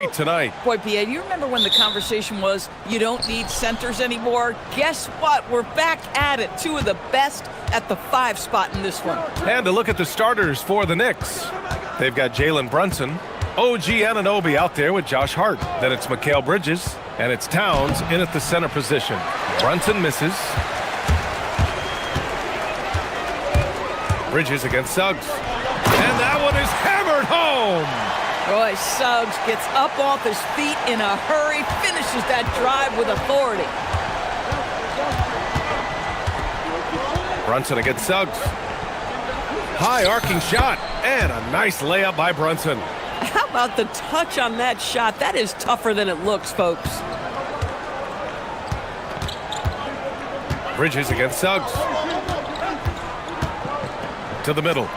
tonight. Boy, P.A., do you remember when the conversation was, you don't need centers anymore? Guess what? We're back at it. Two of the best at the 5 spot in this one. And to look at the starters for the Knicks. They've got Jalen Brunson, OG Anunoby out there with Josh Hart. Then it's Mikal Bridges, and it's Towns in at the center position. Brunson misses. Bridges against Suggs. And that one is hammered home! Roy Suggs gets up off his feet in a hurry, finishes that drive with authority. Brunson against Suggs. High arcing shot, and a nice layup by Brunson. How about the touch on that shot? That is tougher than it looks, folks. Bridges against Suggs. To the middle.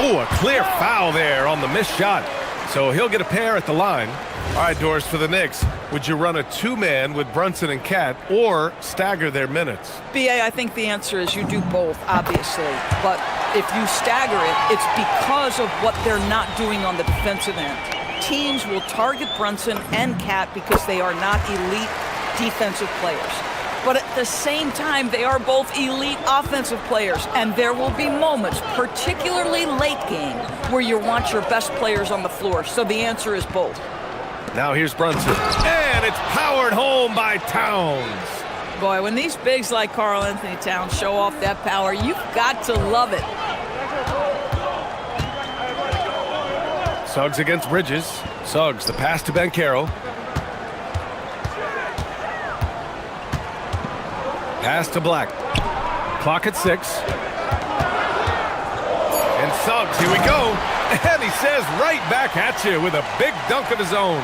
Oh, a clear foul there on the missed shot. So he'll get a pair at the line. All right, Doris, for the Knicks, would you run a 2-man with Brunson and Cat or stagger their minutes? B.A., I think the answer is you do both, obviously. But if you stagger it, it's because of what they're not doing on the defensive end. Teams will target Brunson and Cat because they are not elite defensive players. But at the same time, they are both elite offensive players, and there will be moments, particularly late game, where you want your best players on the floor. So the answer is both. Now here's Brunson, and it's powered home by Towns. Boy, when these bigs like Karl Anthony Towns show off that power, you've got to love it. Suggs against Bridges. Suggs, the pass to Banchero. Pass to Black. Clock at 6. And Suggs, here we go. And he says right back at you with a big dunk of his own.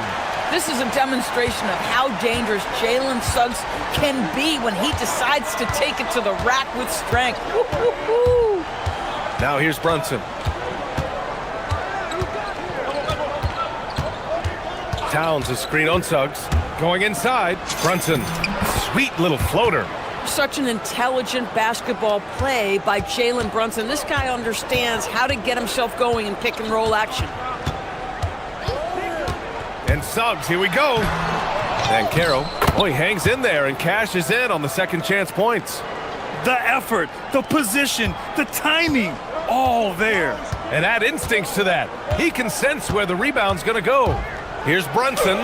This is a demonstration of how dangerous Jalen Suggs can be when he decides to take it to the rack with strength. Woo-hoo-hoo. Now here's Brunson. Towns, a screen on Suggs. Going inside. Brunson, sweet little floater. Such an intelligent basketball play by Jalen Brunson. This guy understands how to get himself going in pick and roll action. And Suggs, here we go. And Caro, oh, he hangs in there and cashes in on the second chance points. The effort, the position, the timing, all there. And add instincts to that. He can sense where the rebound's gonna go. Here's Brunson.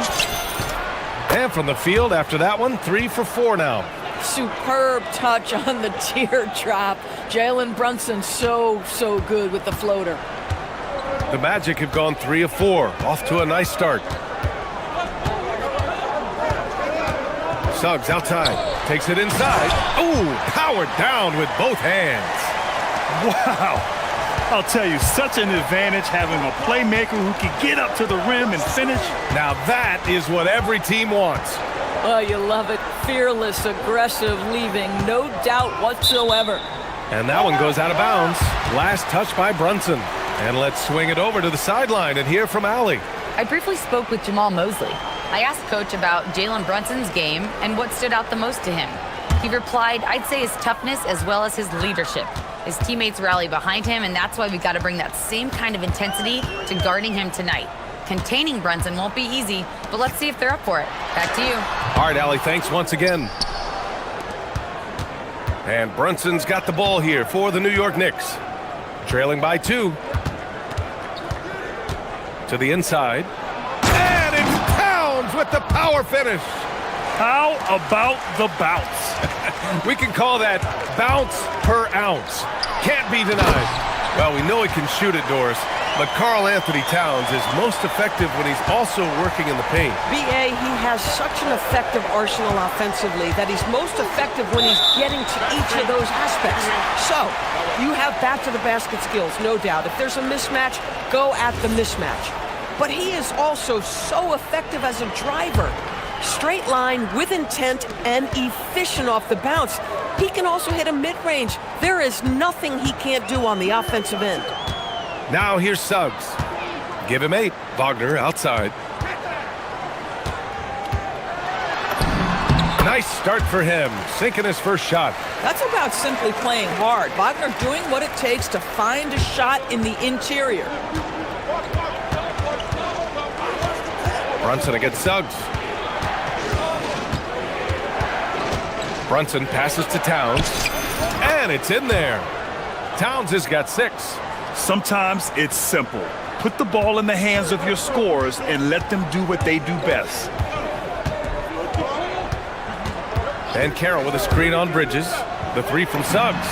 And from the field after that one, 3 for 4 now. Superb touch on the teardrop. Jalen Brunson so good with the floater. The Magic have gone 3 of 4. Off to a nice start. Suggs outside. Takes it inside. Ooh, powered down with both hands. Wow. I'll tell you, such an advantage having a playmaker who can get up to the rim and finish. Now that is what every team wants. Oh, you love it. Fearless, aggressive, leaving no doubt whatsoever. And that one goes out of bounds. Last touch by Brunson. And let's swing it over to the sideline and hear from Allie. I briefly spoke with Jamal Mosley. I asked Coach about Jalen Brunson's game and what stood out the most to him. He replied, I'd say his toughness as well as his leadership. His teammates rally behind him, and that's why we got to bring that same kind of intensity to guarding him tonight. Containing Brunson won't be easy, but let's see if they're up for it. Back to you. All right, Allie, thanks once again. And Brunson's got the ball here for the New York Knicks. Trailing by 2. To the inside. And it's Towns with the power finish. How about the bounce? We can call that bounce per ounce. Can't be denied. Well, we know he can shoot it, Doris, but Karl Anthony Towns is most effective when he's also working in the paint. B.A., he has such an effective arsenal offensively that he's most effective when he's getting to each of those aspects. So, you have back-to-the-basket skills, no doubt. If there's a mismatch, go at the mismatch. But he is also so effective as a driver. Straight line, with intent, and efficient off the bounce. He can also hit a mid-range. There is nothing he can't do on the offensive end. Now here's Suggs. Give him 8. Wagner outside. Nice start for him, sinking his first shot. That's about simply playing hard. Wagner doing what it takes to find a shot in the interior. Brunson against Suggs. Brunson passes to Towns, and it's in there. Towns has got 6. Sometimes it's simple. Put the ball in the hands of your scorers and let them do what they do best. And Carroll with a screen on Bridges. The 3 from Suggs.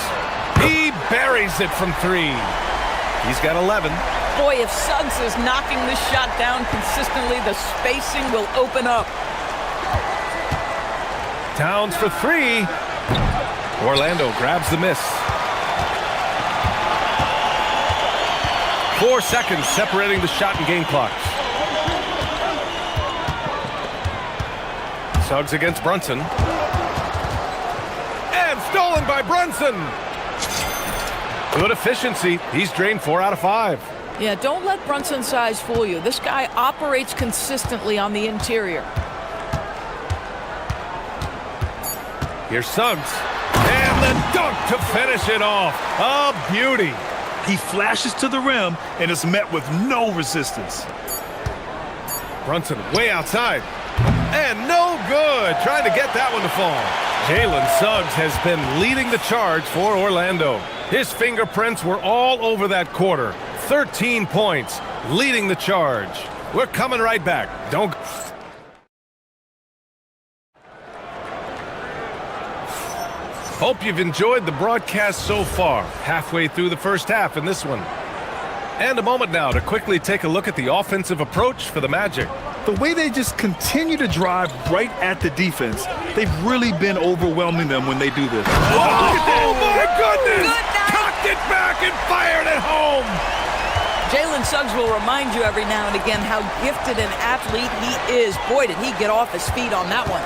He buries it from 3. He's got 11. Boy, if Suggs is knocking this shot down consistently, the spacing will open up. Towns for 3. Orlando grabs the miss. 4 seconds separating the shot and game clocks. Suggs against Brunson. And stolen by Brunson. Good efficiency. He's drained 4 out of 5. Yeah, don't let Brunson's size fool you. This guy operates consistently on the interior. Here's Suggs. And the dunk to finish it off. A beauty. He flashes to the rim and is met with no resistance. Brunson way outside. And no good. Trying to get that one to fall. Jalen Suggs has been leading the charge for Orlando. His fingerprints were all over that quarter. 13 points, leading the charge. We're coming right back. Don't... Hope you've enjoyed the broadcast so far. Halfway through the first half in this one. And a moment now to quickly take a look at the offensive approach for the Magic. The way they just continue to drive right at the defense, they've really been overwhelming them when they do this. Oh my goodness! Cocked it back and fired it home! Jalen Suggs will remind you every now and again how gifted an athlete he is. Boy, did he get off his feet on that one.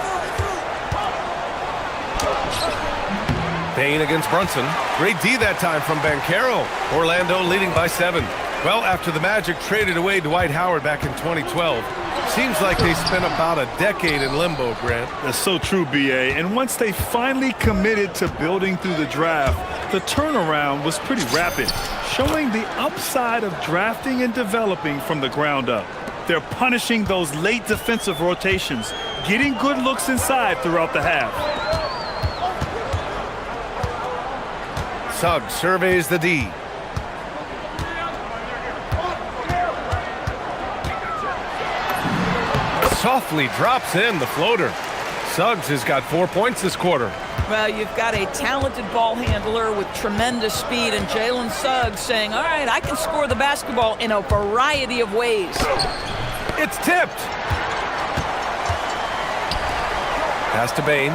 Payne against Brunson. Great D that time from Banchero. Orlando leading by 7. Well, after the Magic traded away Dwight Howard back in 2012, seems like they spent about a decade in limbo, Grant. That's so true, B.A. And once they finally committed to building through the draft, the turnaround was pretty rapid, showing the upside of drafting and developing from the ground up. They're punishing those late defensive rotations, getting good looks inside throughout the half. Suggs surveys the D. Softly drops in the floater. Suggs has got 4 points this quarter. Well, you've got a talented ball handler with tremendous speed, and Jalen Suggs saying, all right, I can score the basketball in a variety of ways. It's tipped. Pass to Bane.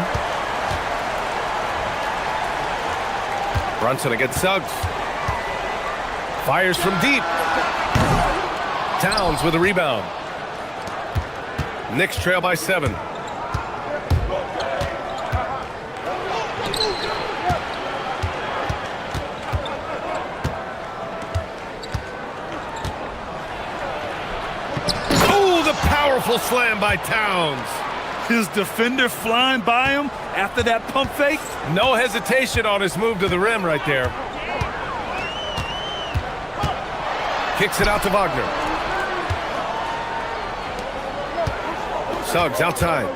Brunson against Suggs. Fires from deep. Towns with a rebound. Knicks trail by 7. Oh, the powerful slam by Towns. His defender flying by him after that pump fake. No hesitation on his move to the rim right there. Kicks it out to Wagner. Suggs outside.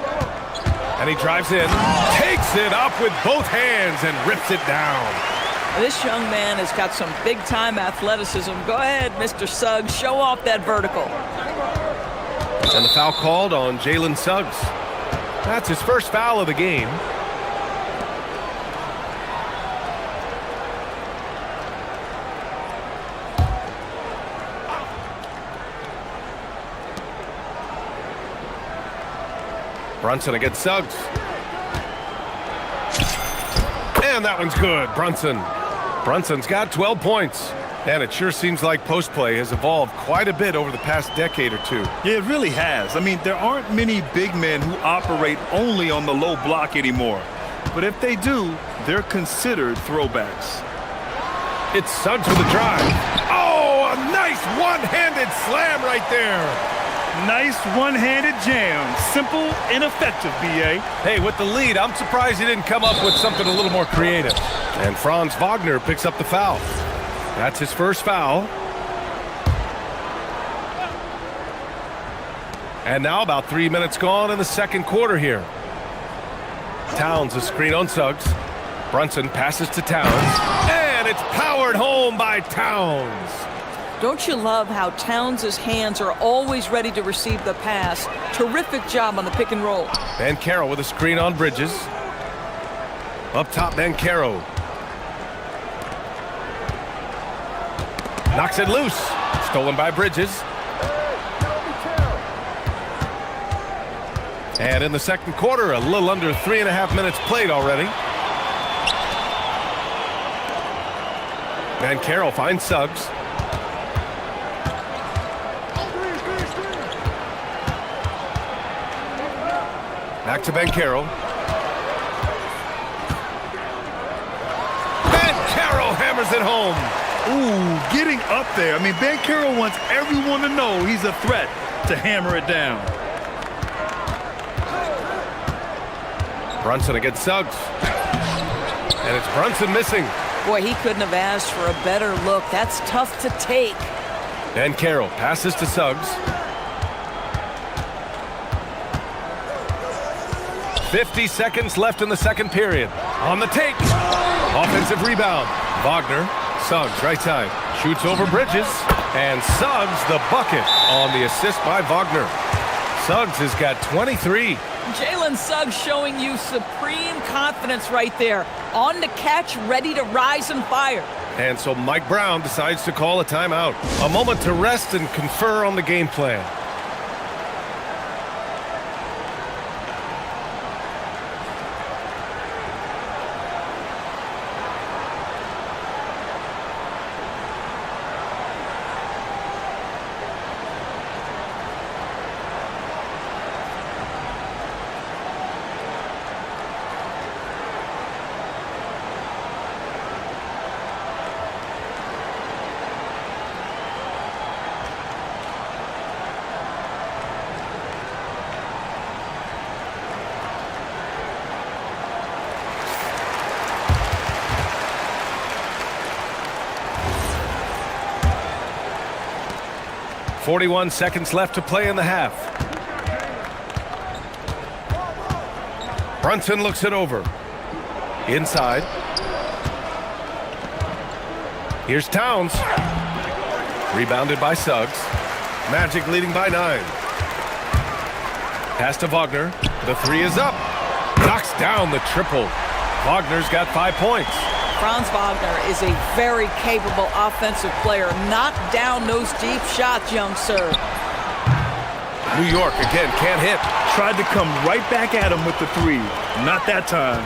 And he drives in. Takes it up with both hands and rips it down. This young man has got some big-time athleticism. Go ahead, Mr. Suggs. Show off that vertical. And the foul called on Jalen Suggs. That's his first foul of the game. Brunson against Suggs. And that one's good. Brunson's got 12 points. And it sure seems like post play has evolved quite a bit over the past decade or two. Yeah, it really has. I mean, there aren't many big men who operate only on the low block anymore. But if they do, they're considered throwbacks. It's Suggs with a drive. Oh, a nice one-handed slam right there. Nice one-handed jam. Simple and effective, B.A. Hey, with the lead, I'm surprised he didn't come up with something a little more creative. And Franz Wagner picks up the foul. That's his first foul. And now about 3 minutes gone in the second quarter here. Towns a screen on Suggs. Brunson passes to Towns. And it's powered home by Towns. Don't you love how Towns' hands are always ready to receive the pass? Terrific job on the pick and roll. Bancaro with a screen on Bridges. Up top, Bancaro. Knocks it loose. Stolen by Bridges. And in the second quarter, a little under 3.5 minutes played already. Bancaro finds Suggs. Back to Bancaro. Bancaro hammers it home. Ooh, getting up there. I mean, Bancaro wants everyone to know he's a threat to hammer it down. Brunson against Suggs. And it's Brunson missing. Boy, he couldn't have asked for a better look. That's tough to take. Bancaro passes to Suggs. 50 seconds left in the second period. On the take. Offensive rebound. Wagner. Suggs, right side. Shoots over Bridges. And Suggs the bucket on the assist by Wagner. Suggs has got 23. Jalen Suggs showing you supreme confidence right there. On the catch, ready to rise and fire. And so Mike Brown decides to call a timeout. A moment to rest and confer on the game plan. .41 seconds left to play in the half. Brunson looks it over. Inside. Here's Towns. Rebounded by Suggs. Magic leading by 9. Pass to Wagner. The three is up. Knocks down the triple. Wagner's got 5 points. Franz Wagner is a very capable offensive player. Knock down those deep shots, young sir. New York again can't hit. Tried to come right back at him with the three. Not that time.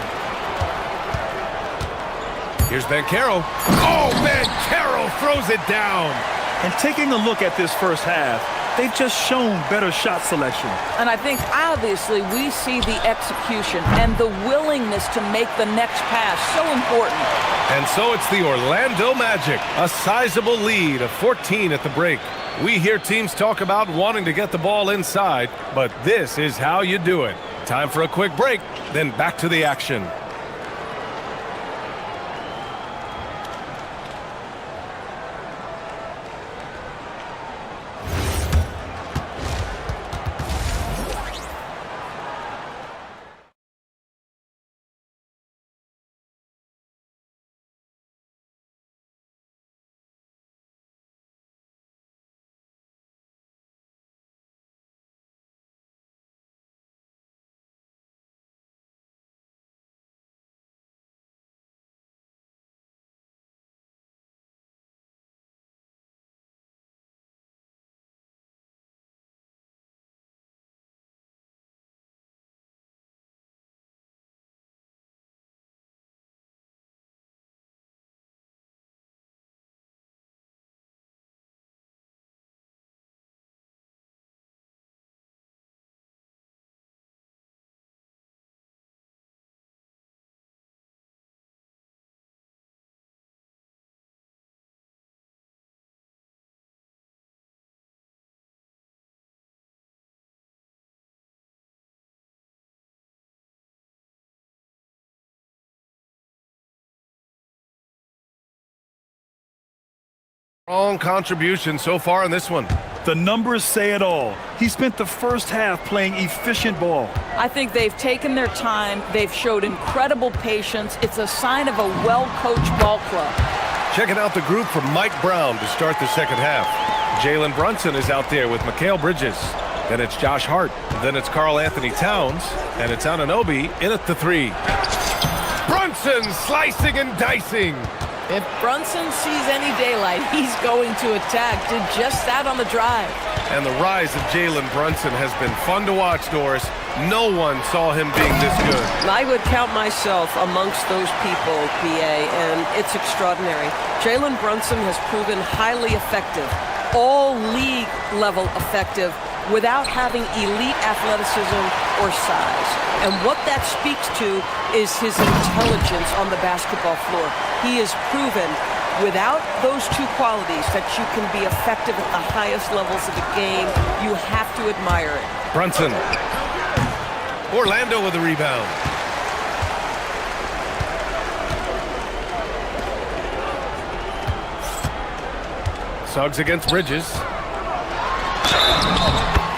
Here's Bancaro. Oh, Bancaro throws it down. And taking a look at this first half, they've just shown better shot selection. And I think obviously we see the execution and the willingness to make the next pass so important. And so it's the Orlando Magic, a sizable lead of 14 at the break. We hear teams talk about wanting to get the ball inside, but this is how you do it. Time for a quick break, then back to the action. Strong contribution so far in this one. The numbers say it all. He spent the first half playing efficient ball. I think they've taken their time. They've showed incredible patience. It's a sign of a well-coached ball club. Checking out the group from Mike Brown to start the second half. Jalen Brunson is out there with Mikal Bridges. Then it's Josh Hart. Then it's Karl Anthony Towns. And it's Anunoby in at the three. Brunson slicing and dicing. If Brunson sees any daylight, he's going to attack. Did just that on the drive. And the rise of Jalen Brunson has been fun to watch, Doris. No one saw him being this good. I would count myself amongst those people, BA, and it's extraordinary. Jalen Brunson has proven highly effective, all league level effective, without having elite athleticism or size. And what that speaks to is his intelligence on the basketball floor. He has proven without those two qualities that you can be effective at the highest levels of the game. You have to admire it. Brunson. Orlando with the rebound. Suggs against Bridges.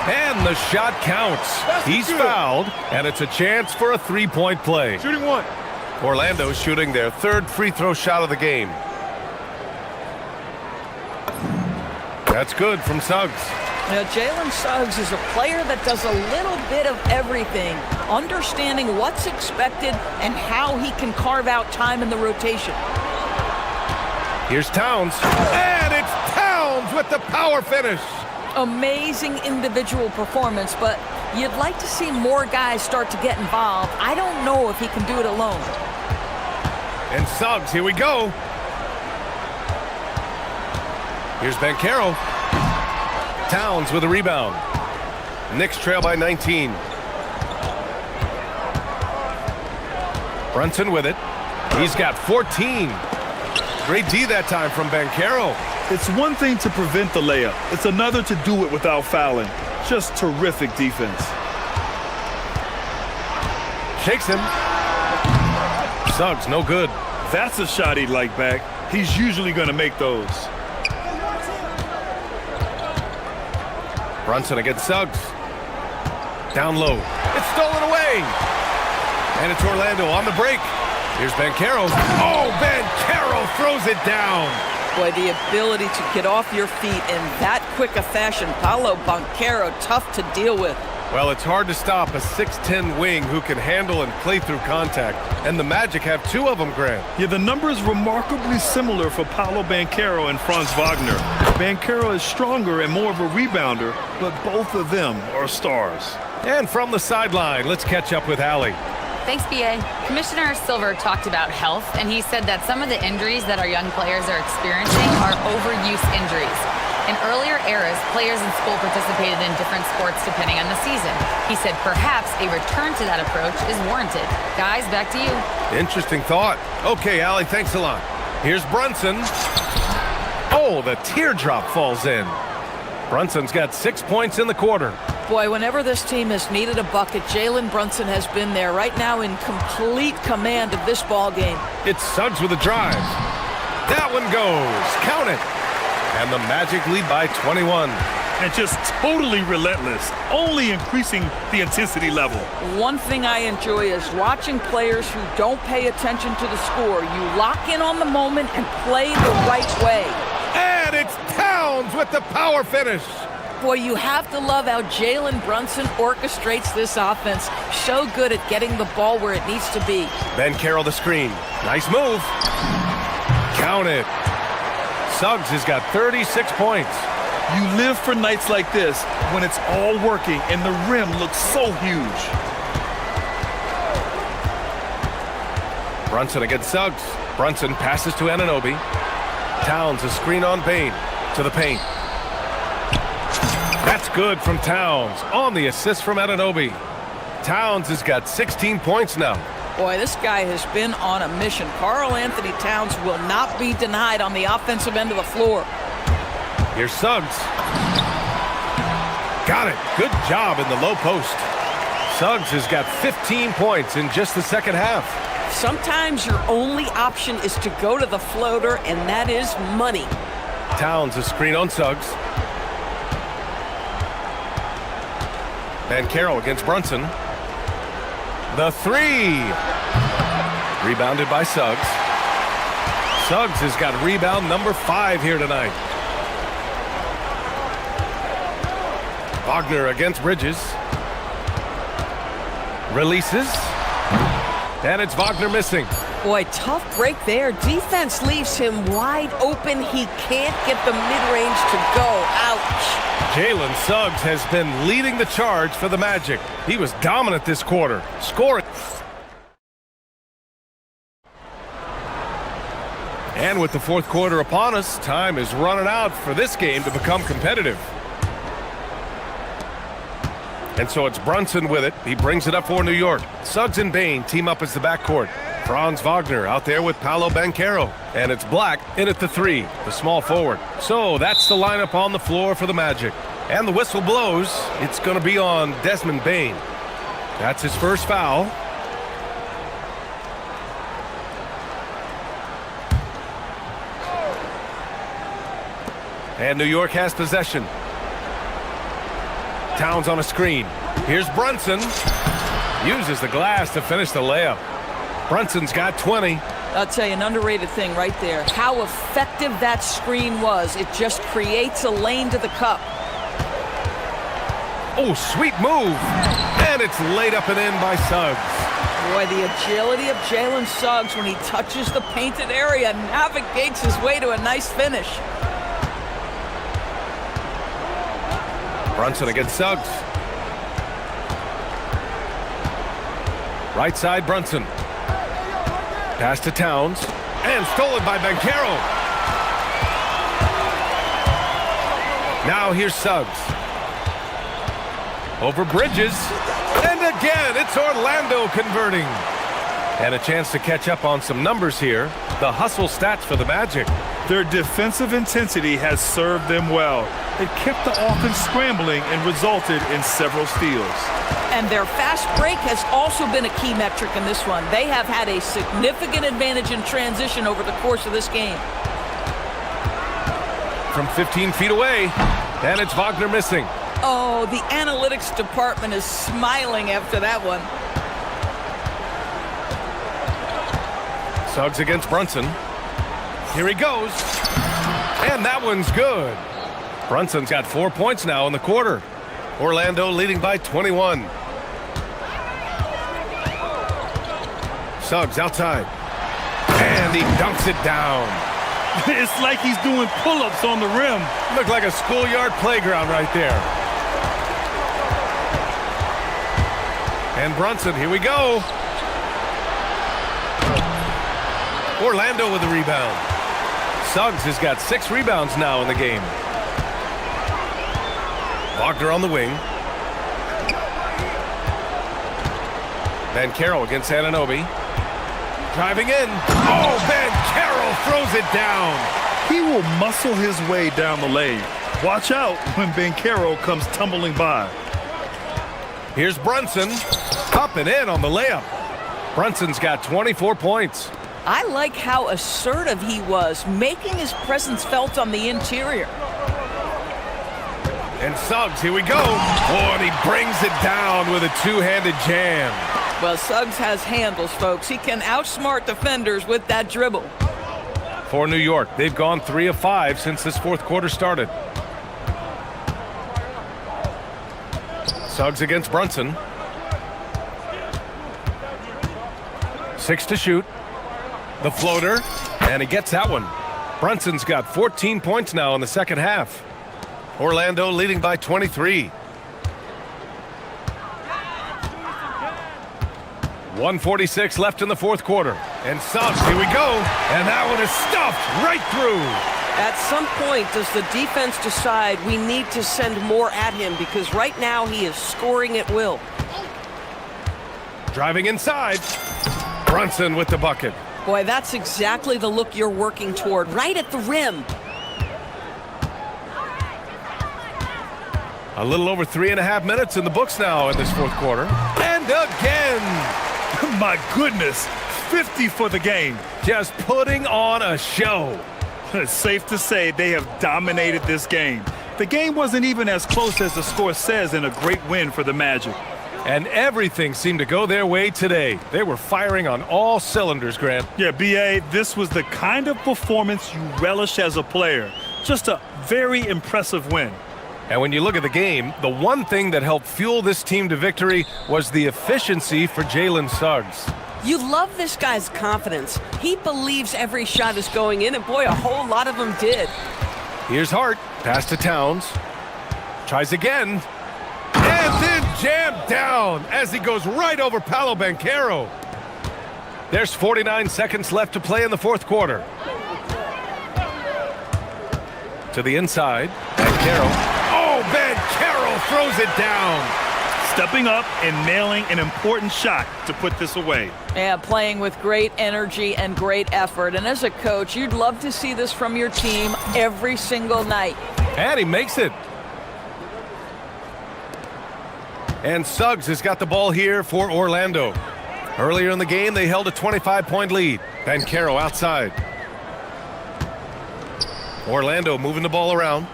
And the shot counts. He's fouled, and it's a chance for a three-point play. Shooting one. Orlando shooting their third free throw shot of the game. That's good from Suggs. Now, Jalen Suggs is a player that does a little bit of everything, understanding what's expected and how he can carve out time in the rotation. Here's Towns. And it's Towns with the power finish. Amazing individual performance, but you'd like to see more guys start to get involved. I don't know if he can do it alone. And Suggs, here we go. Here's Banchero. Towns with a rebound. Knicks trail by 19. Brunson with it. He's got 14. Great D that time from Banchero. It's one thing to prevent the layup. It's another to do it without fouling. Just terrific defense. Shakes him. Suggs, no good. That's a shot he'd like back. He's usually going to make those. Brunson against Suggs. Down low. It's stolen away. And it's Orlando on the break. Here's Banchero. Oh, Banchero throws it down. Boy, the ability to get off your feet in that quick a fashion. Paolo Banchero, tough to deal with. Well, it's hard to stop a 6'10" wing who can handle and play through contact. And the Magic have two of them, Grant. Yeah, the numbers remarkably similar for Paolo Banchero and Franz Wagner. Banchero is stronger and more of a rebounder, but both of them are stars. And from the sideline, let's catch up with Allie. Thanks, BA. Commissioner Silver talked about health, and he said that some of the injuries that our young players are experiencing are overuse injuries. In earlier eras, players in school participated in different sports depending on the season. He said perhaps a return to that approach is warranted. Guys, back to you. Interesting thought. Okay, Allie, thanks a lot. Here's Brunson. Oh, the teardrop falls in. Brunson's got 6 points in the quarter. Boy, whenever this team has needed a bucket, Jalen Brunson has been there, right now in complete command of this ball game. It's Suggs with a drive. That one goes. Count it. And the Magic lead by 21. And just totally relentless, only increasing the intensity level. One thing I enjoy is watching players who don't pay attention to the score. You lock in on the moment and play the right way. And it's Towns with the power finish. Boy, you have to love how Jalen Brunson orchestrates this offense. So good at getting the ball where it needs to be. Banchero the screen. Nice move. Count it. Suggs has got 36 points. You live for nights like this when it's all working and the rim looks so huge. Brunson against Suggs. Brunson passes to Anunoby. Towns a screen on Bain to the paint. That's good from Towns on the assist from Anunoby. Towns has got 16 points now. Boy, this guy has been on a mission. Karl Anthony Towns will not be denied on the offensive end of the floor. Here's Suggs. Got it. Good job in the low post. Suggs has got 15 points in just the second half. Sometimes your only option is to go to the floater, and that is money. Towns a screen on Suggs. Bankero against Brunson. The three. Rebounded by Suggs. Suggs has got rebound number 5 here tonight. Wagner against Bridges. Releases. And it's Wagner missing. Boy, tough break there. Defense leaves him wide open. He can't get the mid-range to go. Ouch. Jalen Suggs has been leading the charge for the Magic. He was dominant this quarter, scoring. And with the fourth quarter upon us, time is running out for this game to become competitive. And so it's Brunson with it. He brings it up for New York. Suggs and Bain team up as the backcourt. Franz Wagner out there with Paolo Banchero. And it's Black in at the 3, the small forward. So that's the lineup on the floor for the Magic. And the whistle blows. It's going to be on Desmond Bain. That's his first foul. And New York has possession. Towns on a screen. Here's Brunson. Uses the glass to finish the layup. Brunson's got 20. I'll tell you, an underrated thing right there. How effective that screen was. It just creates a lane to the cup. Oh, sweet move. And it's laid up and in by Suggs. Boy, the agility of Jalen Suggs when he touches the painted area navigates his way to a nice finish. Brunson against Suggs. Right side, Brunson. Pass to Towns. And stolen by Banchero. Now here's Suggs. Over Bridges. And again, it's Orlando converting. And a chance to catch up on some numbers here. The hustle stats for the Magic. Their defensive intensity has served them well. It kept the offense scrambling and resulted in several steals. And their fast break has also been a key metric in this one. They have had a significant advantage in transition over the course of this game. From 15 feet away, and it's Wagner missing. Oh, the analytics department is smiling after that one. Suggs against Brunson. Here he goes. And that one's good. Brunson's got 4 points now in the quarter. Orlando leading by 21. Suggs outside. And he dunks it down. It's like he's doing pull-ups on the rim. Looked like a schoolyard playground right there. And Brunson, here we go. Orlando with the rebound. Suggs has got 6 rebounds now in the game. Wagner on the wing. Banchero against Anunoby. Driving in. Oh, Banchero throws it down. He will muscle his way down the lane. Watch out when Banchero comes tumbling by. Here's Brunson. Up and in on the layup. Brunson's got 24 points. I like how assertive he was, making his presence felt on the interior. And Suggs, here we go. Oh, and he brings it down with a two-handed jam. Well, Suggs has handles, folks. He can outsmart defenders with that dribble. For New York, they've gone 3 of 5 since this fourth quarter started. Suggs against Brunson. 6 to shoot. The floater, and he gets that one. Brunson's got 14 points now in the second half. Orlando leading by 23. 1:46 left in the fourth quarter. And Suggs, here we go. And that one is stuffed right through. At some point, does the defense decide we need to send more at him? Because right now he is scoring at will. Driving inside. Brunson with the bucket. Boy, that's exactly the look you're working toward, right at the rim. A little over 3.5 minutes in the books now in this fourth quarter. And again. My goodness, 50 for the game. Just putting on a show. It's safe to say they have dominated this game. The game wasn't even as close as the score says in a great win for the Magic. And everything seemed to go their way today. They were firing on all cylinders, Grant. Yeah, B.A., this was the kind of performance you relish as a player. Just a very impressive win. And when you look at the game, the one thing that helped fuel this team to victory was the efficiency for Jalen Suggs. You love this guy's confidence. He believes every shot is going in, and boy, a whole lot of them did. Here's Hart, pass to Towns. Tries again. And then jammed down as he goes right over Paolo Banchero. There's 49 seconds left to play in the fourth quarter. To the inside, Banchero. Oh, Banchero throws it down. Stepping up and nailing an important shot to put this away. Yeah, playing with great energy and great effort. And as a coach, you'd love to see this from your team every single night. And he makes it. And Suggs has got the ball here for Orlando. Earlier in the game, they held a 25-point lead. Banchero outside. Orlando moving the ball around.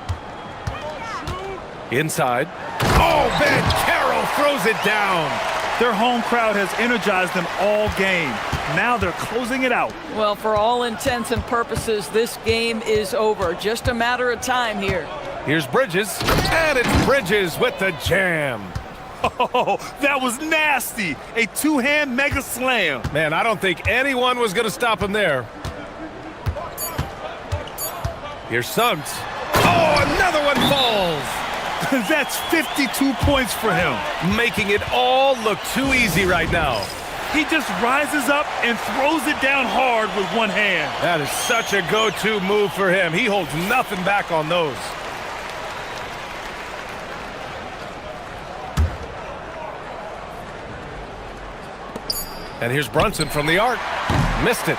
Inside. Oh, Banchero throws it down. Their home crowd has energized them all game. Now they're closing it out. Well, for all intents and purposes, this game is over. Just a matter of time here. Here's Bridges. And it's Bridges with the jam. Oh, that was nasty. A two-hand mega slam. Man, I don't think anyone was going to stop him there. Here's Suggs. Oh, another one falls. That's 52 points for him. Making it all look too easy right now. He just rises up and throws it down hard with one hand. That is such a go-to move for him. He holds nothing back on those. And here's Brunson from the arc. Missed it.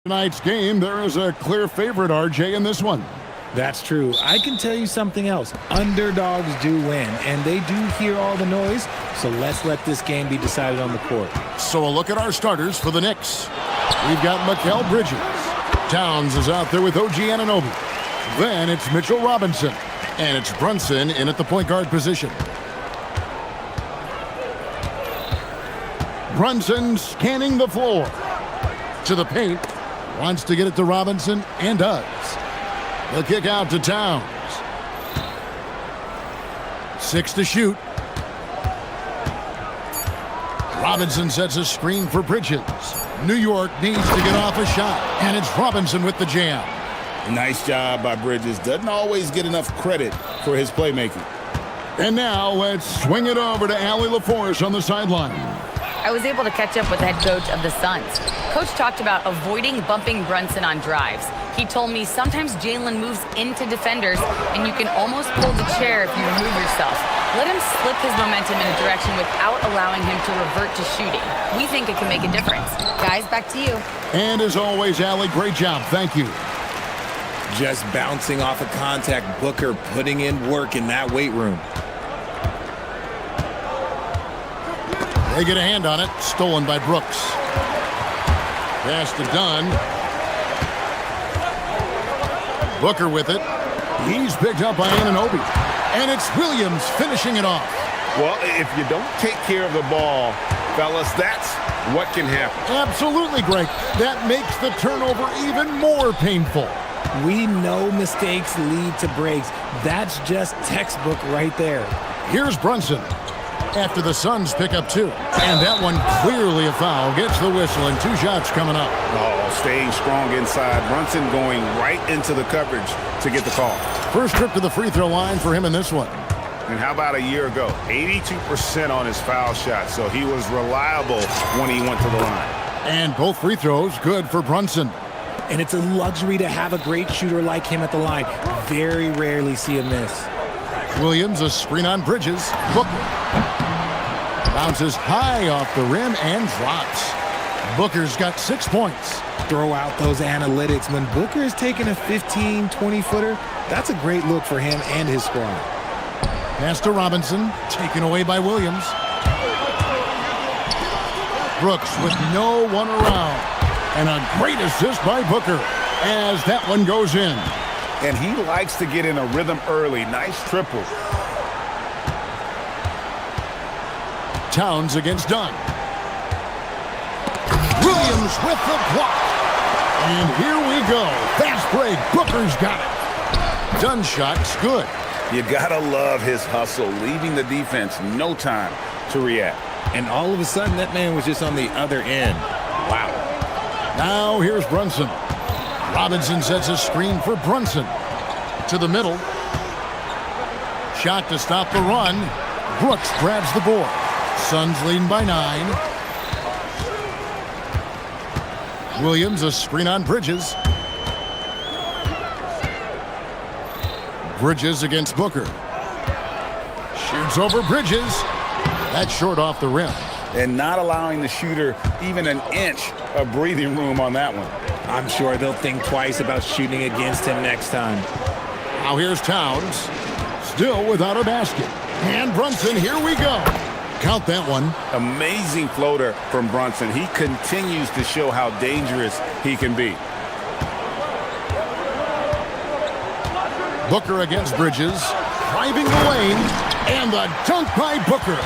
Tonight's game, there is a clear favorite, RJ, in this one. That's true. I can tell you something else. Underdogs do win, and they do hear all the noise, so let's let this game be decided on the court. So a look at our starters for the Knicks. We've got Mikal Bridges. Towns is out there with OG Anunoby. Then it's Mitchell Robinson. And it's Brunson in at the point guard position. Brunson scanning the floor. To the paint. Wants to get it to Robinson, and does. The kick out to Towns. 6 to shoot. Robinson sets a screen for Bridges. New York needs to get off a shot, and it's Robinson with the jam. Nice job by Bridges. Doesn't always get enough credit for his playmaking. And now let's swing it over to Allie LaForce on the sideline. I was able to catch up with the head coach of the Suns. Coach talked about avoiding bumping Brunson on drives. He told me sometimes Jalen moves into defenders, and you can almost pull the chair if you remove yourself. Let him slip his momentum in a direction without allowing him to revert to shooting. We think it can make a difference. Guys, back to you. And as always, Allie, great job. Thank you. Just bouncing off of contact, Booker putting in work in that weight room. They get a hand on it. Stolen by Brooks. Pass to Dunn. Booker with it. He's picked up by Anunoby. And it's Williams finishing it off. Well, if you don't take care of the ball, fellas, that's what can happen. Absolutely, Greg. That makes the turnover even more painful. We know mistakes lead to breaks. That's just textbook right there. Here's Brunson. After the Suns pick up 2. And that one clearly a foul. Gets the whistle, and 2 shots coming up. Oh, staying strong inside. Brunson going right into the coverage to get the call. First trip to the free throw line for him in this one. And how about a year ago? 82% on his foul shot, so he was reliable when he went to the line. And both free throws good for Brunson. And it's a luxury to have a great shooter like him at the line. Very rarely see a miss. Williams, a screen on Bridges. Booker bounces high off the rim and drops. Booker's got 6 points. Throw out those analytics. When Booker is taking a 15, 20-footer, that's a great look for him and his squad. Pass to Robinson, taken away by Williams. Brooks with no one around. And a great assist by Booker as that one goes in. And he likes to get in a rhythm early. Nice triple. Towns against Dunn. Williams with the block. And here we go. Fast break. Booker's got it. Dunn shot's good. You gotta love his hustle, leaving the defense no time to react. And all of a sudden, that man was just on the other end. Wow. Now here's Brunson. Robinson sets a screen for Brunson. To the middle. Shot to stop the run. Brooks grabs the board. Suns leading by 9. Williams, a screen on Bridges. Bridges against Booker. Shoots over Bridges. That's short off the rim. And not allowing the shooter even an inch of breathing room on that one. I'm sure they'll think twice about shooting against him next time. Now here's Towns. Still without a basket. And Brunson, here we go. Count that one. Amazing floater from Brunson. He continues to show how dangerous he can be. Booker against Bridges. Driving the lane. And the dunk by Booker.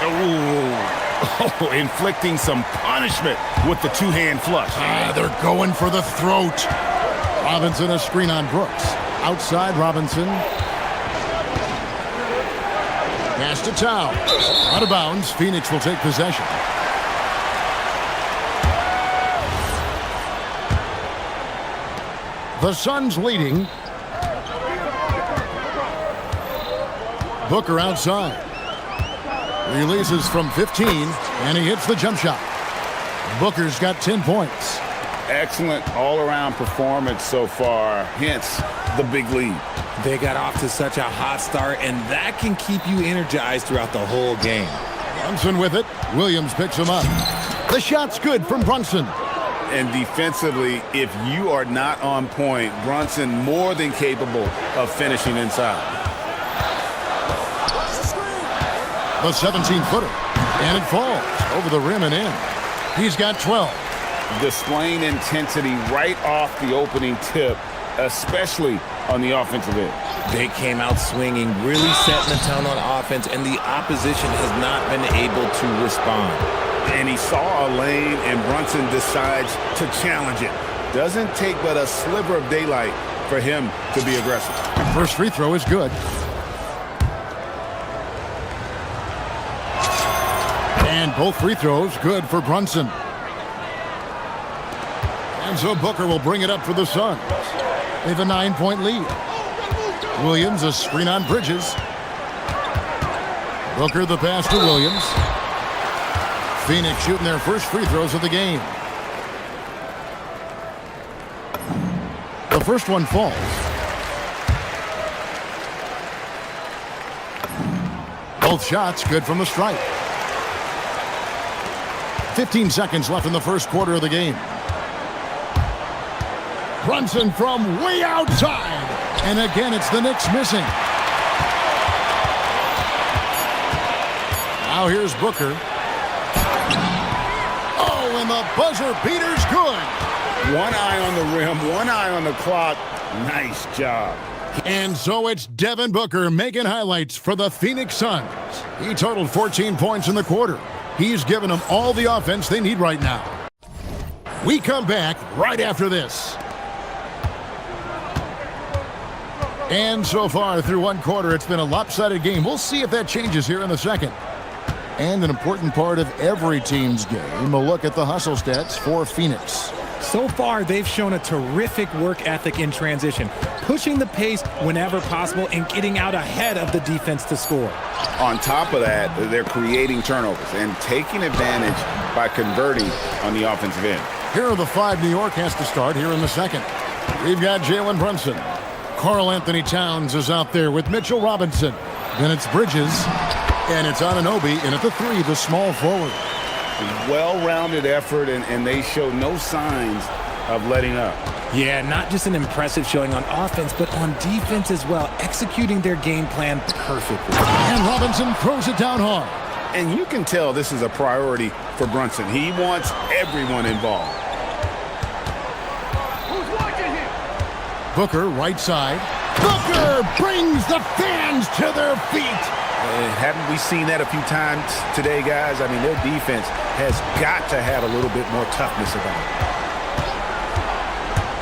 Oh, inflicting some punishment with the two-hand flush. They're going for the throat. Robinson, a screen on Brooks. Outside Robinson. Pass to Towns. Out of bounds. Phoenix will take possession. The Suns leading. Booker outside. Releases from 15, and he hits the jump shot. Booker's got 10 points. Excellent all-around performance so far, hence the big lead. They got off to such a hot start, and that can keep you energized throughout the whole game. Brunson with it. Williams picks him up. The shot's good from Brunson. And defensively, if you are not on point, Brunson more than capable of finishing inside. The 17-footer, and it falls over the rim and in. He's got 12. Displaying intensity right off the opening tip, especially on the offensive end. They came out swinging, really setting the tone on offense, and the opposition has not been able to respond. And he saw a lane, and Brunson decides to challenge it. Doesn't take but a sliver of daylight for him to be aggressive. First free throw is good. And both free throws good for Brunson. And so Booker will bring it up for the Suns. They have a 9-point lead. Williams, a screen on Bridges. Booker the pass to Williams. Phoenix shooting their first free throws of the game. The first one falls. Both shots good from the stripe. 15 seconds left in the first quarter of the game. Brunson from way outside. And again, it's the Knicks missing. Now here's Booker. Oh, and the buzzer beater's good. One eye on the rim, one eye on the clock. Nice job. And so it's Devin Booker making highlights for the Phoenix Suns. He totaled 14 points in the quarter. He's given them all the offense they need right now. We come back right after this. And so far through one quarter, it's been a lopsided game. We'll see if that changes here in the second. And an important part of every team's game, a look at the hustle stats for Phoenix. So far, they've shown a terrific work ethic in transition, pushing the pace whenever possible and getting out ahead of the defense to score. On top of that, they're creating turnovers and taking advantage by converting on the offensive end. Here are the five New York has to start here in the second. We've got Jalen Brunson. Karl Anthony Towns is out there with Mitchell Robinson. Then it's Bridges. And it's Anunoby in at the three, the small forward. Well-rounded effort, and they show no signs of letting up. Yeah, not just an impressive showing on offense, but on defense as well, executing their game plan perfectly. And Robinson throws it down hard. And you can tell this is a priority for Brunson. He wants everyone involved. Who's watching him? Booker, right side. Booker brings the fans to their feet. Haven't we seen that a few times today, guys? I mean, their defense has got to have a little bit more toughness about it.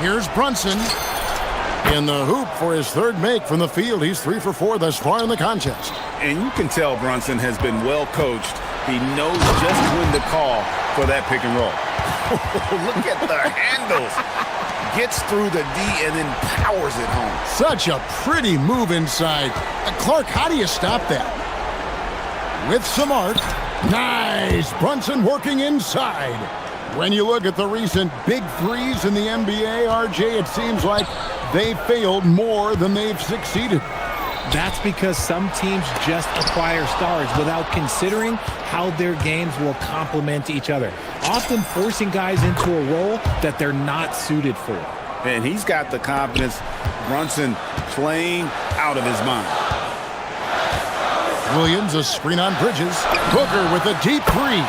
Here's Brunson in the hoop for his third make from the field. He's 3 for 4 thus far in the contest. And you can tell Brunson has been well coached. He knows just when to call for that pick and roll. Look at the handles. Gets through the D and then powers it home. Such a pretty move inside. Clark, how do you stop that? With some art. Nice. Brunson working inside. When you look at the recent big threes in the NBA, RJ, it seems like they failed more than they've succeeded. That's because some teams just acquire stars without considering how their games will complement each other, often forcing guys into a role that they're not suited for. And he's got the confidence. Brunson playing out of his mind. Williams, a screen on Bridges. Booker with a deep three.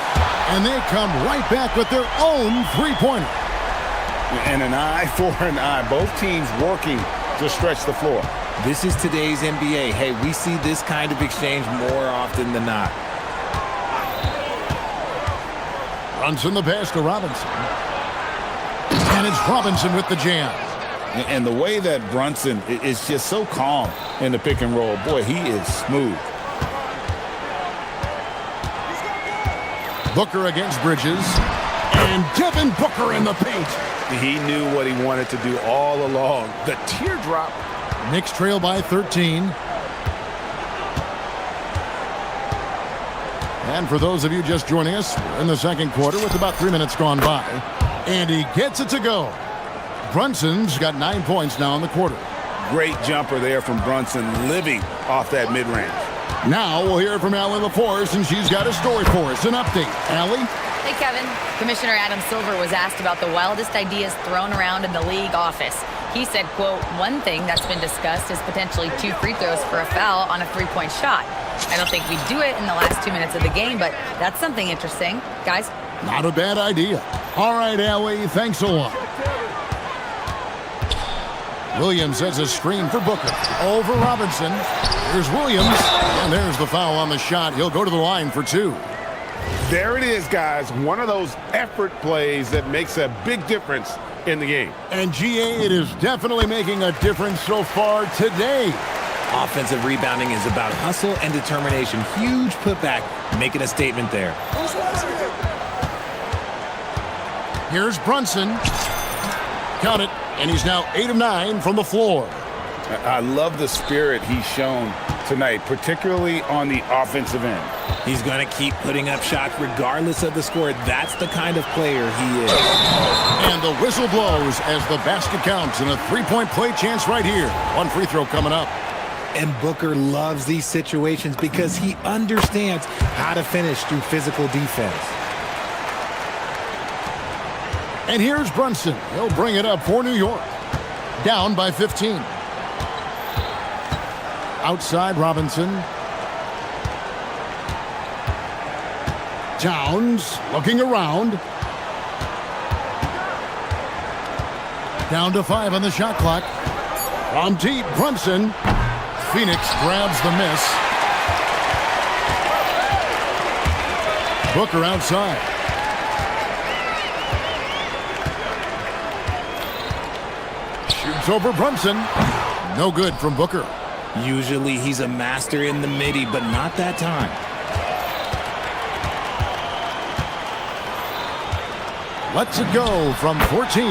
And they come right back with their own three-pointer. And an eye for an eye. Both teams working to stretch the floor. This is today's NBA. Hey, we see this kind of exchange more often than not. Brunson the pass to Robinson. And it's Robinson with the jam. And the way that Brunson is just so calm in the pick and roll. Boy, he is smooth. Booker against Bridges. And Devin Booker in the paint. He knew what he wanted to do all along. The teardrop. Knicks trail by 13. And for those of you just joining us, we're in the second quarter with about 3 minutes gone by. And he gets it to go. Brunson's got 9 points now in the quarter. Great jumper there from Brunson, living off that mid-range. Now we'll hear from Allie Lepore since she's got a story for us. An update. Allie? Hey, Kevin. Commissioner Adam Silver was asked about the wildest ideas thrown around in the league office. He said, quote, one thing that's been discussed is potentially 2 free throws for a foul on a 3-point shot. I don't think we do it in the last 2 minutes of the game, but that's something interesting. Guys? Not a bad idea. All right, Allie, thanks a lot. Williams has a screen for Booker. Over Robinson. Here's Williams. And there's the foul on the shot. He'll go to the line for 2. There it is, guys. One of those effort plays that makes a big difference in the game. And GA, it is definitely making a difference so far today. Offensive rebounding is about hustle and determination. Huge putback, making a statement there. Here's Brunson. Count it. And he's now 8 of 9 from the floor. I love the spirit he's shown tonight, particularly on the offensive end. He's going to keep putting up shots regardless of the score. That's the kind of player he is. And the whistle blows as the basket counts and a 3-point play chance right here. 1 free throw coming up. And Booker loves these situations because he understands how to finish through physical defense. And here's Brunson. He'll bring it up for New York. Down by 15. Outside Robinson. Towns looking around. Down to 5 on the shot clock. From deep, Brunson. Phoenix grabs the miss. Booker outside. Shoots over Brunson. No good from Booker. Usually he's a master in the midi, but not that time. Lets it go from 14.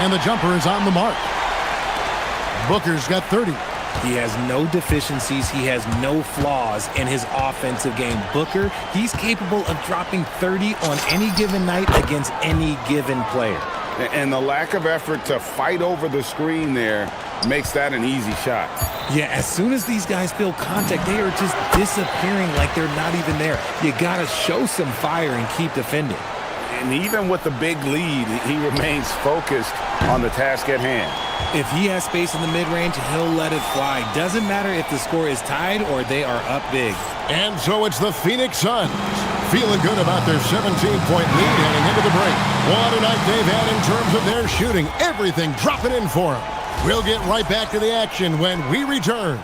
And the jumper is on the mark. Booker's got 30. He has no deficiencies. He has no flaws in his offensive game. Booker, he's capable of dropping 30 on any given night against any given player. And the lack of effort to fight over the screen there makes that an easy shot. Yeah, as soon as these guys feel contact, they are just disappearing like they're not even there. You got to show some fire and keep defending. And even with the big lead, he remains focused on the task at hand. If he has space in the mid-range, he'll let it fly. Doesn't matter if the score is tied or they are up big. And so it's the Phoenix Suns feeling good about their 17-point lead heading into the break. What a night they've had in terms of their shooting. Everything dropping in for them. We'll get right back to the action when we return.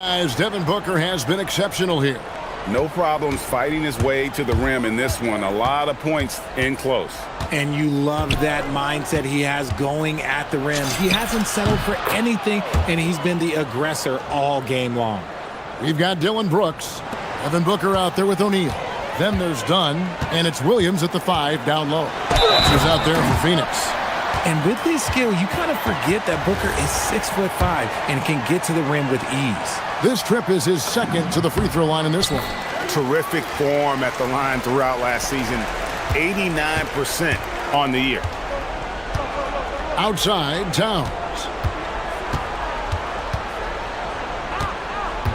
As Devin Booker has been exceptional here. No problems fighting his way to the rim in this one. A lot of points in close. And you love that mindset he has going at the rim. He hasn't settled for anything, and he's been the aggressor all game long. We've got Dylan Brooks. Devin Booker out there with O'Neal. Then there's Dunn, and it's Williams at the 5 down low. He's out there for Phoenix. And with his skill, you kind of forget that Booker is 6'5" and can get to the rim with ease. This trip is his second to the free throw line in this one. Terrific form at the line throughout last season. 89% on the year. Outside, Towns.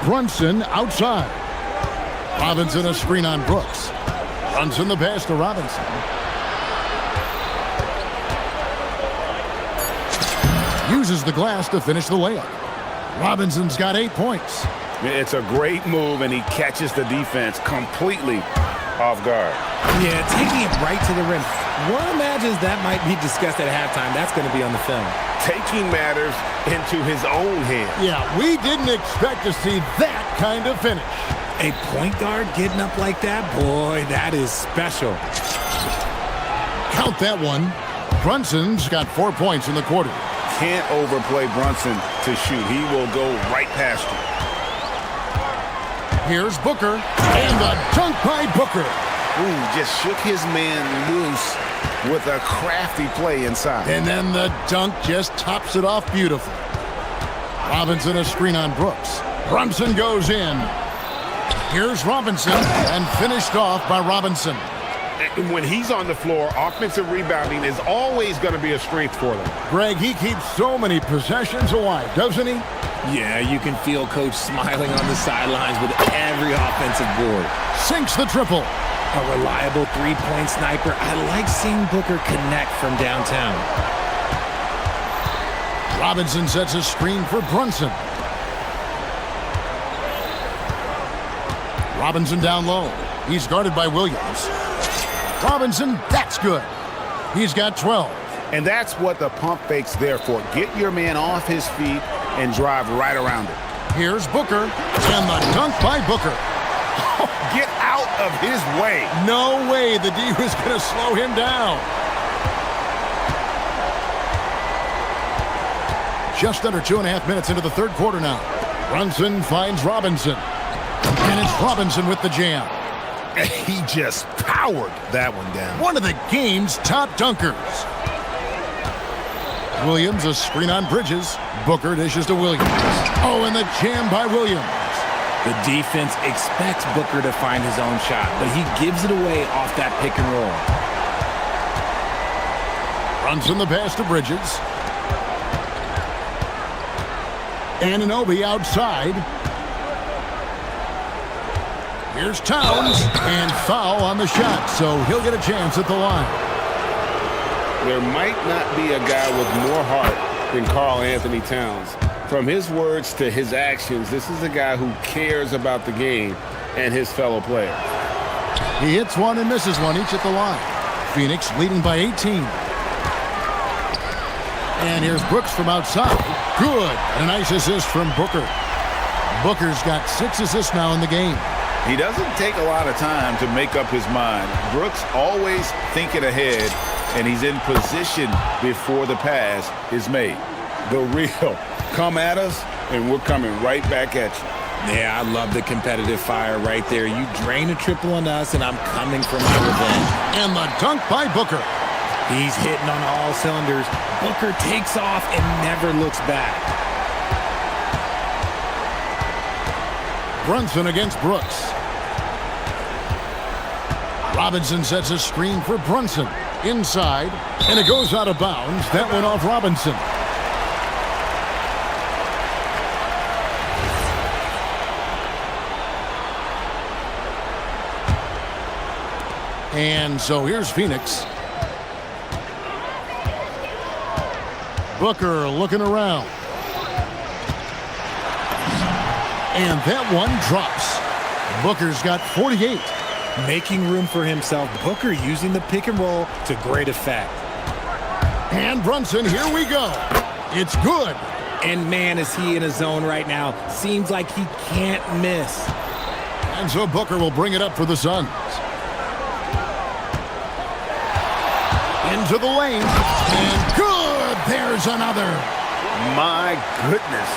Brunson outside. Robinson a screen on Brooks. Brunson the pass to Robinson. Uses the glass to finish the layup. Robinson's got 8 points. It's a great move, and he catches the defense completely off guard. Yeah, taking it right to the rim. One imagines that might be discussed at halftime. That's going to be on the film. Taking matters into his own hands. Yeah, we didn't expect to see that kind of finish. A point guard getting up like that? Boy, that is special. Count that one. Brunson's got 4 points in the quarter. Can't overplay Brunson to shoot. He will go right past you. Here's Booker, and the dunk by Booker. Ooh, just shook his man loose with a crafty play inside. And then the dunk just tops it off beautifully. Robinson a screen on Brooks. Brunson goes in. Here's Robinson, and finished off by Robinson. When he's on the floor, offensive rebounding is always going to be a strength for them. Greg, he keeps so many possessions alive, doesn't he? Yeah, you can feel Coach smiling on the sidelines with every offensive board. Sinks the triple. A reliable three-point sniper. I like seeing Booker connect from downtown. Robinson sets a screen for Brunson. Robinson down low. He's guarded by Williams. Robinson, that's good. He's got 12. And that's what the pump fake's there for. Get your man off his feet and drive right around it. Here's Booker, and the dunk by Booker. Get out of his way. No way the D was going to slow him down. Just under 2.5 minutes into the third quarter now. Brunson finds Robinson. And it's Robinson with the jam. He just powered that one down. One of the game's top dunkers. Williams a screen on Bridges. Booker dishes to Williams. Oh, and the jam by Williams. The defense expects Booker to find his own shot, but he gives it away off that pick and roll. Brunson the pass to Bridges. Anunoby outside. Here's Towns, and foul on the shot, so he'll get a chance at the line. There might not be a guy with more heart than Karl Anthony Towns. From his words to his actions, this is a guy who cares about the game and his fellow players. He hits one and misses one each at the line. Phoenix leading by 18. And here's Brooks from outside. Good. And a nice assist from Booker. Booker's got 6 assists now in the game. He doesn't take a lot of time to make up his mind. Brooks always thinking ahead, and he's in position before the pass is made. The real come at us, and we're coming right back at you. Yeah, I love the competitive fire right there. You drain a triple on us, and I'm coming for my revenge. And the dunk by Booker. He's hitting on all cylinders. Booker takes off and never looks back. Brunson against Brooks. Robinson sets a screen for Brunson. Inside, and it goes out of bounds. That went off Robinson. And so here's Phoenix. Booker looking around. And that one drops. Booker's got 48. Making room for himself. Booker using the pick and roll to great effect. And Brunson, here we go. It's good. And man, is he in a zone right now. Seems like he can't miss. And so Booker will bring it up for the Suns. Into the lane. And good. There's another. My goodness.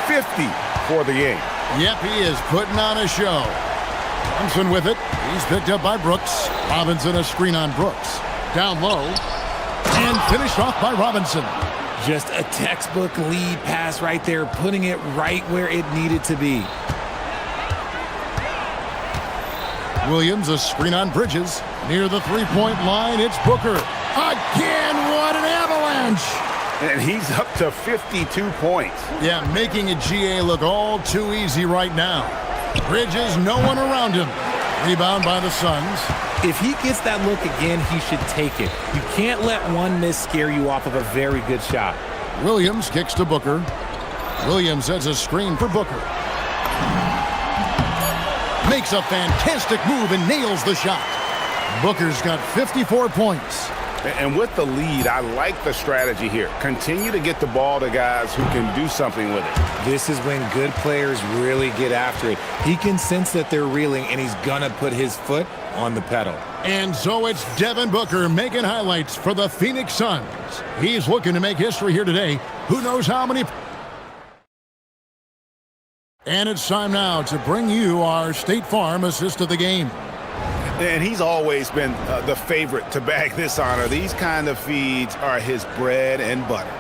50 for the game. Yep, he is putting on a show. Brunson with it. He's picked up by Brooks. Robinson a screen on Brooks. Down low. And finished off by Robinson. Just a textbook lead pass right there, putting it right where it needed to be. Williams a screen on Bridges. Near the three-point line, it's Booker. Again, what an avalanche! And he's up to 52 points. Yeah, making a GA look all too easy right now. Bridges, no one around him. Rebound by the Suns. If he gets that look again, he should take it. You can't let one miss scare you off of a very good shot. Williams kicks to Booker. Williams sets a screen for Booker. makes a fantastic move and nails the shot. Booker's got 54 points. And with the lead, I like the strategy here. Continue to get the ball to guys who can do something with it. This is when good players really get after it. He can sense that they're reeling, and he's going to put his foot on the pedal. And so it's Devin Booker making highlights for the Phoenix Suns. He's looking to make history here today. Who knows how many... And it's time now to bring you our State Farm assist of the game. And he's always been the favorite to bag this honor. These kind of feeds are his bread and butter.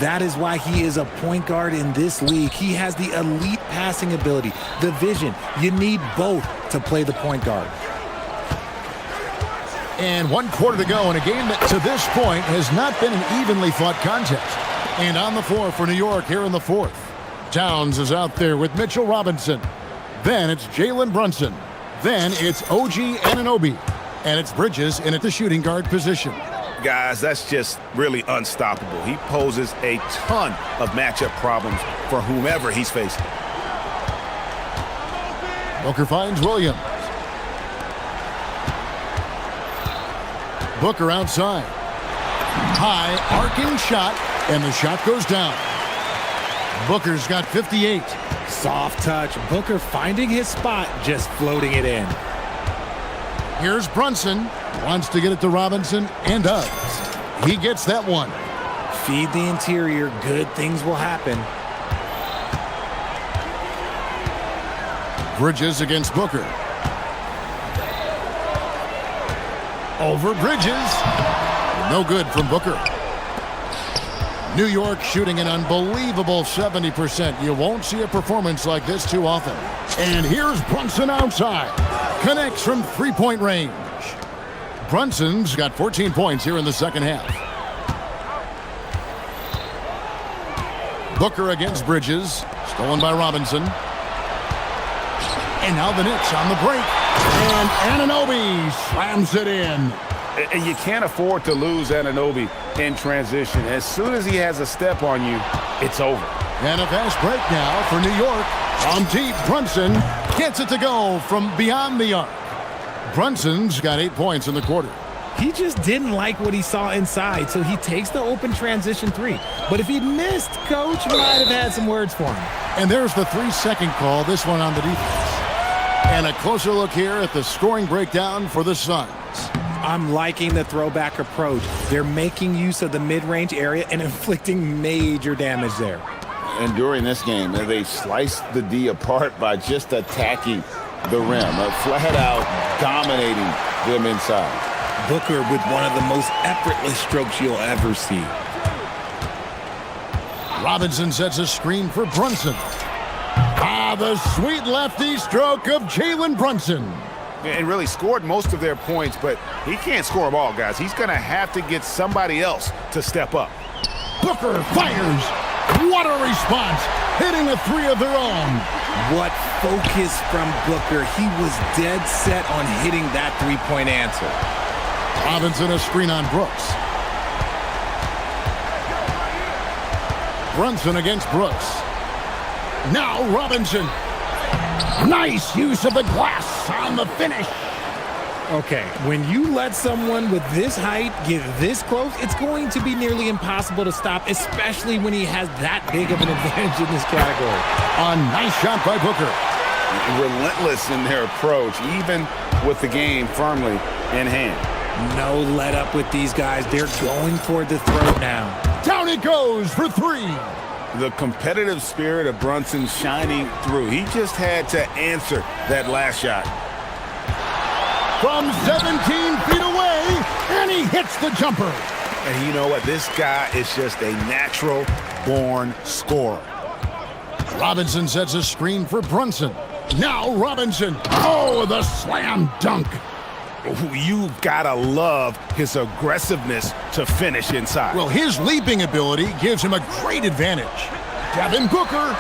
That is why he is a point guard in this league. He has the elite passing ability, the vision. You need both to play the point guard. And 1 quarter to go in a game that to this point has not been an evenly fought contest. And on the floor for New York here in the fourth. Towns is out there with Mitchell Robinson. Then it's Jalen Brunson. Then it's OG Anunoby. And it's Bridges in at the shooting guard position. Guys, that's just really unstoppable. He poses a ton of matchup problems for whomever he's facing. Booker finds Williams. Booker outside. High arcing shot, and the shot goes down. Booker's got 58. Soft touch. Booker finding his spot, just floating it in. Here's Brunson. Wants to get it to Robinson, and does. He gets that one. Feed the interior. Good things will happen. Bridges against Booker. Over Bridges. No good from Booker. New York shooting an unbelievable 70%. You won't see a performance like this too often. And here's Brunson outside. Connects from three-point range. Brunson's got 14 points here in the second half. Booker against Bridges. Stolen by Robinson. And now the Knicks on the break. And Anunoby slams it in. And you can't afford to lose Anunoby in transition. As soon as he has a step on you, it's over. And a fast break now for New York. From deep, Brunson gets it to go from beyond the arc. Brunson's got 8 points in the quarter. He just didn't like what he saw inside, so he takes the open transition three. But if he'd missed, Coach might have had some words for him. And there's the 3-second call, this one on the defense. And a closer look here at the scoring breakdown for the Suns. I'm liking the throwback approach. They're making use of the mid-range area and inflicting major damage there. And during this game, they sliced the D apart by just attacking the rim, flat out dominating them inside. Booker with one of the most effortless strokes you'll ever see. Robinson sets a screen for Brunson. The sweet lefty stroke of Jalen Brunson. And really scored most of their points, but he can't score them all, guys. He's going to have to get somebody else to step up. Booker fires. What a response. Hitting a three of their own. What focus from Booker. He was dead set on hitting that three-point answer. Robinson a screen on Brooks. Brunson against Brooks. Now Robinson. Nice use of the glass on the finish. Okay, when you let someone with this height get this close, it's going to be nearly impossible to stop, especially when he has that big of an advantage in this category. A nice shot by Booker. Relentless in their approach, even with the game firmly in hand. No let up with these guys. They're going for the throat now. Down it goes for three. The competitive spirit of Brunson shining through. He just had to answer that last shot. From 17 feet away, and he hits the jumper. And you know what? This guy is just a natural-born scorer. Robinson sets a screen for Brunson. Now Robinson. Oh, the slam dunk. You've got to love his aggressiveness to finish inside. Well, his leaping ability gives him a great advantage. Devin Booker.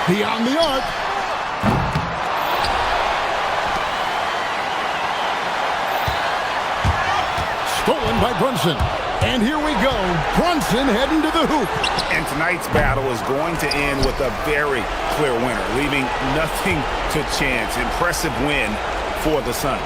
Beyond the arc. Stolen by Brunson. And here we go. Brunson heading to the hoop. And tonight's battle is going to end with a very clear winner, leaving nothing to chance. Impressive win for the Suns.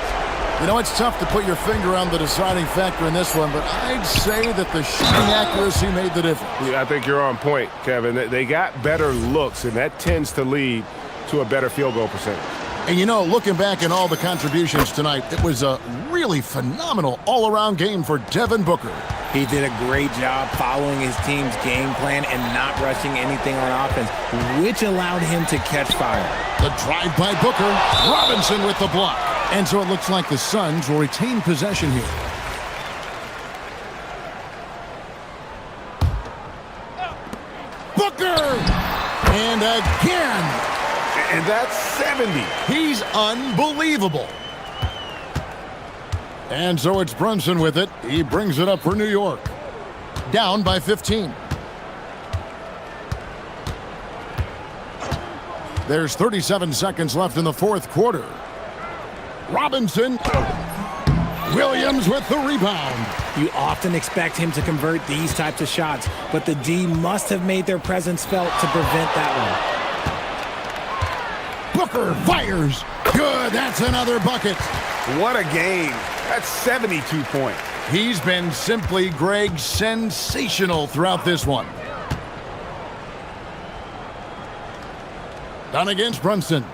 You know, it's tough to put your finger on the deciding factor in this one, but I'd say that the shooting accuracy made the difference. Yeah, I think you're on point, Kevin. They got better looks, and that tends to lead to a better field goal percentage. And you know, looking back at all the contributions tonight, it was a really phenomenal all-around game for Devin Booker. He did a great job following his team's game plan and not rushing anything on offense, which allowed him to catch fire. The drive by Booker, Robinson with the block. And so it looks like the Suns will retain possession here. Booker! And again! And that's 70. He's unbelievable. And so it's Brunson with it. He brings it up for New York. Down by 15. There's 37 seconds left in the fourth quarter. Robinson. Williams with the rebound. You often expect him to convert these types of shots, but the D must have made their presence felt to prevent that one. Booker fires. Good, that's another bucket. What a game. That's 72 points. He's been simply, Greg, sensational throughout this one. Done against Brunson.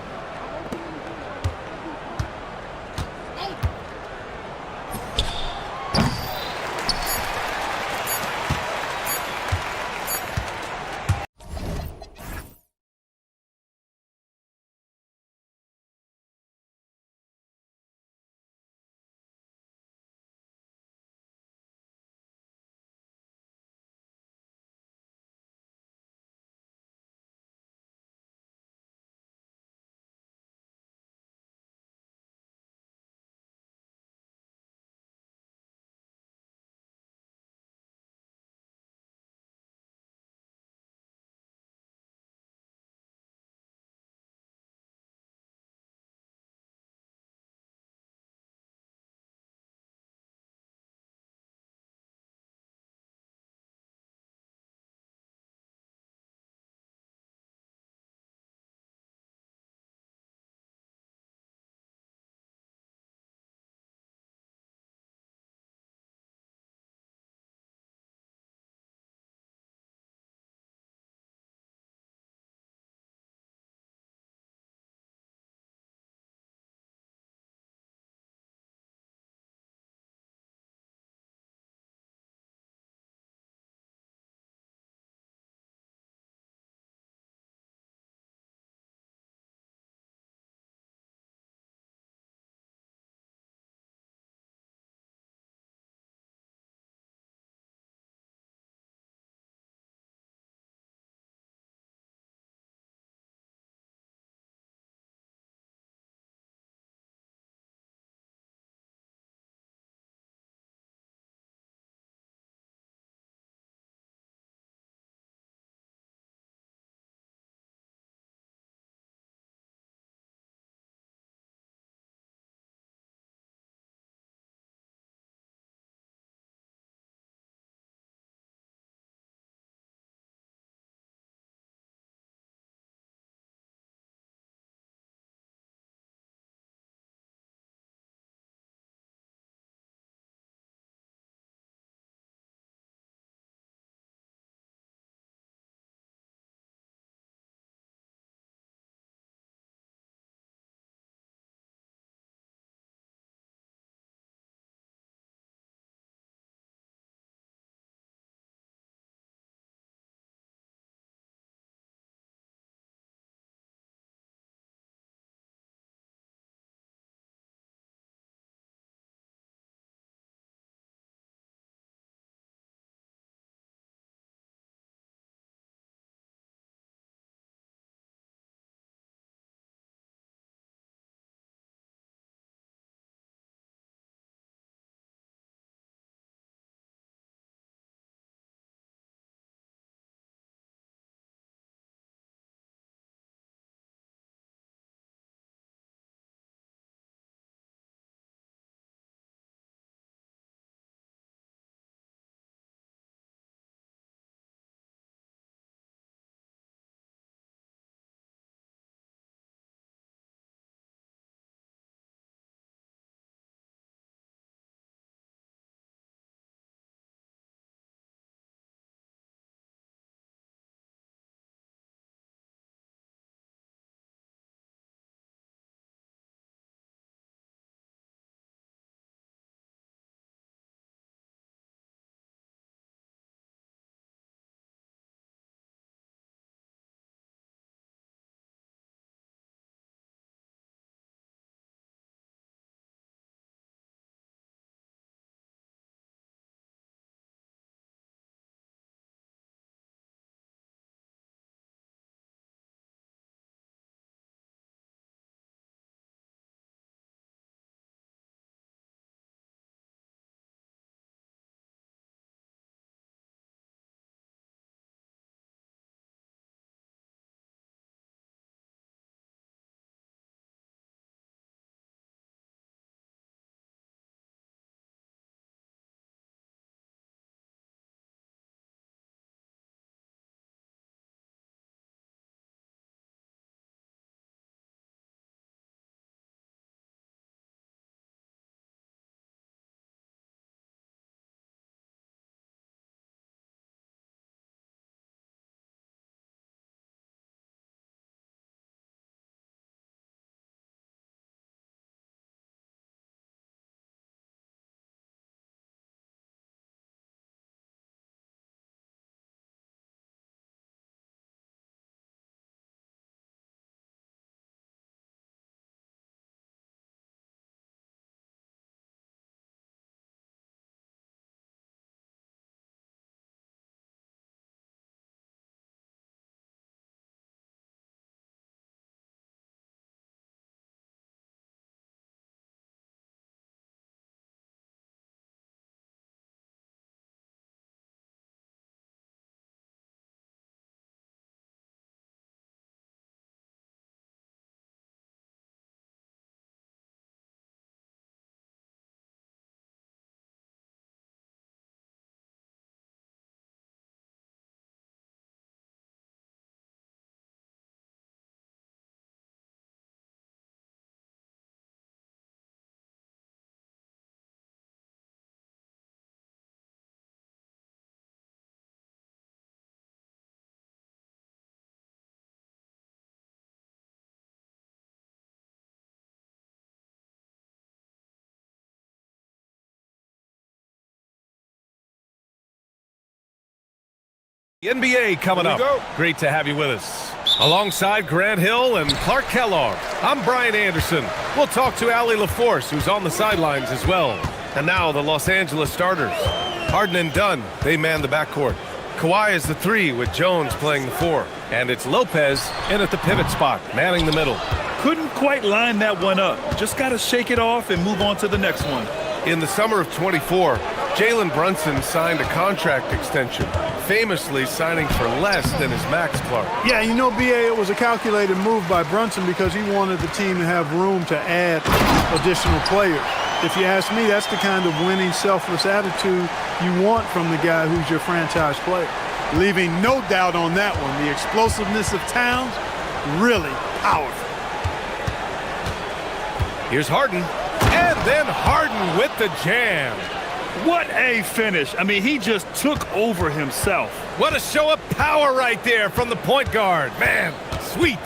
NBA coming up. Great to have you with us. Alongside Grant Hill and Clark Kellogg, I'm Brian Anderson. We'll talk to Allie LaForce, who's on the sidelines as well. And now the Los Angeles starters. Harden and Dunn, they man the backcourt. Kawhi is the 3 with Jones playing the 4. And it's Lopez in at the pivot spot, manning the middle. Couldn't quite line that one up. Just got to shake it off and move on to the next one. In the summer of 24, Jalen Brunson signed a contract extension, famously signing for less than his max, Clark. Yeah, you know, BA, it was a calculated move by Brunson because he wanted the team to have room to add additional players. If you ask me, that's the kind of winning, selfless attitude you want from the guy who's your franchise player. Leaving no doubt on that one. The explosiveness of Towns, really powerful. Here's Harden. And then Harden with the jam. What a finish. I mean, he just took over himself. What a show of power right there from the point guard. Man, sweet.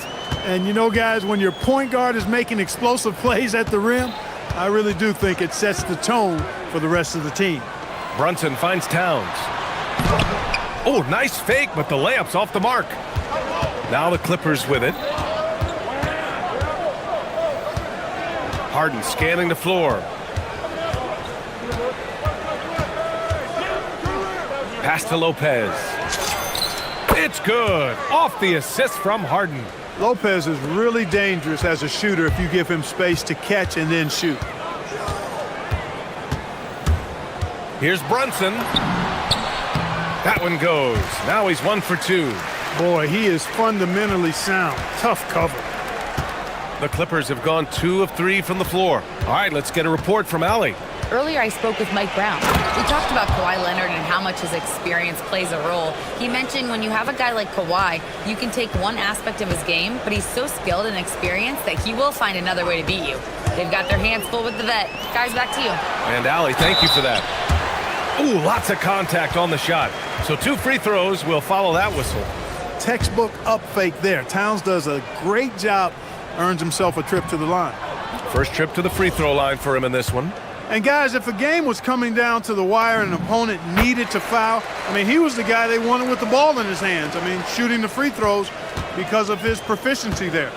And you know, guys, when your point guard is making explosive plays at the rim, I really do think it sets the tone for the rest of the team. Brunson finds Towns. Oh, nice fake, but the layup's off the mark. Now the Clippers with it. Harden scanning the floor. Pass to Lopez. It's good. Off the assist from Harden. Lopez is really dangerous as a shooter if you give him space to catch and then shoot. Here's Brunson. That one goes. Now he's 1 for 2. Boy, he is fundamentally sound. Tough cover. The Clippers have gone 2 of 3 from the floor. All right, let's get a report from Allie. Earlier, I spoke with Mike Brown. We talked about Kawhi Leonard and how much his experience plays a role. He mentioned when you have a guy like Kawhi, you can take one aspect of his game, but he's so skilled and experienced that he will find another way to beat you. They've got their hands full with the vet. Guys, back to you. And Allie, thank you for that. Ooh, lots of contact on the shot. So 2 free throws will follow that whistle. Textbook up fake there. Towns does a great job, earns himself a trip to the line. First trip to the free throw line for him in this one. And guys, if a game was coming down to the wire and an opponent needed to foul, I mean, he was the guy they wanted with the ball in his hands. I mean, shooting the free throws because of his proficiency there.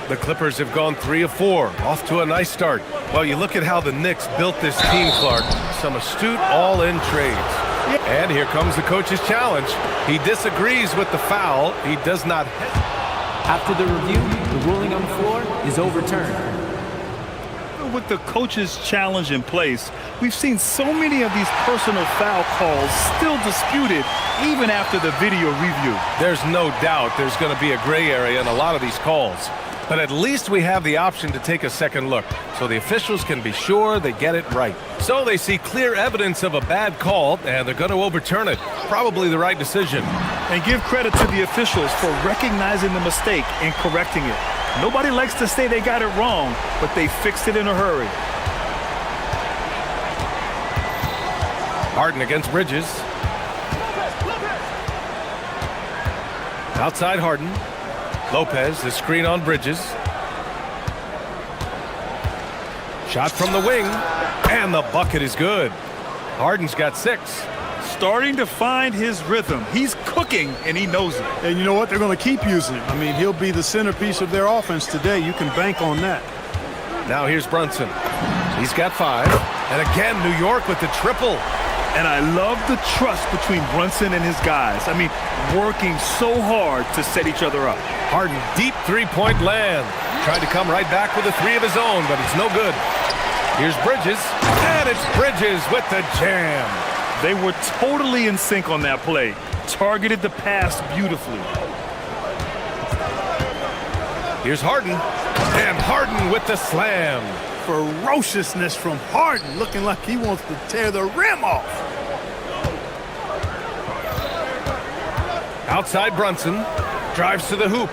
The Clippers have gone 3 of 4, off to a nice start. Well, you look at how the Knicks built this team, Clark. Some astute all-in trades. And here comes the coach's challenge. He disagrees with the foul. He does not. After the review, the ruling on the floor is overturned. With the coach's challenge in place, we've seen so many of these personal foul calls still disputed even after the video review. There's no doubt there's going to be a gray area in a lot of these calls. But at least we have the option to take a second look, so the officials can be sure they get it right. So they see clear evidence of a bad call, and they're going to overturn it. Probably the right decision. And give credit to the officials for recognizing the mistake and correcting it. Nobody likes to say they got it wrong, but they fixed it in a hurry. Harden against Bridges. Outside Harden. Lopez, the screen on Bridges. Shot from the wing, and the bucket is good. Harden's got 6. Starting to find his rhythm. He's cooking, and he knows it. And you know what? They're going to keep using him. I mean, he'll be the centerpiece of their offense today. You can bank on that. Now here's Brunson. He's got 5. And again, New York with the triple. And I love the trust between Brunson and his guys. I mean, working so hard to set each other up. Harden, deep 3-point land. Tried to come right back with a 3 of his own, but it's no good. Here's Bridges, and it's Bridges with the jam. They were totally in sync on that play. Targeted the pass beautifully. Here's Harden, and Harden with the slam. Ferociousness from Harden, looking like he wants to tear the rim off. Outside Brunson, drives to the hoop.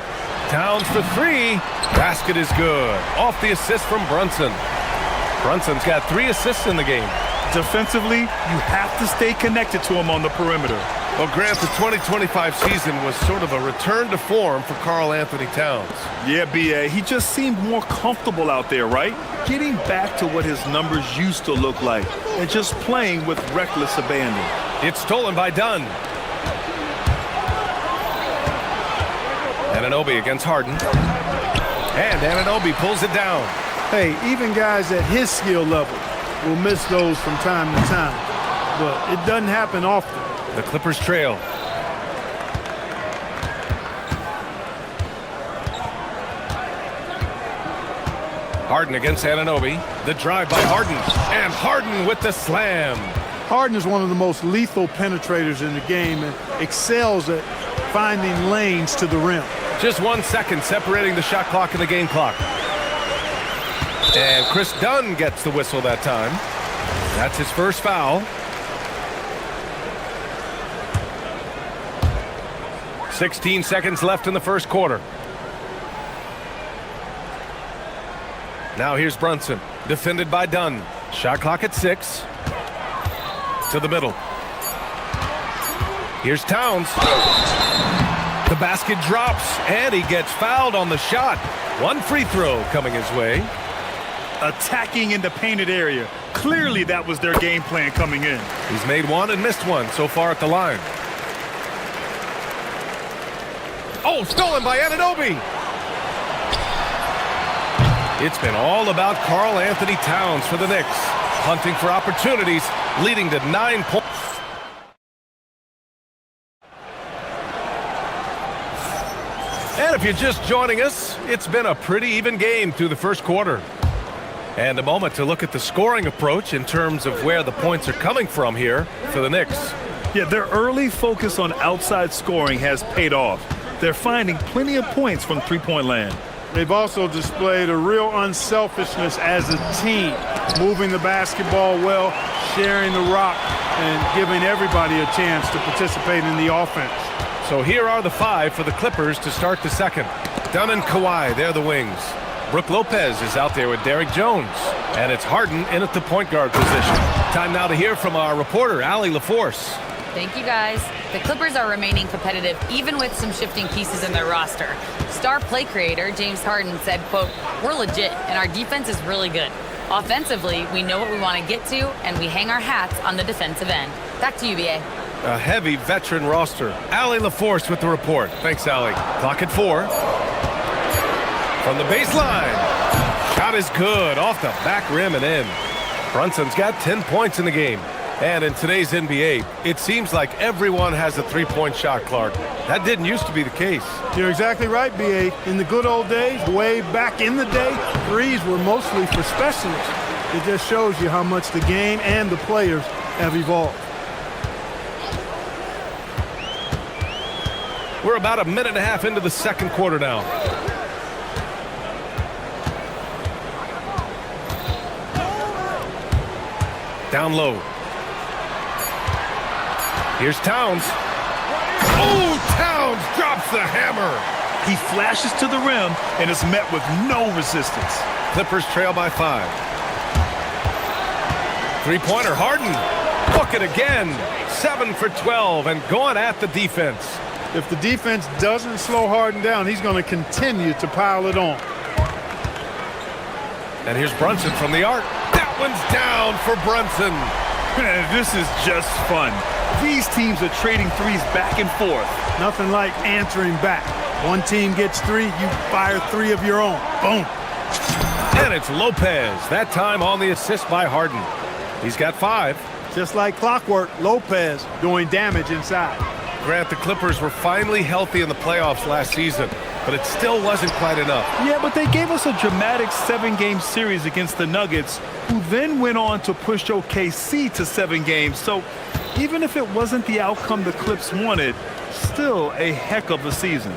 Towns for 3. Basket is good. Off the assist from Brunson. Brunson's got 3 assists in the game. Defensively, you have to stay connected to him on the perimeter. Well, Grant, the 2025 season was sort of a return to form for Karl Anthony Towns. Yeah, B.A., he just seemed more comfortable out there, right? Getting back to what his numbers used to look like and just playing with reckless abandon. It's stolen by Dunn. Anunoby against Harden. And Anunoby pulls it down. Hey, even guys at his skill level will miss those from time to time. But it doesn't happen often. The Clippers trail. Harden against Anunoby. The drive by Harden. And Harden with the slam. Harden is one of the most lethal penetrators in the game and excels at finding lanes to the rim. Just 1 second separating the shot clock and the game clock. And Chris Dunn gets the whistle that time. That's his first foul. 16 seconds left in the first quarter. Now here's Brunson, defended by Dunn. Shot clock at 6. To the middle. Here's Towns. The basket drops, and he gets fouled on the shot. One free throw coming his way. Attacking in the painted area. Clearly that was their game plan coming in. He's made one and missed one so far at the line. Oh, stolen by Anunoby. It's been all about Karl Anthony Towns for the Knicks. Hunting for opportunities, leading to 9 points. And if you're just joining us, it's been a pretty even game through the first quarter. And a moment to look at the scoring approach in terms of where the points are coming from here for the Knicks. Yeah, their early focus on outside scoring has paid off. They're finding plenty of points from three-point land. They've also displayed a real unselfishness as a team, moving the basketball well, sharing the rock, and giving everybody a chance to participate in the offense. So here are the 5 for the Clippers to start the second. Dunn and Kawhi, they're the wings. Brook Lopez is out there with Derrick Jones. And it's Harden in at the point guard position. Time now to hear from our reporter, Allie LaForce. Thank you, guys. The Clippers are remaining competitive even with some shifting pieces in their roster. Star play creator James Harden said, quote, "We're legit and our defense is really good. Offensively, we know what we want to get to and we hang our hats on the defensive end." Back to you, BA. A heavy veteran roster. Allie LaForce with the report. Thanks, Allie. Clock at 4. From the baseline. Shot is good. Off the back rim and in. Brunson's got 10 points in the game. And in today's NBA, it seems like everyone has a three-point shot, Clark. That didn't used to be the case. You're exactly right, B.A. In the good old days, way back in the day, threes were mostly for specialists. It just shows you how much the game and the players have evolved. We're about a minute and a half into the second quarter now. Down low. Here's Towns. Oh, Towns drops the hammer. He flashes to the rim and is met with no resistance. Clippers trail by 5. Three-pointer, Harden. Bucket again. 7 for 12 and going at the defense. If the defense doesn't slow Harden down, he's going to continue to pile it on. And here's Brunson from the arc. That one's down for Brunson. This is just fun. These teams are trading threes back and forth. Nothing like answering back. One team gets 3, you fire 3 of your own. Boom. And it's Lopez, that time on the assist by Harden. He's got 5. Just like clockwork, Lopez doing damage inside. Grant, the Clippers were finally healthy in the playoffs last season, but it still wasn't quite enough. Yeah, but they gave us a dramatic 7-game series against the Nuggets, who then went on to push OKC to 7 games. So even if it wasn't the outcome the Clips wanted, still a heck of a season.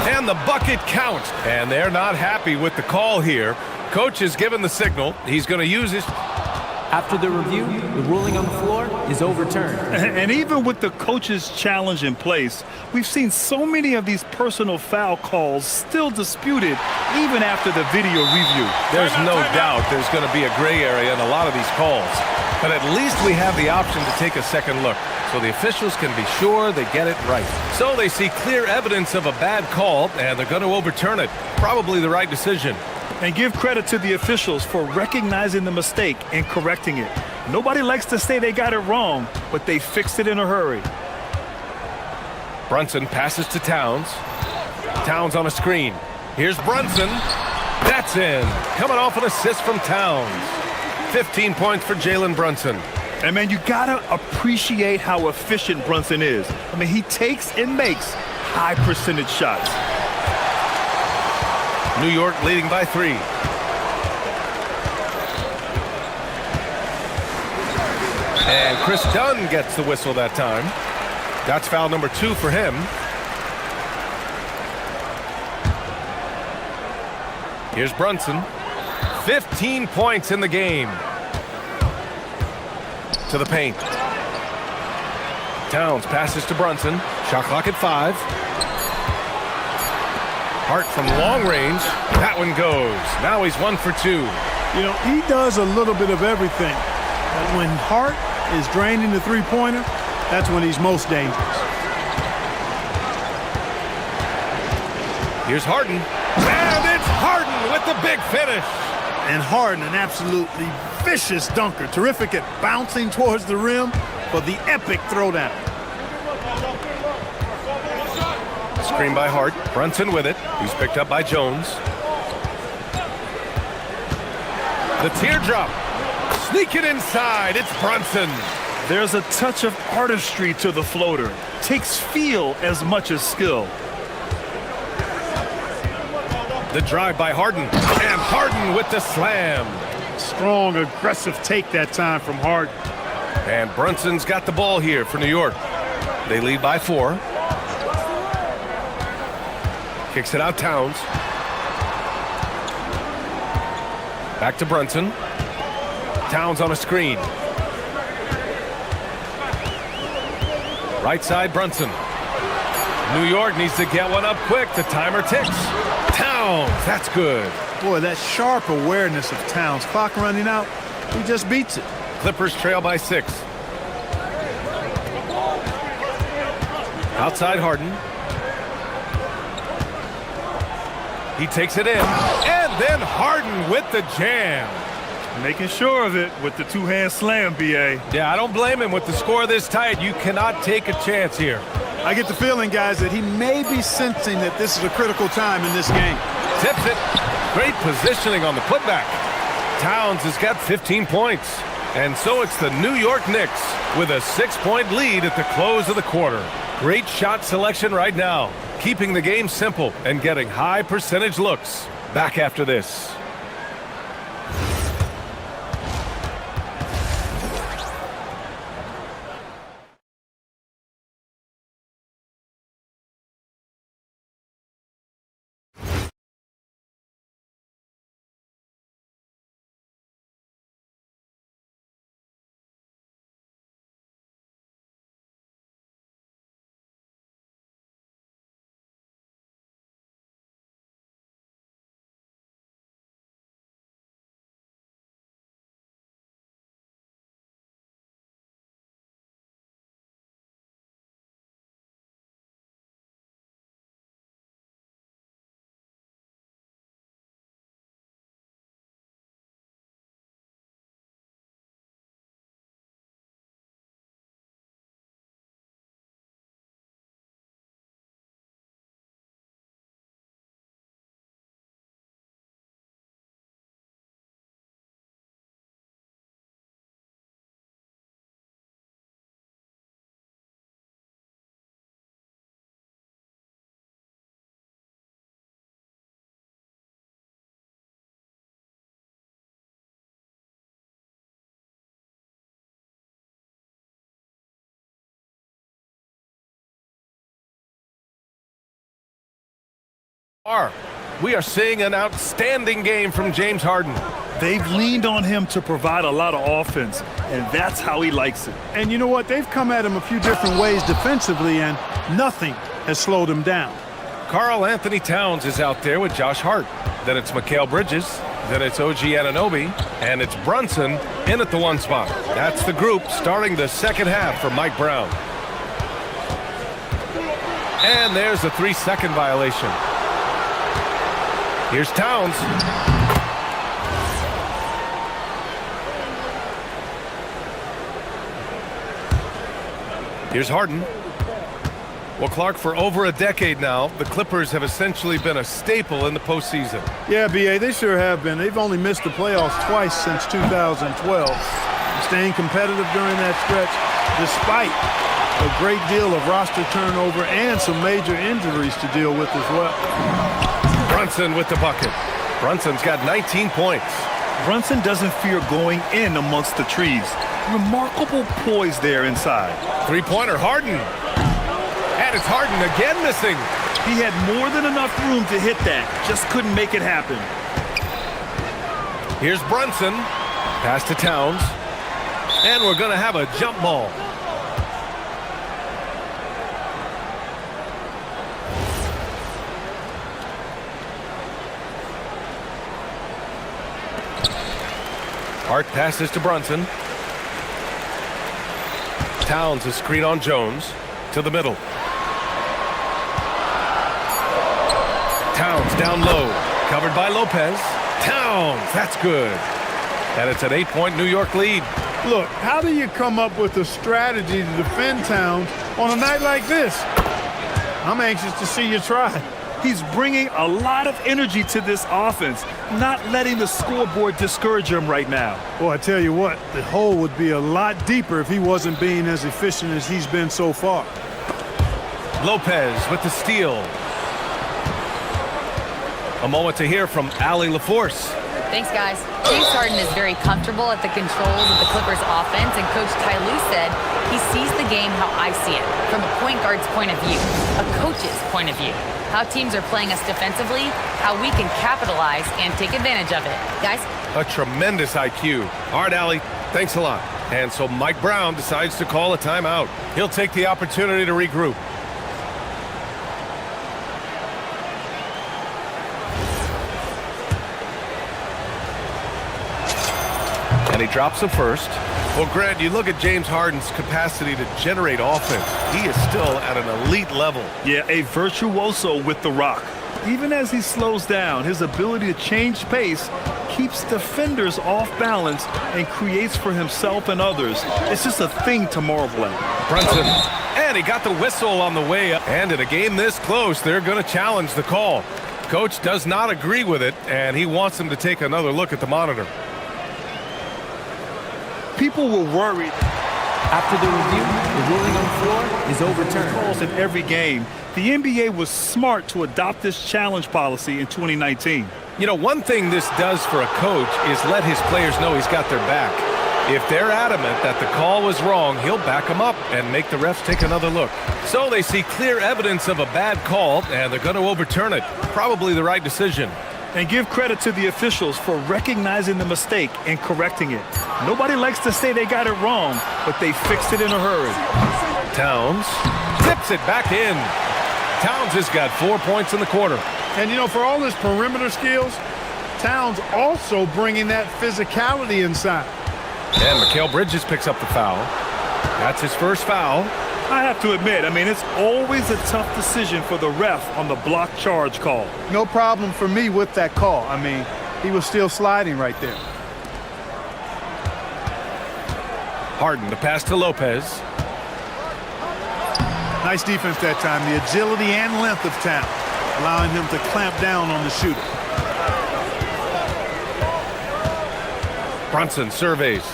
And the bucket counts. And they're not happy with the call here. Coach has given the signal. He's going to use his... After the review, the ruling on the floor is overturned. And even with the coach's challenge in place, we've seen so many of these personal foul calls still disputed even after the video review. There's no doubt there's going to be a gray area in a lot of these calls. But at least we have the option to take a second look, so the officials can be sure they get it right. So they see clear evidence of a bad call, and they're going to overturn it. Probably the right decision. And give credit to the officials for recognizing the mistake and correcting it. Nobody likes to say they got it wrong, but they fixed it in a hurry. Brunson passes to Towns. Towns on a screen. Here's Brunson. That's in. Coming off an assist from Towns. 15 points for Jalen Brunson. And, man, you got to appreciate how efficient Brunson is. I mean, he takes and makes high percentage shots. New York leading by 3. And Chris Dunn gets the whistle that time. That's foul number 2 for him. Here's Brunson. 15 points in the game. To the paint. Towns passes to Brunson. Shot clock at 5. Hart from long range. That one goes. Now he's 1 for 2. You know, he does a little bit of everything. But when Hart is draining the three-pointer, that's when he's most dangerous. Here's Harden. And it's Harden with the big finish. And Harden, an absolutely vicious dunker. Terrific at bouncing towards the rim for the epic throwdown. Screen by Hart. Brunson with it. He's picked up by Jones. The teardrop. Sneak it inside. It's Brunson. There's a touch of artistry to the floater. Takes feel as much as skill. The drive by Harden. And Harden with the slam. Strong, aggressive take that time from Harden. And Brunson's got the ball here for New York. They lead by 4. Kicks it out Towns. Back to Brunson. Towns on a screen. Right side Brunson. New York needs to get one up quick. The timer ticks. Towns, that's good. Boy, that sharp awareness of Towns. Clock running out, he just beats it. Clippers trail by 6. Outside Harden. He takes it in. And then Harden with the jam. Making sure of it with the two-hand slam, B.A. Yeah, I don't blame him. With the score this tight, you cannot take a chance here. I get the feeling, guys, that he may be sensing that this is a critical time in this game. Tips it. Great positioning on the putback. Towns has got 15 points. And so it's the New York Knicks with a 6-point lead at the close of the quarter. Great shot selection right now, keeping the game simple and getting high percentage looks. Back after this. We are seeing an outstanding game from James Harden. They've leaned on him to provide a lot of offense, and that's how he likes it. And you know what? They've come at him a few different ways defensively, and nothing has slowed him down. Karl Anthony Towns is out there with Josh Hart. Then it's Mikal Bridges. Then it's OG Anunoby. And it's Brunson in at the 1 spot. That's the group starting the second half for Mike Brown. And there's a 3-second violation. Here's Towns. Here's Harden. Well, Clark, for over a decade now, the Clippers have essentially been a staple in the postseason. Yeah, B.A., they sure have been. They've only missed the playoffs twice since 2012. Staying competitive during that stretch, despite a great deal of roster turnover and some major injuries to deal with as well. Brunson with the bucket. Brunson's got 19 points. Brunson doesn't fear going in amongst the trees. Remarkable poise there inside. Three-pointer, Harden. And it's Harden again missing. He had more than enough room to hit that. Just couldn't make it happen. Here's Brunson. Pass to Towns. And we're going to have a jump ball. Hart passes to Brunson. Towns a screen on Jones. To the middle. Towns down low. Covered by Lopez. Towns, that's good. And it's an 8-point New York lead. Look, how do you come up with a strategy to defend Towns on a night like this? I'm anxious to see you try. He's bringing a lot of energy to this offense, not letting the scoreboard discourage him right now. Well, I tell you what, the hole would be a lot deeper if he wasn't being as efficient as he's been so far. Lopez with the steal. A moment to hear from Allie LaForce. Thanks, guys. James Harden is very comfortable at the controls of the Clippers offense, and Coach Ty Lue said he sees the game how I see it, from a point guard's point of view, a coach's point of view. How teams are playing us defensively, how we can capitalize and take advantage of it. Guys? A tremendous IQ. All right, Allie, thanks a lot. And so Mike Brown decides to call a timeout. He'll take the opportunity to regroup. And he drops the first. Well, Grant, you look at James Harden's capacity to generate offense. He is still at an elite level. Yeah, a virtuoso with the rock. Even as he slows down, his ability to change pace keeps defenders off balance and creates for himself and others. It's just a thing to marvel at. Brunson, and he got the whistle on the way up. And in a game this close, they're going to challenge the call. Coach does not agree with it, and he wants him to take another look at the monitor. People were worried. After the review, the ruling on the floor is overturned. In every game, the NBA was smart to adopt this challenge policy in 2019. You know, one thing this does for a coach is let his players know he's got their back. If they're adamant that the call was wrong, he'll back them up and make the refs take another look. So they see clear evidence of a bad call, and they're going to overturn it. Probably the right decision. And give credit to the officials for recognizing the mistake and correcting it. Nobody likes to say they got it wrong, but they fixed it in a hurry. Towns tips it back in. Towns has got 4 points in the quarter. And, you know, for all his perimeter skills, Towns also bringing that physicality inside. And Mikal Bridges picks up the foul. That's his first foul. I have to admit, I mean, it's always a tough decision for the ref on the block charge call. No problem for me with that call. I mean, he was still sliding right there. Harden, the pass to Lopez. Nice defense that time. The agility and length of Towns, allowing him to clamp down on the shooter. Brunson surveys.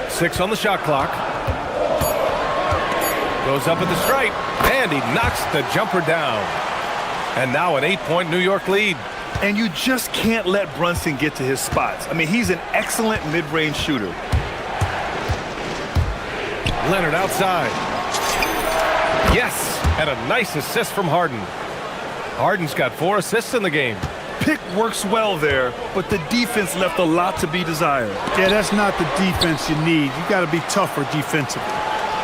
Six on the shot clock. Goes up at the stripe, and he knocks the jumper down. And now an 8-point New York lead. And you just can't let Brunson get to his spots. I mean, he's an excellent mid-range shooter. Leonard outside. Yes, and a nice assist from Harden. Harden's got 4 assists in the game. Pick works well there, but the defense left a lot to be desired. Yeah, that's not the defense you need. You got to be tougher defensively.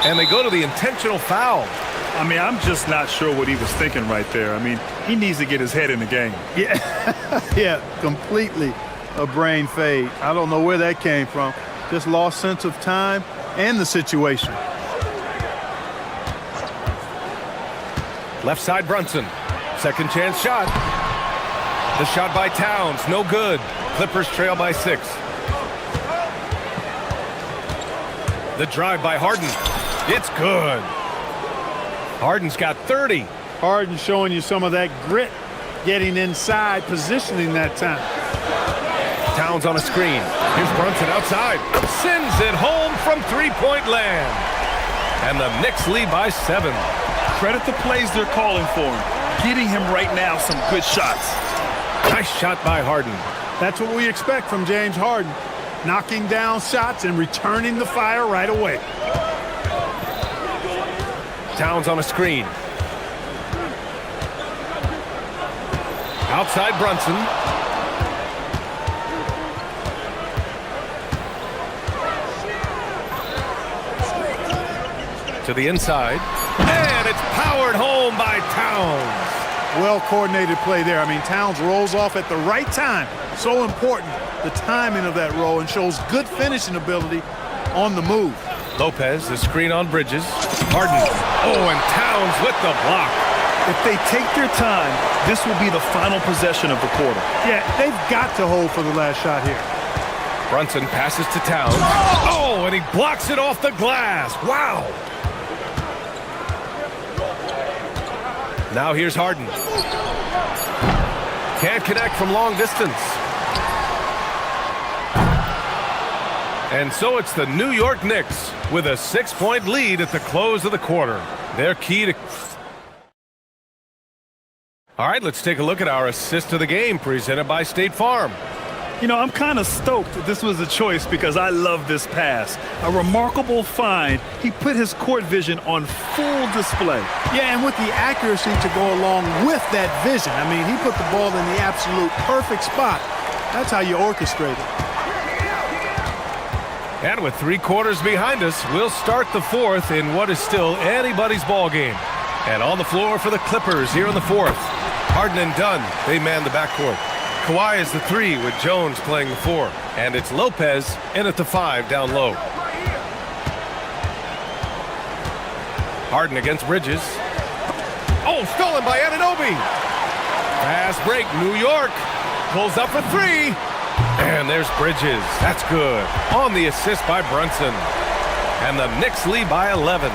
And they go to the intentional foul. I mean, I'm just not sure what he was thinking right there. I mean, he needs to get his head in the game. Yeah, yeah, completely a brain fade. I don't know where that came from. Just lost sense of time and the situation. Left side Brunson. Second chance shot. The shot by Towns, no good. Clippers trail by 6. The drive by Harden. It's good. Harden's got 30. Harden showing you some of that grit, getting inside, positioning that time. Towns on a screen. Here's Brunson outside. Sends it home from three-point land. And the Knicks lead by 7. Credit the plays they're calling for him. Getting him right now some good shots. Nice shot by Harden. That's what we expect from James Harden. Knocking down shots and returning the fire right away. Towns on a screen. Outside Brunson. To the inside. And it's powered home by Towns. Well-coordinated play there. I mean, Towns rolls off at the right time. So important, the timing of that roll, and shows good finishing ability on the move. Lopez, the screen on Bridges. Harden. Oh, and Towns with the block. If they take their time, this will be the final possession of the quarter. Yeah, they've got to hold for the last shot here. Brunson passes to Towns. Oh, and he blocks it off the glass. Wow. Now here's Harden. Can't connect from long distance. And so it's the New York Knicks with a 6-point lead at the close of the quarter. They're key to... All right, let's take a look at our assist of the game presented by State Farm. You know, I'm kind of stoked that this was a choice because I love this pass. A remarkable find. He put his court vision on full display. Yeah, and with the accuracy to go along with that vision. I mean, he put the ball in the absolute perfect spot. That's how you orchestrate it. And with 3 quarters behind us, we'll start the 4th in what is still anybody's ball game. And on the floor for the Clippers here in the 4th. Harden and Dunn, they man the backcourt. Kawhi is the 3 with Jones playing the 4. And it's Lopez in at the 5 down low. Harden against Bridges. Oh, stolen by Anunoby. Fast break, New York. Pulls up for 3. And there's Bridges. That's good. On the assist by Brunson. And the Knicks lead by 11.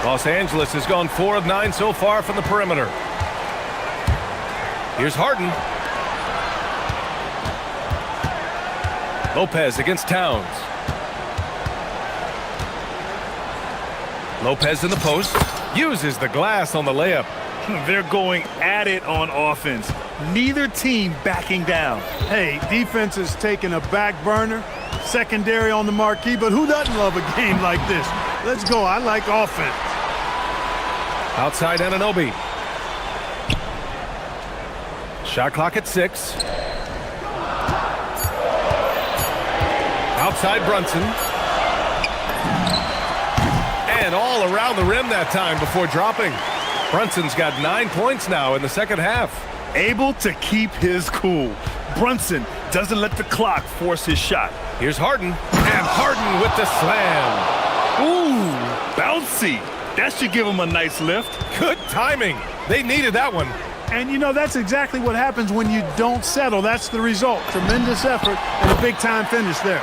Los Angeles has gone 4 of 9 so far from the perimeter. Here's Harden. Lopez against Towns. Lopez in the post. Uses the glass on the layup. They're going at it on offense. Neither team backing down. Hey, defense is taking a back burner. Secondary on the marquee, but who doesn't love a game like this? Let's go. I like offense. Outside Anunoby. Shot clock at 6. Outside Brunson. And all around the rim that time before dropping. Brunson's got 9 points now in the second half. Able to keep his cool. Brunson doesn't let the clock force his shot. Here's Harden. And Harden with the slam. Ooh, bouncy. That should give him a nice lift. Good timing. They needed that one. And, you know, that's exactly what happens when you don't settle. That's the result. Tremendous effort and a big-time finish there.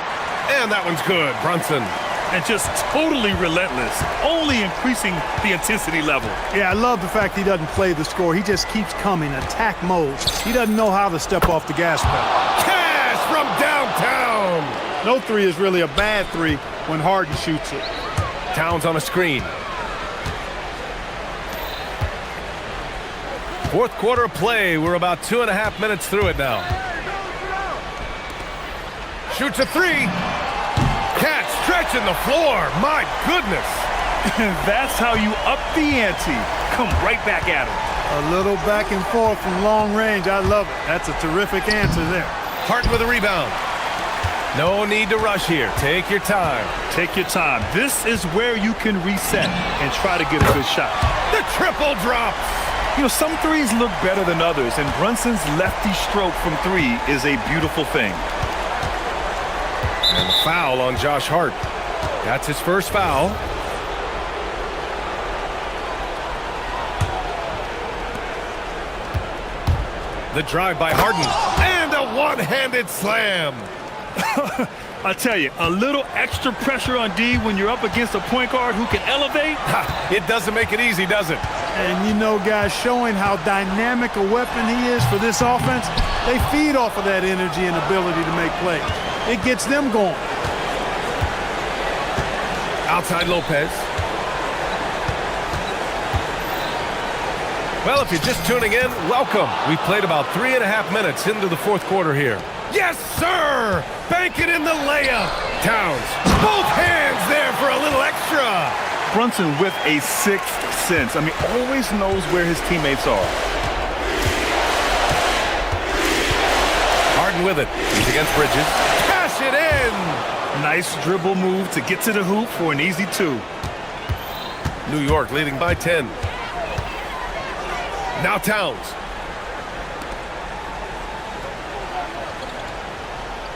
And that one's good, Brunson. And just totally relentless, only increasing the intensity level. Yeah, I love the fact he doesn't play the score. He just keeps coming, attack mode. He doesn't know how to step off the gas pedal. Cash from downtown. No 3 is really a bad 3 when Harden shoots it. Towns on a screen. 4th quarter of play. We're about 2.5 minutes through it now. Shoots a 3. Cat stretching the floor. My goodness. That's how you up the ante. Come right back at him. A little back and forth from long range. I love it. That's a terrific answer there. Harden with a rebound. No need to rush here. Take your time. Take your time. This is where you can reset and try to get a good shot. The triple drops. You know, some threes look better than others, and Brunson's lefty stroke from 3 is a beautiful thing. And a foul on Josh Hart. That's his first foul. The drive by Harden. And a one-handed slam. I tell you, a little extra pressure on D when you're up against a point guard who can elevate. It doesn't make it easy, does it? And you know, guys, showing how dynamic a weapon he is for this offense, they feed off of that energy and ability to make plays. It gets them going. Outside Lopez. Well, if you're just tuning in, welcome. We've played about 3.5 minutes into the fourth quarter here. Yes, sir! Bank it in the layup. Towns, both hands there for a little extra. Brunson with a sixth sense. I mean, always knows where his teammates are. Harden with it. He's against Bridges. Cash it in! Nice dribble move to get to the hoop for an easy 2. New York leading by 10. Now Towns.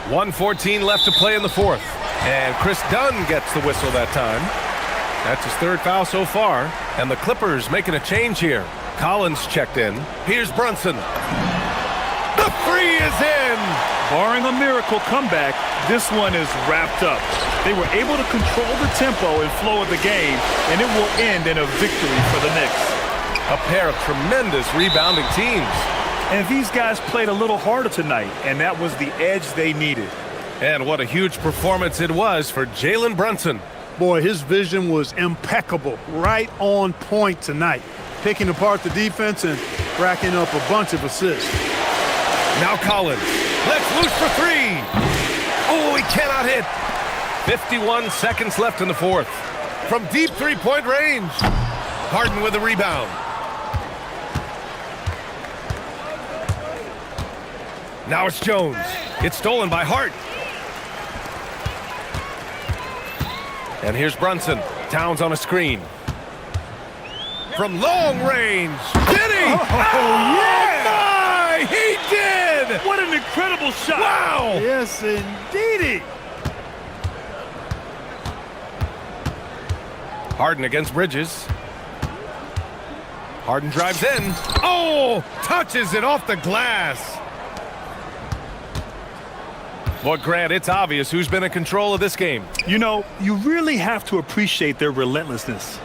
1:14 left to play in the fourth. And Chris Dunn gets the whistle that time. That's his third foul so far. And the Clippers making a change here. Collins checked in. Here's Brunson. The three is in! Barring a miracle comeback, this one is wrapped up. They were able to control the tempo and flow of the game, and it will end in a victory for the Knicks. A pair of tremendous rebounding teams. And these guys played a little harder tonight, and that was the edge they needed. And what a huge performance it was for Jalen Brunson. Boy, his vision was impeccable, right on point tonight, picking apart the defense and racking up a bunch of assists. Now Collins, let's loose for three. Oh, he cannot hit. 51 seconds left in the fourth. From deep three-point range. Harden with a rebound. Now it's Jones. It's stolen by Hart. And here's Brunson. Towns on a screen. From long range. Did he? Oh, yeah! My! He did! What an incredible shot! Wow! Yes, indeedy. Harden against Bridges. Harden drives in. Oh! Touches it off the glass. But Grant, it's obvious who's been in control of this game. You know, you really have to appreciate their relentlessness.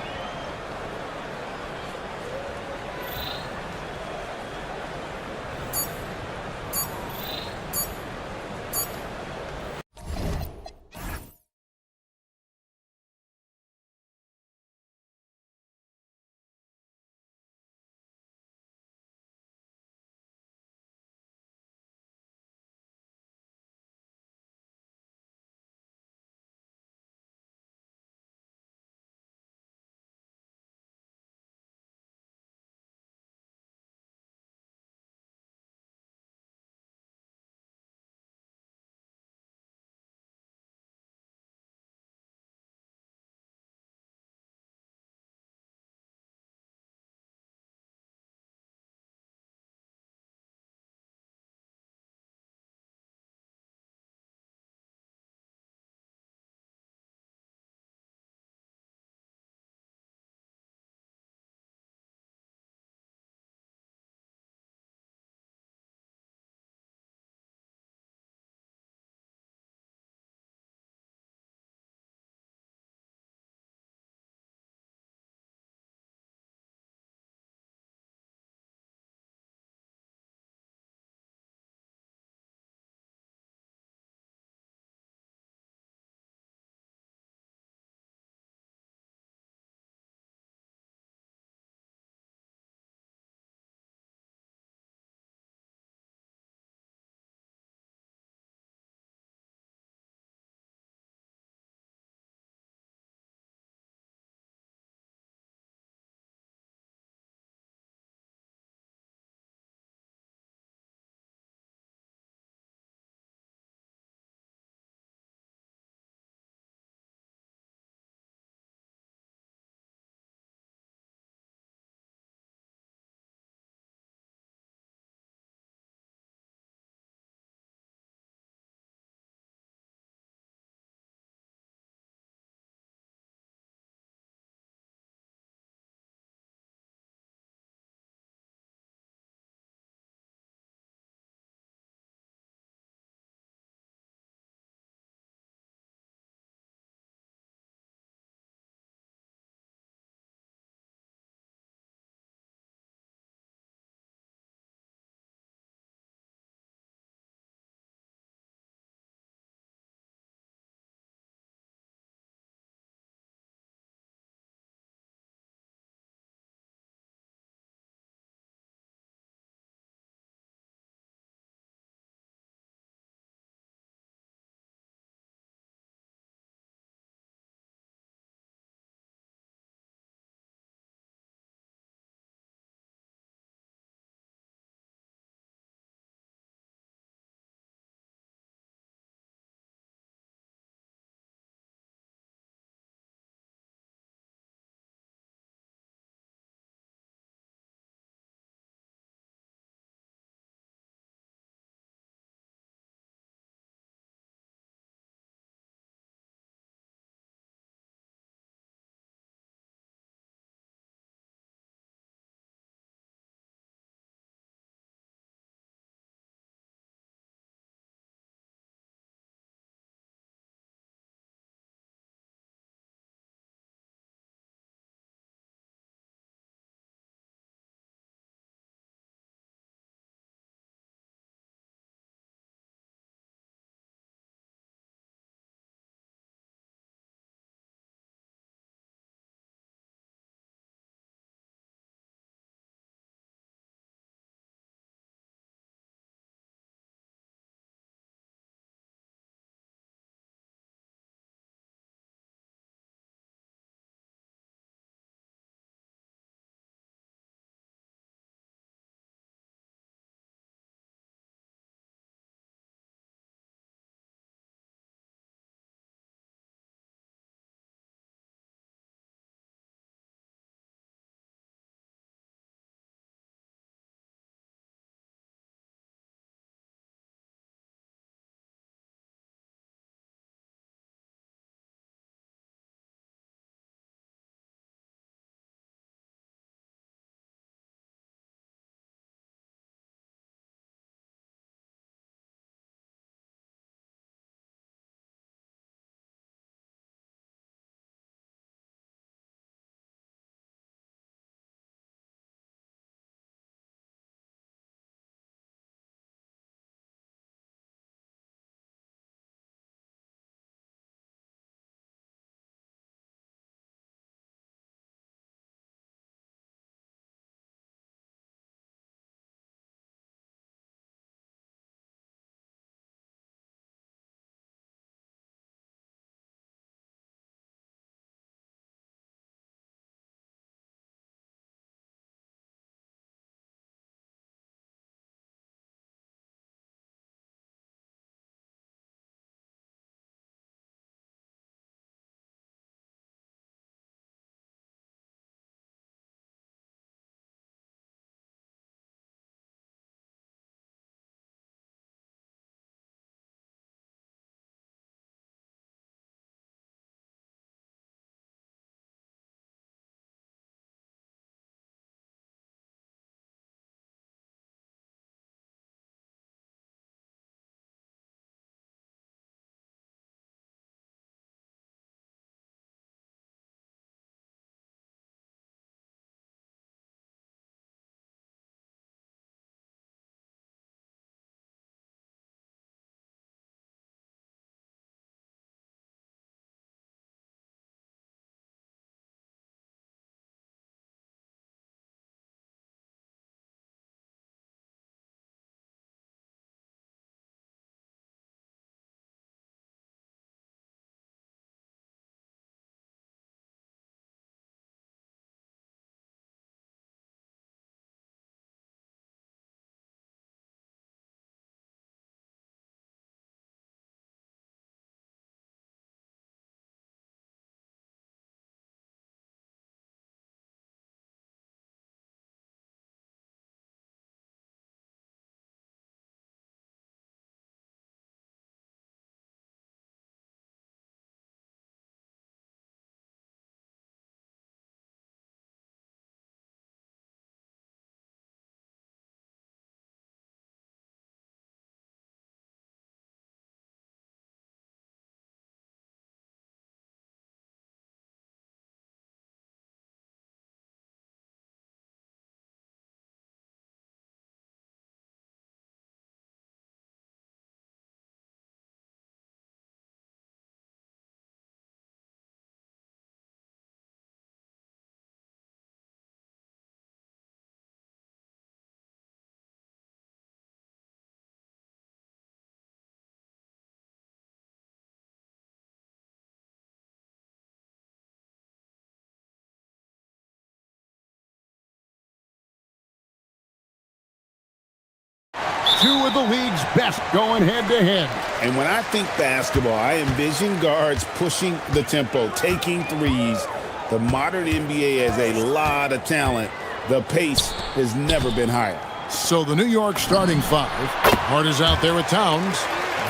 two of the league's best going head-to-head. And when I think basketball, I envision guards pushing the tempo, taking threes. The modern NBA has a lot of talent. The pace has never been higher. So the New York starting five. Hart is out there with Towns.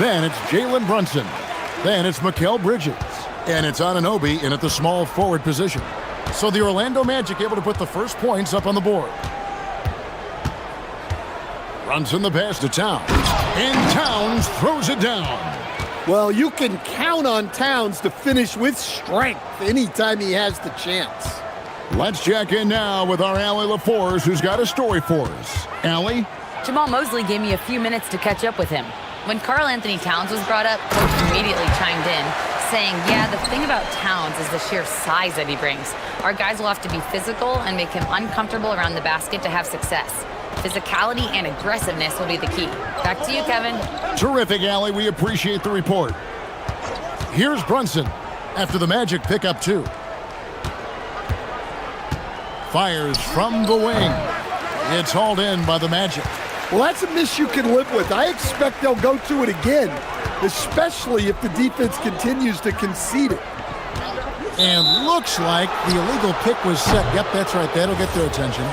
Then it's Jalen Brunson. Then it's Mikal Bridges. And it's Anunoby in at the small forward position. So the Orlando Magic able to put the first points up on the board. Brunson the pass to Towns. And Towns throws it down. Well, you can count on Towns to finish with strength anytime he has the chance. Let's check in now with our Allie LaForce, who's got a story for us. Allie? Jamal Mosley gave me a few minutes to catch up with him. When Karl Anthony Towns was brought up, Coach immediately chimed in, saying, yeah, the thing about Towns is the sheer size that he brings. Our guys will have to be physical and make him uncomfortable around the basket to have success. Physicality and aggressiveness will be the key. Back to you, Kevin. Terrific, Allie. We appreciate the report. Here's Brunson after the Magic pick up two. Fires from the wing. It's hauled in by the Magic. Well, that's a miss you can live with. I expect they'll go to it again, especially if the defense continues to concede it. And looks like the illegal pick was set. Yep, that's right. That'll get their attention.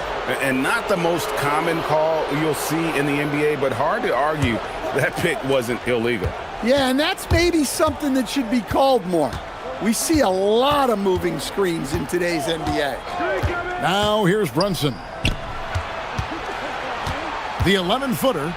And not the most common call you'll see in the NBA, but hard to argue that pick wasn't illegal. Yeah, and that's maybe something that should be called more. We see a lot of moving screens in today's NBA. Now here's Brunson. The 11-footer.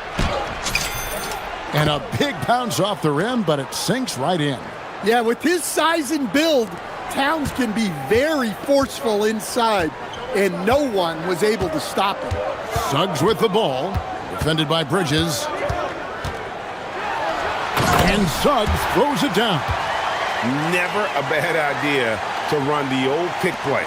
And a big bounce off the rim, but it sinks right in. Yeah, with his size and build, Towns can be very forceful inside, and no one was able to stop him. Suggs with the ball, defended by Bridges. And Suggs throws it down. Never a bad idea to run the old pick play.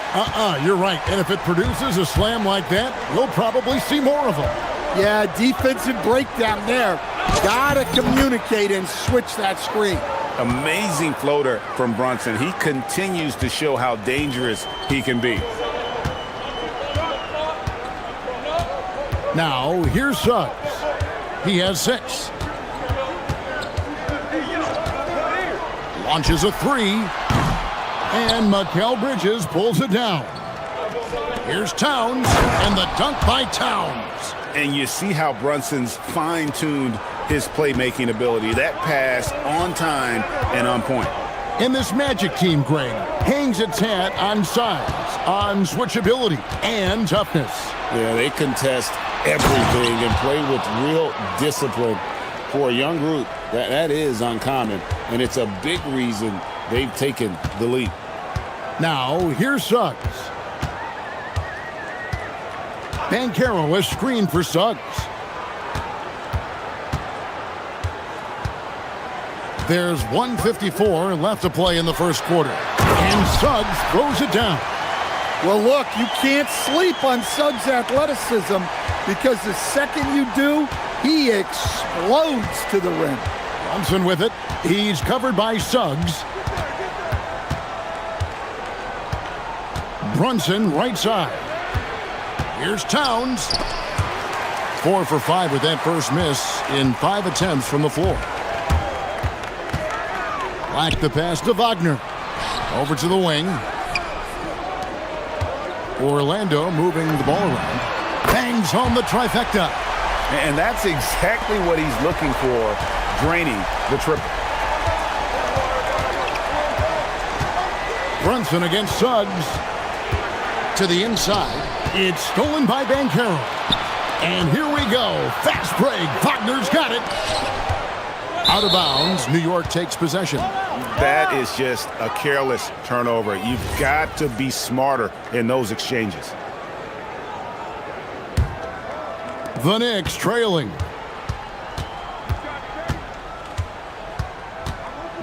You're right. And if it produces a slam like that, we'll probably see more of them. Yeah, defensive breakdown there. Gotta communicate and switch that screen. Amazing floater from Brunson. He continues to show how dangerous he can be. Now, here's Suggs. He has 6. Launches a 3. And Mikal Bridges pulls it down. Here's Towns, and the dunk by Towns. And you see how Brunson's fine-tuned his playmaking ability. That pass on time and on point. And this Magic team, Greg, hangs its hat on size, on switchability, and toughness. Yeah, they contest everything and play with real discipline. For a young group, that is uncommon, and it's a big reason they've taken the lead. Now, here's Suggs. Banchero has screened for Suggs. There's 1:54 left to play in the first quarter. And Suggs throws it down. Well, look, you can't sleep on Suggs' athleticism because the second you do, he explodes to the rim. Brunson with it. He's covered by Suggs. Brunson right side. Here's Towns. 4 for 5 with that first miss in 5 attempts from the floor. Back the pass to Wagner. Over to the wing. Orlando moving the ball around. Bangs home the trifecta. And that's exactly what he's looking for, draining the triple. Brunson against Suggs. To the inside. It's stolen by Banchero. And here we go. Fast break. Wagner's got it. Out of bounds. New York takes possession. That is just a careless turnover. You've got to be smarter in those exchanges. The Knicks trailing.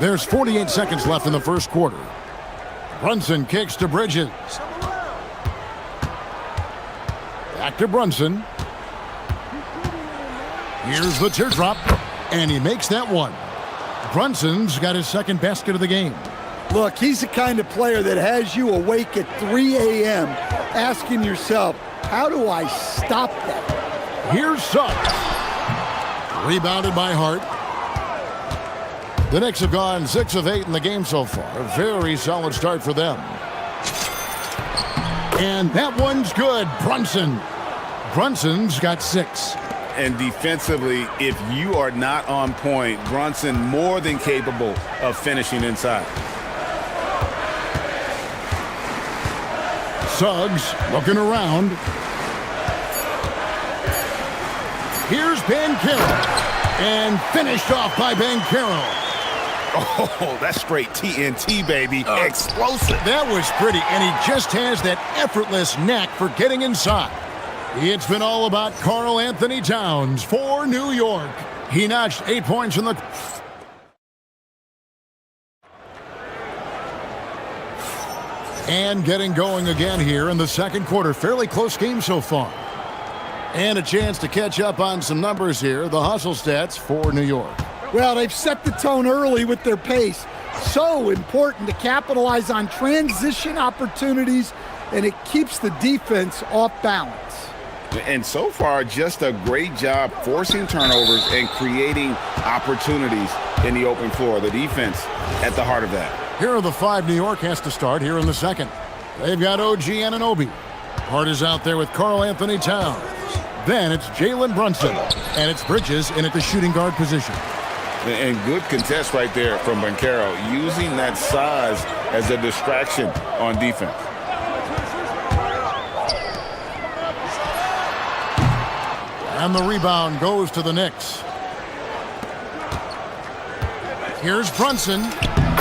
There's 48 seconds left in the first quarter. Brunson kicks to Bridges. Back to Brunson. Here's the teardrop, and he makes that one. Brunson's got his second basket of the game. Look, he's the kind of player that has you awake at 3 a.m. asking yourself, how do I stop that? Here's Suggs. Rebounded by Hart. The Knicks have gone 6 of 8 in the game so far. A very solid start for them. And that one's good. Brunson's got 6. And defensively, if you are not on point, Brunson more than capable of finishing inside. Suggs looking around. Here's Banchero. And finished off by Banchero. Oh, that's straight TNT, baby. Explosive. That was pretty, and he just has that effortless knack for getting inside. It's been all about Karl Anthony Towns for New York. He notched 8 points in the... And getting going again here in the second quarter. Fairly close game so far. And a chance to catch up on some numbers here. The hustle stats for New York. Well, they've set the tone early with their pace. So important to capitalize on transition opportunities, and it keeps the defense off balance. And so far, just a great job forcing turnovers and creating opportunities in the open floor. The defense at the heart of that. Here are the 5 New York has to start here in the second. They've got OG Anunoby. Hart is out there with Karl Anthony Towns. Then it's Jalen Brunson. And it's Bridges in at the shooting guard position. And good contest right there from Banchero, using that size as a distraction on defense. And the rebound goes to the Knicks. Here's Brunson.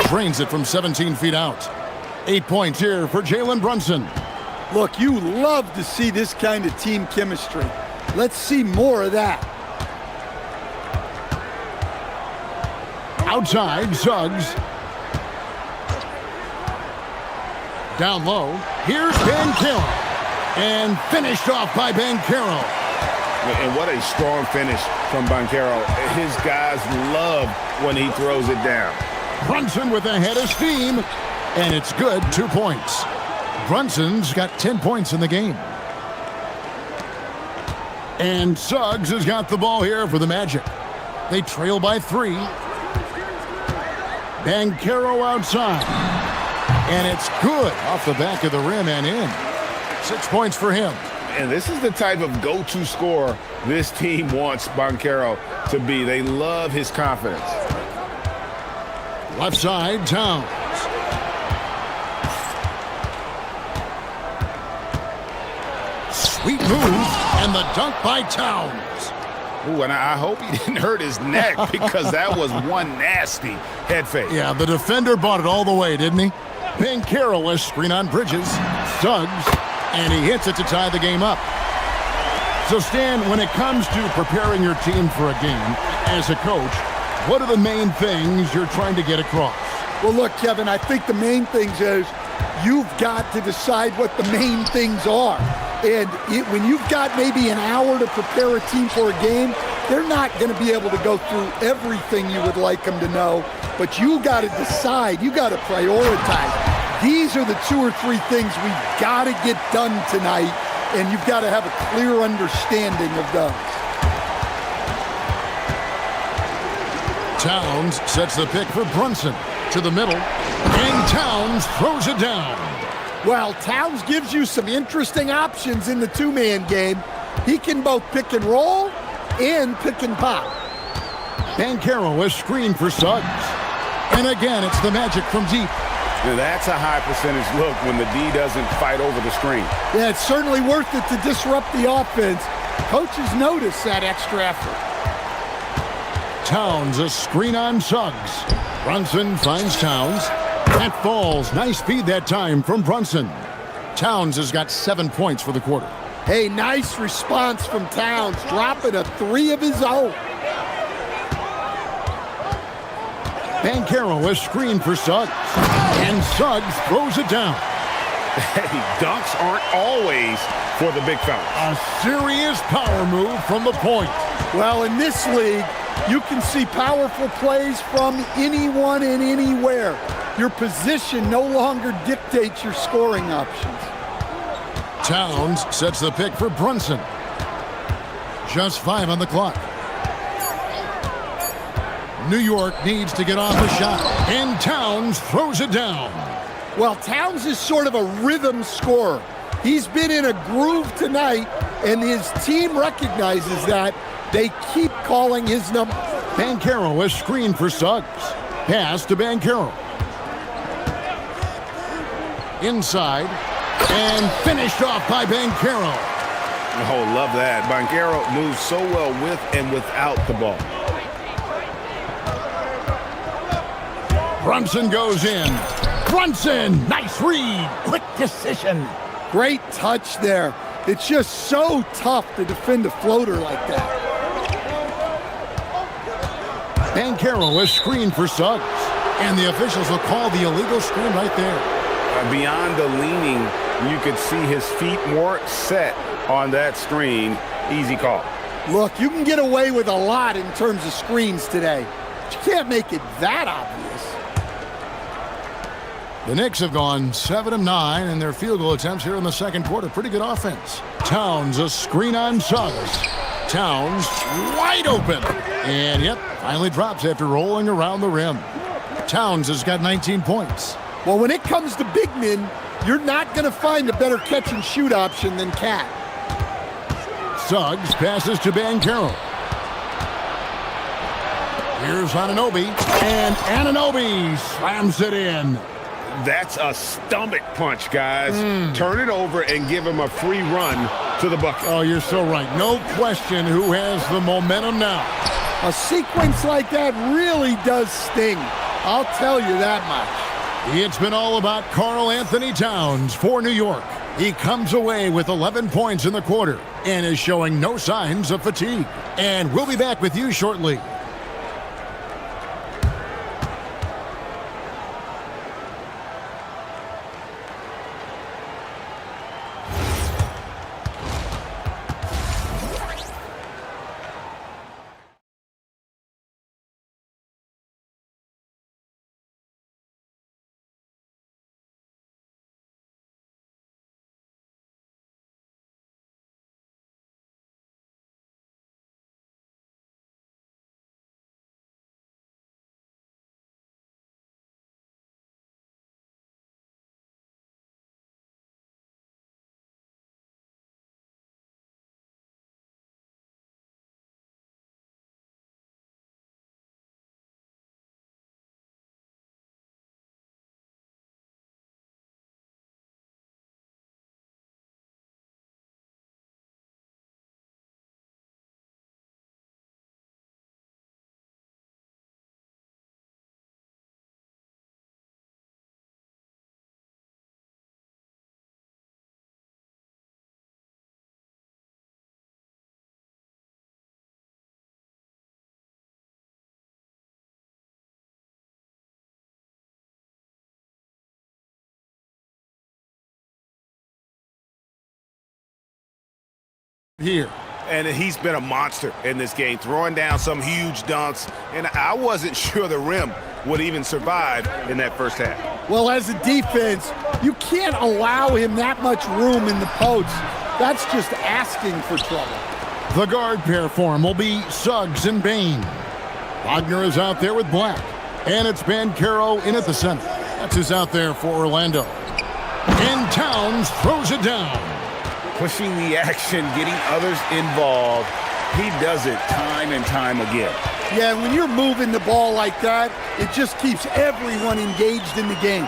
Drains it from 17 feet out. 8 points here for Jalen Brunson. Look, you love to see this kind of team chemistry. Let's see more of that. Outside, Suggs. Down low. Here's Banchero. And finished off by Banchero. And what a strong finish from Banchero. His guys love when he throws it down. Brunson with a head of steam. And it's good, 2 points. Brunson's got 10 points in the game. And Suggs has got the ball here for the Magic. They trail by 3. Banchero outside. And it's good off the back of the rim and in. 6 points for him. And this is the type of go-to scorer this team wants Banchero to be. They love his confidence. Left side, Towns. Sweet move, and the dunk by Towns. Ooh, and I hope he didn't hurt his neck because that was one nasty head fake. Yeah, the defender bought it all the way, didn't he? Banchero was screen on Bridges. Suggs, and he hits it to tie the game up. So, Stan, when it comes to preparing your team for a game, as a coach, what are the main things you're trying to get across? Well, look, Kevin, I think the main things is you've got to decide what the main things are. And when you've got maybe an hour to prepare a team for a game, they're not going to be able to go through everything you would like them to know. But you got to decide. You got to prioritize. These are the 2 or 3 things we've got to get done tonight, and you've got to have a clear understanding of those. Towns sets the pick for Brunson to the middle, and Towns throws it down. Well, Towns gives you some interesting options in the 2-man game. He can both pick and roll and pick and pop. Banchero is screened for Suggs. And again, it's the Magic from deep. Now that's a high percentage look when the D doesn't fight over the screen. Yeah, it's certainly worth it to disrupt the offense. Coaches notice that extra effort. Towns a screen on Suggs. Brunson finds Towns. That falls. Nice feed that time from Brunson. Towns has got 7 points for the quarter. Hey, nice response from Towns, dropping a 3 of his own. Banchero is screened for Suggs. And Suggs throws it down. Hey, dunks aren't always for the big fella. A serious power move from the point. Well, in this league, you can see powerful plays from anyone and anywhere. Your position no longer dictates your scoring options. Towns sets the pick for Brunson. Just 5 on the clock. New York needs to get off a shot, and Towns throws it down. Well, Towns is sort of a rhythm scorer. He's been in a groove tonight, and his team recognizes that. They keep calling his number. Banchero, a screen for Suggs. Pass to Banchero. Inside, and finished off by Banchero. Oh, love that. Banchero moves so well with and without the ball. Brunson goes in. Brunson, nice read. Quick decision. Great touch there. It's just so tough to defend a floater like that. Banchero, a screen for Suggs. And the officials will call the illegal screen right there. Beyond the leaning, you could see his feet more set on that screen. Easy call. Look, you can get away with a lot in terms of screens today, but you can't make it that obvious. The Knicks have gone 7 of 9 in their field goal attempts here in the second quarter. Pretty good offense. Towns, a screen on Suggs. Towns, wide open. And, yep, finally drops after rolling around the rim. Towns has got 19 points. Well, when it comes to big men, you're not going to find a better catch-and-shoot option than Cat. Suggs passes to Banchero. Here's Anunoby, and Anunoby slams it in. That's a stomach punch, guys. Turn it over and give him a free run to the bucket. Oh, you're so right. No question who has the momentum now. A sequence like that really does sting. I'll tell you that much. It's been all about Karl Anthony Towns for New York. He comes away with 11 points in the quarter and is showing no signs of fatigue. And we'll be back with you shortly. Here. And he's been a monster in this game, throwing down some huge dunks. And I wasn't sure the rim would even survive in that first half. Well, as a defense, you can't allow him that much room in the post. That's just asking for trouble. The guard pair form will be Suggs and Bain. Wagner is out there with Black. And it's Banchero in at the center. That's who's out there for Orlando. And Towns throws it down. Pushing the action, getting others involved. He does it time and time again. Yeah, when you're moving the ball like that, it just keeps everyone engaged in the game.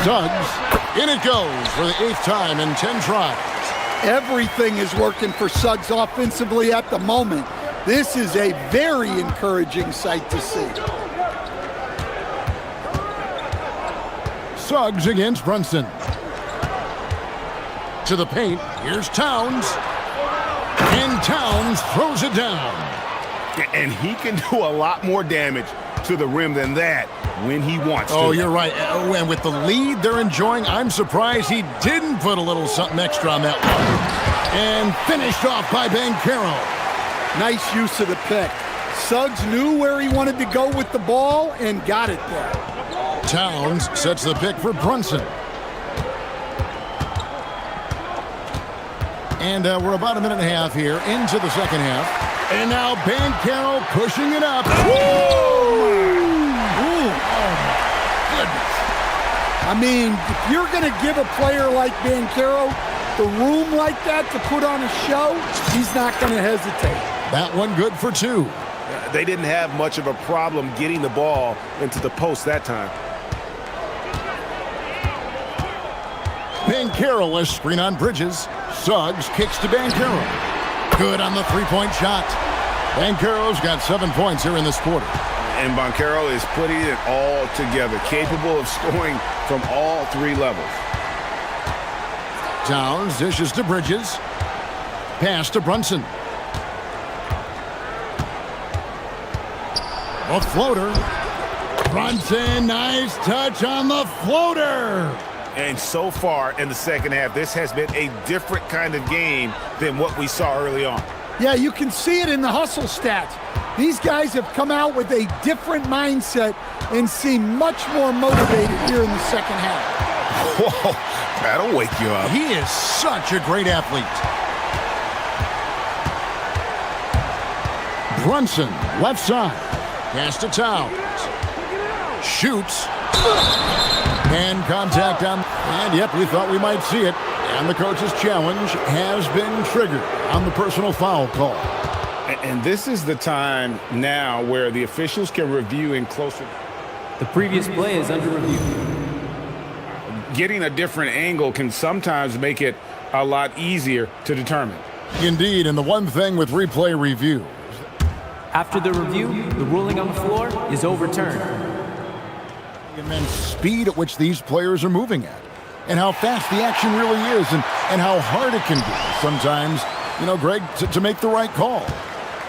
Suggs, in it goes for the 8th time in 10 tries. Everything is working for Suggs offensively at the moment. This is a very encouraging sight to see. Suggs against Brunson. To the paint, here's Towns. And Towns throws it down. And he can do a lot more damage to the rim than that when he wants to. Oh, you're right. And with the lead they're enjoying, I'm surprised he didn't put a little something extra on that one. And finished off by Banchero. Nice use of the pick. Suggs knew where he wanted to go with the ball and got it there. Towns sets the pick for Brunson. And we're about a minute and a half here into the second half. And now Banchero pushing it up. Whoa! Goodness. I mean, if you're going to give a player like Banchero the room like that to put on a show, he's not going to hesitate. That one good for 2. They didn't have much of a problem getting the ball into the post that time. Banchero, a screen on Bridges. Suggs kicks to Banchero. Good on the three-point shot. Banchero's got 7 points here in this quarter. And Banchero is putting it all together, capable of scoring from all 3 levels. Towns dishes to Bridges. Pass to Brunson. A floater. Brunson, nice touch on the floater. And so far in the second half, this has been a different kind of game than what we saw early on. Yeah, you can see it in the hustle stats. These guys have come out with a different mindset and seem much more motivated here in the second half. Whoa, that'll wake you up. He is such a great athlete. Brunson, left side. Pass to Towns. Shoots. And contact on. And yep, we thought we might see it. And the coach's challenge has been triggered on the personal foul call. And this is the time now where the officials can review in closer. The previous play is under review. Getting a different angle can sometimes make it a lot easier to determine. Indeed, and the one thing with replay review. After the review, the ruling on the floor is overturned. The immense speed at which these players are moving at, and how fast the action really is, and how hard it can be sometimes, you know, Greg, to make the right call.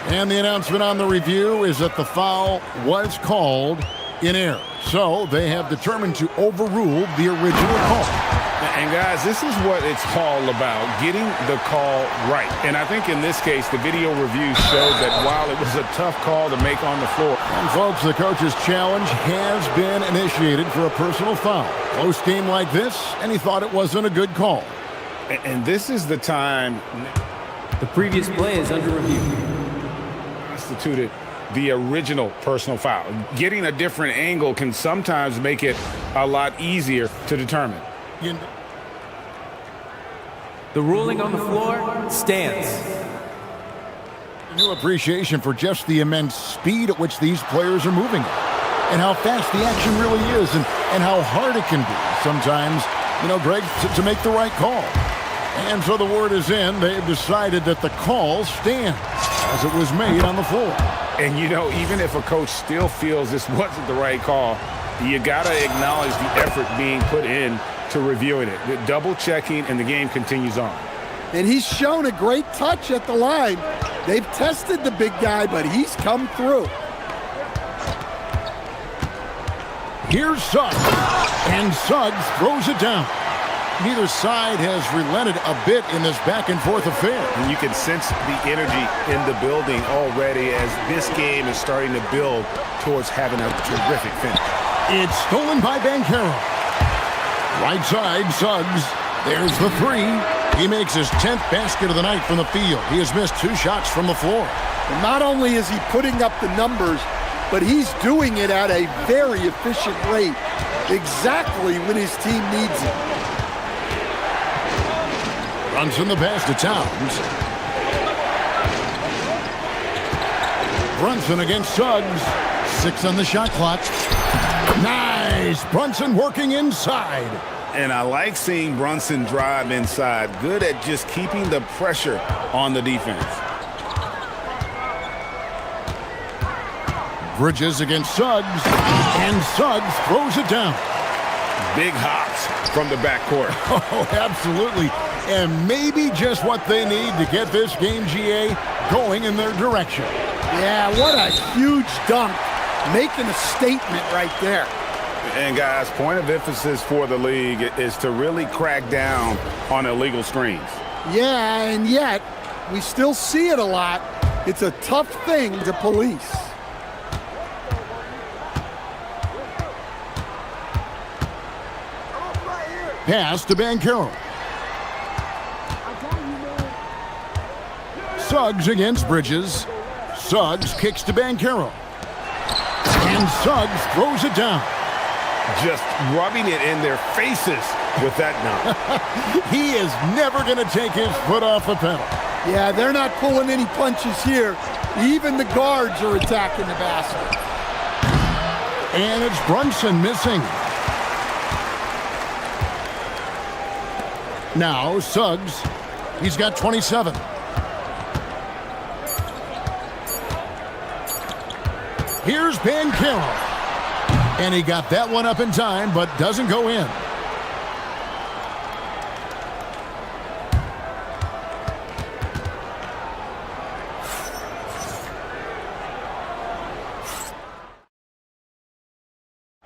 And the announcement on the review is that the foul was called in error. So they have determined to overrule the original call. And guys, this is what it's all about, getting the call right. And I think in this case, the video review showed that while it was a tough call to make on the floor. And folks, the coach's challenge has been initiated for a personal foul. Close game like this, and he thought it wasn't a good call. And this is the time. The previous play is under review. Constituted the original personal foul. Getting a different angle can sometimes make it a lot easier to determine. The ruling on the floor stands. New appreciation for just the immense speed at which these players are moving at, and how fast the action really is, and how hard it can be sometimes, you know, Greg, to make the right call. And so the word is in. They've decided that the call stands as it was made on the floor. And, you know, even if a coach still feels this wasn't the right call, you got to acknowledge the effort being put in to reviewing it. The double checking, and the game continues on. And he's shown a great touch at the line. They've tested the big guy, but he's come through. Here's Suggs, and Suggs throws it down. Neither side has relented a bit in this back-and-forth affair. And you can sense the energy in the building already as this game is starting to build towards having a terrific finish. It's stolen by Banchero. Right side, Suggs. There's the three. He makes his 10th basket of the night from the field. He has missed 2 shots from the floor. And not only is he putting up the numbers, but he's doing it at a very efficient rate, exactly when his team needs it. Runs in the pass to Towns. Brunson against Suggs. 6 on the shot clock. Nice! Brunson working inside. And I like seeing Brunson drive inside. Good at just keeping the pressure on the defense. Bridges against Suggs. And Suggs throws it down. Big hops from the backcourt. Oh, absolutely. And maybe just what they need to get this game, GA, going in their direction. Yeah, what a huge dunk. Making a statement right there. And guys, point of emphasis for the league is to really crack down on illegal screens. Yeah, and yet, we still see it a lot. It's a tough thing to police. Pass to Banchero. Suggs against Bridges. Suggs kicks to Banchero. And Suggs throws it down. just rubbing it in their faces with that dunk. He is never going to take his foot off the pedal. Yeah, they're not pulling any punches here. Even the guards are attacking the basket. And it's Brunson missing. Now, Suggs. He's got 27. Here's Bancaro. And he got that one up in time, but doesn't go in.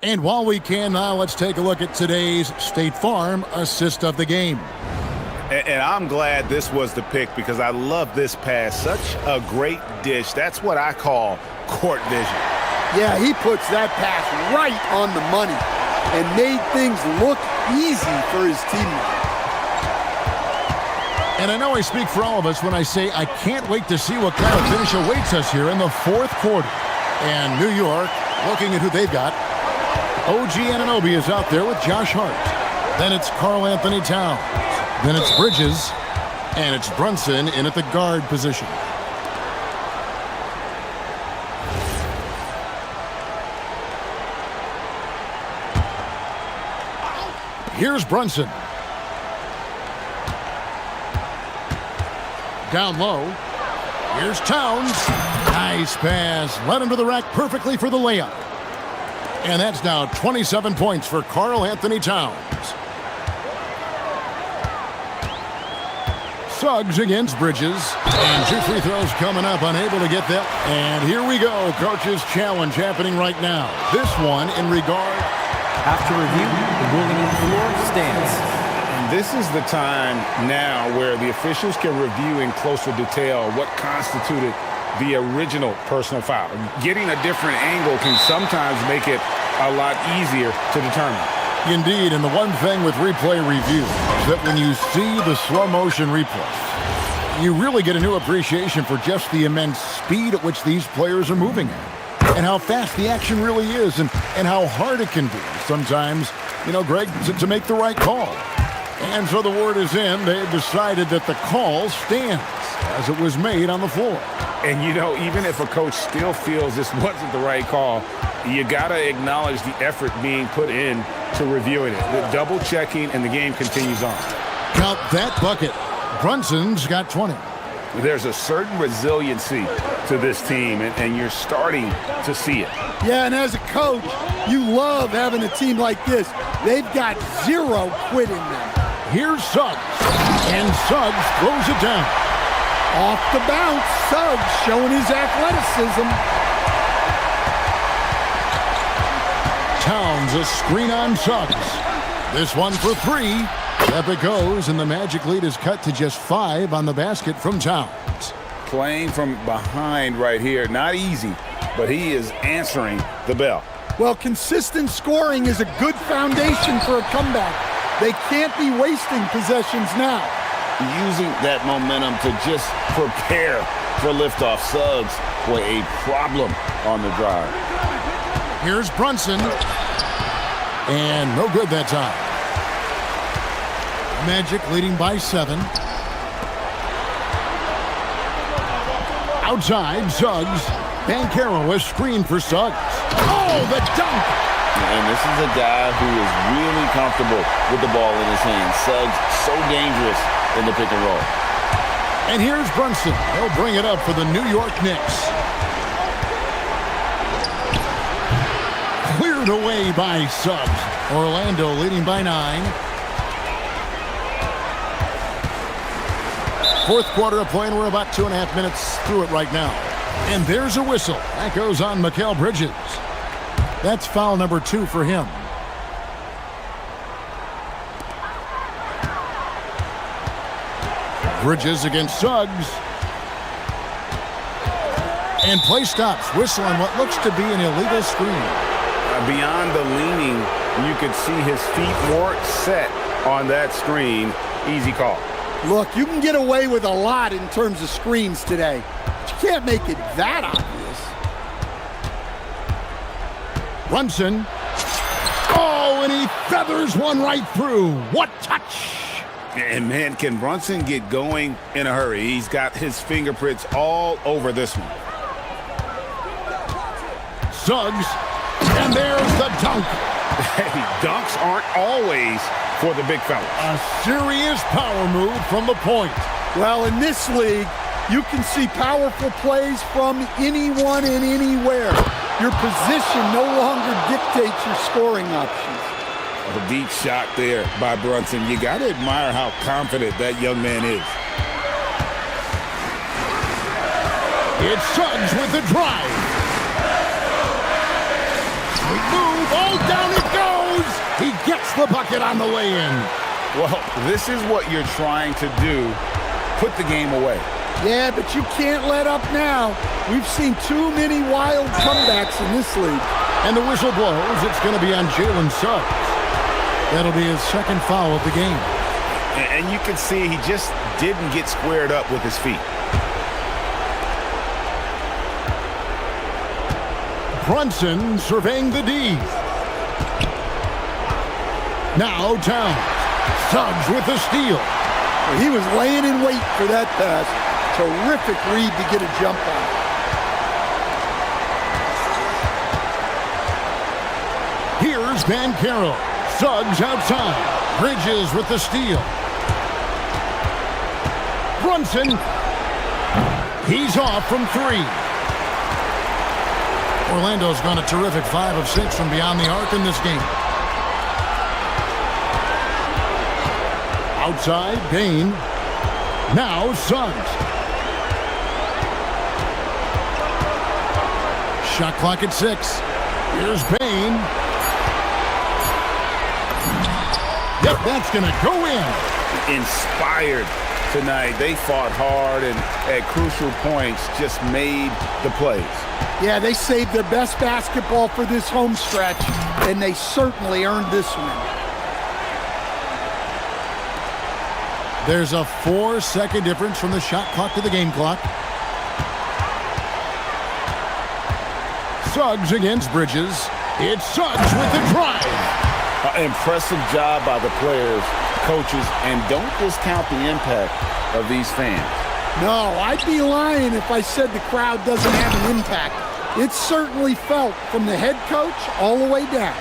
And while we can now, let's take a look at today's State Farm assist of the game. And I'm glad this was the pick because I love this pass. Such a great dish. That's what I call court vision. Yeah, he puts that pass right on the money and made things look easy for his teammate. And I know I speak for all of us when I say I can't wait to see what kind of finish awaits us here in the fourth quarter. And New York, looking at who they've got, OG Anunoby is out there with Josh Hart. Then it's Karl Anthony Towns. Then it's Bridges. And it's Brunson in at the guard position. Here's Brunson. Down low. Here's Towns. Nice pass. Led him to the rack perfectly for the layup. And that's now 27 points for Karl Anthony Towns. Suggs against Bridges. And 2 free throws coming up, unable to get that. And here we go. Coach's challenge happening right now. This one in regard. After review, the ruling on the floor stands. And this is the time now where the officials can review in closer detail what constituted the original personal foul. Getting a different angle can sometimes make it a lot easier to determine. Indeed, and the one thing with replay review is that when you see the slow motion replay, you really get a new appreciation for just the immense speed at which these players are moving at, and how fast the action really is, and how hard it can be sometimes, Greg, to make the right call. And so the word is in. They've decided that the call stands as it was made on the floor. And, even if a coach still feels this wasn't the right call, you got to acknowledge the effort being put in to reviewing it. The double checking, and the game continues on. Count that bucket. Brunson's got 20. There's a certain resiliency to this team, and you're starting to see it. Yeah, and as a coach, you love having a team like this. They've got zero quit in them. Here's Suggs, and Suggs throws it down. Off the bounce, Suggs showing his athleticism. Towns a screen on Suggs. This one for 3. Up it goes, and the Magic lead is cut to just 5 on the basket from Towns. Playing from behind right here, not easy, but he is answering the bell. Well, consistent scoring is a good foundation for a comeback. They can't be wasting possessions now. Using that momentum to just prepare for liftoff. Suggs, boy, a problem on the drive. Here's Brunson. And no good that time. Magic leading by 7. Outside, Suggs. Bancaro is screened for Suggs. Oh, the dunk! And this is a guy who is really comfortable with the ball in his hands. Suggs, so dangerous in the pick and roll. And here's Brunson. He'll bring it up for the New York Knicks. Cleared away by Suggs. Orlando leading by 9. Fourth quarter of play, and we're about 2.5 minutes through it right now. And there's a whistle. That goes on Mikal Bridges. That's foul number 2 for him. Bridges against Suggs. And play stops. Whistle on what looks to be an illegal screen. Beyond the leaning, you could see his feet more set on that screen. Easy call. Look, you can get away with a lot in terms of screens today. But you can't make it that obvious. Brunson. Oh, and he feathers one right through. What touch! And man, can Brunson get going in a hurry? He's got his fingerprints all over this one. Suggs, and there's the dunk. Hey, dunks aren't always for the big fella. A serious power move from the point. Well, in this league, you can see powerful plays from anyone and anywhere. Your position no longer dictates your scoring options. A deep shot there by Brunson. You got to admire how confident that young man is. It's Suggs with the drive. Big move. Oh, down it goes. He gets the bucket on the way in. Well, this is what you're trying to do. Put the game away. Yeah, but you can't let up now. We've seen too many wild comebacks in this league. And the whistle blows. It's going to be on Jalen Suggs. That'll be his second foul of the game. And you can see he just didn't get squared up with his feet. Brunson surveying the D. Now Towns. Suggs with the steal. He was laying in wait for that pass. Terrific read to get a jump on. Here's Van Carroll. Suggs outside. Bridges with the steal. Brunson. He's off from three. Orlando's gone a terrific 5 of 6 from beyond the arc in this game. Outside, Payne. Now Suggs. Shot clock at 6. Here's Payne. Yep, that's going to go in. Inspired tonight. They fought hard and at crucial points just made the plays. Yeah, they saved their best basketball for this home stretch, and they certainly earned this win. There's a 4-second difference from the shot clock to the game clock. Suggs against Bridges. It's Suggs with the drive. Impressive job by the players, coaches, and don't discount the impact of these fans. No, I'd be lying if I said the crowd doesn't have an impact. It's certainly felt from the head coach all the way down.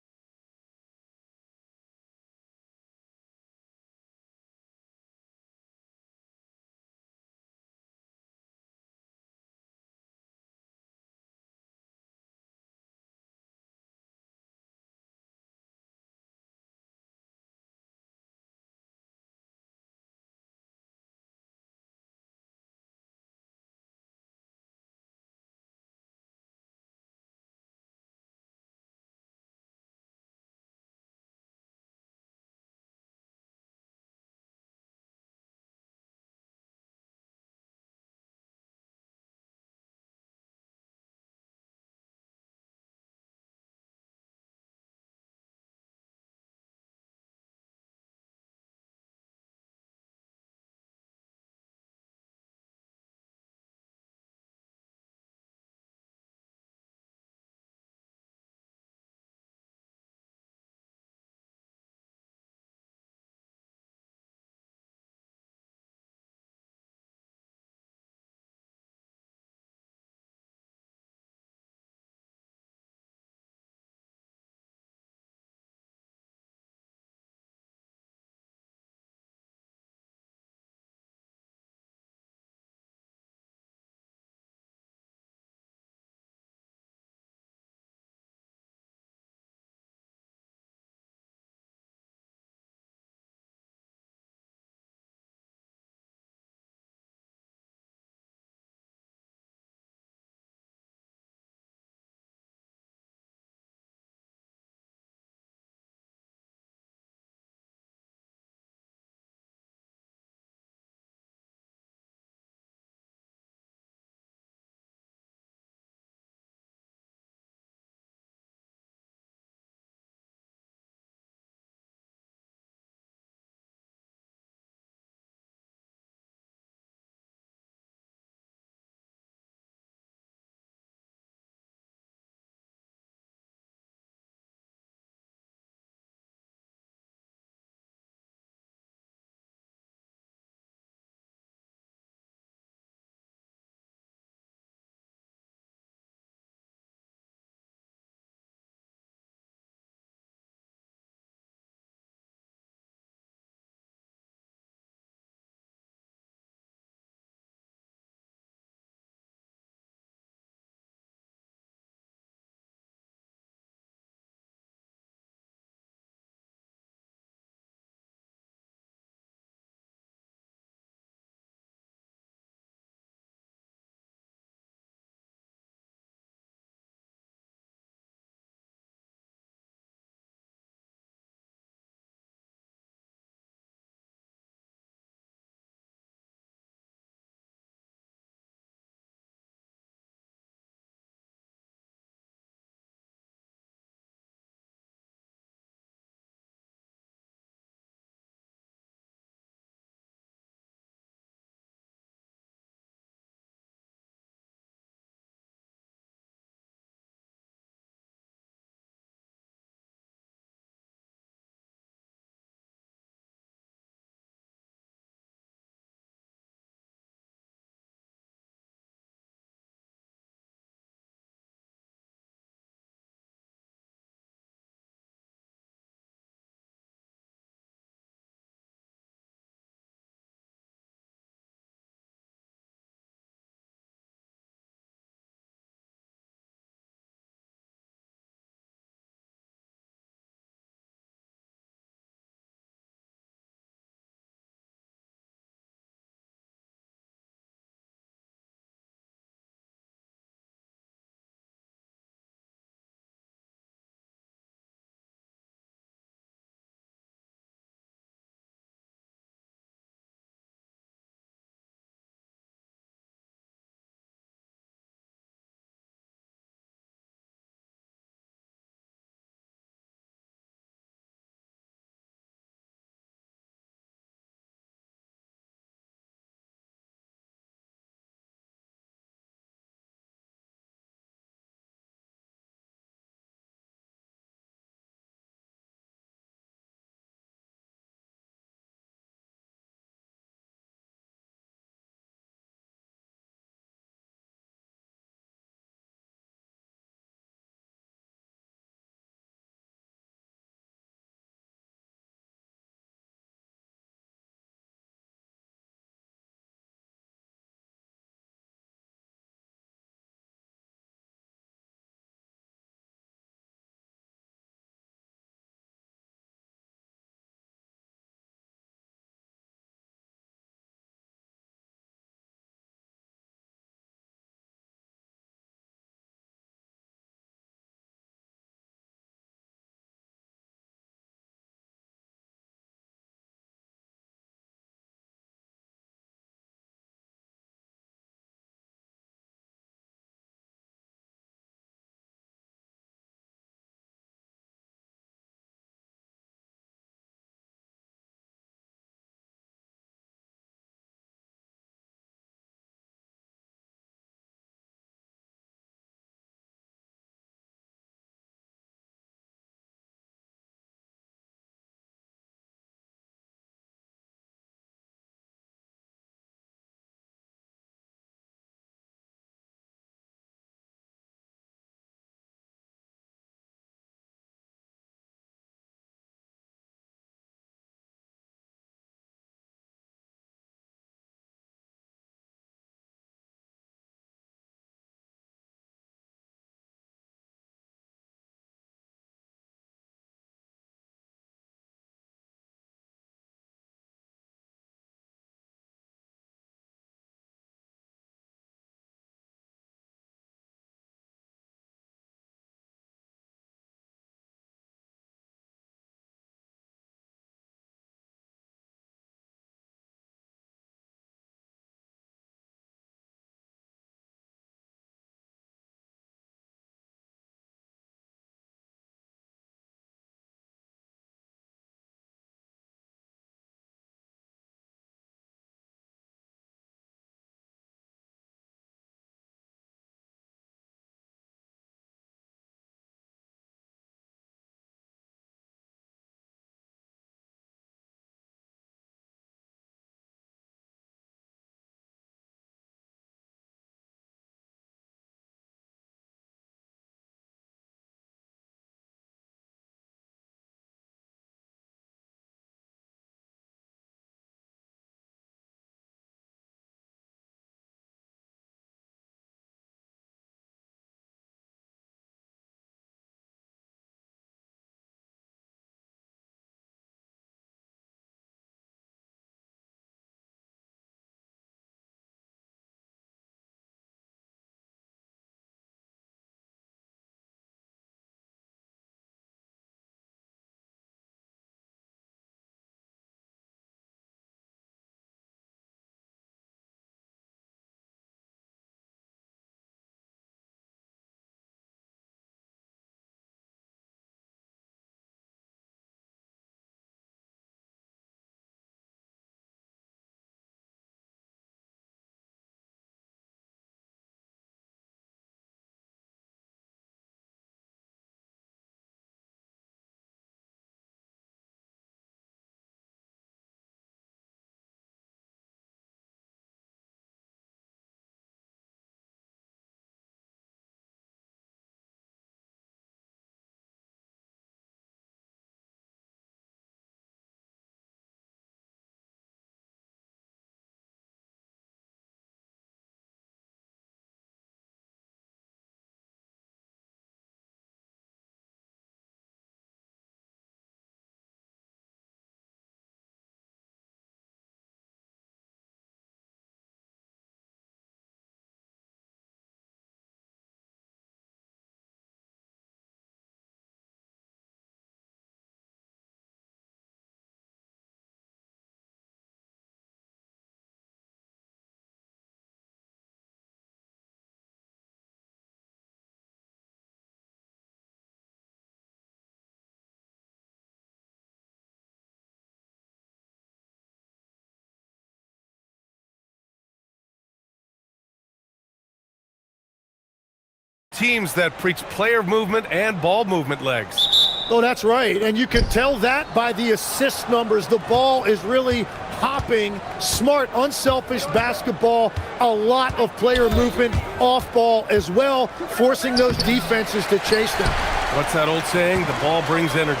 Teams that preach player movement and ball movement legs. Oh, that's right. And you can tell that by the assist numbers. The ball is really hopping. Smart, unselfish basketball. A lot of player movement off ball as well, forcing those defenses to chase them. What's that old saying? The ball brings energy.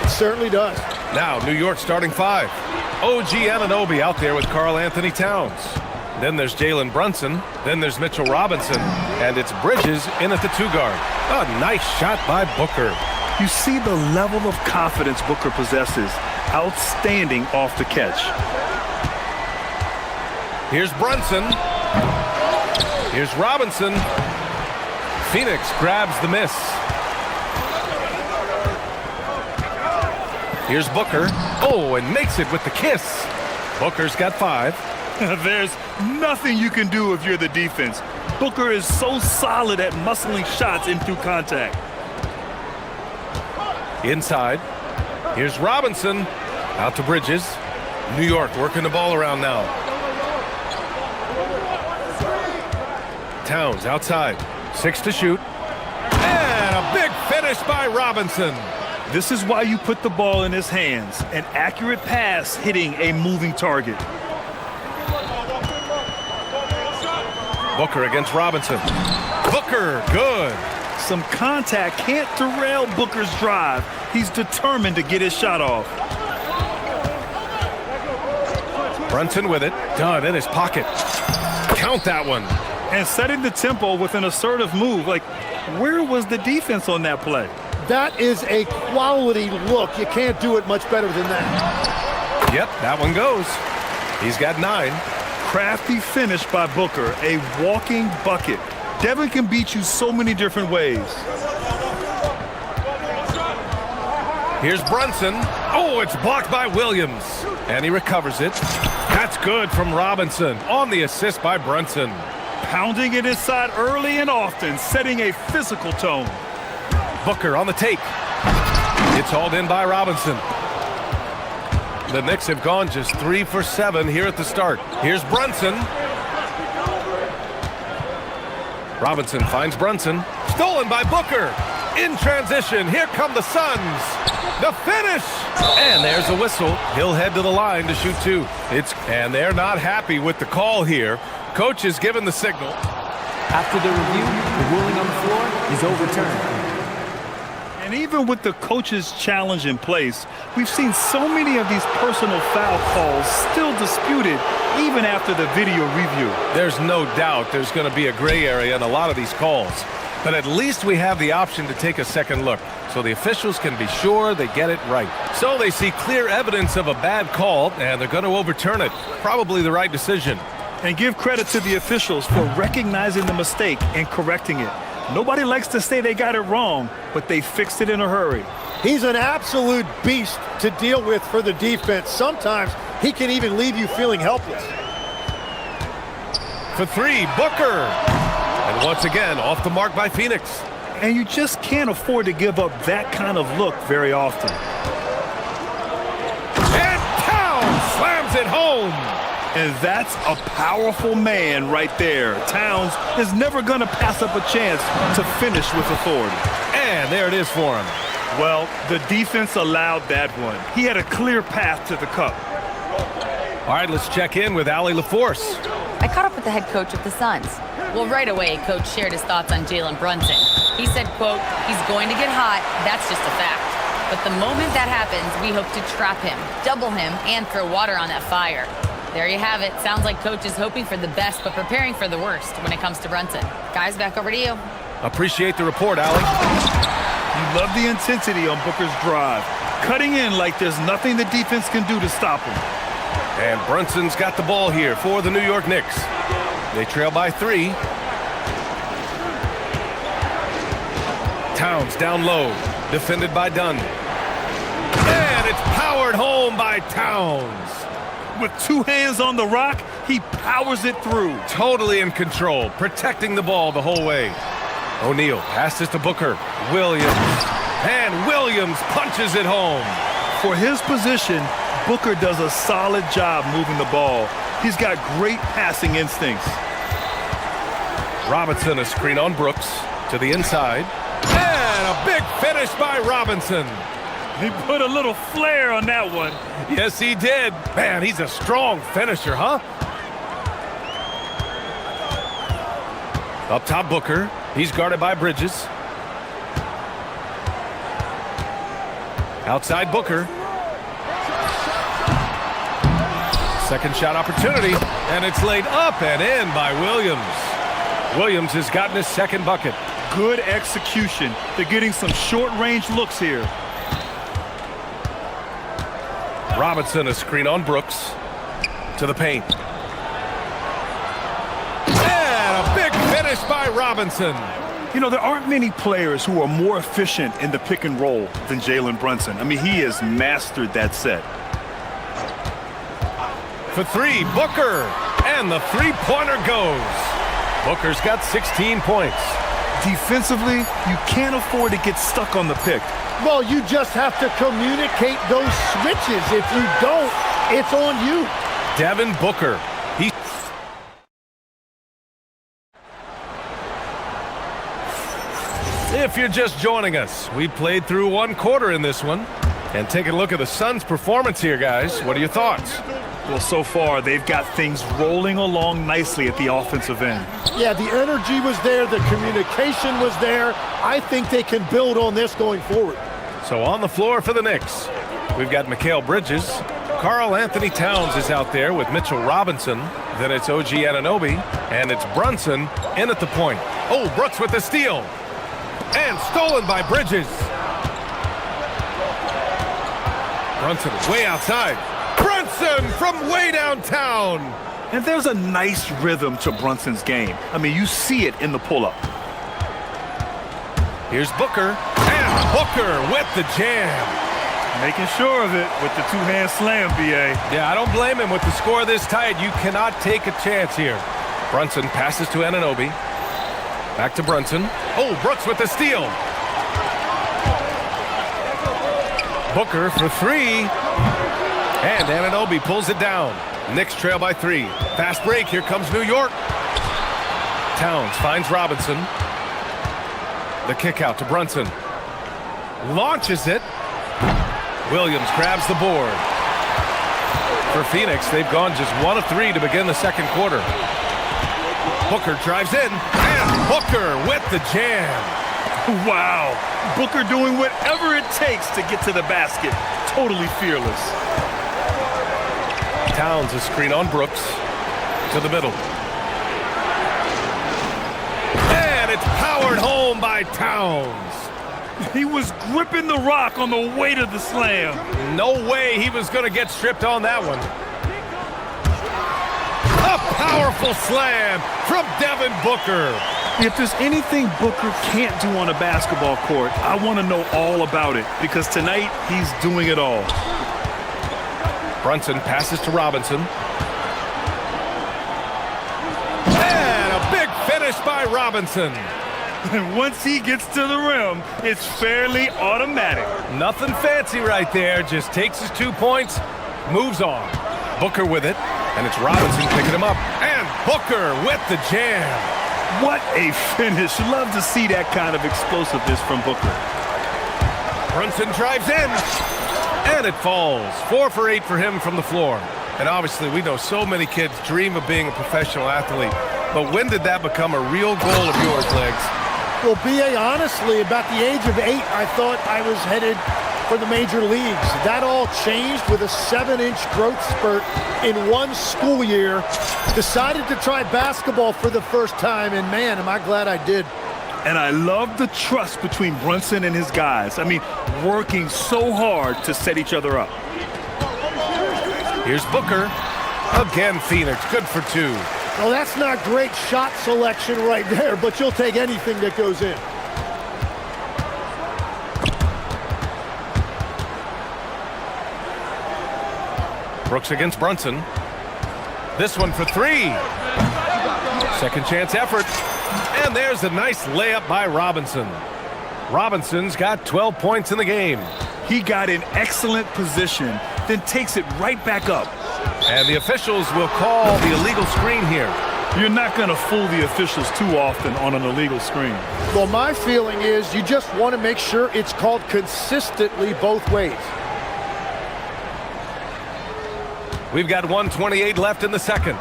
It certainly does. Now, New York starting 5. OG Anunoby out there with Karl Anthony Towns. Then there's Jalen Brunson. Then there's Mitchell Robinson. And it's Bridges in at the 2-guard. A nice shot by Booker. You see the level of confidence Booker possesses. Outstanding off the catch. Here's Brunson. Here's Robinson. Phoenix grabs the miss. Here's Booker. Oh, and makes it with the kiss. Booker's got 5. There's nothing you can do if you're the defense. Booker is so solid at muscling shots in through contact. Inside. Here's Robinson. Out to Bridges. New York working the ball around now. Towns outside. 6 to shoot. And a big finish by Robinson. This is why you put the ball in his hands. An accurate pass hitting a moving target. Booker against Robinson. Booker, good. Some contact can't derail Booker's drive. He's determined to get his shot off. Brunson with it. Done in his pocket. Count that one. And setting the tempo with an assertive move. Like, where was the defense on that play? That is a quality look. You can't do it much better than that. Yep, that one goes. He's got 9. Crafty finish by Booker, a walking bucket. Devin can beat you so many different ways. Here's Brunson. Oh, it's blocked by Williams. And he recovers it. That's good from Robinson on the assist by Brunson. Pounding it inside early and often, setting a physical tone. Booker on the take. It's hauled in by Robinson. The Knicks have gone just 3 for 7 here at the start. Here's Brunson. Robinson finds Brunson. Stolen by Booker. In transition, here come the Suns. The finish! And there's a whistle. He'll head to the line to shoot 2. And they're not happy with the call here. Coach has given the signal. After the review, the ruling on the floor is overturned. And even with the coach's challenge in place, we've seen so many of these personal foul calls still disputed even after the video review. There's no doubt there's going to be a gray area in a lot of these calls. But at least we have the option to take a second look, so the officials can be sure they get it right. So they see clear evidence of a bad call, and they're going to overturn it. Probably the right decision. And give credit to the officials for recognizing the mistake and correcting it. Nobody likes to say they got it wrong, but they fixed it in a hurry. He's an absolute beast to deal with for the defense. Sometimes he can even leave you feeling helpless. For 3, Booker. And once again, off the mark by Phoenix. And you just can't afford to give up that kind of look very often. And Towns slams it home. And that's a powerful man right there. Towns is never going to pass up a chance to finish with authority. And there it is for him. Well, the defense allowed that one. He had a clear path to the cup. All right, let's check in with Allie LaForce. I caught up with the head coach of the Suns. Well, right away, Coach shared his thoughts on Jalen Brunson. He said, quote, he's going to get hot. That's just a fact. But the moment that happens, we hope to trap him, double him, and throw water on that fire. There you have it. Sounds like Coach is hoping for the best, but preparing for the worst when it comes to Brunson. Guys, back over to you. Appreciate the report, Allie. You love the intensity on Booker's drive. Cutting in like there's nothing the defense can do to stop him. And Brunson's got the ball here for the New York Knicks. They trail by 3. Towns down low, defended by Dunn. And it's powered home by Towns. With 2 hands on the rock, he powers it through. Totally in control, protecting the ball the whole way. O'Neal passes to Booker. Williams. And Williams punches it home. For his position, Booker does a solid job moving the ball. He's got great passing instincts. Robinson a screen on Brooks. To the inside. And a big finish by Robinson. He put a little flair on that one. Yes, he did. Man, he's a strong finisher, huh? Up top, Booker. He's guarded by Bridges. Outside, Booker. Second shot opportunity, and it's laid up and in by Williams. Williams has gotten his second bucket. Good execution. They're getting some short-range looks here. Robinson, a screen on Brooks. To the paint. And a big finish by Robinson. You know, there aren't many players who are more efficient in the pick and roll than Jalen Brunson. I mean, he has mastered that set. For three, Booker. And the three-pointer goes. Booker's got 16 points. Defensively, you can't afford to get stuck on the pick. Well, you just have to communicate those switches. If you don't, it's on you. Devin Booker. If you're just joining us, we played through one quarter in this one. And taking a look at the Suns' performance here, guys. What are your thoughts? Well, so far, they've got things rolling along nicely at the offensive end. Yeah, the energy was there. The communication was there. I think they can build on this going forward. So on the floor for the Knicks, we've got Mikal Bridges. Karl Anthony Towns is out there with Mitchell Robinson. Then it's OG Anunoby. And it's Brunson in at the point. Oh, Brooks with the steal. And stolen by Bridges. Brunson way outside. Brunson from way downtown. And there's a nice rhythm to Brunson's game. I mean, you see it in the pull-up. Here's Booker. And Booker with the jam. Making sure of it with the two-hand slam, B.A. Yeah, I don't blame him with the score this tight. You cannot take a chance here. Brunson passes to Anunoby. Back to Brunson. Oh, Brooks with the steal. Booker for three. And Anunoby pulls it down. Knicks trail by 3. Fast break. Here comes New York. Towns finds Robinson. The kick out to Brunson. Launches it. Williams grabs the board. For Phoenix, they've gone just 1 of 3 to begin the second quarter. Booker drives in. And Booker with the jam. Wow. Booker doing whatever it takes to get to the basket. Totally fearless. Towns a screen on Brooks. To the middle. And it's powered home by Towns. He was gripping the rock on the weight of the slam. No way he was going to get stripped on that one. A powerful slam from Devin Booker. If there's anything Booker can't do on a basketball court, I want to know all about it, because tonight he's doing it all. Brunson passes to Robinson. And a big finish by Robinson. And once he gets to the rim, it's fairly automatic. Nothing fancy right there. Just takes his 2 points, moves on. Booker with it, and it's Robinson picking him up. And Booker with the jam. What a finish. Love to see that kind of explosiveness from Booker. Brunson drives in, and it falls. 4 for 8 for him from the floor. And obviously, we know so many kids dream of being a professional athlete. But when did that become a real goal of yours, Legs? Well, B.A., honestly, about the age of 8, I thought I was headed for the major leagues. That all changed with a 7-inch growth spurt in one school year. Decided to try basketball for the first time, and man, am I glad I did. And I love the trust between Brunson and his guys. I mean, working so hard to set each other up. Here's Booker. Again, Phoenix, good for 2. Well, that's not great shot selection right there, but you'll take anything that goes in. Brooks against Brunson. This one for 3. Second chance effort. And there's a nice layup by Robinson. Robinson's got 12 points in the game. He got in excellent position, then takes it right back up. And the officials will call the illegal screen here. You're not going to fool the officials too often on an illegal screen. Well, my feeling is you just want to make sure it's called consistently both ways. We've got 1:28 left in the second.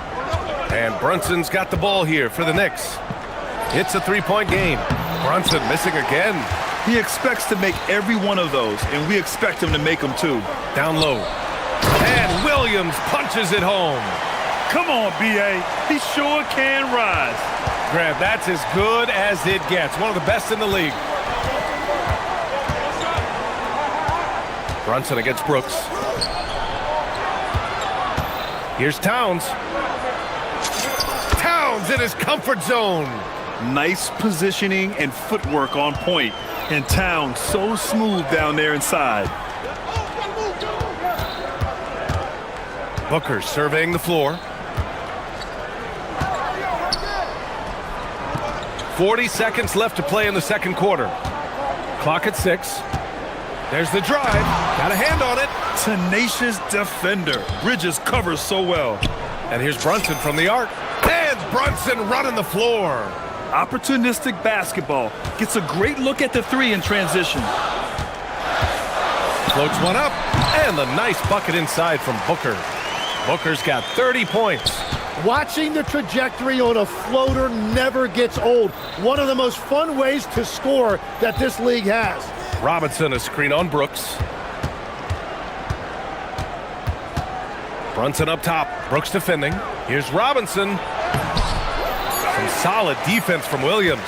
And Brunson's got the ball here for the Knicks. It's a three-point game. Brunson missing again. He expects to make every one of those, and we expect him to make them too. Down low. And Williams punches it home. Come on, B.A. He sure can rise. Grant, that's as good as it gets. One of the best in the league. Brunson against Brooks. Here's Towns. Towns in his comfort zone. Nice positioning and footwork on point. And Towns so smooth down there inside. Booker surveying the floor. 40 seconds left to play in the second quarter. Clock at 6. There's the drive. Got a hand on it. Tenacious defender. Bridges covers so well. And here's Brunson from the arc. And Brunson running the floor. Opportunistic basketball. Gets a great look at the three in transition. Floats one up. And the nice bucket inside from Booker. Booker's got 30 points. Watching the trajectory on a floater never gets old. One of the most fun ways to score that this league has. Robinson, a screen on Brooks. Brunson up top. Brooks defending. Here's Robinson. Some solid defense from Williams.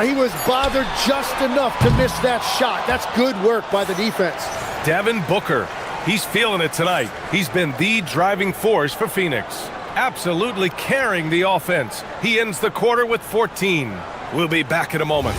He was bothered just enough to miss that shot. That's good work by the defense. Devin Booker. He's feeling it tonight. He's been the driving force for Phoenix. Absolutely carrying the offense. He ends the quarter with 14. We'll be back in a moment.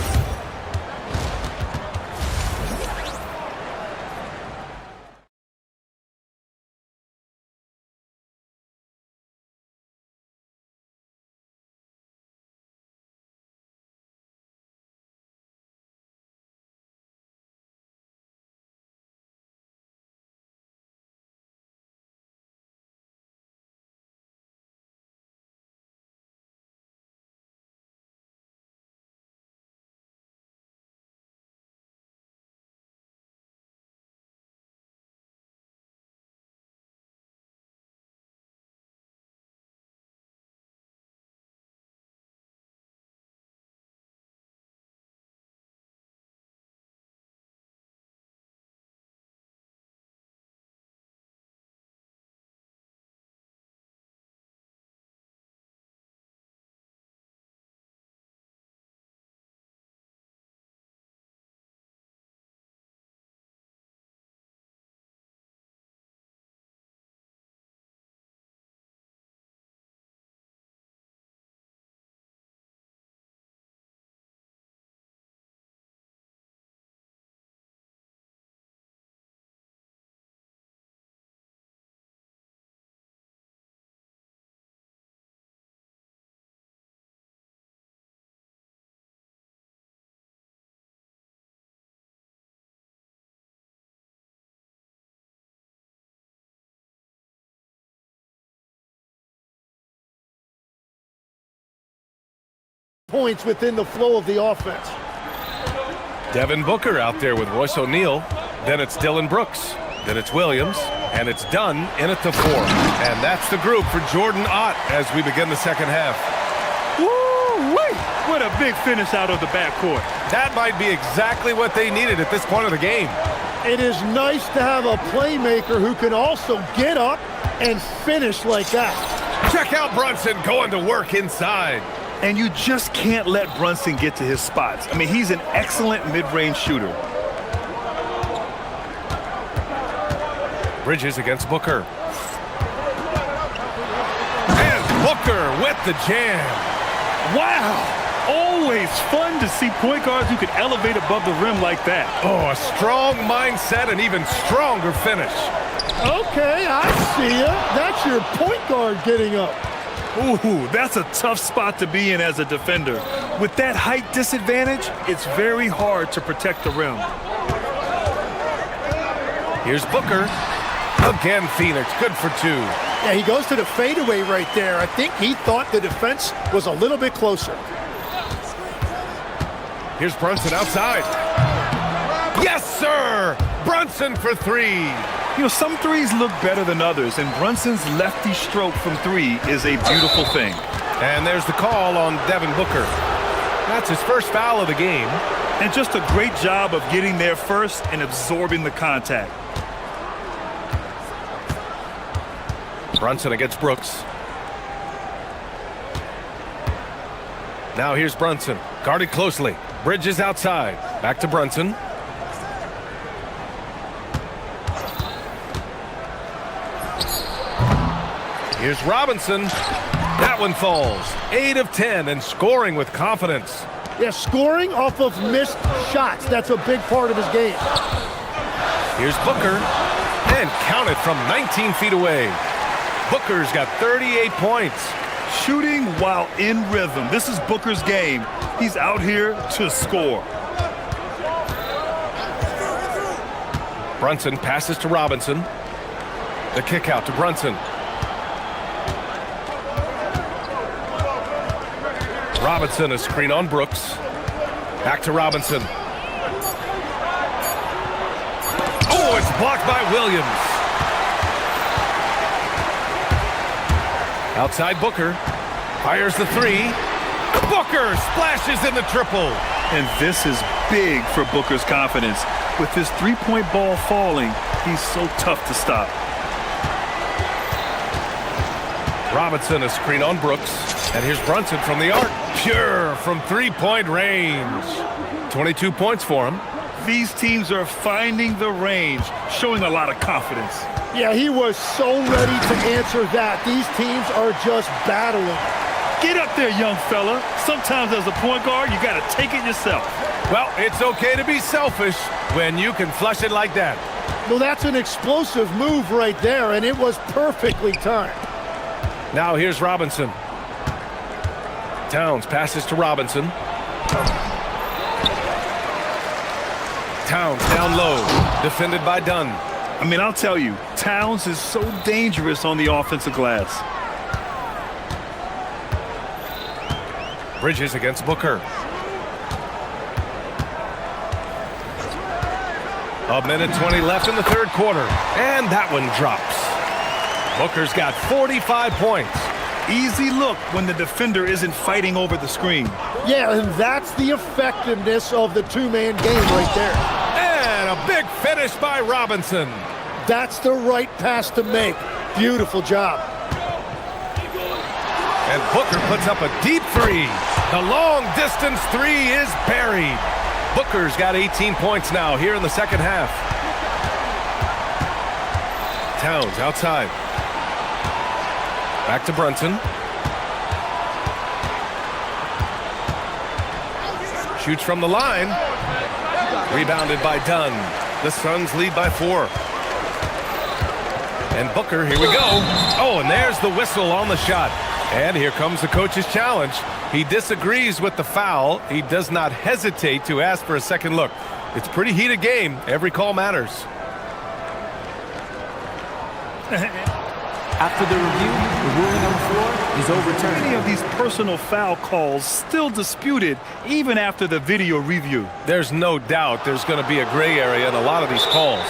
Points within the flow of the offense. Devin Booker out there with Royce O'Neal. Then it's Dylan Brooks. Then it's Williams. And it's done in at the 4. And that's the group for Jordan Ott as we begin the second half. Woo-wee! What a big finish out of the backcourt. That might be exactly what they needed at this point of the game. It is nice to have a playmaker who can also get up and finish like that. Check out Brunson going to work inside. And you just can't let Brunson get to his spots. I mean, he's an excellent mid-range shooter. Bridges against Booker. And Booker with the jam. Wow! Always fun to see point guards who can elevate above the rim like that. Oh, a strong mindset and even stronger finish. Okay, I see ya. That's your point guard getting up. Ooh, that's a tough spot to be in as a defender. With that height disadvantage, it's very hard to protect the rim. Here's Booker. Again, Phoenix, good for two. Yeah, he goes to the fadeaway right there. I think he thought the defense was a little bit closer. Here's Brunson outside. Yes, sir! Brunson for three. You know, some threes look better than others, and Brunson's lefty stroke from three is a beautiful thing. And there's the call on Devin Booker. That's his first foul of the game. And just a great job of getting there first and absorbing the contact. Brunson against Brooks. Now here's Brunson, guarded closely. Bridges outside. Back to Brunson. Here's Robinson. That one falls. 8 of 10 and scoring with confidence. Yeah, scoring off of missed shots. That's a big part of his game. Here's Booker. And counted from 19 feet away. Booker's got 38 points. Shooting while in rhythm. This is Booker's game. He's out here to score. Brunson passes to Robinson. The kick out to Brunson. Robinson, a screen on Brooks. Back to Robinson. Oh, it's blocked by Williams. Outside Booker. Fires the three. Booker splashes in the triple. And this is big for Booker's confidence. With his three-point ball falling, he's so tough to stop. Robinson, a screen on Brooks. And here's Brunson from the arc. Pure from three-point range. 22 points for him. These teams are finding the range, showing a lot of confidence. Yeah, he was so ready to answer that. These teams are just battling. Get up there, young fella. Sometimes as a point guard, you got to take it yourself. Well, it's okay to be selfish when you can flush it like that. Well, that's an explosive move right there, and it was perfectly timed. Now here's Robinson. Towns passes to Robinson. Towns down low, defended by Dunn. I mean, I'll tell you, Towns is so dangerous on the offensive glass. Bridges against Booker. A minute 20 left in the third quarter, and that one drops. Booker's got 45 points. Easy look when the defender isn't fighting over the screen. Yeah, and that's the effectiveness of the two-man game right there. And a big finish by Robinson. That's the right pass to make. Beautiful job. And Booker puts up a deep three. The long-distance three is buried. Booker's got 18 points now here in the second half. Towns outside. Back to Brunson. Shoots from the line. Rebounded by Dunn. The Suns lead by 4. And Booker, here we go. Oh, and there's the whistle on the shot. And here comes the coach's challenge. He disagrees with the foul. He does not hesitate to ask for a second look. It's a pretty heated game. Every call matters. After the review, the ruling on the floor is overturned. Many of these personal foul calls still disputed even after the video review. There's no doubt there's going to be a gray area in a lot of these calls.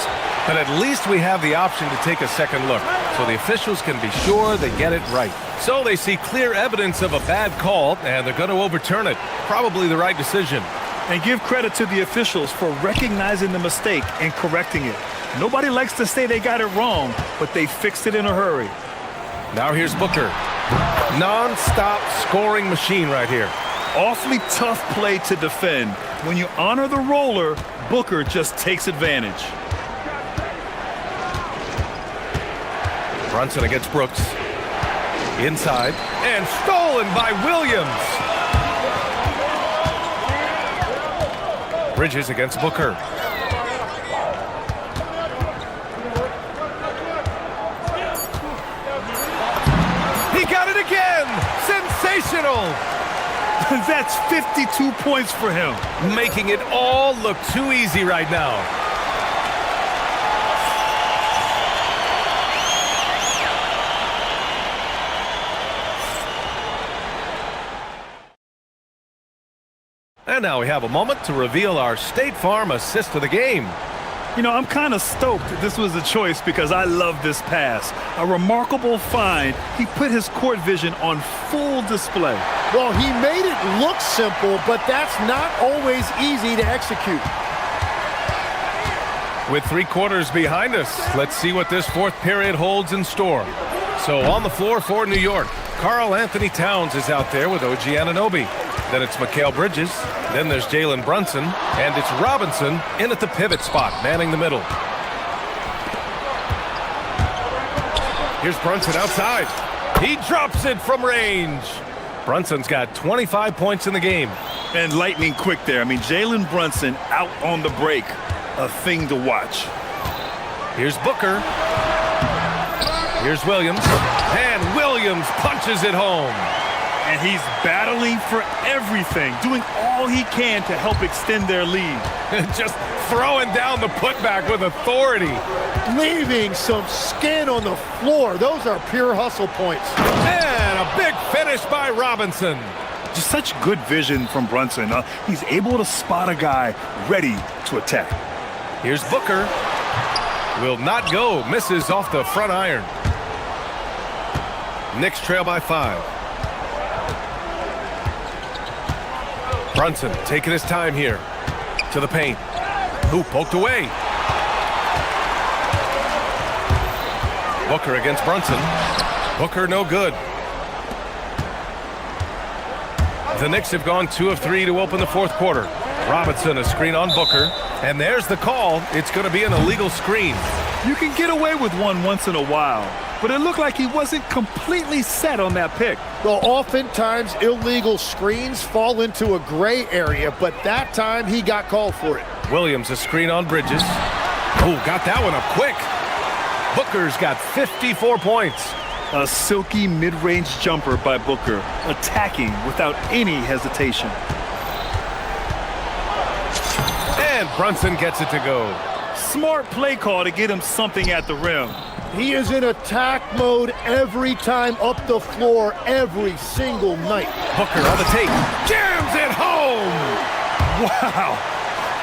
But at least we have the option to take a second look, so the officials can be sure they get it right. So they see clear evidence of a bad call, and they're going to overturn it. Probably the right decision. And give credit to the officials for recognizing the mistake and correcting it. Nobody likes to say they got it wrong, but they fixed it in a hurry. Now here's Booker. Non-stop scoring machine right here. Awfully tough play to defend. When you honor the roller, Booker just takes advantage. Brunson against Brooks. Inside. And stolen by Williams. Bridges against Booker. He got it again! Sensational! That's 52 points for him. Making it all look too easy right now. And now we have a moment to reveal our State Farm assist of the game. You know, I'm kind of stoked this was a choice because I love this pass. A remarkable find. He put his court vision on full display. Well, he made it look simple, but that's not always easy to execute. With 3 quarters behind us, let's see what this fourth period holds in store. So on the floor for New York, Karl Anthony Towns is out there with OG Anunoby. Then it's Mikal Bridges. Then there's Jalen Brunson. And it's Robinson in at the pivot spot, manning the middle. Here's Brunson outside. He drops it from range. Brunson's got 25 points in the game. And lightning quick there. I mean, Jalen Brunson out on the break. A thing to watch. Here's Booker. Here's Williams. And Williams punches it home. And he's battling for everything, doing all he can to help extend their lead. Just throwing down the putback with authority. Leaving some skin on the floor. Those are pure hustle points. And a big finish by Robinson. Just such good vision from Brunson. He's able to spot a guy ready to attack. Here's Booker. Will not go. Misses off the front iron. Knicks trail by 5. Brunson taking his time here. To the paint. Who poked away? Booker against Brunson. Booker no good. The Knicks have gone 2 of 3 to open the fourth quarter. Robinson a screen on Booker. And there's the call. It's going to be an illegal screen. You can get away with one once in a while, but it looked like he wasn't completely set on that pick. Well, oftentimes illegal screens fall into a gray area, but that time he got called for it. Williams a screen on Bridges. Oh, got that one up quick. Booker's got 54 points. A silky mid-range jumper by Booker, attacking without any hesitation. And Brunson gets it to go. Smart play call to get him something at the rim. He is in attack mode every time up the floor, every single night. Booker on the tape. Jams it home! Wow.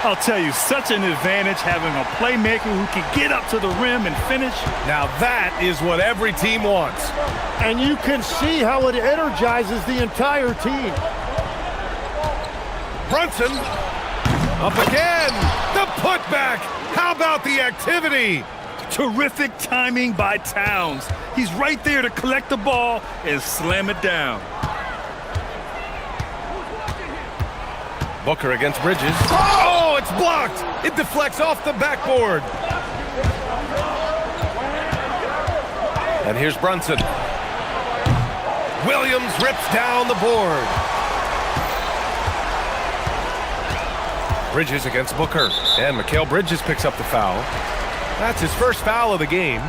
I'll tell you, such an advantage having a playmaker who can get up to the rim and finish. Now that is what every team wants. And you can see how it energizes the entire team. Brunson up again. The putback. How about the activity? Terrific timing by Towns. He's right there to collect the ball and slam it down. Booker against Bridges. Oh, it's blocked. It deflects off the backboard. And here's Brunson. Williams rips down the board. Bridges against Booker. And Mikal Bridges picks up the foul. That's his first foul of the game.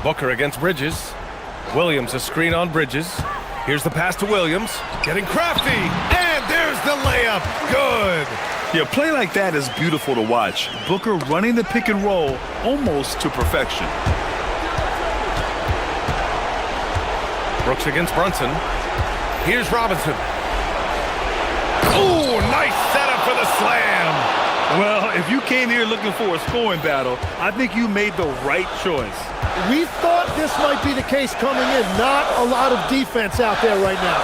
Booker against Bridges. Williams a screen on Bridges. Here's the pass to Williams. Getting crafty. And there's the layup. Good. Yeah, a play like that is beautiful to watch. Booker running the pick and roll almost to perfection. Brooks against Brunson. Here's Robinson. Ooh, nice setup for the slam. Well, if you came here looking for a scoring battle, I think you made the right choice. We thought this might be the case coming in. Not a lot of defense out there right now.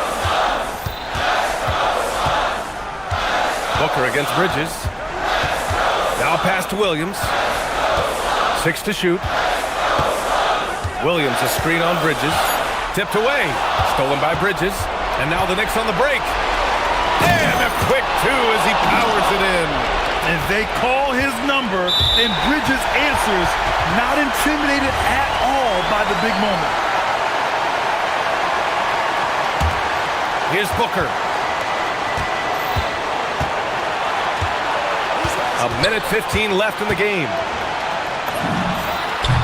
Booker against Bridges. Now pass to Williams. 6 to shoot. Williams a screen on Bridges. Tipped away. Stolen by Bridges. And now the Knicks on the break. And a quick 2 as he powers it in. And they call his number, and Bridges answers, not intimidated at all by the big moment. Here's Booker. A minute 15 left in the game.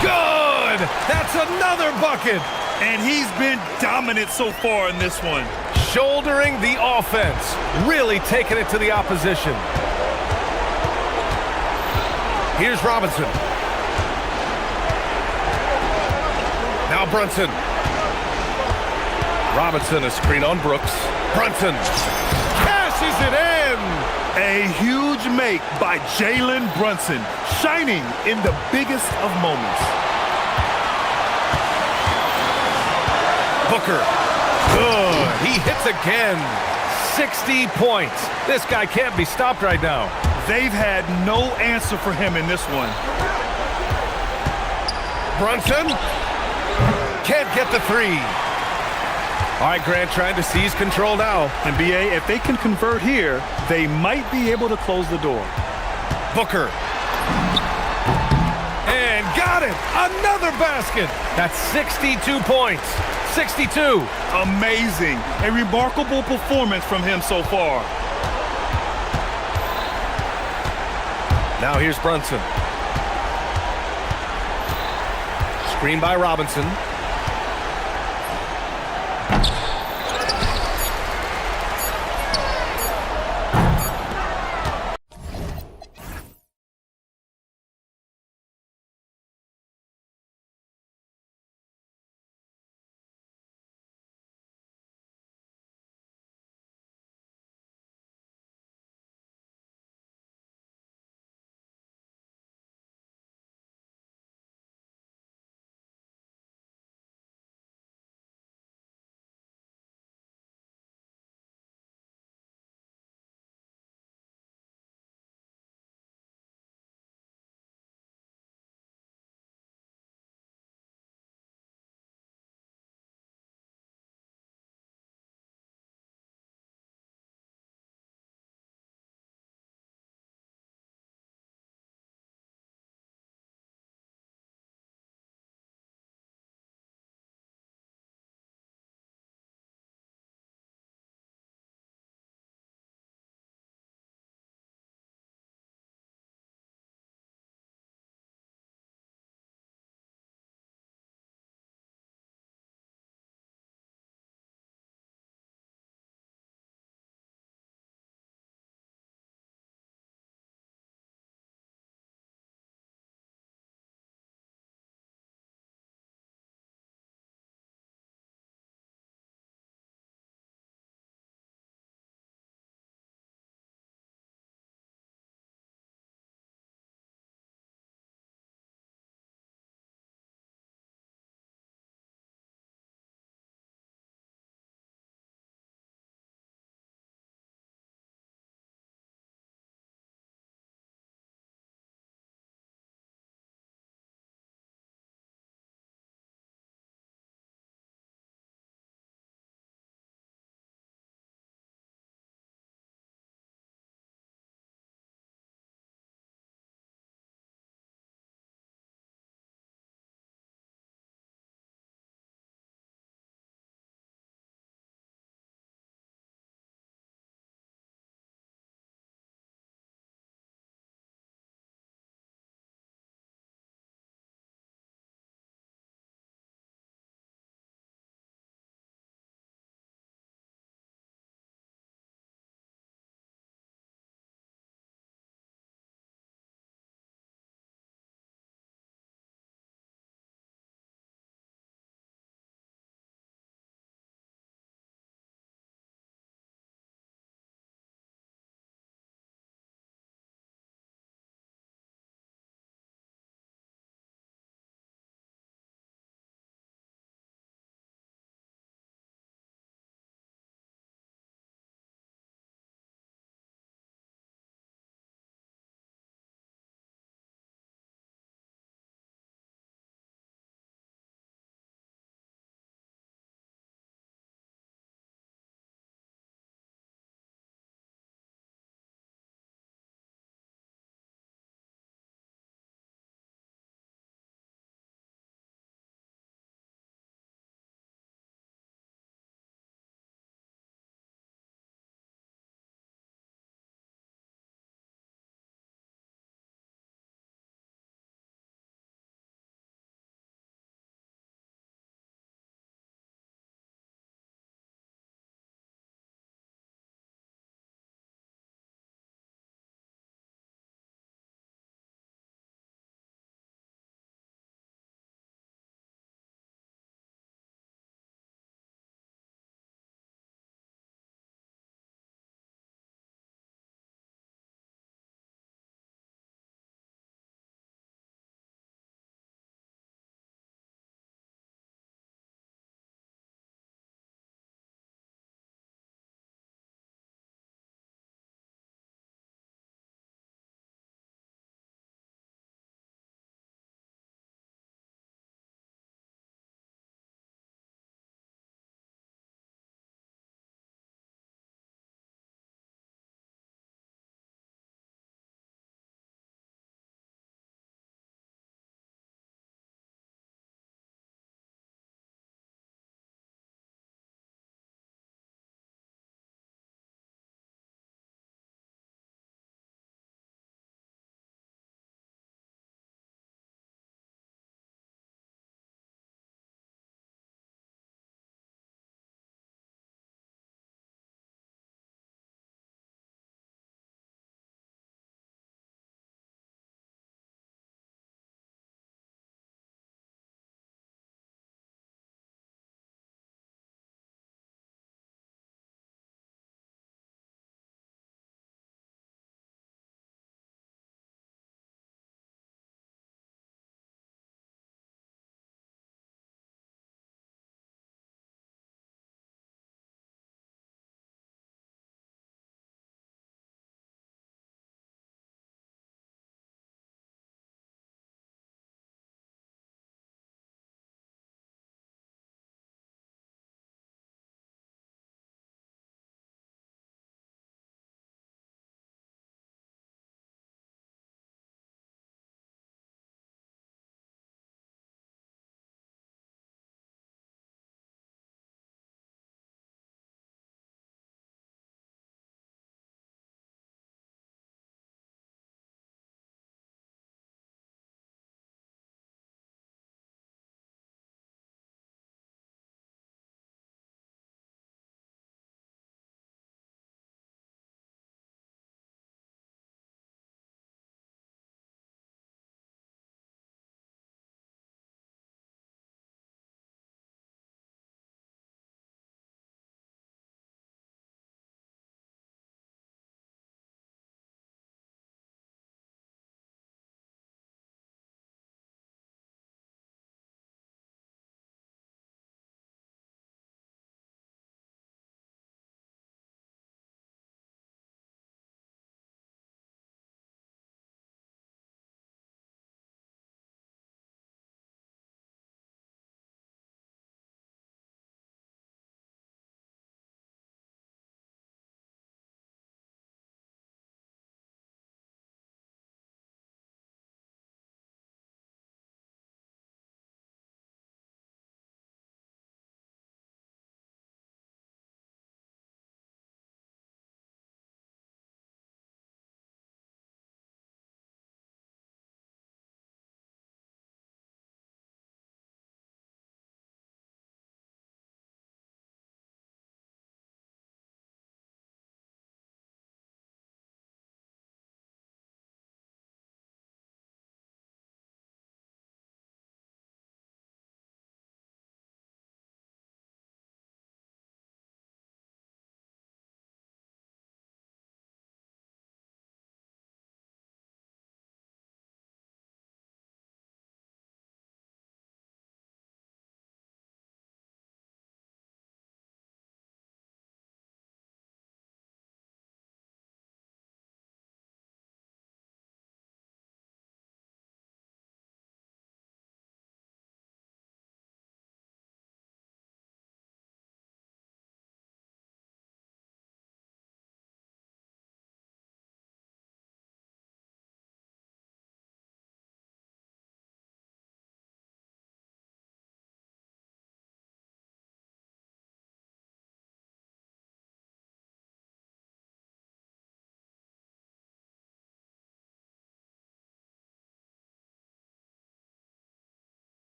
Good! That's another bucket! And he's been dominant so far in this one. Shouldering the offense. Really taking it to the opposition. Here's Robinson. Now Now Brunson. Robinson, a screen on Brooks. Brunson cashes it in. A huge make by Jalen Brunson, shining in the biggest of moments. Booker. Good. He hits again. 60 points. This guy can't be stopped right now. They've had no answer for him in this one. Brunson can't get the three. All right, Grant trying to seize control now. And BA, if they can convert here, they might be able to close the door. Booker. And got it. Another basket. That's 62 points. 62. Amazing. A remarkable performance from him so far. Now here's Brunson. Screen by Robinson.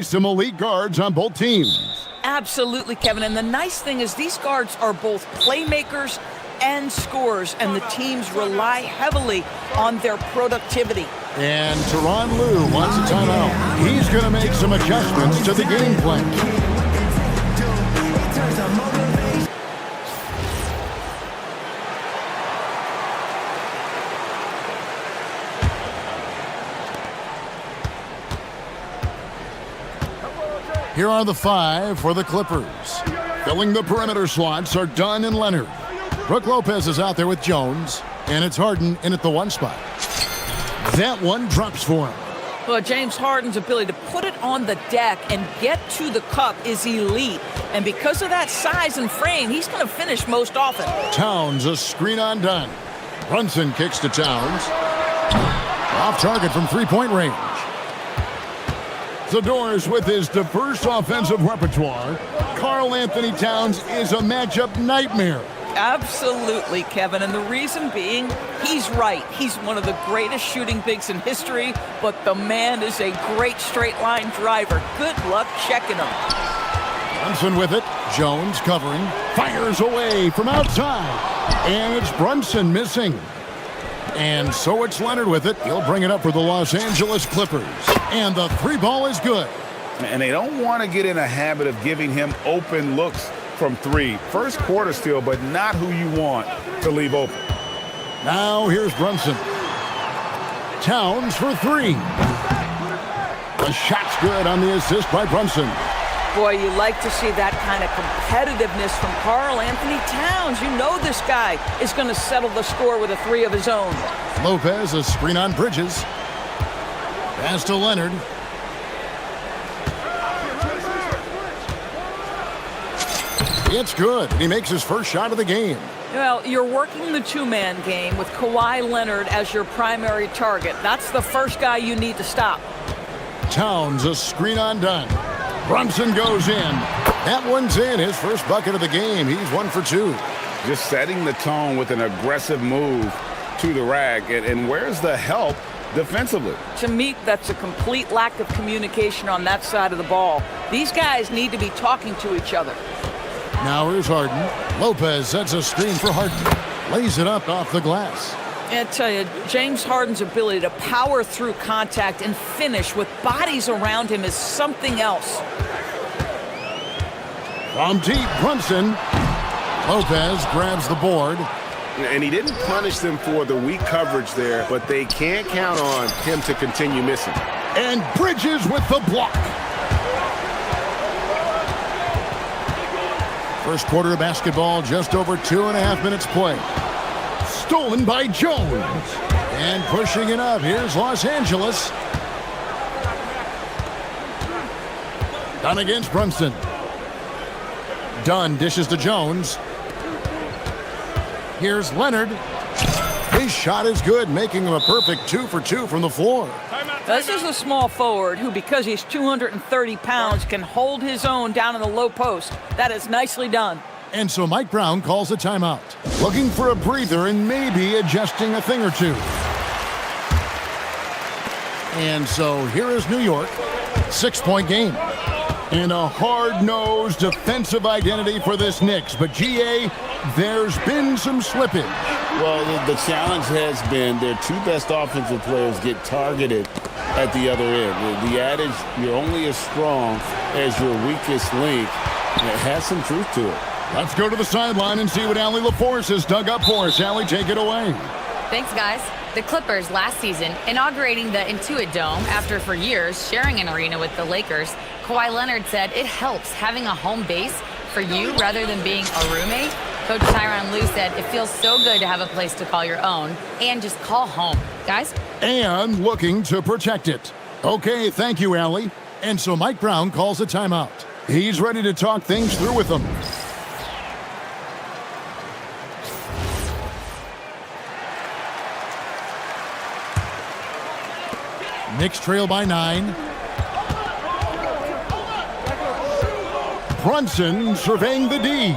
Some elite guards on both teams. Absolutely, Kevin. And the nice thing is these guards are both playmakers and scorers, and the teams rely heavily on their productivity. And Tyronn Lue wants a timeout. He's going to make some adjustments to the game plan. Here are the 5 for the Clippers. Filling the perimeter slots are Dunn and Leonard. Brook Lopez is out there with Jones, and it's Harden in at the 1 spot. That one drops for him. Well, James Harden's ability to put it on the deck and get to the cup is elite. And because of that size and frame, he's going to finish most often. Towns, a screen on Dunn. Brunson kicks to Towns. Off target from three-point range. Zador's with his diverse offensive repertoire. Karl Anthony Towns is a matchup nightmare. Absolutely, Kevin. And the reason being, he's right. He's one of the greatest shooting bigs in history, but the man is a great straight-line driver. Good luck checking him. Brunson with it. Jones covering. Fires away from outside. And it's Brunson missing. And so it's Leonard with it. He'll bring it up for the Los Angeles Clippers. And the 3-ball is good. And they don't want to get in a habit of giving him open looks from 3. First quarter still, but not who you want to leave open. Now here's Brunson. Towns for 3. The shot's good on the assist by Brunson. Boy, you like to see that kind of competitiveness from Karl Anthony Towns. You know this guy is going to settle the score with a 3 of his own. Lopez, a screen on Bridges. Pass to Leonard. It's good. He makes his first shot of the game. Well, you're working the 2-man game with Kawhi Leonard as your primary target. That's the first guy you need to stop. Towns, a screen on Dunn. Brunson goes in. That one's in. His first bucket of the game. He's 1 for 2. Just setting the tone with an aggressive move to the rack. And where's the help defensively? To me, that's a complete lack of communication on that side of the ball. These guys need to be talking to each other. Now here's Harden. Lopez sets a screen for Harden. Lays it up off the glass. I tell you, James Harden's ability to power through contact and finish with bodies around him is something else. From deep, Brunson. Lopez grabs the board. And he didn't punish them for the weak coverage there, but they can't count on him to continue missing. And Bridges with the block. First quarter of basketball, just over 2.5 minutes play. Stolen by Jones. And pushing it up, here's Los Angeles. Dunn against Brunson. Dunn dishes to Jones. Here's Leonard. His shot is good, making him a perfect 2 for 2 from the floor. This is a small forward who, because he's 230 pounds, can hold his own down in the low post. That is nicely done. And so Mike Brown calls a timeout, looking for a breather and maybe adjusting a thing or two. And so here is New York, 6-point game. And a hard-nosed defensive identity for this Knicks. But, GA, there's been some slippage. Well, the challenge has been their 2 best offensive players get targeted at the other end. The adage, you're only as strong as your weakest link, it has some truth to it. Let's go to the sideline and see what Allie LaForce has dug up for us. Allie, take it away. Thanks, guys. The Clippers last season, inaugurating the Intuit Dome after for years sharing an arena with the Lakers, Kawhi Leonard said it helps having a home base for you rather than being a roommate. Coach Tyronn Lue said it feels so good to have a place to call your own and just call home. Guys? And looking to protect it. Okay, thank you, Allie. And so Mike Brown calls a timeout. He's ready to talk things through with them. Knicks trail by 9. Brunson surveying the D.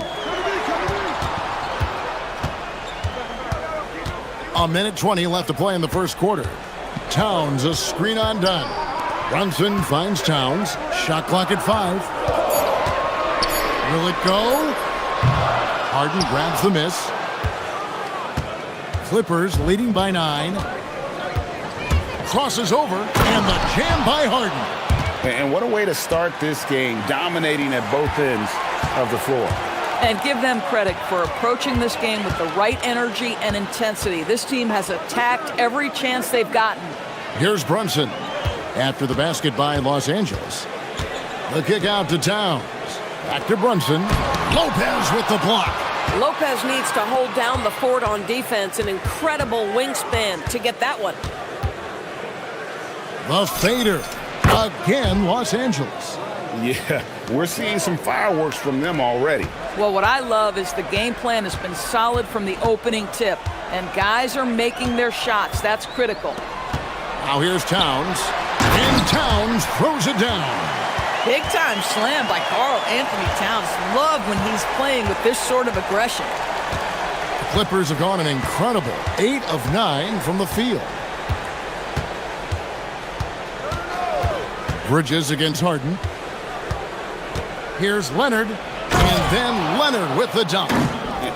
A minute 20 left to play in the first quarter. Towns, a screen on Dunn. Brunson finds Towns. Shot clock at 5. Will it go? Harden grabs the miss. Clippers leading by 9. Crosses over, and the jam by Harden. And what a way to start this game, dominating at both ends of the floor. And give them credit for approaching this game with the right energy and intensity. This team has attacked every chance they've gotten. Here's Brunson. After the basket by Los Angeles. The kick out to Towns. Back to Brunson. Lopez with the block. Lopez needs to hold down the fort on defense. An incredible wingspan to get that one. The fader. Again, Los Angeles. Yeah, we're seeing some fireworks from them already. Well, what I love is the game plan has been solid from the opening tip. And guys are making their shots. That's critical. Now here's Towns. And Towns throws it down. Big time slam by Karl Anthony Towns. Love when he's playing with this sort of aggression. The Clippers have gone an incredible 8 of 9 from the field. Bridges against Harden. Here's Leonard. And then Leonard with the dunk.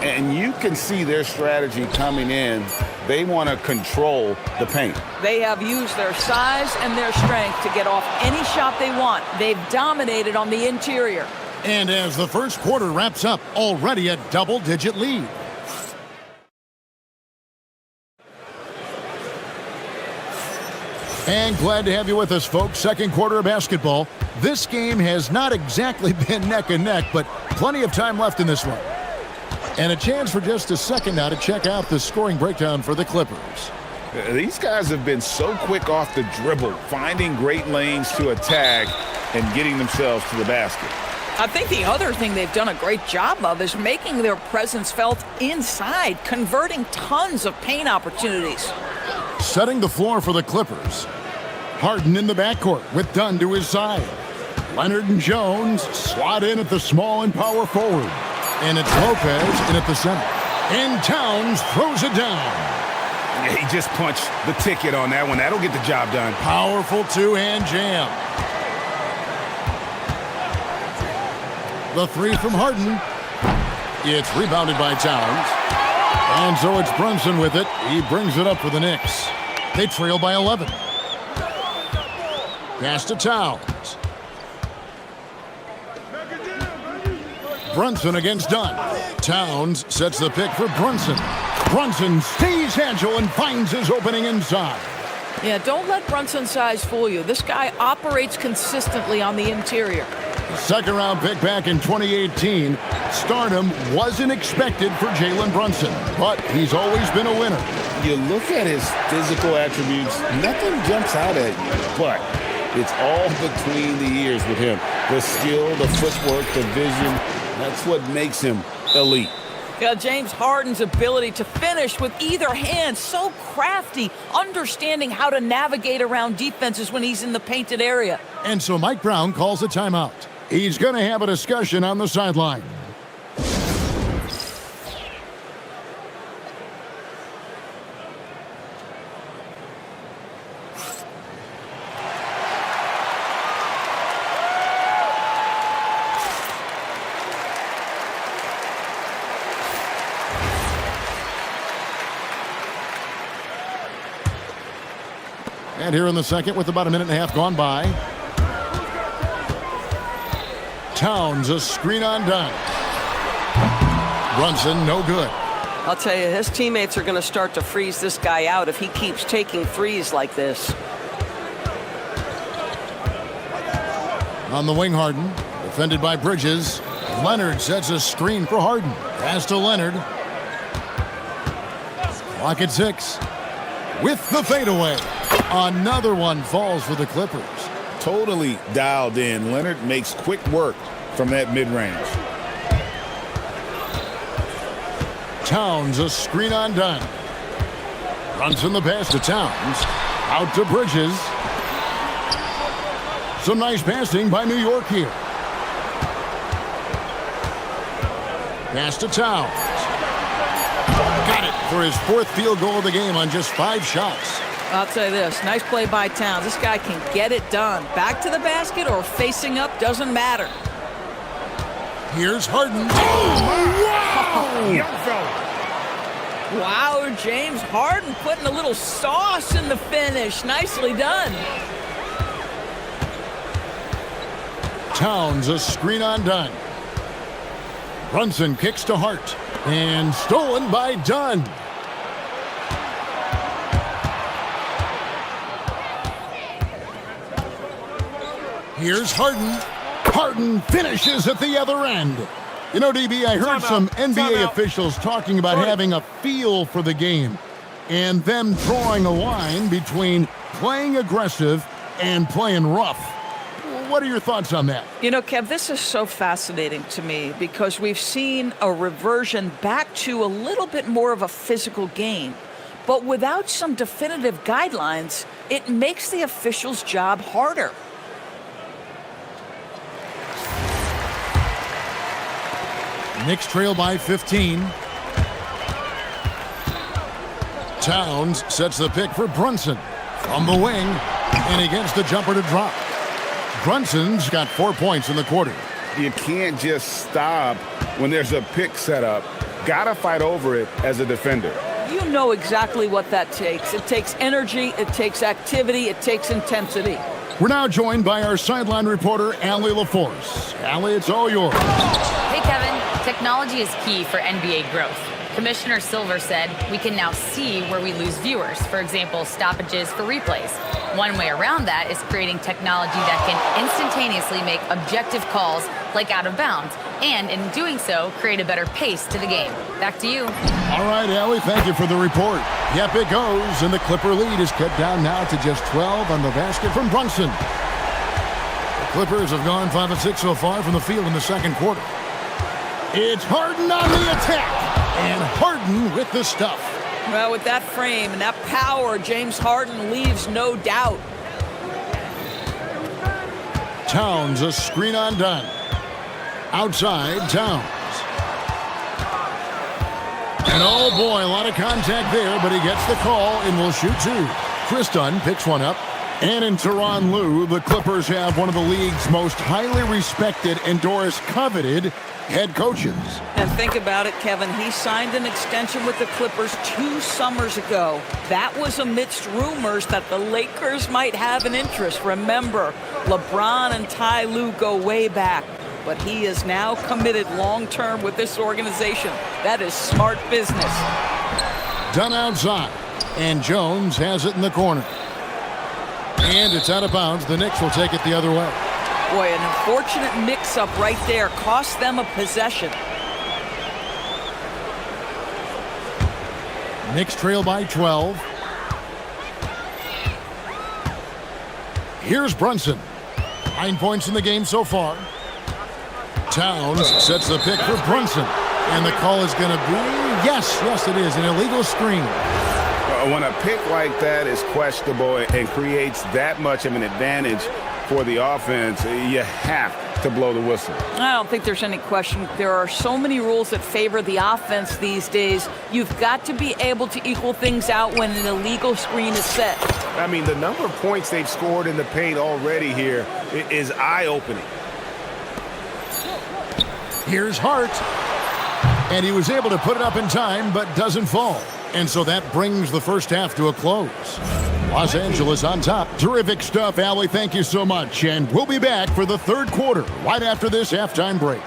And you can see their strategy coming in. They want to control the paint. They have used their size and their strength to get off any shot they want. They've dominated on the interior. And as the first quarter wraps up, already a double-digit lead. And glad to have you with us, folks. Second quarter of basketball. This game has not exactly been neck and neck, but plenty of time left in this one. And a chance for just a second now to check out the scoring breakdown for the Clippers. These guys have been so quick off the dribble, finding great lanes to attack and getting themselves to the basket. I think the other thing they've done a great job of is making their presence felt inside, converting tons of paint opportunities. Setting the floor for the Clippers. Harden in the backcourt with Dunn to his side. Leonard and Jones slot in at the small and power forward. And it's Lopez in at the center. And Towns throws it down. Yeah, he just punched the ticket on that one. That'll get the job done. Powerful two-hand jam. The three from Harden. It's rebounded by Towns. And so it's Brunson with it. He brings it up for the Knicks. They trail by 11. Pass to Towns. Brunson against Dunn. Towns sets the pick for Brunson. Brunson stays agile and finds his opening inside. Yeah, don't let Brunson's size fool you. This guy operates consistently on the interior. Second round pick back in 2018. Stardom wasn't expected for Jalen Brunson, but he's always been a winner. You look at his physical attributes, nothing jumps out at you, but it's all between the ears with him. The skill, the footwork, the vision, that's what makes him elite. Yeah, James Harden's ability to finish with either hand, so crafty, understanding how to navigate around defenses when he's in the painted area. And so Mike Brown calls a timeout. He's going to have a discussion on the sideline. And here in the second with about a minute and a half gone by. Towns, a screen on Dunn. Brunson, no good. I'll tell you, his teammates are going to start to freeze this guy out if he keeps taking threes like this. On the wing, Harden. Defended by Bridges. Leonard sets a screen for Harden. Pass to Leonard. Clock at 6. With the fadeaway. Another one falls for the Clippers. Totally dialed in. Leonard makes quick work from that mid-range. Towns, a screen on Dunn. Runs in the pass to Towns. Out to Bridges. Some nice passing by New York here. Pass to Towns. Got it for his fourth field goal of the game on just 5 shots. I'll tell you this, nice play by Towns. This guy can get it done. Back to the basket or facing up, doesn't matter. Here's Harden. Oh, Young fella. Wow, James Harden putting a little sauce in the finish. Nicely done. Towns, a screen on Dunn. Brunson kicks to Hart. And stolen by Dunn. Here's Harden. Harden finishes at the other end. You know, DB, I heard some NBA officials talking about having a feel for the game and them drawing a line between playing aggressive and playing rough. What are your thoughts on that? You know, Kev, this is so fascinating to me because we've seen a reversion back to a little bit more of a physical game. But without some definitive guidelines, it makes the officials' job harder. Knicks trail by 15. Towns sets the pick for Brunson from the wing, and he gets the jumper to drop. Brunson's got 4 points in the quarter. You can't just stop when there's a pick set up. Gotta fight over it as a defender. You know exactly what that takes. It takes energy, it takes activity, it takes intensity. We're now joined by our sideline reporter, Allie LaForce. Allie, it's all yours. Hey, Kevin. Technology is key for NBA growth. Commissioner Silver said we can now see where we lose viewers, for example, stoppages for replays. One way around that is creating technology that can instantaneously make objective calls like out of bounds, and in doing so, create a better pace to the game. Back to you. All right, Allie, thank you for the report. Yep, it goes, and the Clipper lead is cut down now to just 12 on the basket from Brunson. The Clippers have gone 5 of 6 so far from the field in the second quarter. It's Harden on the attack, and Harden with the stuff. Well, with that frame and that power, James Harden leaves no doubt. Towns, a screen on Dunn. Outside, Towns. And oh boy, a lot of contact there, but he gets the call and will shoot two. Chris Dunn picks one up. And in Tyronn Lue, the Clippers have one of the league's most highly respected and Doris coveted head coaches. And think about it, Kevin. He signed an extension with the Clippers 2 summers ago. That was amidst rumors that the Lakers might have an interest. Remember, LeBron and Ty Lue go way back. But he is now committed long-term with this organization. That is smart business. Done outside. And Jones has it in the corner. And it's out of bounds. The Knicks will take it the other way. Boy, an unfortunate mix-up right there cost them a possession. Knicks trail by 12. Here's Brunson. 9 points in the game so far. Towns sets the pick for Brunson. And the call is going to be, yes, it is, an illegal screen. When a pick like that is questionable and creates that much of an advantage for the offense, you have to blow the whistle. I don't think there's any question. There are so many rules that favor the offense these days. You've got to be able to equal things out when an illegal screen is set. I mean, the number of points they've scored in the paint already here is eye-opening. Here's Hart. And he was able to put it up in time, but doesn't fall. And so that brings the first half to a close. Los Angeles on top. Terrific stuff, Allie. Thank you so much. And we'll be back for the third quarter right after this halftime break.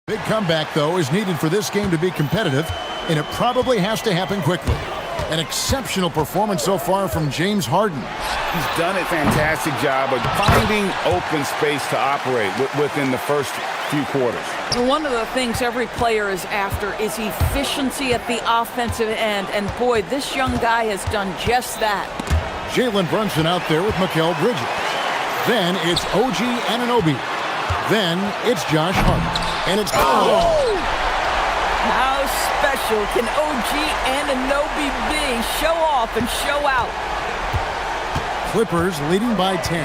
Big comeback, though, is needed for this game to be competitive, and it probably has to happen quickly. An exceptional performance so far from James Harden. He's done a fantastic job of finding open space to operate within the first few quarters. One of the things every player is after is efficiency at the offensive end, and boy, this young guy has done just that. Jalen Brunson out there with Mikal Bridges. Then it's OG Anunoby. Then it's Josh Hart. And it's... How special can OG Anunoby be? Show off and show out. Clippers leading by 10.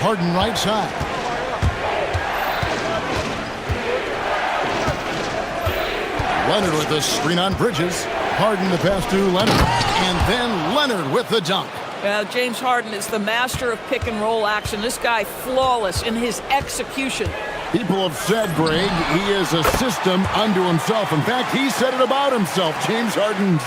Harden right side. Leonard with the screen on Bridges. Harden the pass to Leonard. And then Leonard with the dunk. Well, James Harden is the master of pick and roll action. This guy flawless in his execution. People have said, Greg, he is a system unto himself. In fact, he said it about himself. James Harden's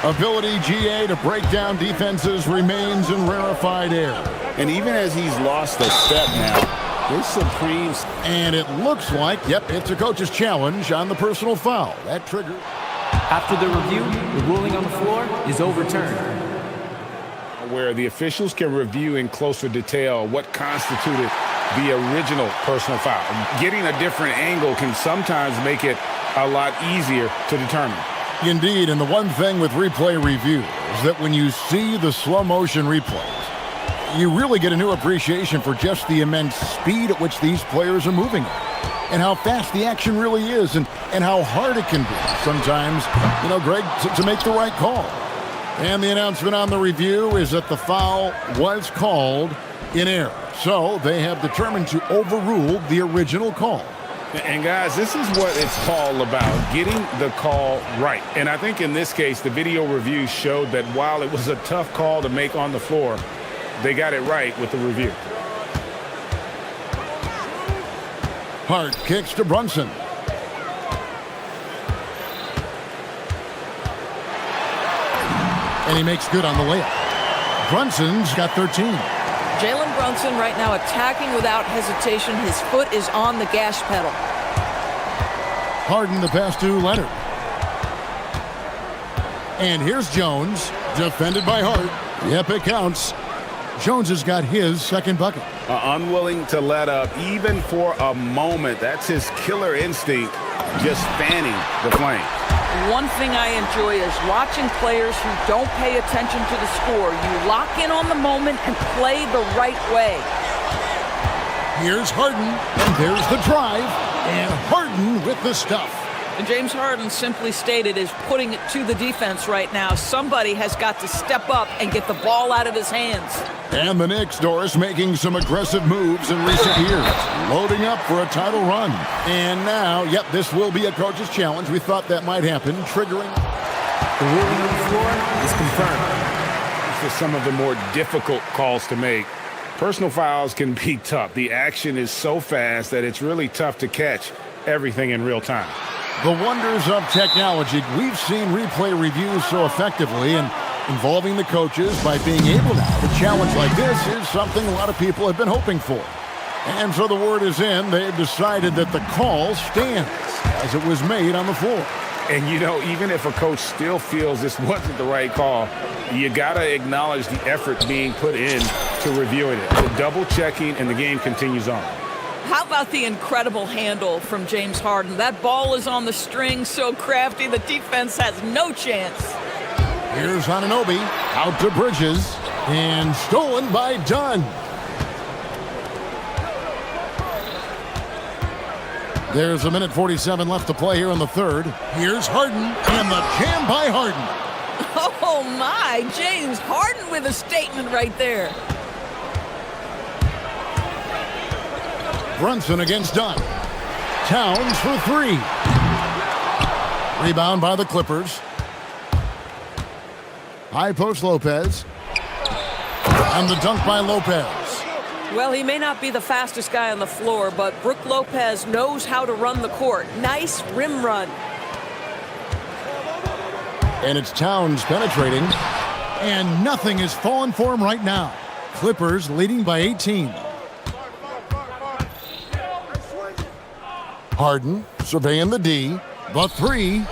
ability, GA, to break down defenses remains in rarefied air. And even as he's lost a step now, this supreme... And it looks like, yep, it's a coach's challenge on the personal foul. That triggered. After the review, the ruling on the floor is overturned. Where the officials can review in closer detail what constituted the original personal foul. Getting a different angle can sometimes make it a lot easier to determine. Indeed, and the one thing with replay review is that when you see the slow motion replays, you really get a new appreciation for just the immense speed at which these players are moving and how fast the action really is and how hard it can be sometimes, you know, Greg, to make the right call. And the announcement on the review is that the foul was called in error. So they have determined to overrule the original call. And guys, this is what it's all about, getting the call right. And I think in this case, the video review showed that while it was a tough call to make on the floor, they got it right with the review. Hart kicks to Brunson. And he makes good on the layup. Brunson's got 13. Jalen Brunson right now attacking without hesitation. His foot is on the gas pedal. Harden the pass to Leonard. And here's Jones, defended by Hart. Yep, it counts. Jones has got his second bucket. Unwilling to let up even for a moment. That's his killer instinct, just fanning the flame. One thing I enjoy is watching players who don't pay attention to the score. You lock in on the moment and play the right way. Here's Harden, and there's the drive, and Harden with the stuff. And James Harden, simply stated, is putting it to the defense right now. Somebody has got to step up and get the ball out of his hands. And the Knicks, Doris, making some aggressive moves in recent years, loading up for a title run. And now, yep, this will be a coach's challenge. We thought that might happen, triggering. The ruling on the floor is confirmed. For some of the more difficult calls to make, personal fouls can be tough. The action is so fast that it's really tough to catch everything in real time. The wonders of technology. We've seen replay reviews so effectively, and involving the coaches by being able now to challenge like this is something a lot of people have been hoping for. And so the word is in. They've decided that the call stands as it was made on the floor. And, you know, even if a coach still feels this wasn't the right call, you got to acknowledge the effort being put in to reviewing it, to double-checking, and the game continues on. How about the incredible handle from James Harden? That ball is on the string, so crafty, the defense has no chance. Here's Anunoby, out to Bridges, and stolen by Dunn. There's a minute 47 left to play here in the third. Here's Harden, and the jam by Harden. Oh my, James Harden with a statement right there. Brunson against Dunn. Towns for three. Rebound by the Clippers. High post Lopez. And the dunk by Lopez. Well, he may not be the fastest guy on the floor, but Brook Lopez knows how to run the court. Nice rim run. And it's Towns penetrating. And nothing is falling for him right now. Clippers leading by 18. Harden surveying the D. The three.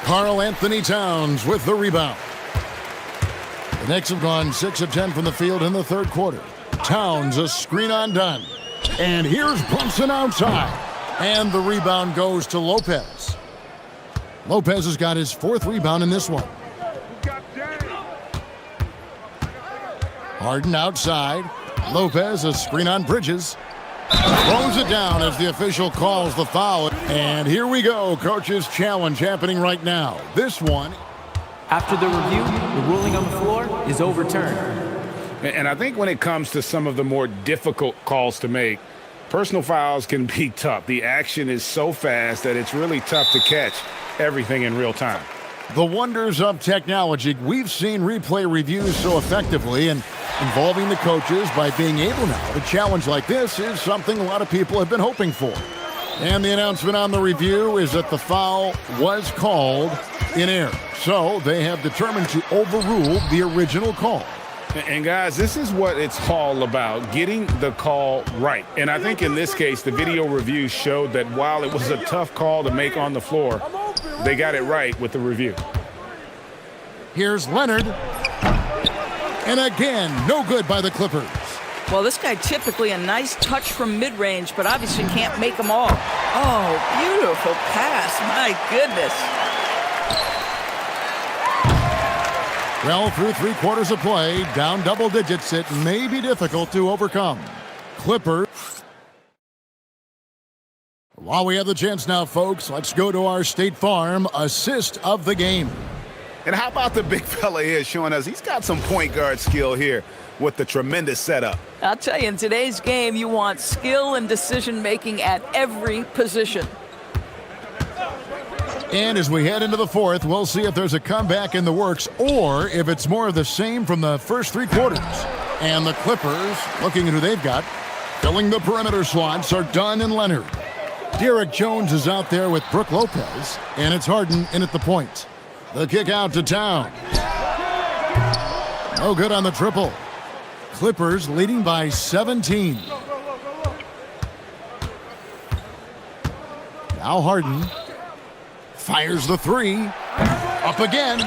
Karl Anthony Towns with the rebound. The Knicks have gone 6 of 10 from the field in the third quarter. Towns a screen on done. And here's Brunson outside. And the rebound goes to Lopez. Lopez has got his 4th rebound in this one. Harden outside. Lopez a screen on Bridges. Throws it down as the official calls the foul. And here we go. Coach's challenge happening right now. This one. After the review, the ruling on the floor is overturned. And I think when it comes to some of the more difficult calls to make, personal fouls can be tough. The action is so fast that it's really tough to catch everything in real time. The wonders of technology. We've seen replay reviews so effectively, and involving the coaches by being able now to challenge like this is something a lot of people have been hoping for. And the announcement on the review is that the foul was called in error. So they have determined to overrule the original call. And guys, this is what it's all about, getting the call right. And I think in this case, the video review showed that while it was a tough call to make on the floor, they got it right with the review. Here's Leonard. And again, no good by the Clippers. Well, this guy typically a nice touch from mid-range, but obviously can't make them all. Oh, beautiful pass. My goodness. Well, through 3 quarters of play, down double digits, it may be difficult to overcome. Clippers. While we have the chance now, folks, let's go to our State Farm assist of the game. And how about the big fella here showing us he's got some point guard skill here with the tremendous setup. I'll tell you, in today's game, you want skill and decision-making at every position. And as we head into the fourth, we'll see if there's a comeback in the works or if it's more of the same from the first 3 quarters. And the Clippers, looking at who they've got, filling the perimeter slots are Dunn and Leonard. Derek Jones is out there with Brook Lopez, and it's Harden in at the point. The kick out to Town. No good on the triple. Clippers leading by 17. Now Harden fires the 3. Up again.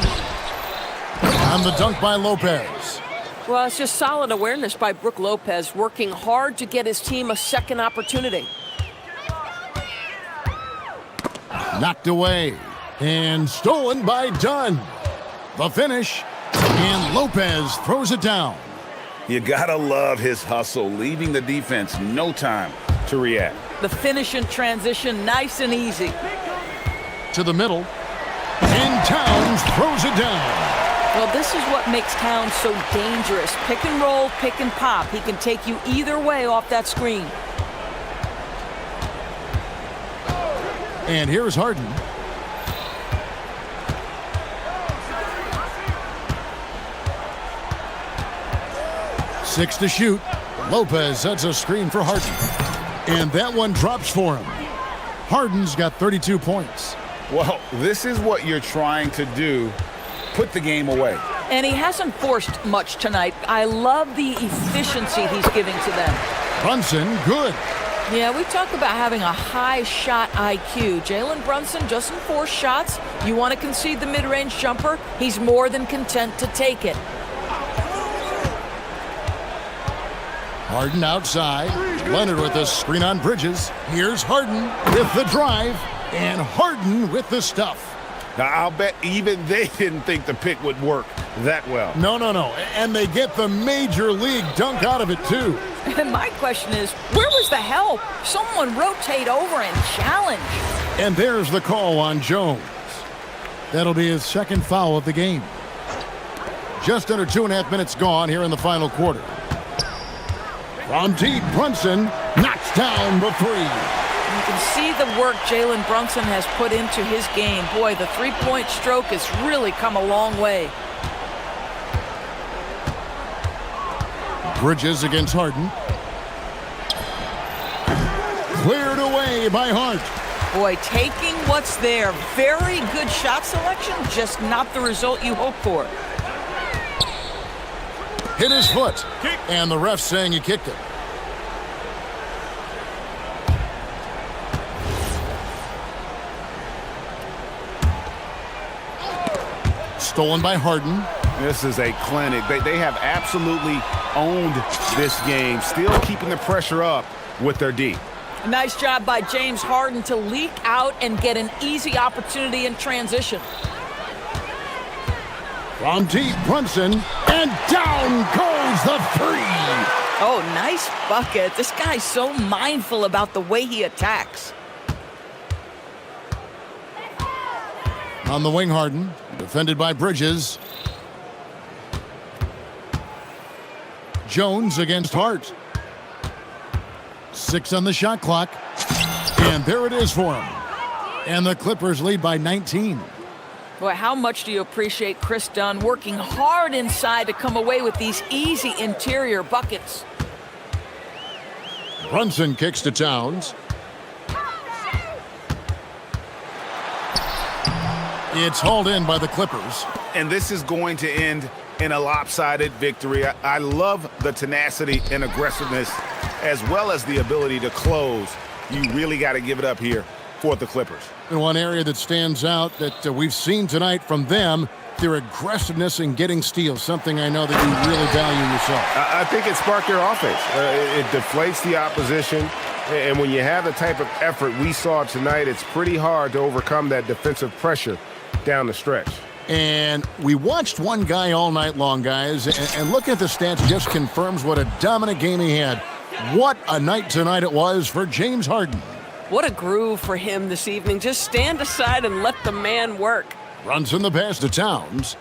On the dunk by Lopez. Well, it's just solid awareness by Brook Lopez, working hard to get his team a second opportunity. Knocked away. And stolen by Dunn. The finish. And Lopez throws it down. You gotta love his hustle, leaving the defense no time to react. The finish in transition, nice and easy. To the middle. And Towns throws it down. Well, this is what makes Towns so dangerous. Pick and roll, pick and pop. He can take you either way off that screen. And here's Harden. Six to shoot. Lopez sets a screen for Harden. And that one drops for him. Harden's got 32 points. Well, this is what you're trying to do. Put the game away. And he hasn't forced much tonight. I love the efficiency he's giving to them. Brunson, good. Yeah, we talk about having a high shot IQ. Jalen Brunson doesn't force shots. You want to concede the mid-range jumper, he's more than content to take it. Harden outside. Leonard with the screen on Bridges. Here's Harden with the drive. And Harden with the stuff. Now, I'll bet even they didn't think the pick would work that well. No. And they get the major league dunk out of it, too. And my question is, where was the help? Someone rotate over and challenge. And there's the call on Jones. That'll be his second foul of the game. Just under 2.5 minutes gone here in the final quarter. From deep, Brunson knocks down the 3. You can see the work Jalen Brunson has put into his game. Boy, the three-point stroke has really come a long way. Bridges against Harden. Cleared away by Hart. Boy, taking what's there. Very good shot selection, just not the result you hope for. Hit his foot. And the ref saying he kicked it. Stolen by Harden. This is a clinic. They have absolutely owned this game, still keeping the pressure up with their D. Nice job by James Harden to leak out and get an easy opportunity in transition. From deep, Brunson, and down goes the three. Oh, nice bucket. This guy's so mindful about the way he attacks. On the wing, Harden, defended by Bridges. Jones against Hart. 6 on the shot clock. And there it is for him. And the Clippers lead by 19. Boy, how much do you appreciate Chris Dunn working hard inside to come away with these easy interior buckets? Brunson kicks to Towns. It's hauled in by the Clippers. And this is going to end in a lopsided victory. I love the tenacity and aggressiveness as well as the ability to close. You really got to give it up here for the Clippers. And one area that stands out that we've seen tonight from them, their aggressiveness in getting steals, something I know that you really value yourself. I think it sparked their offense. It deflates the opposition. And when you have the type of effort we saw tonight, it's pretty hard to overcome that defensive pressure down the stretch. And we watched one guy all night long, guys, and looking at the stats just confirms what a dominant game he had. What a night tonight it was for James Harden. What a groove for him this evening. Just stand aside and let the man work. Brunson the pass to Towns.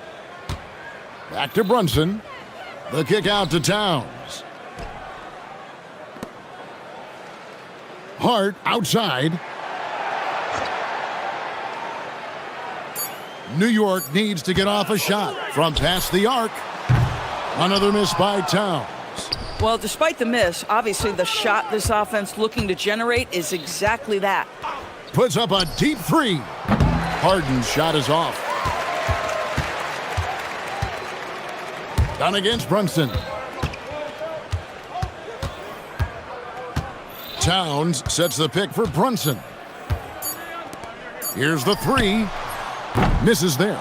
Back to Brunson. The kick out to Towns. Hart outside. New York needs to get off a shot from past the arc. Another miss by Towns. Well, despite the miss, obviously the shot this offense looking to generate is exactly that. Puts up a deep three. Harden's shot is off. Down against Brunson. Towns sets the pick for Brunson. Here's the three. Misses there.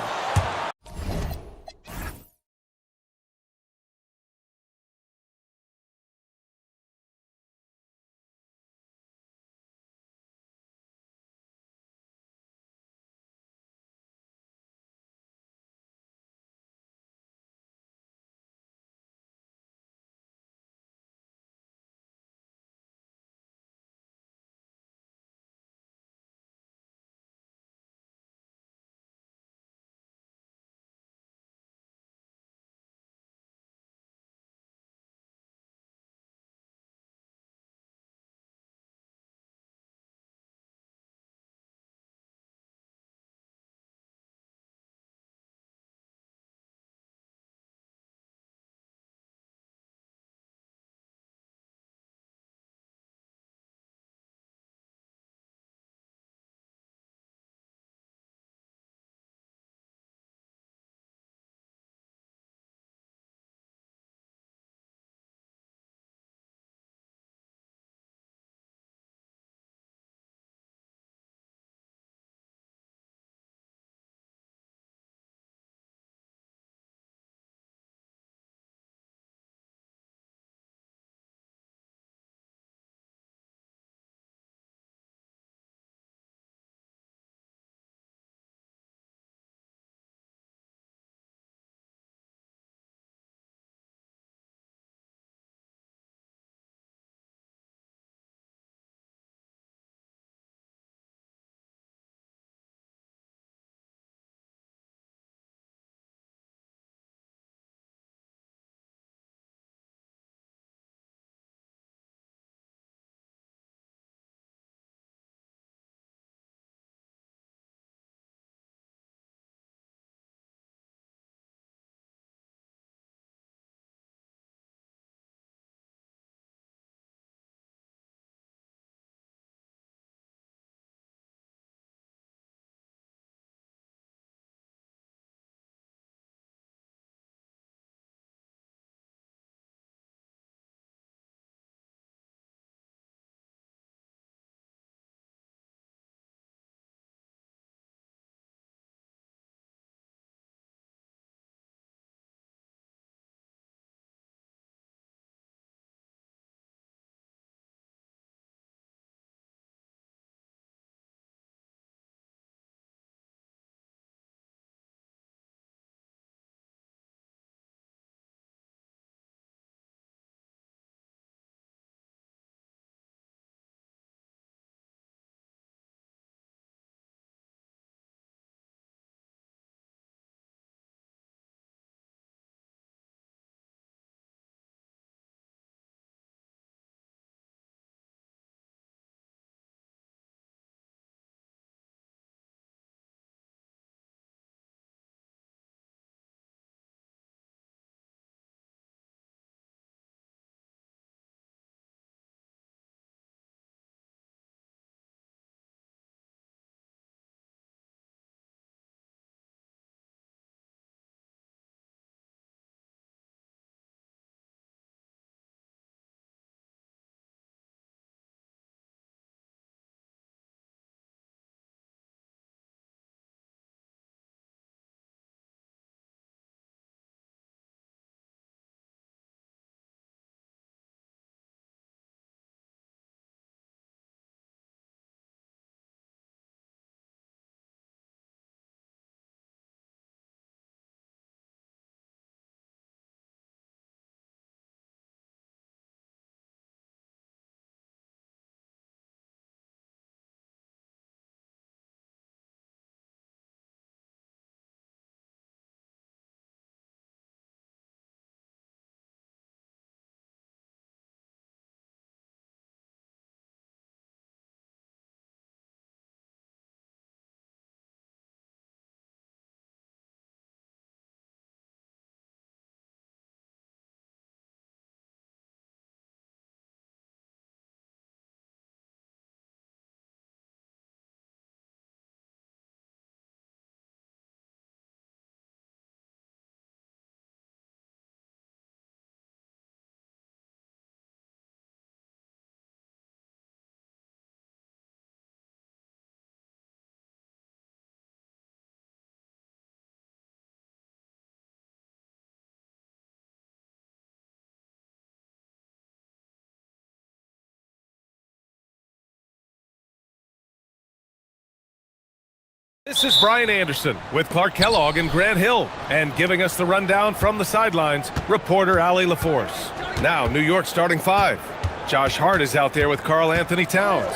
This is Brian Anderson with Clark Kellogg and Grant Hill. And giving us the rundown from the sidelines, reporter Allie LaForce. Now, New York starting five. Josh Hart is out there with Karl Anthony Towns.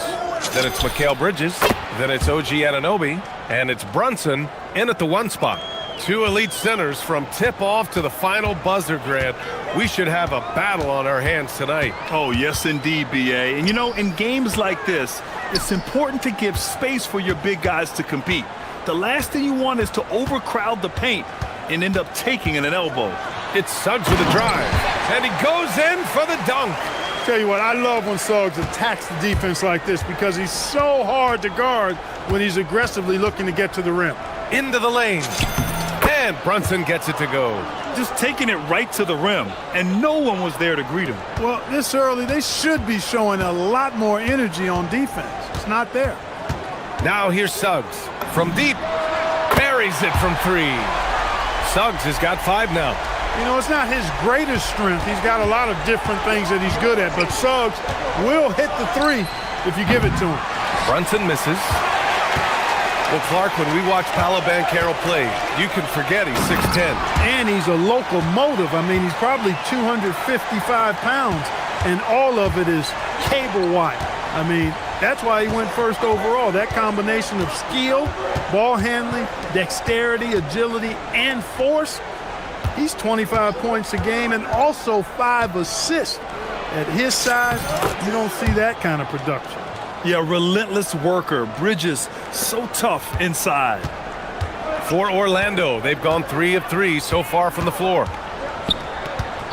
Then it's Mikal Bridges. Then it's OG Anunoby. And it's Brunson in at the one spot. Two elite centers from tip-off to the final buzzer, Grant. We should have a battle on our hands tonight. Oh, yes, indeed, B.A. And, you know, in games like this, it's important to give space for your big guys to compete. The last thing you want is to overcrowd the paint and end up taking an elbow. It's Suggs with a drive, and he goes in for the dunk. Tell you what, I love when Suggs attacks the defense like this because he's so hard to guard when he's aggressively looking to get to the rim. Into the lane, and Brunson gets it to go. Just taking it right to the rim, and no one was there to greet him. Well, this early, they should be showing a lot more energy on defense. It's not there. Now here's Suggs. From deep, buries it from three. Suggs has got five now. You know, it's not his greatest strength. He's got a lot of different things that he's good at, but Suggs will hit the three if you give it to him. Brunson misses. Well, Clark, when we watch Paolo Banchero play, you can forget he's 6'10". And he's a locomotive. I mean, he's probably 255 pounds, and all of it is cable wire. I mean, that's why he went first overall. That combination of skill, ball handling, dexterity, agility, and force. He's 25 points a game and also 5 assists. At his size, you don't see that kind of production. Yeah, relentless worker. Bridges, so tough inside. For Orlando, they've gone 3 of 3 so far from the floor.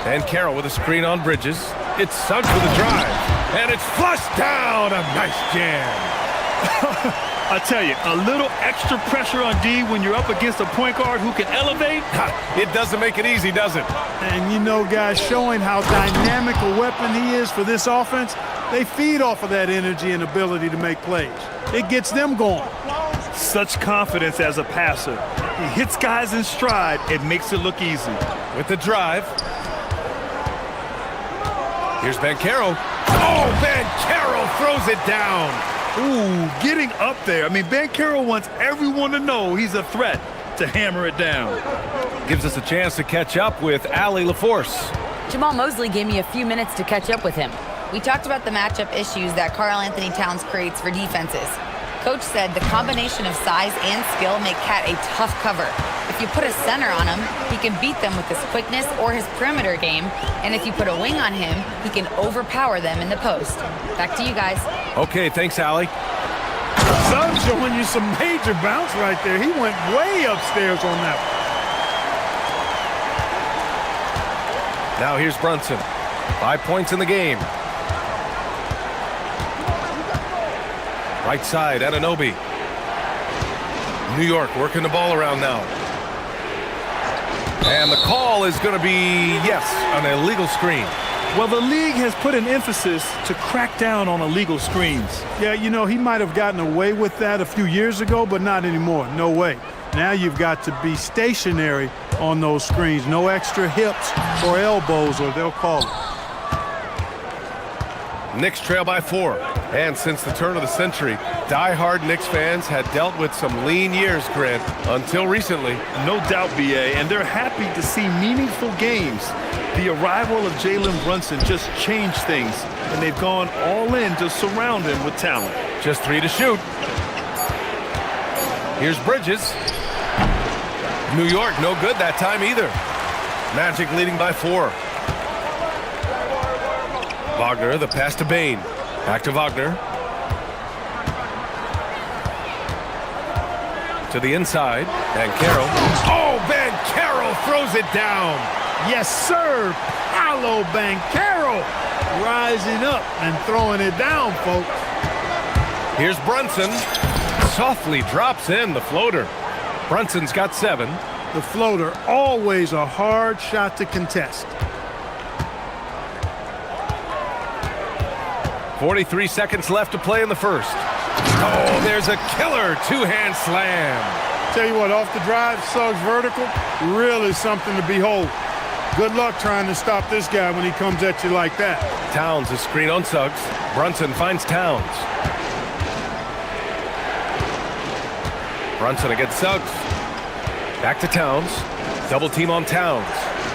And Carroll with a screen on Bridges. It's Suggs with a drive. And it's flushed down. A nice jam. I tell you, a little extra pressure on D when you're up against a point guard who can elevate. It doesn't make it easy, does it? And you know, guys, showing how dynamic a weapon he is for this offense, they feed off of that energy and ability to make plays. It gets them going. Such confidence as a passer. He hits guys in stride. It makes it look easy. With the drive. Here's Banchero. Oh, Banchero throws it down. Ooh, getting up there. I mean, Banchero wants everyone to know he's a threat to hammer it down. Gives us a chance to catch up with Allie LaForce. Jamal Mosley gave me a few minutes to catch up with him. We talked about the matchup issues that Karl Anthony Towns creates for defenses. Coach said the combination of size and skill make Cat a tough cover. If you put a center on him, he can beat them with his quickness or his perimeter game. And if you put a wing on him, he can overpower them in the post. Back to you guys. Okay, thanks, Allie. Suggs showing you some major bounce right there. He went way upstairs on that one. Now here's Brunson. 5 points in the game. Right side, Anunoby. New York working the ball around now. And the call is going to be, yes, an illegal screen. Well, the league has put an emphasis to crack down on illegal screens. Yeah, you know, he might have gotten away with that a few years ago, but not anymore. No way. Now you've got to be stationary on those screens. No extra hips or elbows, or they'll call it. Knicks trail by 4. And since the turn of the century, die-hard Knicks fans had dealt with some lean years, Grant, until recently. No doubt, B.A., and they're happy to see meaningful games. The arrival of Jalen Brunson just changed things, and they've gone all in to surround him with talent. Just 3 to shoot. Here's Bridges. New York, no good that time either. Magic leading by 4. Wagner, the pass to Bane. Back to Wagner. To the inside. Banchero. Oh, Banchero throws it down. Yes, sir. Paolo Banchero rising up and throwing it down, folks. Here's Brunson. Softly drops in the floater. Brunson's got 7. The floater, always a hard shot to contest. 43 seconds left to play in the first. Oh, there's a killer two-hand slam. Tell you what, off the drive, Suggs vertical, really something to behold. Good luck trying to stop this guy when he comes at you like that. Towns is screen on Suggs. Brunson finds Towns. Brunson against Suggs. Back to Towns. Double team on Towns.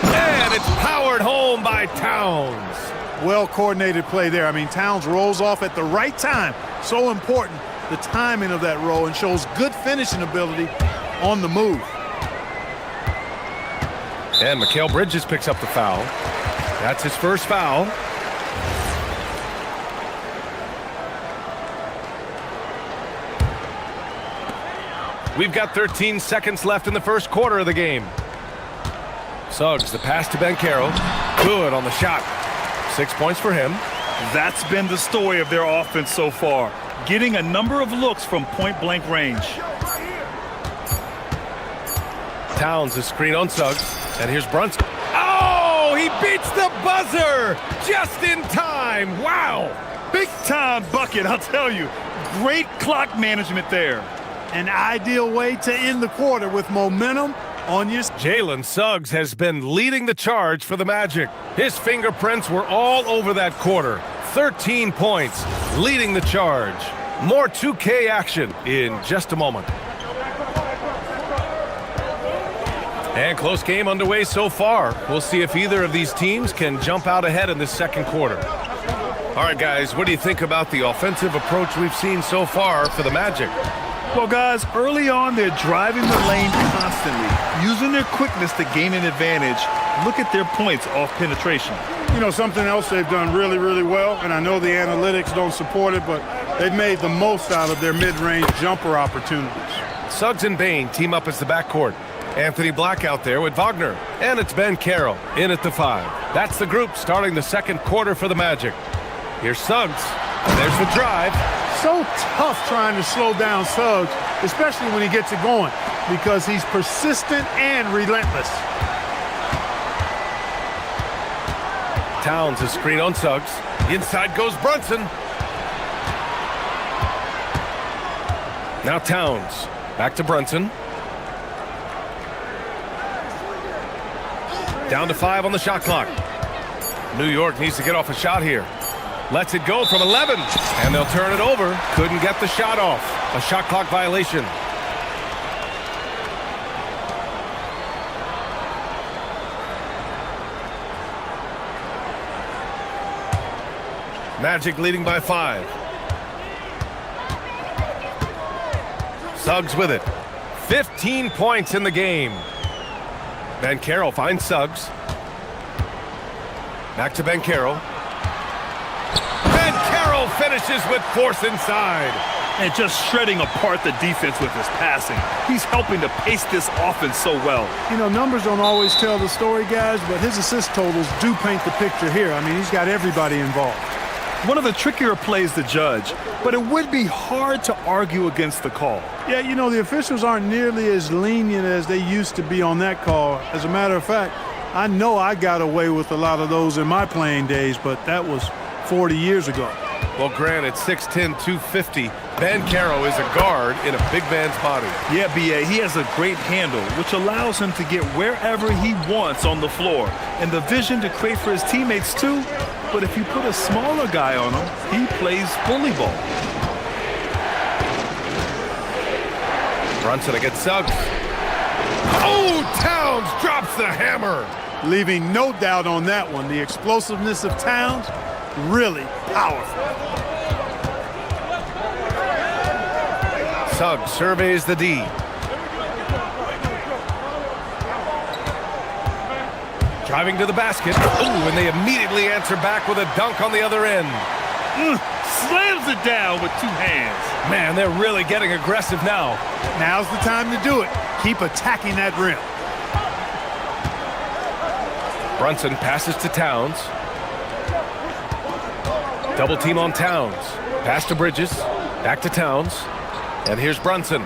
And it's powered home by Towns. Well-coordinated play there. I mean, Towns rolls off at the right time. So important, the timing of that roll, and shows good finishing ability on the move. And Mikal Bridges picks up the foul. That's his first foul. We've got 13 seconds left in the first quarter of the game. Suggs, the pass to Banchero. Good on the shot. 6 points for him. That's been the story of their offense so far, getting a number of looks from point-blank range. Towns is screen on Suggs, and here's Brunson. Oh, he beats the buzzer just in time. Wow. Big-time bucket, I'll tell you. Great clock management there. An ideal way to end the quarter with momentum on your... Jalen Suggs has been leading the charge for the Magic. His fingerprints were all over that quarter. 13 points, leading the charge. More 2K action in just a moment. And close game underway so far. We'll see if either of these teams can jump out ahead in this second quarter. All right, guys, what do you think about the offensive approach we've seen so far for the Magic? Well, guys, early on, they're driving the lane constantly, using their quickness to gain an advantage. Look at their points off penetration. You know, something else they've done really, really well, and I know the analytics don't support it, but they've made the most out of their mid-range jumper opportunities. Suggs and Bain team up as the backcourt. Anthony Black out there with Wagner. And it's Banchero in at the 5. That's the group starting the second quarter for the Magic. Here's Suggs. There's the drive. So tough trying to slow down Suggs, especially when he gets it going, because he's persistent and relentless. Towns is screen on Suggs. Inside goes Brunson. Now Towns. Back to Brunson. Down to 5 on the shot clock. New York needs to get off a shot here. Lets it go from 11, and they'll turn it over. Couldn't get the shot off. A shot clock violation. Magic leading by 5. Suggs with it. 15 points in the game. Banchero finds Suggs. Back to Banchero. Banchero finishes with force inside. And just shredding apart the defense with his passing. He's helping to pace this offense so well. You know, numbers don't always tell the story, guys, but his assist totals do paint the picture here. I mean, he's got everybody involved. One of the trickier plays to judge, but it would be hard to argue against the call. Yeah, you know, the officials aren't nearly as lenient as they used to be on that call. As a matter of fact, I know I got away with a lot of those in my playing days, but that was 40 years ago. Well, granted, 6'10", 250. Banchero is a guard in a big man's body. Yeah, B.A., he has a great handle, which allows him to get wherever he wants on the floor. And the vision to create for his teammates, too. But if you put a smaller guy on him, he plays bully ball. Brunson against Suggs. Oh, Towns drops the hammer. Leaving no doubt on that one. The explosiveness of Towns, really powerful. Suggs surveys the D. Driving to the basket. Ooh, and they immediately answer back with a dunk on the other end. Slams it down with 2 hands. Man, they're really getting aggressive now. Now's the time to do it. Keep attacking that rim. Brunson passes to Towns. Double team on Towns. Pass to Bridges. Back to Towns. And here's Brunson.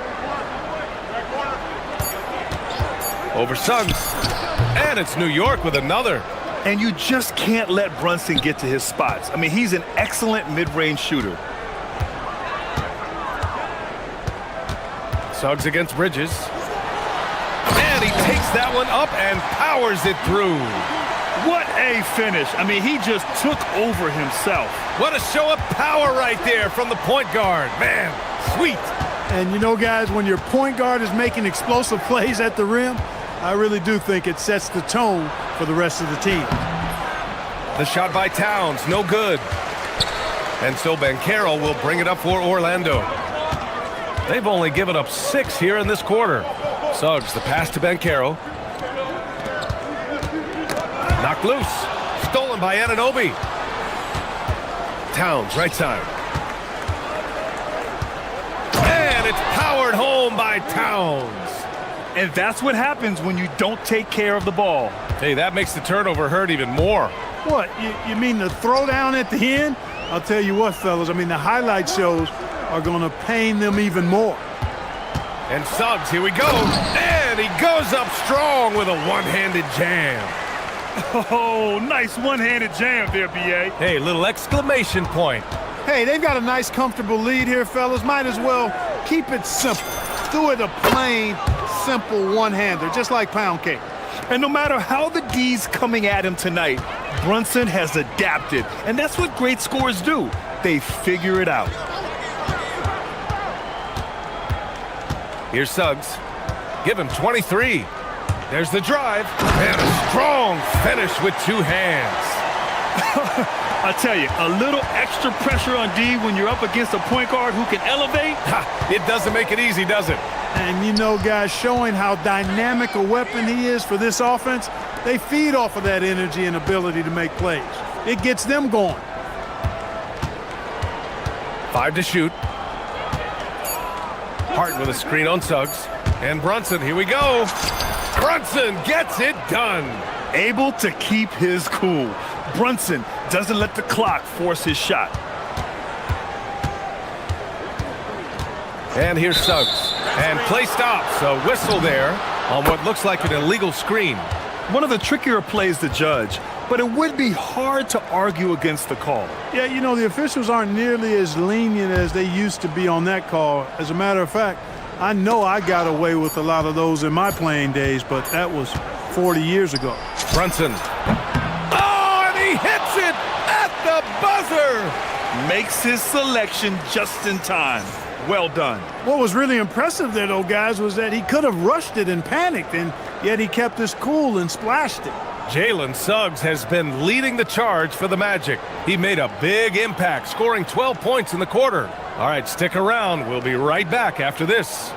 Over Suggs. And it's New York with another. And you just can't let Brunson get to his spots. I mean, he's an excellent mid-range shooter. Suggs against Bridges. And he takes that one up and powers it through. What a finish. I mean, he just took over himself. What a show of power right there from the point guard. Man, sweet. And you know, guys, when your point guard is making explosive plays at the rim, I really do think it sets the tone for the rest of the team. The shot by Towns, no good. And so Banchero will bring it up for Orlando. They've only given up 6 here in this quarter. Suggs, the pass to Banchero. Knocked loose. Stolen by Anunoby. Towns, right side. And it's powered home by Towns. And that's what happens when you don't take care of the ball. Hey, that makes the turnover hurt even more. What, you mean the throwdown at the end? I'll tell you what, fellas, I mean, the highlight shows are going to pain them even more. And Suggs, here we go. And he goes up strong with a one-handed jam. Oh, nice one-handed jam there, B.A. Hey, little exclamation point. Hey, they've got a nice, comfortable lead here, fellas. Might as well keep it simple. Do it a plain, simple one-hander, just like pound cake. And no matter how the D's coming at him tonight, Brunson has adapted. And that's what great scorers do. They figure it out. Here's Suggs. Give him 23. There's the drive. And a strong finish with 2 hands. I tell you, a little extra pressure on D when you're up against a point guard who can elevate. It doesn't make it easy, does it? And you know, guys, showing how dynamic a weapon he is for this offense, they feed off of that energy and ability to make plays. It gets them going. 5 to shoot. Hart with a screen on Suggs. And Brunson, here we go. Brunson gets it done. Able to keep his cool. Brunson doesn't let the clock force his shot. And here's Suggs. And play stops. A whistle there on what looks like an illegal screen. One of the trickier plays to judge, but it would be hard to argue against the call. Yeah, you know, the officials aren't nearly as lenient as they used to be on that call. As a matter of fact, I know I got away with a lot of those in my playing days, but that was 40 years ago. Brunson. Oh, and he hits it at the buzzer. Makes his selection just in time. Well done. What was really impressive there, though, guys, was that he could have rushed it and panicked, and yet he kept his cool and splashed it. Jalen Suggs has been leading the charge for the Magic. He made a big impact, scoring 12 points in the quarter. All right, stick around. We'll be right back after this.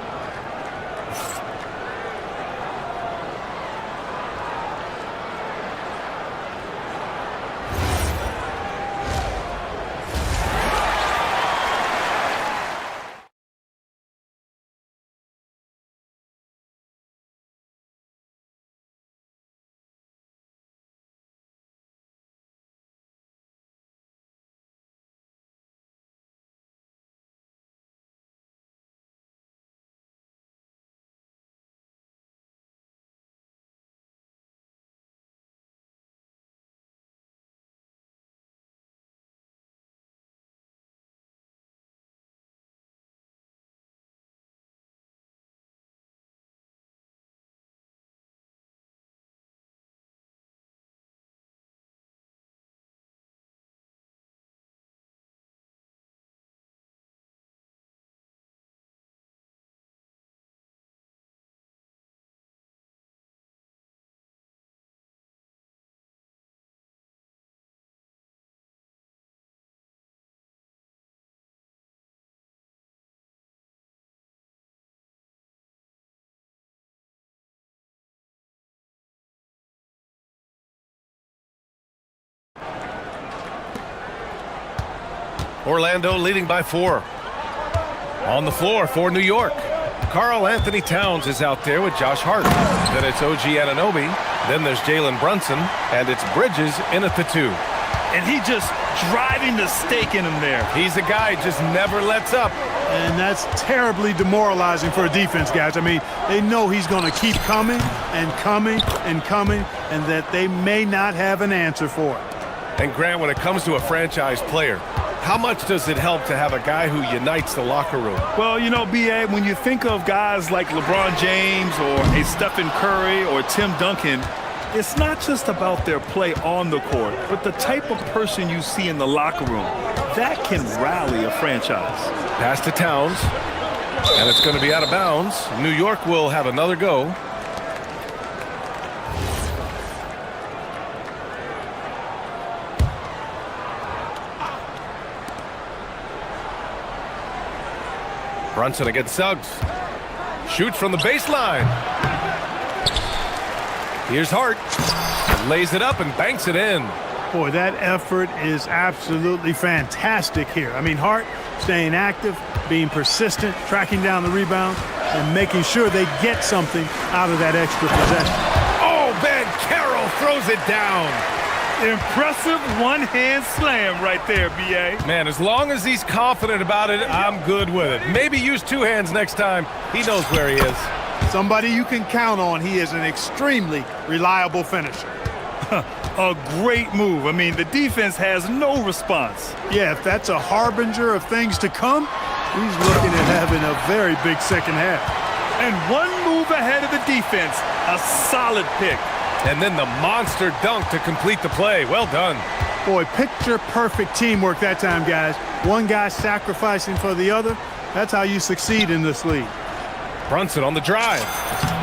Orlando leading by 4. On the floor for New York. Karl Anthony Towns is out there with Josh Hart. Then it's OG Anunoby. Then there's Jalen Brunson. And it's Bridges in at the 2. And he just driving the stake in him there. He's a guy who just never lets up. And that's terribly demoralizing for a defense, guys. I mean, they know he's going to keep coming and coming and coming, and that they may not have an answer for it. And Grant, when it comes to a franchise player, how much does it help to have a guy who unites the locker room? Well, you know, B.A., when you think of guys like LeBron James or a Stephen Curry or Tim Duncan, it's not just about their play on the court, but the type of person you see in the locker room. That can rally a franchise. Pass to Towns. And it's going to be out of bounds. New York will have another go. Brunson against Suggs. Shoots from the baseline. Here's Hart. Lays it up and banks it in. Boy, that effort is absolutely fantastic here. I mean, Hart staying active, being persistent, tracking down the rebounds, and making sure they get something out of that extra possession. Oh, Ben Carroll throws it down. Impressive one-hand slam right there, B.A. Man, as long as he's confident about it, I'm good with it. Maybe use two hands next time. He knows where he is. Somebody you can count on. He is an extremely reliable finisher. A great move. I mean, the defense has no response. Yeah, if that's a harbinger of things to come, he's looking at having a very big second half. And one move ahead of the defense, a solid pick. And then the monster dunk to complete the play. Well done. Boy, picture-perfect teamwork that time, guys. One guy sacrificing for the other. That's how you succeed in this league. Brunson on the drive.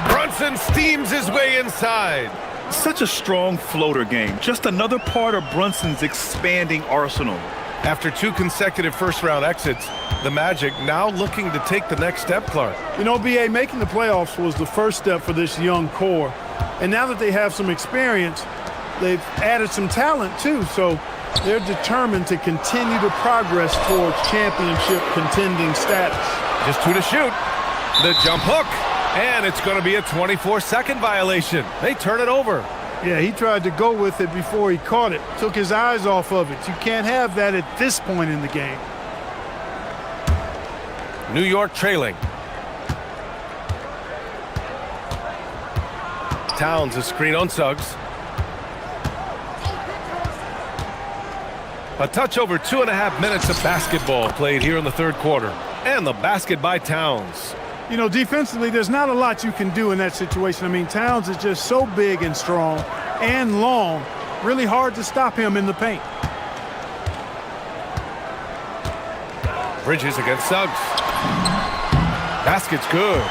Brunson steams his way inside. Such a strong floater game. Just another part of Brunson's expanding arsenal. After two consecutive first-round exits, the Magic now looking to take the next step, Clark. You know, B.A., making the playoffs was the first step for this young core. And now that they have some experience, they've added some talent, too. So they're determined to continue to progress towards championship contending status. Just two to shoot. The jump hook. And it's going to be a 24-second violation. They turn it over. Yeah, he tried to go with it before he caught it. Took his eyes off of it. You can't have that at this point in the game. New York trailing. Towns, a screen on Suggs. A touch over 2.5 minutes of basketball played here in the third quarter. And the basket by Towns. You know, defensively, there's not a lot you can do in that situation. I mean, Towns is just so big and strong and long. Really hard to stop him in the paint. Bridges against Suggs. Basket's good.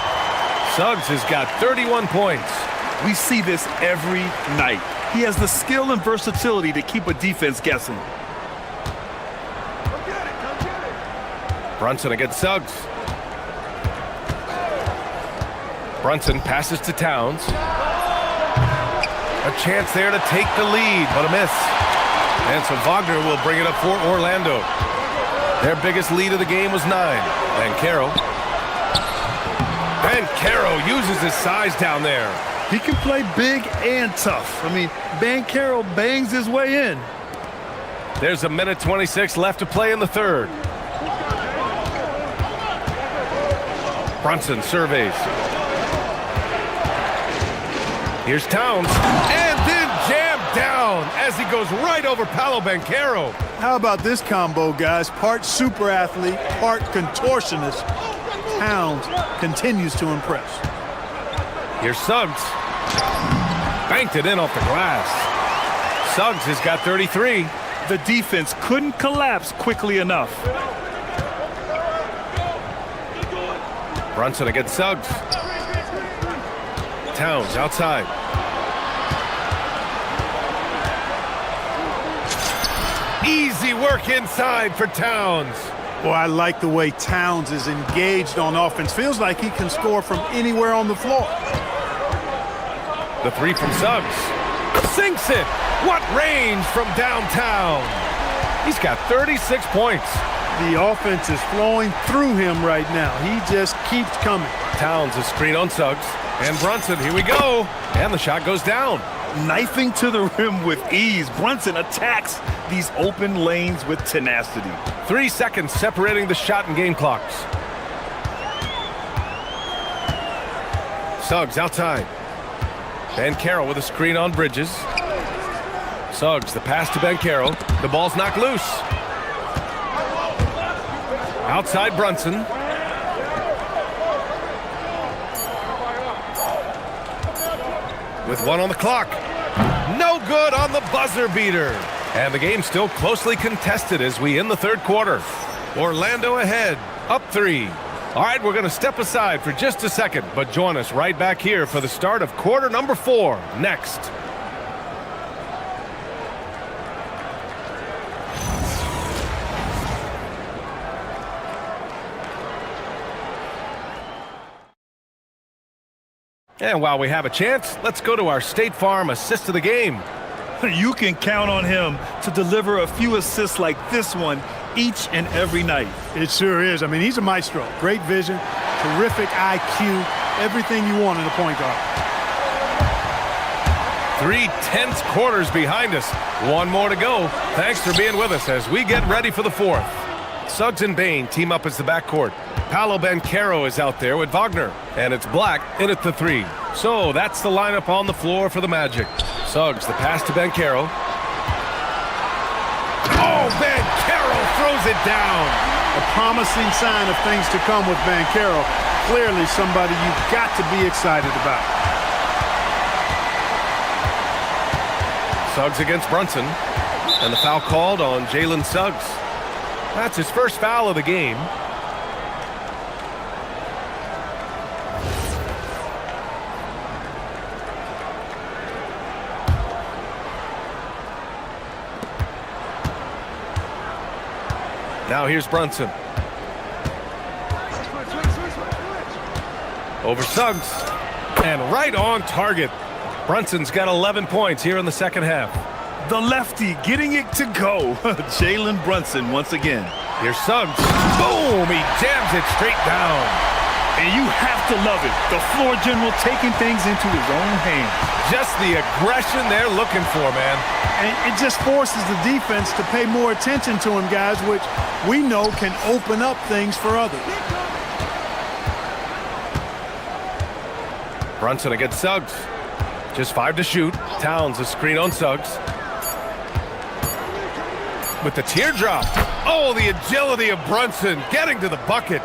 Suggs has got 31 points. We see this every night. He has the skill and versatility to keep a defense guessing. Brunson against Suggs. Brunson passes to Towns. A chance there to take the lead, but a miss. And so Wagner will bring it up for Orlando. Their biggest lead of the game was 9. Banchero uses his size down there. He can play big and tough. I mean, Banchero bangs his way in. There's 1:26 left to play in the third. Brunson surveys. Here's Towns, and then jammed down as he goes right over Paolo Banchero. How about this combo, guys? Part super athlete, part contortionist. Towns continues to impress. Here's Suggs. Banked it in off the glass. Suggs has got 33. The defense couldn't collapse quickly enough. Brunson against Suggs. Towns outside. Easy work inside for Towns. Boy, I like the way Towns is engaged on offense. Feels like he can score from anywhere on the floor. The three from Suggs. Sinks it. What range from downtown. He's got 36 points. The offense is flowing through him right now. He just keeps coming. Towns, a screen on Suggs. And Brunson, here we go. And the shot goes down. Knifing to the rim with ease. Brunson attacks these open lanes with tenacity. 3 seconds separating the shot and game clocks. Suggs outside. Banchero with a screen on Bridges. Suggs, the pass to Banchero. The ball's knocked loose. Outside Brunson. With 1 on the clock. No good on the buzzer beater. And the game's still closely contested as we end the third quarter. Orlando ahead, up 3. All right, we're going to step aside for just a second, but join us right back here for the start of quarter number 4 next. And while we have a chance, let's go to our State Farm assist of the game. You can count on him to deliver a few assists like this one each and every night. It sure is. I mean, he's a maestro. Great vision, terrific IQ, everything you want in a point guard. 3 tense quarters behind us. One more to go. Thanks for being with us as we get ready for the 4th. Suggs and Bain team up as the backcourt. Paolo Banchero is out there with Wagner, and it's Black in at the 3. So that's the lineup on the floor for the Magic. Suggs, the pass to Banchero. Oh, Banchero throws it down. A promising sign of things to come with Banchero. Clearly somebody you've got to be excited about. Suggs against Brunson, and the foul called on Jalen Suggs. That's his first foul of the game. Now here's Brunson. Over Suggs. And right on target. Brunson's got 11 points here in the second half. The lefty getting it to go. Jalen Brunson once again. Here's Suggs. Boom! He jams it straight down. And you have to love it. The floor general taking things into his own hands. Just the aggression they're looking for, man. And it just forces the defense to pay more attention to him, guys, which we know can open up things for others. Brunson against Suggs. Just 5 to shoot. Towns a screen on Suggs. With the teardrop. Oh, the agility of Brunson getting to the bucket.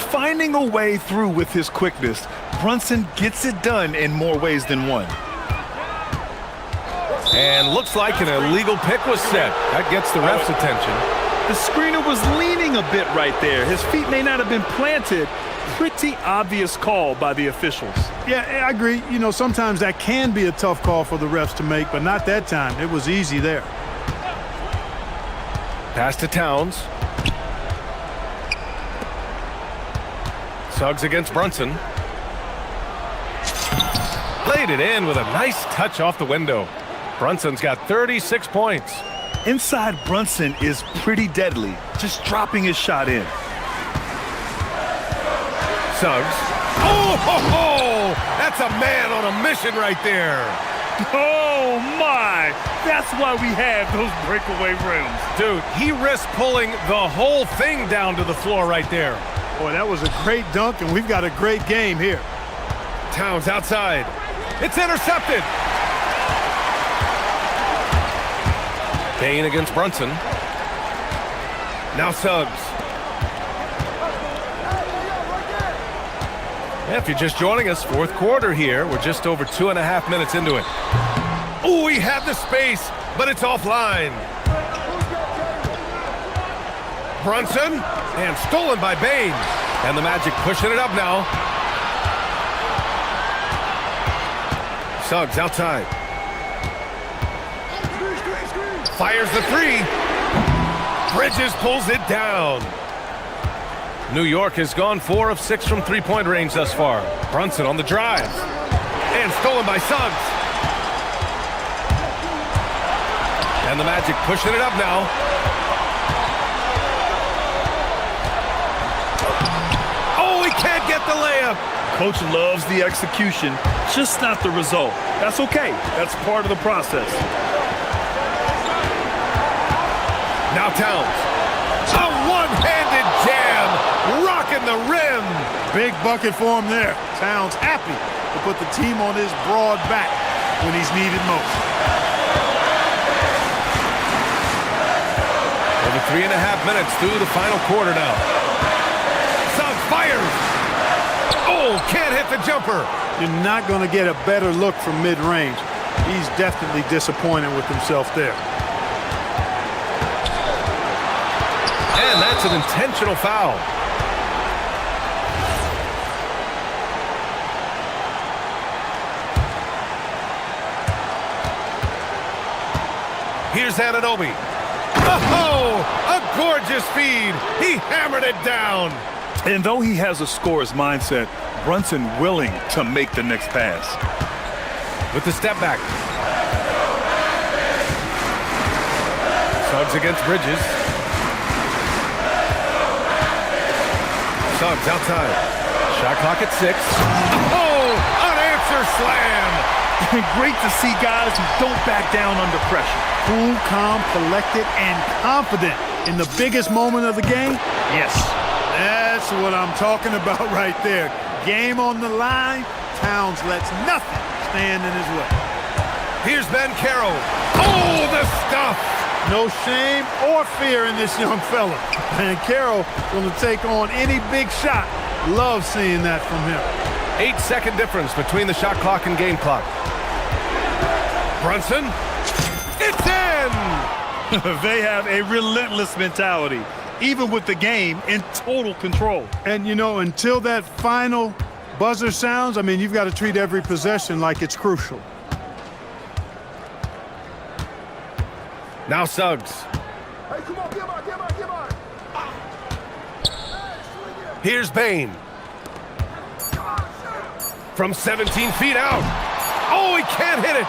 Finding a way through with his quickness, Brunson gets it done in more ways than one. And looks like an illegal pick was set. That gets the ref's attention. The screener was leaning a bit right there. His feet may not have been planted. Pretty obvious call by the officials. Yeah, I agree. You know, sometimes that can be a tough call for the refs to make, but not that time. It was easy there. Pass to Towns. Suggs against Brunson. Played it in with a nice touch off the window. Brunson's got 36 points. Inside Brunson is pretty deadly, just dropping his shot in. Suggs. Oh, ho, ho! That's a man on a mission right there. Oh, my! That's why we have those breakaway rims. Dude, he risked pulling the whole thing down to the floor right there. Boy, that was a great dunk, and we've got a great game here. Towns outside. It's intercepted. Bain against Brunson. Now Suggs. Yeah, if you're just joining us, 4th quarter here. We're just over 2.5 minutes into it. Oh, he had the space, but it's offline. Brunson, and stolen by Bain. And the Magic pushing it up now. Suggs outside. Fires the 3. Bridges pulls it down. New York has gone 4 of 6 from three-point range thus far. Brunson on the drive. And stolen by Suggs. And the Magic pushing it up now. Oh, he can't get the layup. Coach loves the execution, just not the result. That's okay. That's part of the process. Now Towns. A one-handed jam. Rocking the rim. Big bucket for him there. Towns happy to put the team on his broad back when he's needed most. Over 3.5 minutes through the final quarter now. Suggs fires. Oh, can't hit the jumper. You're not going to get a better look from mid-range. He's definitely disappointed with himself there. And that's an intentional foul. Here's Anunoby. Oh, a gorgeous feed. He hammered it down. And though he has a scorer's mindset, Brunson willing to make the next pass. With the step back. Suggs against Bridges. Suggs outside. Shot clock at 6. Oh, unanswered slam. Great to see guys who don't back down under pressure. Cool, calm, collected, and confident in the biggest moment of the game. Yes. That's what I'm talking about right there. Game on the line. Towns lets nothing stand in his way. Here's Ben Carroll. Oh, the stuff. No shame or fear in this young fella. And Carroll going to take on any big shot. Love seeing that from him. 8-second difference between the shot clock and game clock. Brunson. It's in! They have a relentless mentality, even with the game in total control. And, you know, until that final buzzer sounds, I mean, you've got to treat every possession like it's crucial. Now Suggs. Hey, come on, get on. Here's Bain. From 17 feet out. Oh, he can't hit it.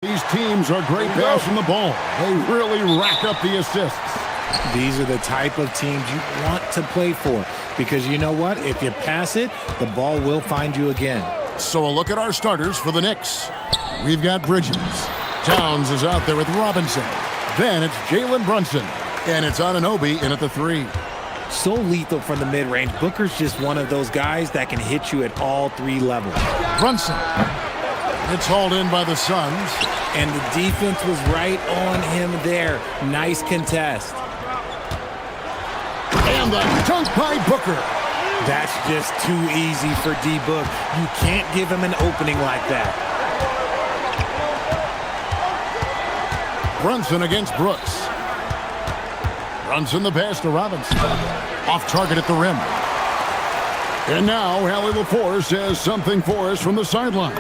These teams are great passing the ball. They really rack up the assists. These are the type of teams you want to play for because you know what? If you pass it, the ball will find you again. So a look at our starters for the Knicks. We've got Bridges. Towns is out there with Robinson. Then it's Jalen Brunson. And it's Anunoby in at the 3. So lethal from the mid-range. Booker's just one of those guys that can hit you at all 3 levels. Brunson. It's hauled in by the Suns. And the defense was right on him there. Nice contest. And the dunk by Booker. That's just too easy for D-Book. You can't give him an opening like that. Brunson against Brooks. Brunson the pass to Robinson. Off target at the rim. And now Allie LaForce has something for us from the sideline.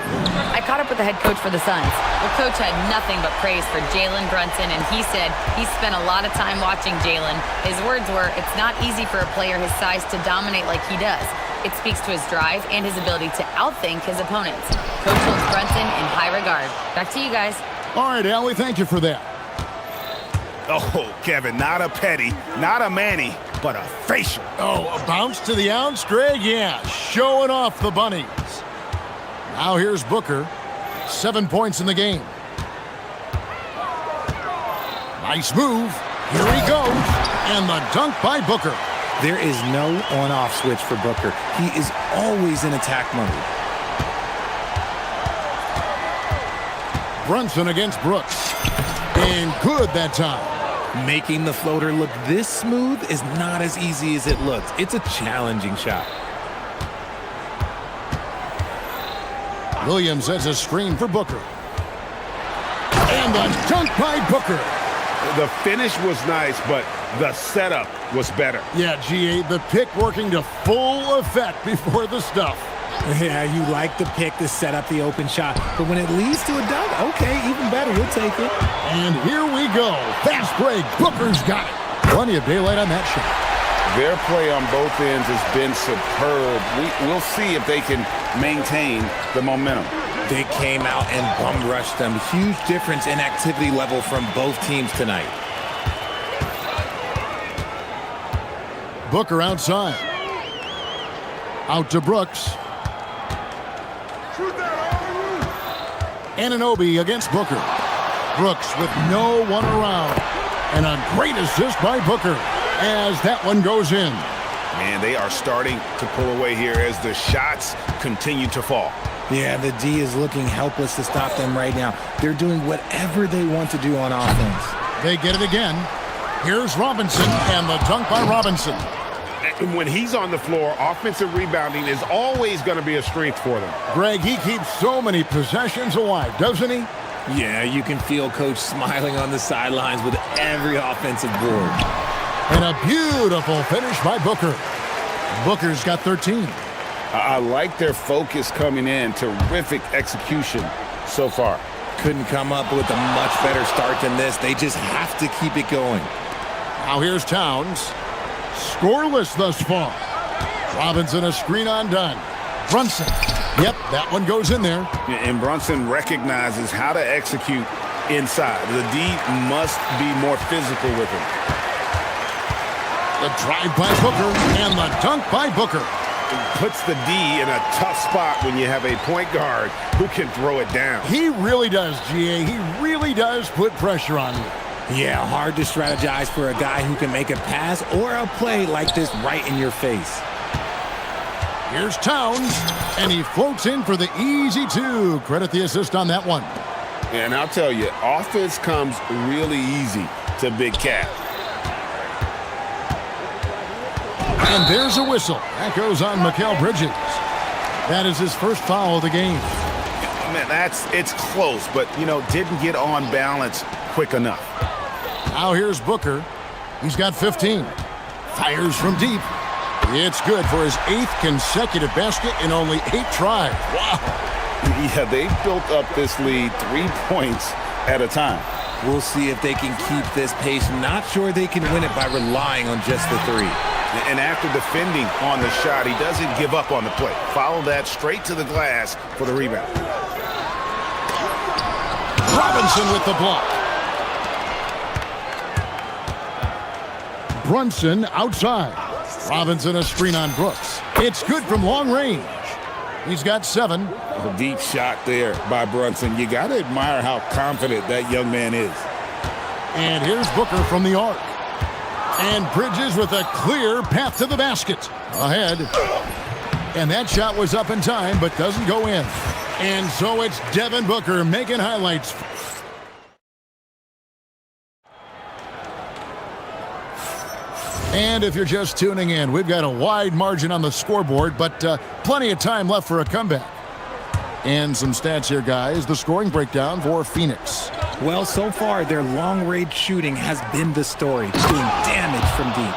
I caught up with the head coach for the Suns. The coach had nothing but praise for Jalen Brunson, and he said he spent a lot of time watching Jalen. His words were, it's not easy for a player his size to dominate like he does. It speaks to his drive and his ability to outthink his opponents. Coach holds Brunson in high regard. Back to you guys. All right, Allie, thank you for that. Oh, Kevin, not a petty, not a Manny, but a facial. Oh, a bounce to the ounce, Greg? Yeah, showing off the bunnies. Now here's Booker. 7 points in the game. Nice move. Here he goes. And the dunk by Booker. There is no on-off switch for Booker. He is always in attack mode. Brunson against Brooks. And good that time. Making the floater look this smooth is not as easy as it looks. It's a challenging shot. Williams has a screen for Booker. And the dunk by Booker. The finish was nice, but the setup was better. Yeah, GA, the pick working to full effect before the stuff. Yeah, you like the pick to set up the open shot, but when it leads to a dunk, okay, even better, we'll take it. And here we go. Fast break. Booker's got it. Plenty of daylight on that shot. Their play on both ends has been superb. We'll see if they can maintain the momentum. They came out and bum rushed them. Huge difference in activity level from both teams tonight. Booker outside. Out to Brooks. Anunoby against Booker. Brooks with no one around. And a great assist by Booker as that one goes in. Man, they are starting to pull away here as the shots continue to fall. Yeah, the D is looking helpless to stop them right now. They're doing whatever they want to do on offense. They get it again. Here's Robinson and the dunk by Robinson. When he's on the floor, offensive rebounding is always going to be a strength for them. Greg, he keeps so many possessions alive, doesn't he? Yeah, you can feel Coach smiling on the sidelines with every offensive board. And a beautiful finish by Booker. Booker's got 13. I like their focus coming in. Terrific execution so far. Couldn't come up with a much better start than this. They just have to keep it going. Now here's Towns. Scoreless thus far. Robinson a screen undone. Brunson. Yep, that one goes in there. And Brunson recognizes how to execute inside. The D must be more physical with him. The drive by Booker and the dunk by Booker. It puts the D in a tough spot when you have a point guard who can throw it down. He really does, GA. He really does put pressure on you. Yeah, hard to strategize for a guy who can make a pass or a play like this right in your face. Here's Towns, and he floats in for the easy 2. Credit the assist on that one. And I'll tell you, offense comes really easy to Big Cat. And there's a whistle. That goes on Mikal Bridges. That is his first foul of the game. Man, it's close, but, didn't get on balance quick enough. Now here's Booker. He's got 15. Fires from deep. It's good for his 8th consecutive basket in only 8 tries. Wow. Yeah, they built up this lead 3 points at a time. We'll see if they can keep this pace. Not sure they can win it by relying on just the 3. And after defending on the shot, he doesn't give up on the play. Follow that straight to the glass for the rebound. Robinson with the block. Brunson outside. Robinson a screen on Brooks. It's good from long range. He's got 7. A deep shot there by Brunson. You got to admire how confident that young man is. And here's Booker from the arc. And Bridges with a clear path to the basket. Ahead. And that shot was up in time, but doesn't go in. And so it's Devin Booker making highlights. And if you're just tuning in, we've got a wide margin on the scoreboard, but plenty of time left for a comeback. And some stats here, guys. The scoring breakdown for Phoenix. Well, so far, their long-range shooting has been the story, doing damage from deep.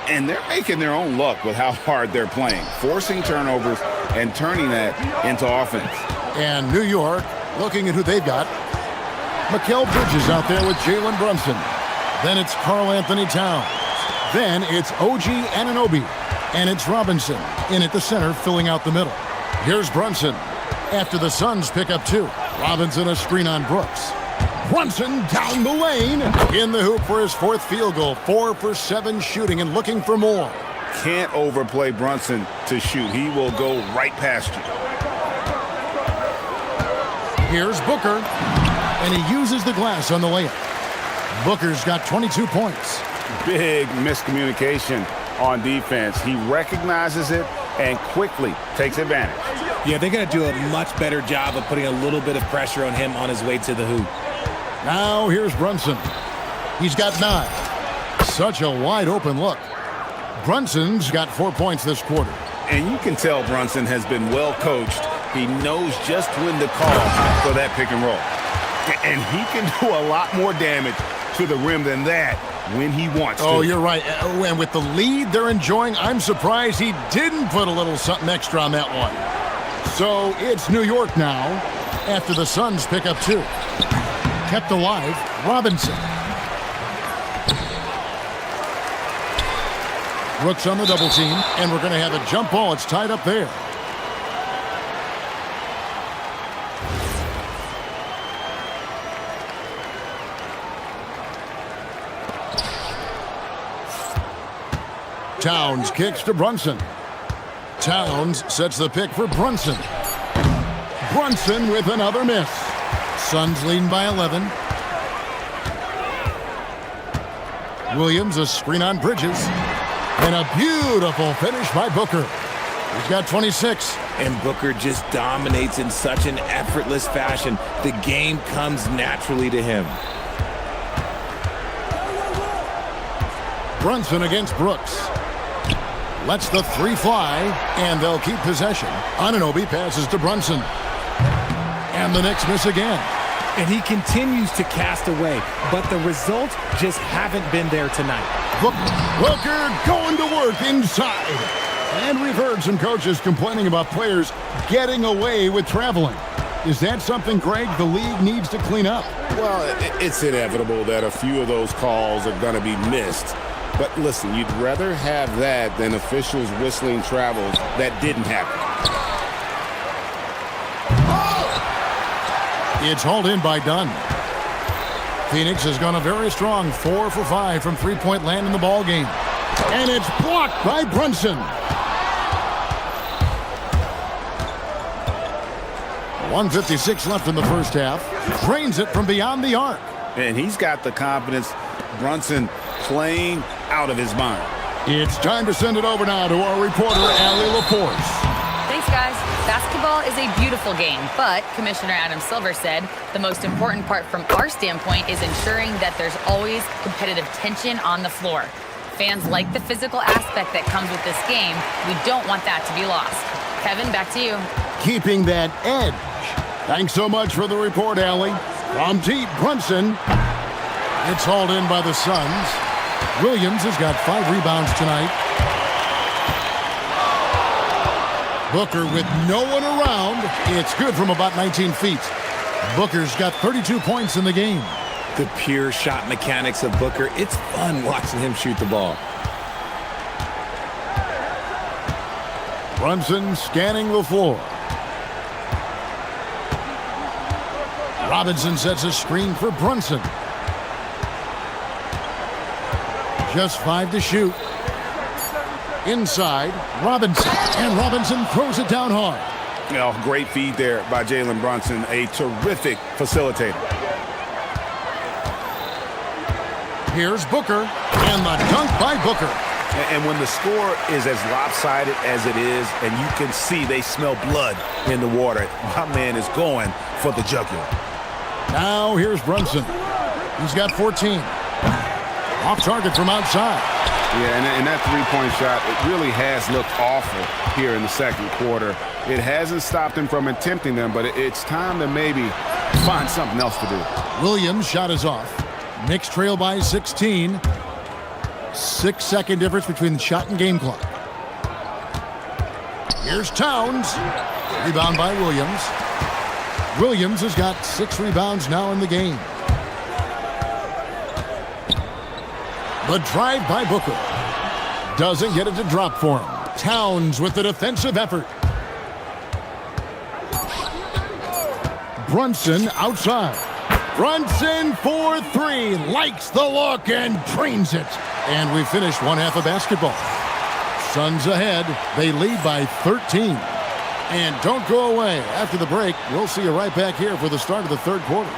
And they're making their own luck with how hard they're playing, forcing turnovers and turning that into offense. And New York, looking at who they've got. Mikal Bridges out there with Jalen Brunson. Then it's Karl Anthony Towns. Then it's OG Anunoby. And it's Robinson in at the center, filling out the middle. Here's Brunson. After the Suns pick up 2. Robinson a screen on Brooks. Brunson down the lane. In the hoop for his 4th field goal. 4 for 7 shooting and looking for more. Can't overplay Brunson to shoot. He will go right past you. Here's Booker. And he uses the glass on the layup. Booker's got 22 points. Big miscommunication on defense. He recognizes it and quickly takes advantage. Yeah, they're going to do a much better job of putting a little bit of pressure on him on his way to the hoop. Now here's Brunson. He's got 9. Such a wide open look. Brunson's got 4 points this quarter. And you can tell Brunson has been well coached. He knows just when to call for that pick and roll. And he can do a lot more damage to the rim than that when he wants to. Oh, you're right. And with the lead they're enjoying, I'm surprised he didn't put a little something extra on that one. So it's New York now after the Suns pick up 2. Kept alive, Robinson. Brooks on the double team, and we're going to have a jump ball. It's tied up there. Towns kicks to Brunson. Towns sets the pick for Brunson. Brunson with another miss. Suns leading by 11. Williams a screen on Bridges. And a beautiful finish by Booker. He's got 26. And Booker just dominates in such an effortless fashion. The game comes naturally to him. Brunson against Brooks. Lets the 3 fly, and they'll keep possession. Anunoby passes to Brunson. And the Knicks miss again. And he continues to cast away, but the results just haven't been there tonight. Booker going to work inside. And we've heard some coaches complaining about players getting away with traveling. Is that something, Greg, the league needs to clean up? Well, it's inevitable that a few of those calls are going to be missed. But listen, you'd rather have that than officials whistling travels that didn't happen. It's hauled in by Dunn. Phoenix has gone a very strong 4 for 5 from three-point land in the ball game. And it's blocked by Brunson. 1:56 left in the first half. Drains it from beyond the arc. And he's got the confidence. Brunson playing out of his mind. It's time to send it over now to our reporter, Allie LaForce. Thanks, guys. Basketball is a beautiful game, but Commissioner Adam Silver said the most important part from our standpoint is ensuring that there's always competitive tension on the floor. Fans like the physical aspect that comes with this game. We don't want that to be lost. Kevin, back to you. Keeping that edge. Thanks so much for the report, Allie. From T. Brunson. It's hauled in by the Suns. Williams has got 5 rebounds tonight. Booker with no one around. It's good from about 19 feet. Booker's got 32 points in the game. The pure shot mechanics of Booker. It's fun watching him shoot the ball. Brunson scanning the floor. Robinson sets a screen for Brunson. Just 5 to shoot. Inside, Robinson. And Robinson throws it down hard. You know, great feed there by Jalen Brunson, a terrific facilitator. Here's Booker, and the dunk by Booker. And when the score is as lopsided as it is, and you can see they smell blood in the water, my man is going for the jugular. Now here's Brunson. He's got 14. Off target from outside. Yeah, and that three-point shot, it really has looked awful here in the second quarter. It hasn't stopped him from attempting them, but it's time to maybe find something else to do. Williams' shot is off. Knicks trail by 16. 6-second difference between the shot and game clock. Here's Towns. Rebound by Williams. Williams has got 6 rebounds now in the game. The drive by Booker. Doesn't get it to drop for him. Towns with the defensive effort. Brunson outside. Brunson for 3. Likes the look and drains it. And we finished one half of basketball. Suns ahead. They lead by 13. And don't go away. After the break, we'll see you right back here for the start of the third quarter.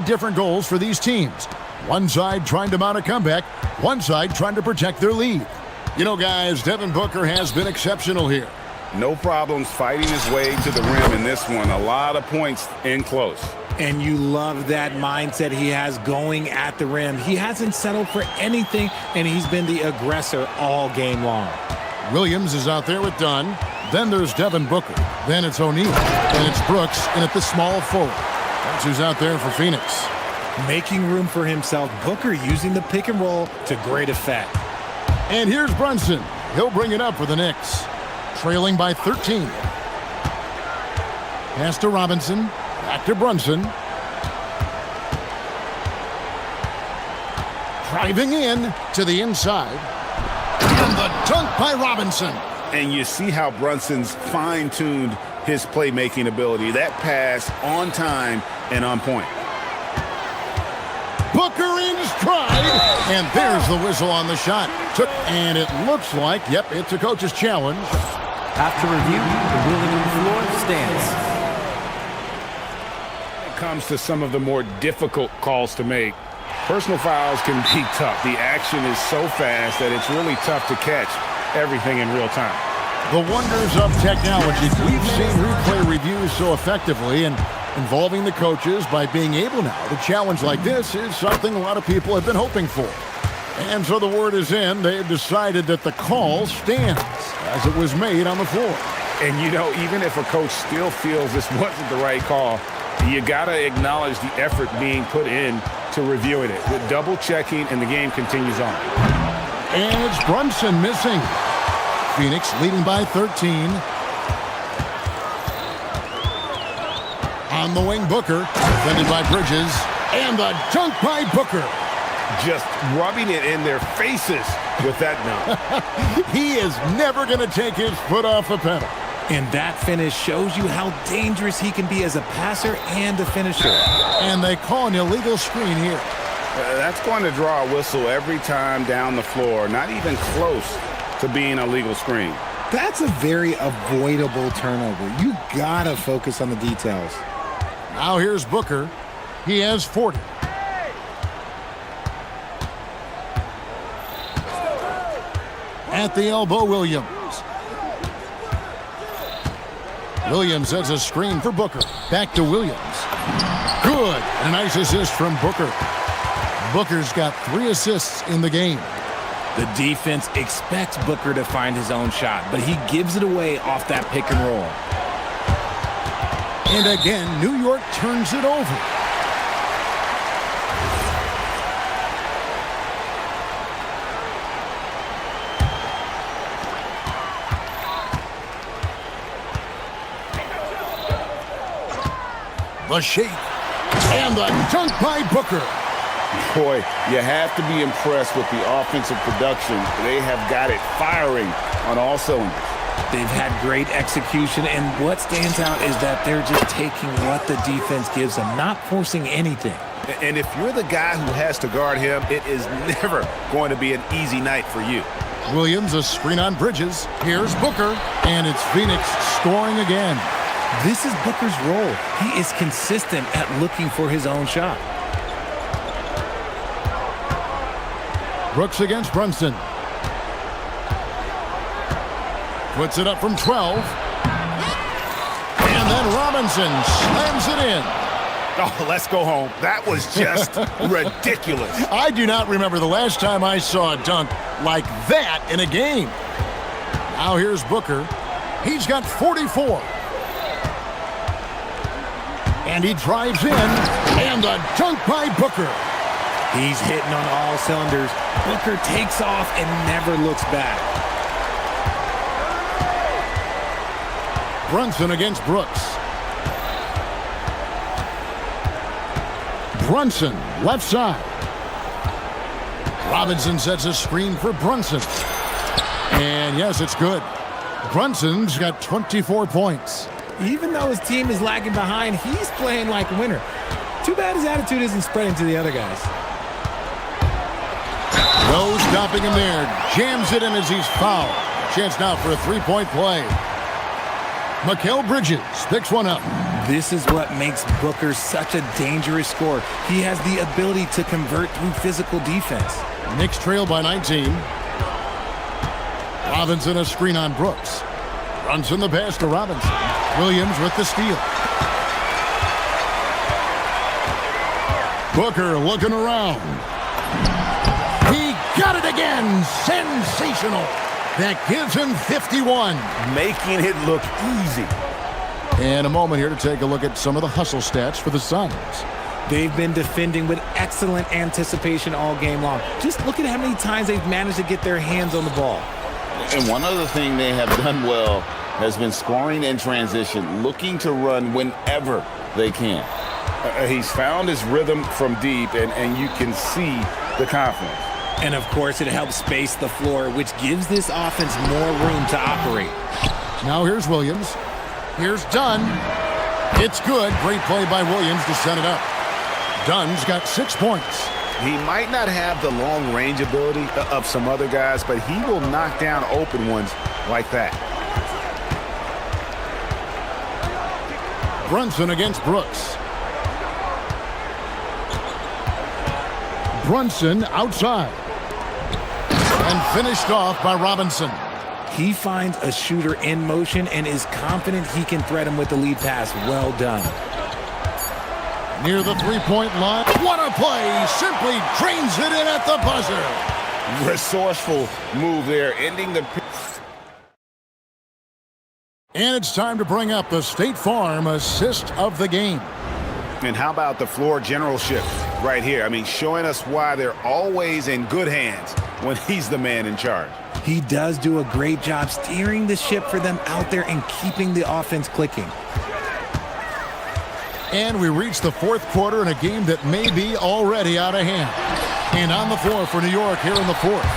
Different goals for these teams. One side trying to mount a comeback, one side trying to protect their lead. You know, guys, Devin Booker has been exceptional here. No problems fighting his way to the rim in this one. A lot of points in close. And you love that mindset he has going at the rim. He hasn't settled for anything, and he's been the aggressor all game long. Williams is out there with Dunn. Then there's Devin Booker. Then it's O'Neal. And it's Brooks in at the small forward. That's who's out there for Phoenix. Making room for himself. Booker using the pick and roll to great effect. And here's Brunson. He'll bring it up for the Knicks. Trailing by 13. Pass to Robinson. Back to Brunson. Driving in to the inside. And the dunk by Robinson. And you see how Brunson's fine-tuned his playmaking ability. That pass on time and on point. Booker in stride. And there's the whistle on the shot. And it looks like, yep, it's a coach's challenge. After review, the ruling on the floor stands. When it comes to some of the more difficult calls to make, personal fouls can be tough. The action is so fast that it's really tough to catch everything in real time. The wonders of technology. We've seen replay reviews so effectively, and involving the coaches by being able now to challenge like this is something a lot of people have been hoping for. And so the word is in. They have decided that the call stands as it was made on the floor. And, you know, even if a coach still feels this wasn't the right call, you got to acknowledge the effort being put in to reviewing it. With double-checking, and the game continues on. And it's Brunson missing. Phoenix leading by 13. On the wing, Booker, defended by Bridges, and the dunk by Booker. Just rubbing it in their faces with that dunk. He is never going to take his foot off the pedal. And that finish shows you how dangerous he can be as a passer and a finisher. And they call an illegal screen here. That's going to draw a whistle every time down the floor. Not even close to being a legal screen. That's a very avoidable turnover. You gotta focus on the details. Now here's Booker. He has 40. At the elbow, Williams. Williams has a screen for Booker. Back to Williams. Good. A nice assist from Booker. Booker's got 3 assists in the game. The defense expects Booker to find his own shot, but he gives it away off that pick and roll. And again, New York turns it over. The shake. And the dunk by Booker. Boy, you have to be impressed with the offensive production. They have got it firing on all cylinders. They've had great execution, and what stands out is that they're just taking what the defense gives them, not forcing anything. And if you're the guy who has to guard him, it is never going to be an easy night for you. Williams, a screen on Bridges. Here's Booker, and it's Phoenix scoring again. This is Booker's role. He is consistent at looking for his own shot. Brooks against Brunson. Puts it up from 12. And then Robinson slams it in. Oh, let's go home. That was just ridiculous. I do not remember the last time I saw a dunk like that in a game. Now here's Booker. He's got 44. And he drives in. And a dunk by Booker. He's hitting on all cylinders. Booker takes off and never looks back. Brunson against Brooks. Brunson, left side. Robinson sets a screen for Brunson. And yes, it's good. Brunson's got 24 points. Even though his team is lagging behind, he's playing like a winner. Too bad his attitude isn't spreading to the other guys. No stopping him there. Jams it in as he's fouled. Chance now for a three-point play. Mikal Bridges picks one up. This is what makes Booker such a dangerous scorer. He has the ability to convert through physical defense. Knicks trail by 19. Robinson a screen on Brooks. Brunson the pass to Robinson. Williams with the steal. Booker looking around. He got it again. Sensational. That gives him 51. Making it look easy. And a moment here to take a look at some of the hustle stats for the Suns. They've been defending with excellent anticipation all game long. Just look at how many times they've managed to get their hands on the ball. And one other thing they have done well has been scoring in transition, looking to run whenever they can. He's found his rhythm from deep, and you can see the confidence. And, of course, it helps space the floor, which gives this offense more room to operate. Now here's Williams. Here's Dunn. It's good. Great play by Williams to set it up. Dunn's got 6 points. He might not have the long-range ability of some other guys, but he will knock down open ones like that. Brunson against Brooks. Brunson outside. And finished off by Robinson. He finds a shooter in motion and is confident he can thread him with the lead pass. Well done. Near the three-point line. What a play! Simply drains it in at the buzzer. Resourceful move there, ending the... And it's time to bring up the State Farm assist of the game. And how about the floor generalship right here? I mean, showing us why they're always in good hands when he's the man in charge. He does do a great job steering the ship for them out there and keeping the offense clicking. And we reach the fourth quarter in a game that may be already out of hand. And on the floor for New York here in the fourth,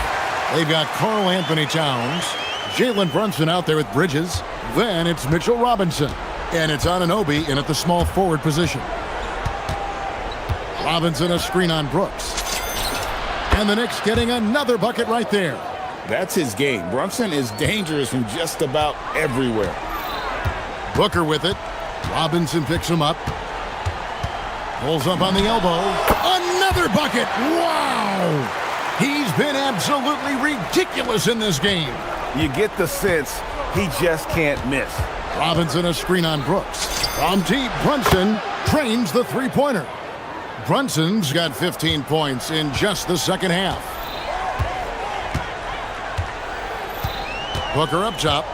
they've got Karl Anthony Towns, Jalen Brunson out there with Bridges. Then it's Mitchell Robinson. And it's Anunoby in at the small forward position. Robinson a screen on Brooks. And the Knicks getting another bucket right there. That's his game. Brunson is dangerous from just about everywhere. Booker with it. Robinson picks him up. Pulls up on the elbow. Another bucket. Wow! He's been absolutely ridiculous in this game. You get the sense he just can't miss. Robinson a screen on Brooks. From deep, Brunson trains the three-pointer. Brunson's got 15 points in just the second half. Booker up top.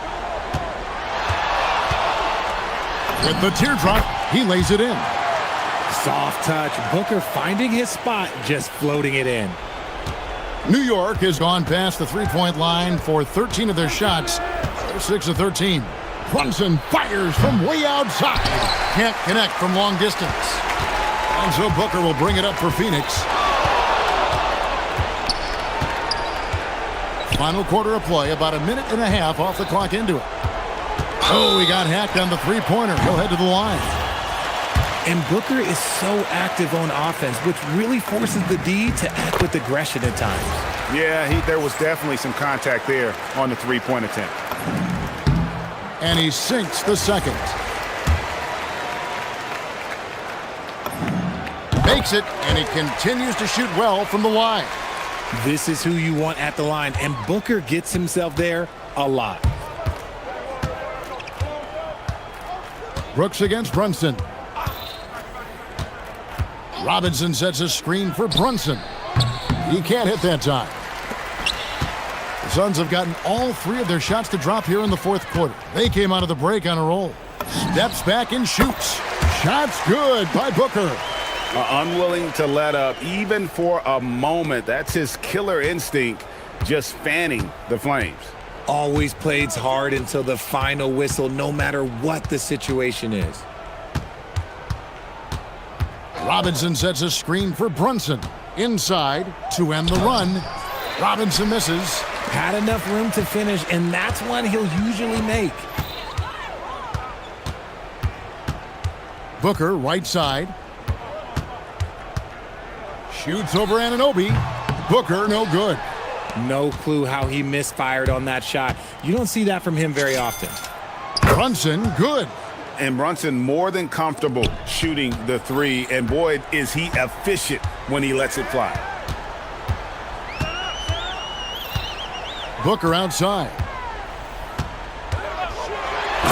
With the teardrop, he lays it in. Soft touch. Booker finding his spot, just floating it in. New York has gone past the three-point line for 13 of their shots. They're 6 of 13. Brunson fires from way outside. Can't connect from long distance. And so Booker will bring it up for Phoenix. Final quarter of play, about a minute and a half off the clock into it. Oh, he got hacked on the three-pointer. He'll head to the line. And Booker is so active on offense, which really forces the D to act with aggression at times. Yeah, there was definitely some contact there on the three-point attempt. And he sinks the second. Makes it, and he continues to shoot well from the line. This is who you want at the line, and Booker gets himself there a lot. Brooks against Brunson. Robinson sets a screen for Brunson. He can't hit that time. The Suns have gotten all 3 of their shots to drop here in the fourth quarter. They came out of the break on a roll. Steps back and shoots. Shots good by Booker. Unwilling to let up even for a moment. That's his killer instinct, just fanning the flames. Always plays hard until the final whistle, no matter what the situation is. Robinson sets a screen for Brunson. Inside to end the run. Robinson misses. Had enough room to finish, and that's one he'll usually make. Booker, right side. Shoots over Anunoby. Booker, no good. No clue how he misfired on that shot. You don't see that from him very often. Brunson, good. And Brunson more than comfortable shooting the three, and boy, is he efficient when he lets it fly. Booker outside.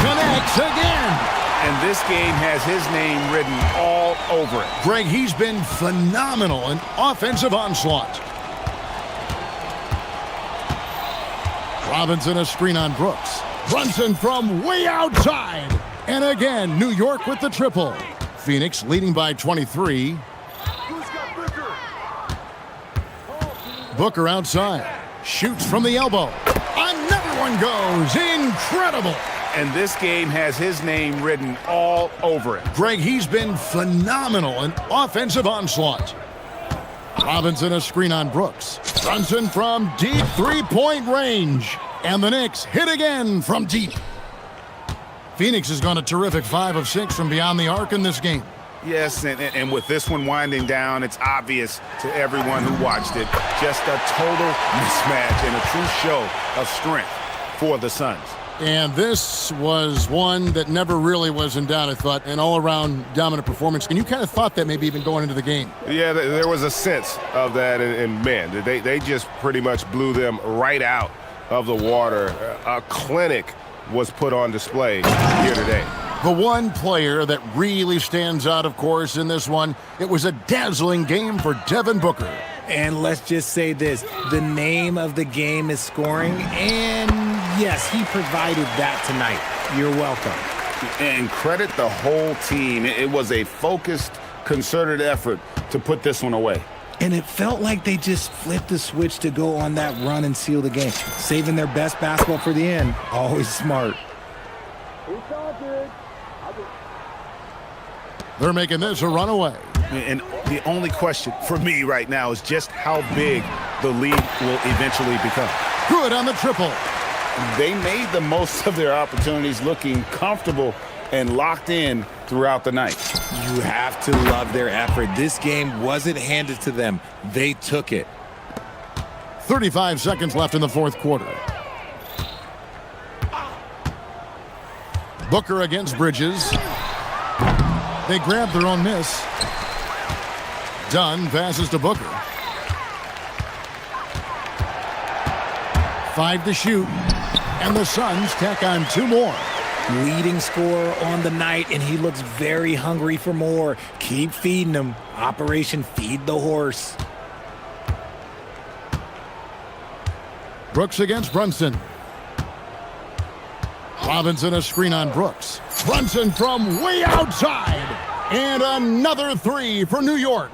Connects again. And this game has his name written all over it. Greg, he's been phenomenal in offensive onslaught. Robinson a screen on Brooks. Brunson from way outside. And again, New York with the triple. Phoenix leading by 23. Booker outside. Shoots from the elbow. Another one goes. Incredible. And this game has his name written all over it. Greg, he's been phenomenal in offensive onslaught. Robinson a screen on Brooks. Brunson from deep three-point range. And the Knicks hit again from deep. Phoenix has gone a terrific 5 of 6 from beyond the arc in this game. Yes, and with this one winding down, it's obvious to everyone who watched it. Just a total mismatch and a true show of strength for the Suns. And this was one that never really was in doubt, I thought, an all-around dominant performance. And you kind of thought that maybe even going into the game. Yeah, there was a sense of that, and man, they just pretty much blew them right out of the water. A clinic was put on display here today. The one player that really stands out, of course, in this one, it was a dazzling game for Devin Booker. And let's just say this, the name of the game is scoring, and yes, he provided that tonight. You're welcome. And credit the whole team. It was a focused, concerted effort to put this one away. And it felt like they just flipped the switch to go on that run and seal the game. Saving their best basketball for the end. Always smart. They're making this a runaway. And the only question for me right now is just how big the lead will eventually become. Good on the triple. they made the most of their opportunities, looking comfortable and locked in throughout the night. You have to love their effort. This game wasn't handed to them. They took it. 35 seconds left in the fourth quarter. Booker against Bridges. They grab their own miss. Dunn passes to Booker. 5 to shoot. And the Suns tack on 2 more. Leading scorer on the night, and he looks very hungry for more. Keep feeding him. Operation Feed the Horse. Brooks against Brunson. Robinson a screen on Brooks. Brunson from way outside. And another 3 for New York.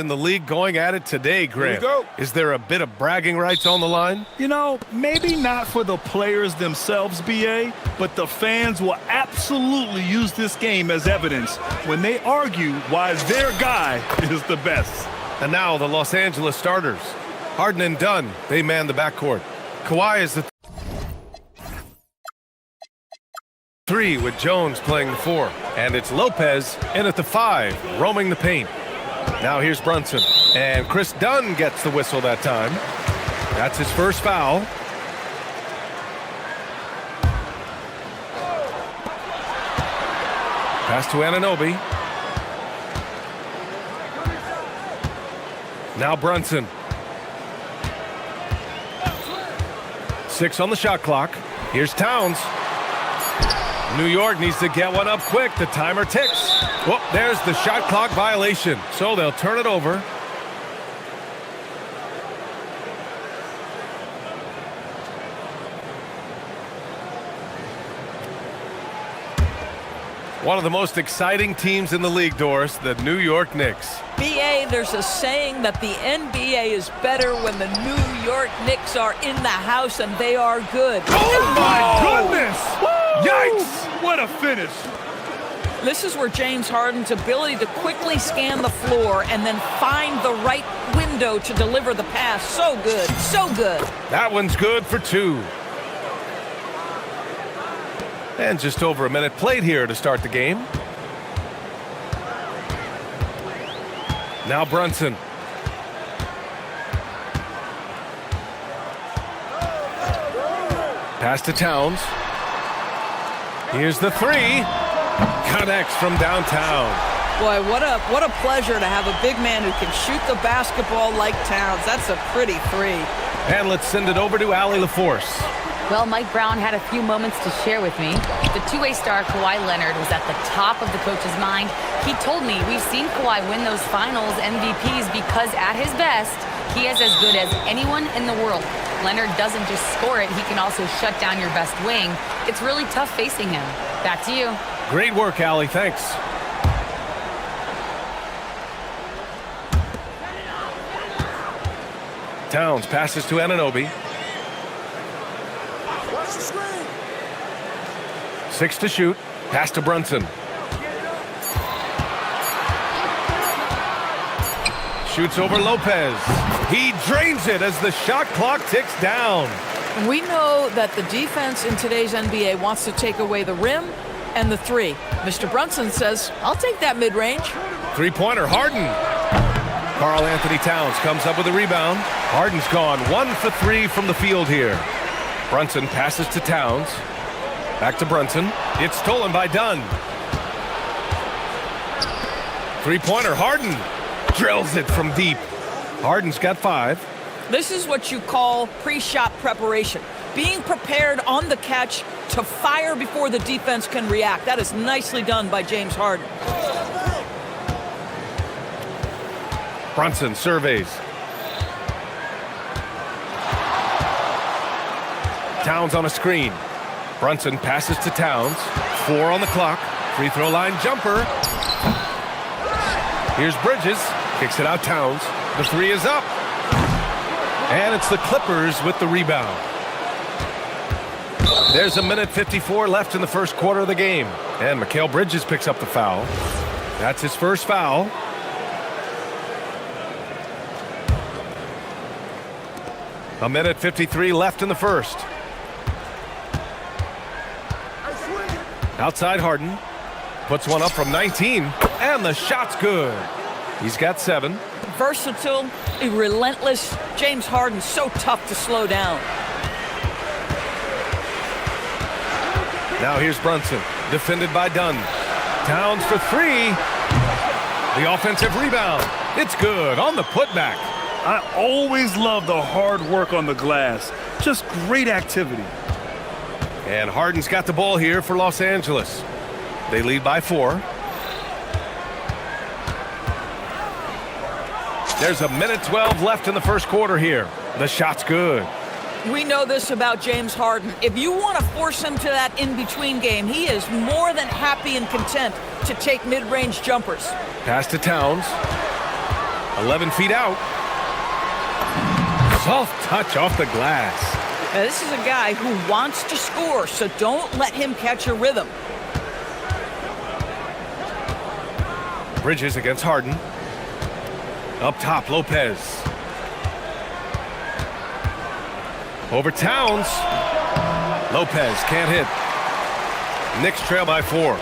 in the league going at it today, Graham. Here we go. Is there a bit of bragging rights on the line? You know, maybe not for the players themselves, BA, but the fans will absolutely use this game as evidence when they argue why their guy is the best. And now the Los Angeles starters. Harden and Dunn, they man the backcourt. Kawhi is the 3 with Jones playing the 4. And it's Lopez in at the 5, roaming the paint. Now here's Brunson. And Chris Dunn gets the whistle that time. That's his first foul. Pass to Anunoby. Now Brunson. 6 on the shot clock. Here's Towns. New York needs to get one up quick. The timer ticks. Whoop, there's the shot clock violation. So they'll turn it over. One of the most exciting teams in the league, Doris, the New York Knicks. BA, there's a saying that the NBA is better when the New York Knicks are in the house, and they are good. Oh, my goodness! Yikes! What a finish. This is where James Harden's ability to quickly scan the floor and then find the right window to deliver the pass. So good, so good. That one's good for 2. And just over a minute played here to start the game. Now Brunson. Pass to Towns. Here's the 3. Connects from downtown. Boy, what a pleasure to have a big man who can shoot the basketball like Towns. That's a pretty 3. And let's send it over to Allie LaForce. Well, Mike Brown had a few moments to share with me. The two-way star Kawhi Leonard was at the top of the coach's mind. He told me we've seen Kawhi win those finals MVPs because at his best, he is as good as anyone in the world. Leonard doesn't just score it, he can also shut down your best wing. It's really tough facing him. Back to you. Great work, Allie. Thanks. Towns passes to Anunoby. 6 to shoot. Pass to Brunson. Shoots over Lopez. He drains it as the shot clock ticks down. We know that the defense in today's NBA wants to take away the rim and the 3. Mr. Brunson says, I'll take that mid-range. 3-pointer, Harden. Karl Anthony Towns comes up with a rebound. Harden's gone 1 for 3 from the field here. Brunson passes to Towns. Back to Brunson. It's stolen by Dunn. 3-pointer, Harden. Drills it from deep. Harden's got 5. This is what you call pre-shot preparation. Being prepared on the catch to fire before the defense can react. That is nicely done by James Harden. Brunson surveys. Towns on a screen. Brunson passes to Towns. 4 on the clock. Free throw line jumper. Here's Bridges. Kicks it out Towns. The 3 is up. And it's the Clippers with the rebound. There's a minute 54 left in the first quarter of the game. And Mikal Bridges picks up the foul. That's his first foul. A minute 53 left in the first. Outside Harden. Puts one up from 19. And the shot's good. He's got 7. Versatile, relentless. James Harden, so tough to slow down. Now here's Brunson, defended by Dunn. Towns for 3. The offensive rebound. It's good on the putback. I always love the hard work on the glass. Just great activity. And Harden's got the ball here for Los Angeles. They lead by 4. There's a minute 12 left in the first quarter here. The shot's good. We know this about James Harden. If you want to force him to that in-between game, he is more than happy and content to take mid-range jumpers. Pass to Towns. 11 feet out. Soft touch off the glass. Now, this is a guy who wants to score, so don't let him catch a rhythm. Bridges against Harden. Up top, Lopez. Over Towns. Lopez can't hit. Knicks trail by 4.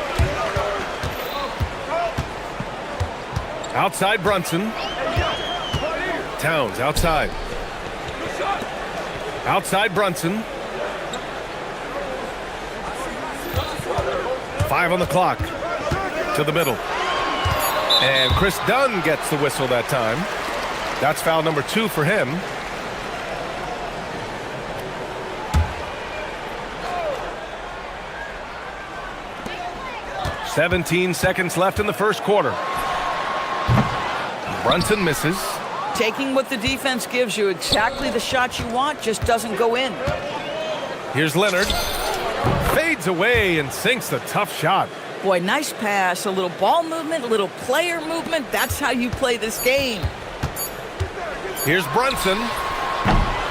Outside Brunson. Towns outside. Outside Brunson. 5 on the clock. To the middle. And Chris Dunn gets the whistle that time. That's foul number 2 for him. "17 seconds left in the first quarter. Brunson misses. Taking what the defense gives you, exactly the shot you want, just doesn't go in. Here's Leonard. Fades away and sinks the tough shot. Boy, nice pass, a little ball movement, a little player movement. That's how you play this game. Here's Brunson.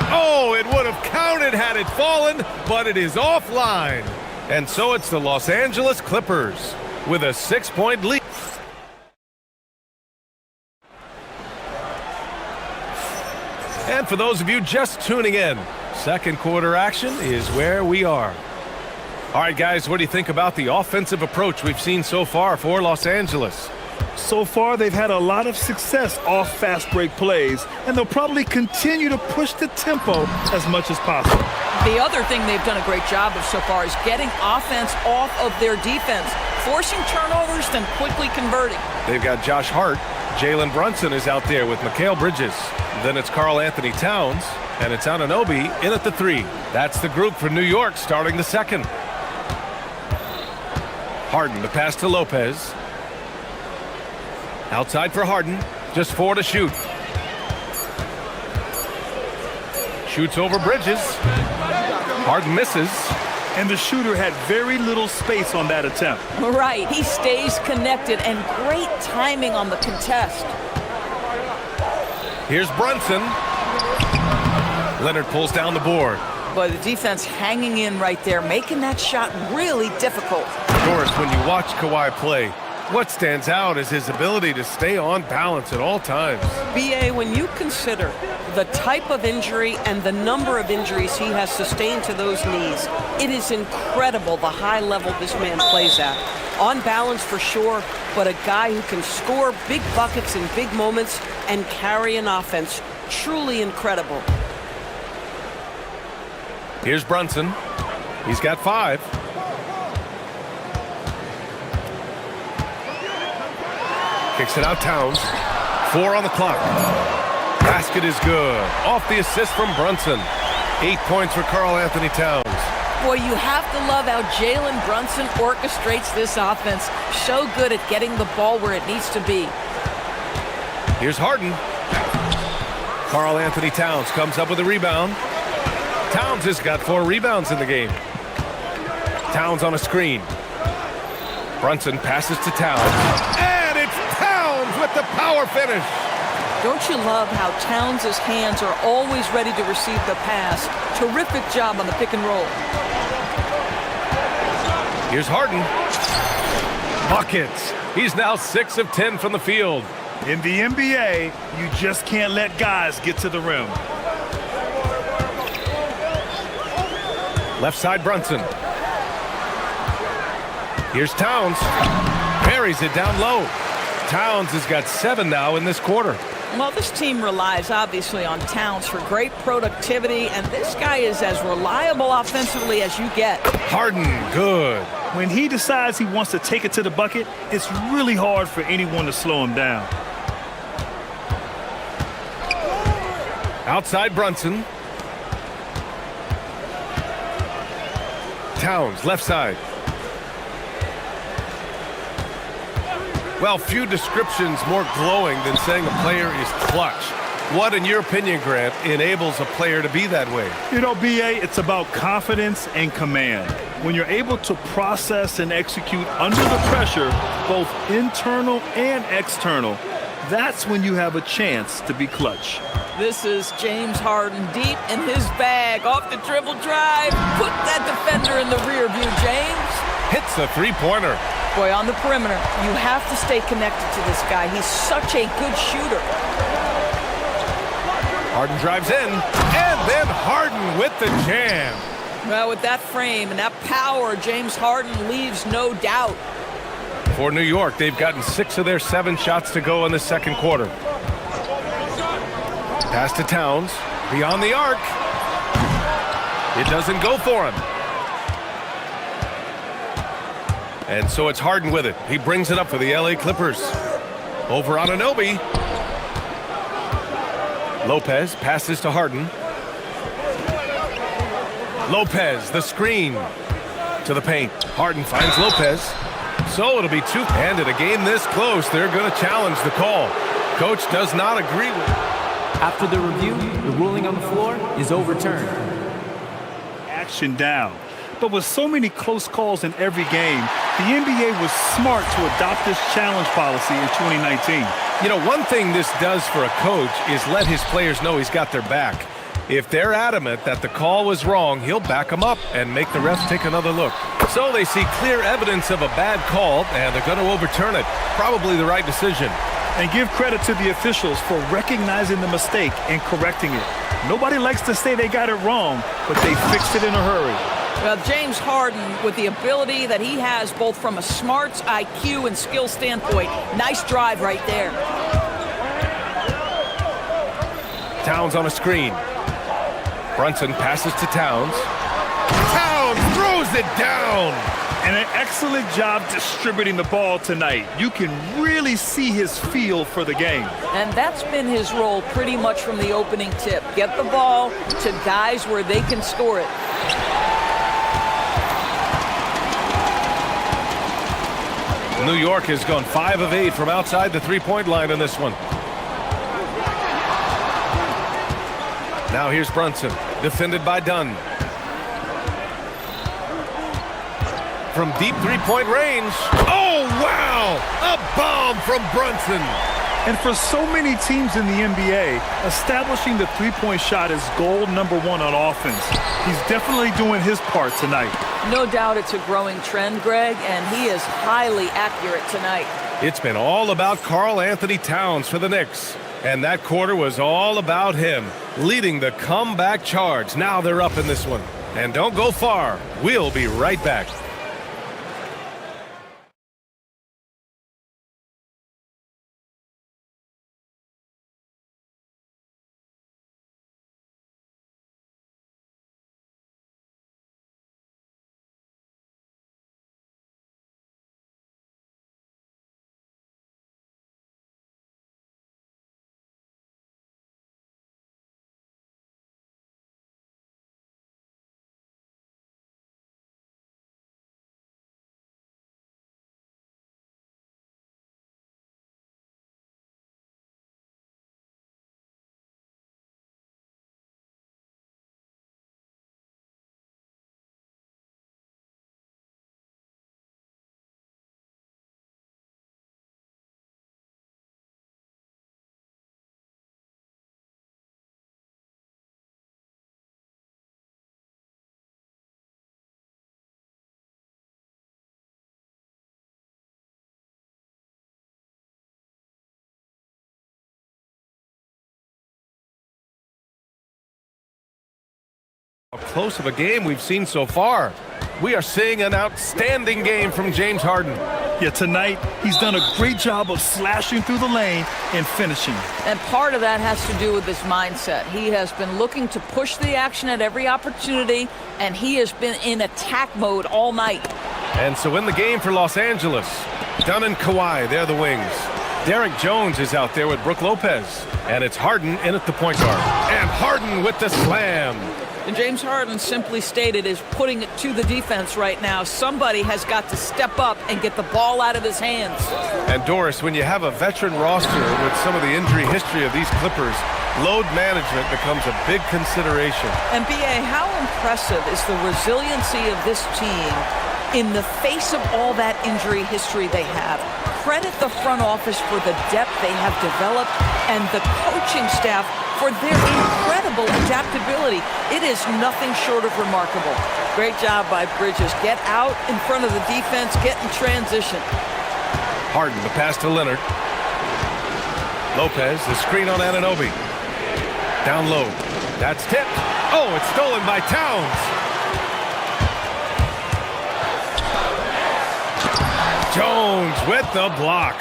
Oh, it would have counted had it fallen, but it is offline. And so it's the Los Angeles Clippers with a 6-point lead. And for those of you just tuning in, second quarter action is where we are. All right, guys, what do you think about the offensive approach we've seen so far for Los Angeles? So far, they've had a lot of success off fast break plays, and they'll probably continue to push the tempo as much as possible. The other thing they've done a great job of so far is getting offense off of their defense, forcing turnovers, then quickly converting. They've got Josh Hart. Jalen Brunson is out there with Mikal Bridges. Then it's Karl Anthony Towns, and it's Anunoby in at the 3. That's the group for New York starting the second. Harden, the pass to Lopez. Outside for Harden, just 4 to shoot. Shoots over Bridges. Harden misses. And the shooter had very little space on that attempt. Right, he stays connected, and great timing on the contest. Here's Brunson. Leonard pulls down the board. Boy, the defense hanging in right there, making that shot really difficult. Doris, when you watch Kawhi play, what stands out is his ability to stay on balance at all times. B.A., when you consider the type of injury and the number of injuries he has sustained to those knees, it is incredible the high level this man plays at. On balance for sure, but a guy who can score big buckets in big moments and carry an offense. Truly incredible. Here's Brunson. He's got 5. Kicks it out Towns. 4 on the clock. Basket is good. Off the assist from Brunson. 8 points for Karl Anthony Towns. Boy, you have to love how Jalen Brunson orchestrates this offense. So good at getting the ball where it needs to be. Here's Harden. Karl Anthony Towns comes up with a rebound. Towns has got 4 rebounds in the game. Towns on a screen. Brunson passes to Towns. And it's Towns with the power finish. Don't you love how Towns' hands are always ready to receive the pass? Terrific job on the pick and roll. Here's Harden. Buckets. He's now 6 of 10 from the field. In the NBA, you just can't let guys get to the rim. Left side Brunson. Here's Towns. Buries it down low. Towns has got 7 now in this quarter. Well, this team relies obviously on Towns for great productivity, and this guy is as reliable offensively as you get. Harden, good. When he decides he wants to take it to the bucket, it's really hard for anyone to slow him down. Outside Brunson. Towns, left side. Well, few descriptions more glowing than saying a player is clutch. What, in your opinion, Grant, enables a player to be that way? You know, B.A., it's about confidence and command. When you're able to process and execute under the pressure, both internal and external, that's when you have a chance to be clutch. This is James Harden deep in his bag. Off the dribble drive. Put that defender in the rear view, James. Hits the three-pointer. Boy, on the perimeter, you have to stay connected to this guy. He's such a good shooter. Harden drives in, and then Harden with the jam. Well, with that frame and that power, James Harden leaves no doubt. For New York, they've gotten 6 of their 7 shots to go in the second quarter. Pass to Towns, beyond the arc. It doesn't go for him. And so it's Harden with it. He brings it up for the LA Clippers. Over on Anunoby. Lopez passes to Harden. Lopez, the screen to the paint. Harden finds Lopez. So it'll be 2. And in a game this close, they're going to challenge the call. Coach does not agree with it. After the review, the ruling on the floor is overturned. Action down. But with so many close calls in every game, the NBA was smart to adopt this challenge policy in 2019. You know, one thing this does for a coach is let his players know he's got their back. If they're adamant that the call was wrong, he'll back them up and make the refs take another look. So they see clear evidence of a bad call, and they're going to overturn it. Probably the right decision. And give credit to the officials for recognizing the mistake and correcting it. Nobody likes to say they got it wrong, but they fixed it in a hurry. Well, James Harden, with the ability that he has both from a smarts, IQ, and skill standpoint, nice drive right there. Towns on a screen. Brunson passes to Towns. Towns throws it down! And an excellent job distributing the ball tonight. You can really see his feel for the game. And that's been his role pretty much from the opening tip. Get the ball to guys where they can score it. New York has gone 5 of 8 from outside the three-point line in this one. Now here's Brunson, defended by Dunn. From deep three-point range. Oh, wow! A bomb from Brunson. And for so many teams in the NBA, establishing the three-point shot is goal number 1 on offense. He's definitely doing his part tonight. No doubt it's a growing trend, Greg, and he is highly accurate tonight. It's been all about Karl Anthony Towns for the Knicks. And that quarter was all about him, leading the comeback charge. Now they're up in this one. And don't go far. We'll be right back. How close of a game we've seen so far. We are seeing an outstanding game from James Harden. Yeah, tonight he's done a great job of slashing through the lane and finishing. And part of that has to do with his mindset. He has been looking to push the action at every opportunity, and he has been in attack mode all night. And so in the game for Los Angeles, Dunn and Kawhi, they're the wings. Derek Jones is out there with Brook Lopez. And it's Harden in at the point guard. And Harden with the slam. And James Harden simply stated is putting it to the defense right now. Somebody has got to step up and get the ball out of his hands. And Doris, when you have a veteran roster with some of the injury history of these Clippers, load management becomes a big consideration. And B.A., how impressive is the resiliency of this team in the face of all that injury history they have? credit the front office for the depth they have developed and the coaching staff for their incredible adaptability. It is nothing short of remarkable. Great job by Bridges. Get out in front of the defense, get in transition. Harden, the pass to Leonard. Lopez, the screen on Anunoby. Down low. That's tipped. Oh, it's stolen by Towns. Jones with the block.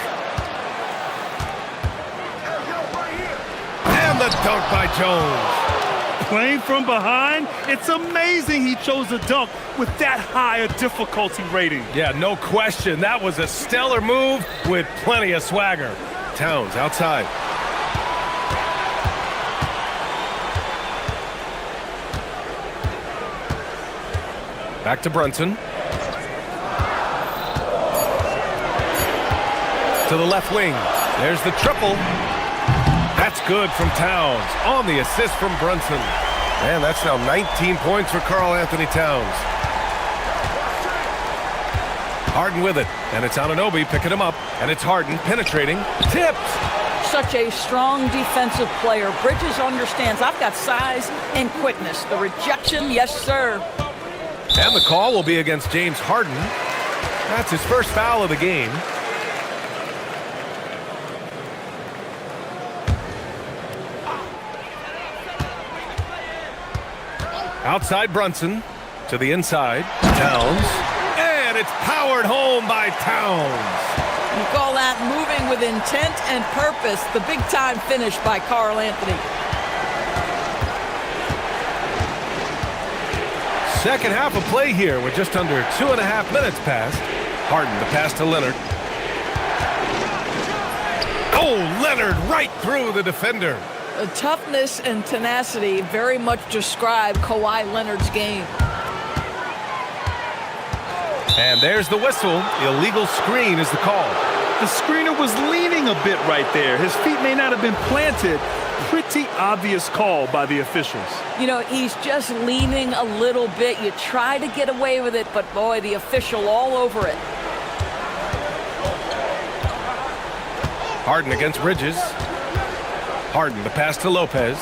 And the dunk by Jones. Playing from behind, it's amazing he chose a dunk with that high a difficulty rating. Yeah, no question. That was a stellar move with plenty of swagger. Towns outside. Back to Brunson. To the left wing. There's the triple. That's good from Towns on the assist from Brunson. Man, that's now 19 points for Karl-Anthony Towns. Harden with it, and it's Anunoby picking him up, and it's Harden penetrating, tipped. Such a strong defensive player. Bridges understands I've got size and quickness. The rejection, yes, sir. And the call will be against James Harden. That's his first foul of the game. Outside Brunson to the inside. Towns. And it's powered home by Towns. You call that moving with intent and purpose. The big time finish by Karl-Anthony. Second half of play here with just under 2.5 minutes passed. Harden, the pass to Leonard. Oh, Leonard right through the defender. The toughness and tenacity very much describe Kawhi Leonard's game. And there's the whistle. Illegal screen is the call. The screener was leaning a bit right there. His feet may not have been planted. Pretty obvious call by the officials. You know, he's just leaning a little bit. You try to get away with it, but boy, the official all over it. Harden against Bridges. Harden, the pass to Lopez.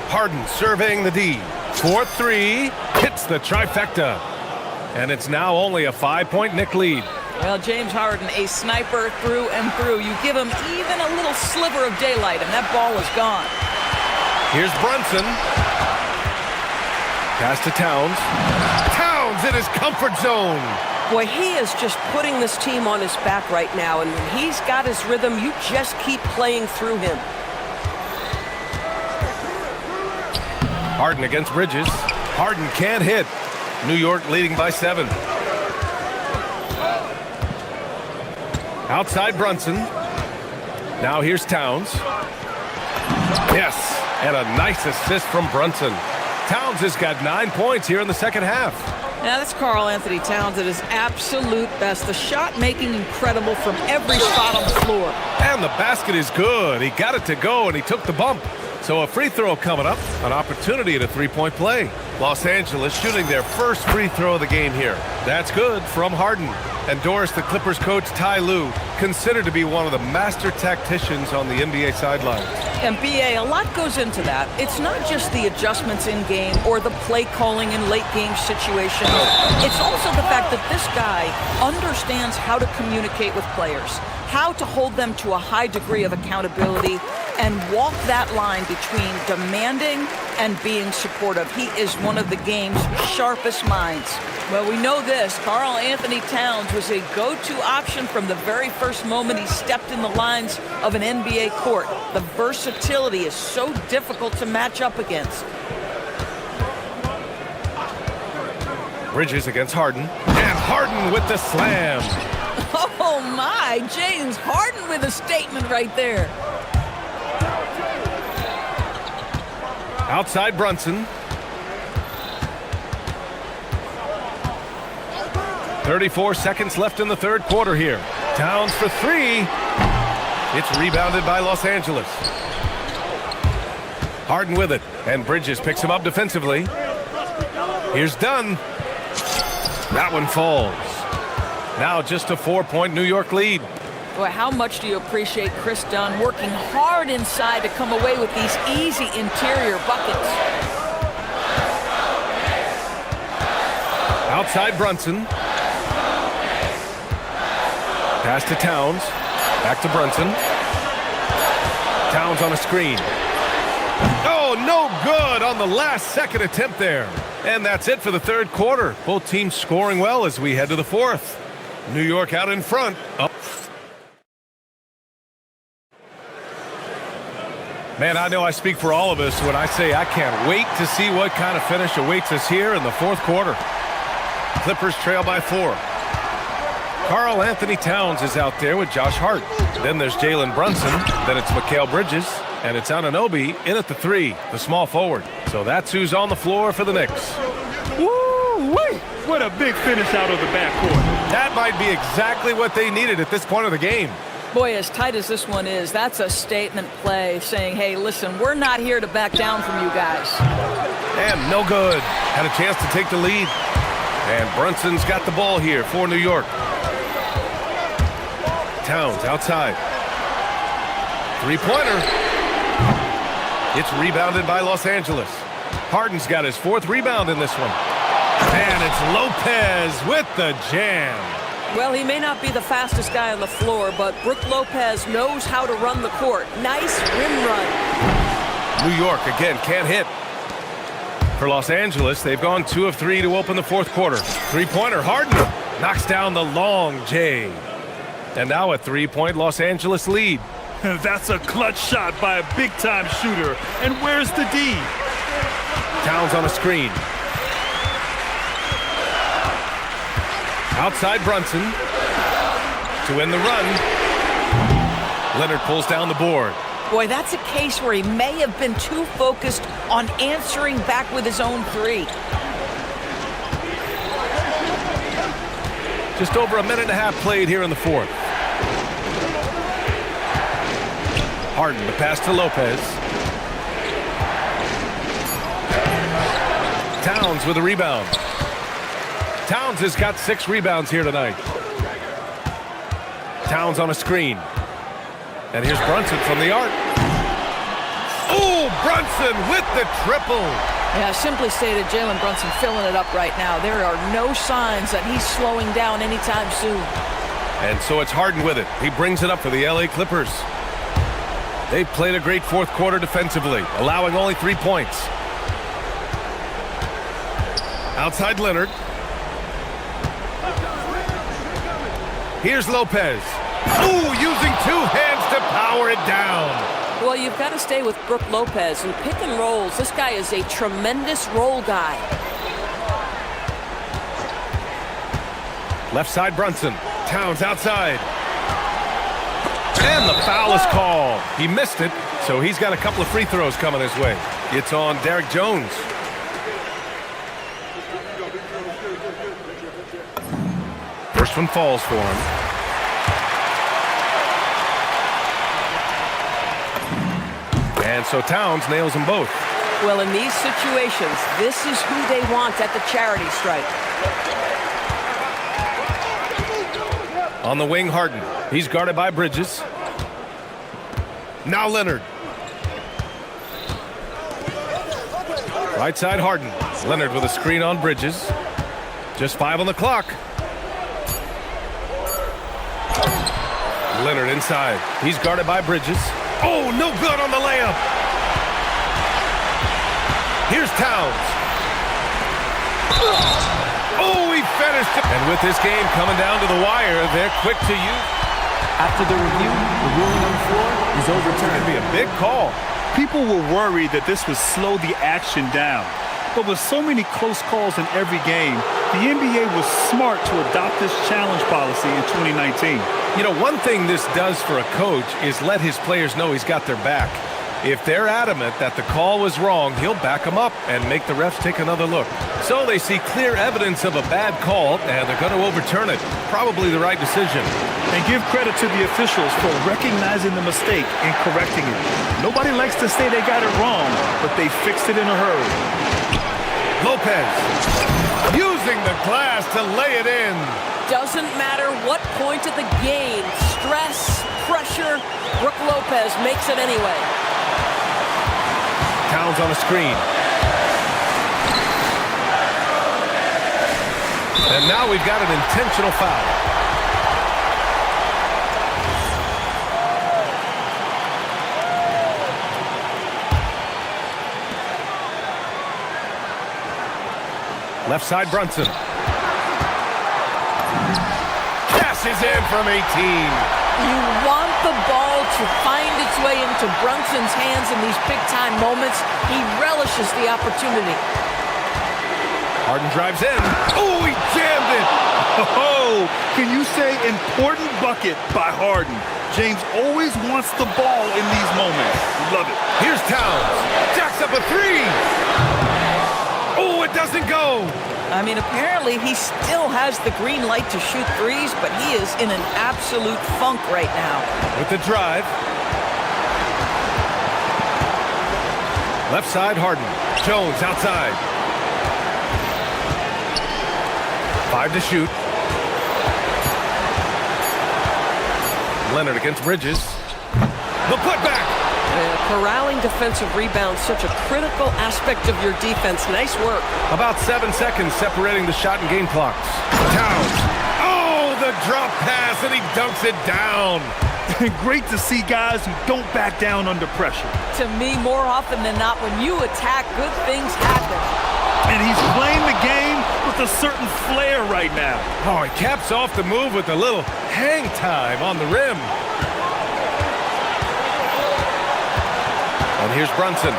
Harden surveying the D. 4-3, hits the trifecta. And it's now only a 5-point Knick lead. Well, James Harden, a sniper through and through. You give him even a little sliver of daylight, and that ball is gone. Here's Brunson. Pass to Towns. Towns in his comfort zone. Boy, he is just putting this team on his back right now, and when he's got his rhythm, you just keep playing through him. Harden against Bridges. Harden can't hit. New York leading by 7. Outside Brunson. Now here's Towns. Yes, and a nice assist from Brunson. Towns has got 9 points here in the second half. Now, that's Karl-Anthony Towns at his absolute best. The shot making incredible from every spot on the floor. And the basket is good. He got it to go, and he took the bump. So a free throw coming up, an opportunity at a three-point play. Los Angeles shooting their first free throw of the game here. That's good from Harden. And Doris, the Clippers coach Ty Lue, considered to be one of the master tacticians on the NBA sidelines. And BA, a lot goes into that. It's not just the adjustments in game or the play calling in late game situations. It's also the fact that this guy understands how to communicate with players, how to hold them to a high degree of accountability, and walk that line between demanding and being supportive. He is one of the game's sharpest minds. Well, we know this. Karl-Anthony Towns was a go-to option from the very first moment he stepped in the lines of an NBA court. The versatility is so difficult to match up against. Bridges against Harden. And Harden with the slam. Oh, my. James Harden with a statement right there. Outside Brunson. 34 seconds left in the third quarter here. Towns for three. It's rebounded by Los Angeles. Harden with it, and Bridges picks him up defensively. Here's Dunn. That one falls. Now just a 4-point New York lead. Boy, how much do you appreciate Chris Dunn working hard inside to come away with these easy interior buckets? Outside Brunson. Pass to Towns. Back to Brunson. Towns on a screen. Oh, no good on the last second attempt there. And that's it for the third quarter. Both teams scoring well as we head to the fourth. New York out in front. Oh. Man, I know I speak for all of us when I say I can't wait to see what kind of finish awaits us here in the fourth quarter. Clippers trail by 4. Karl Anthony Towns is out there with Josh Hart. Then there's Jalen Brunson. Then it's Mikal Bridges. And it's Anunoby in at the 3, the small forward. So that's who's on the floor for the Knicks. Woo-wee! What a big finish out of the backcourt. That might be exactly what they needed at this point of the game. Boy, as tight as this one is, that's a statement play saying, hey, listen, we're not here to back down from you guys. And no good. Had a chance to take the lead. And Brunson's got the ball here for New York. Towns outside. Three-pointer. It's rebounded by Los Angeles. Harden's got his 4th rebound in this one. And it's Lopez with the jam. Well, he may not be the fastest guy on the floor, but Brook Lopez knows how to run the court. Nice rim run. New York, again, can't hit. For Los Angeles, they've gone 2 of 3 to open the fourth quarter. Three-pointer, Harden knocks down the long J. And now a 3-point Los Angeles lead. That's a clutch shot by a big-time shooter. And where's the D? Towns on a screen. Outside Brunson to end the run. Leonard pulls down the board. Boy, that's a case where he may have been too focused on answering back with his own 3. Just over a minute and a half played here in the fourth. Harden, the pass to Lopez. Towns with a rebound. Towns has got 6 rebounds here tonight. Towns on a screen. And here's Brunson from the arc. Oh, Brunson with the triple. Yeah, simply stated, Jalen Brunson filling it up right now. There are no signs that he's slowing down anytime soon. And so it's Harden with it. He brings it up for the LA Clippers. They've played a great fourth quarter defensively, allowing only 3 points. Outside Leonard. Here's Lopez. Ooh, using 2 hands to power it down. Well, you've got to stay with Brook Lopez. In pick and rolls, this guy is a tremendous roll guy. Left side Brunson. Towns outside. And the foul is called. He missed it, so he's got a couple of free throws coming his way. It's on Derek Jones. First one falls for him. And so Towns nails them both. Well, in these situations, this is who they want at the charity stripe. On the wing, Harden. He's guarded by Bridges. Now Leonard. Right side, Harden. Leonard with a screen on Bridges. Just 5 on the clock. Leonard inside. He's guarded by Bridges. Oh, no good on the layup. Here's Towns. Oh, he finished it. And with this game coming down to the wire, they're quick to use. After the review, the ruling on the floor is overturned. It'd be a big call. People were worried that this would slow the action down. But with so many close calls in every game, the NBA was smart to adopt this challenge policy in 2019. You know, one thing this does for a coach is let his players know he's got their back. If they're adamant that the call was wrong, he'll back them up and make the refs take another look. So they see clear evidence of a bad call, and they're going to overturn it. Probably the right decision. And give credit to the officials for recognizing the mistake and correcting it. Nobody likes to say they got it wrong, but they fixed it in a hurry. Lopez using the glass to lay it in. Doesn't matter what point of the game, stress, pressure, Brooke Lopez makes it anyway. Towns on the screen. And now we've got an intentional foul. Left side, Brunson. Passes in from 18. You want the ball to find its way into Brunson's hands in these big-time moments. He relishes the opportunity. Harden drives in. Oh, he jammed it. Oh, can you say important bucket by Harden? James always wants the ball in these moments. Love it. Here's Towns. Jacks up a three. Oh, it doesn't go. I mean, apparently he still has the green light to shoot threes, but he is in an absolute funk right now. With the drive. Left side, Harden. Jones outside. 5 to shoot. Leonard against Bridges. The putback. Corralling defensive rebounds, such a critical aspect of your defense. Nice work. About 7 seconds separating the shot and game clocks. Towns. Oh, the drop pass, and he dunks it down. Great to see guys who don't back down under pressure. To me, more often than not, when you attack, good things happen. And he's playing the game with a certain flair right now. Oh, he caps off the move with a little hang time on the rim. And here's Brunson.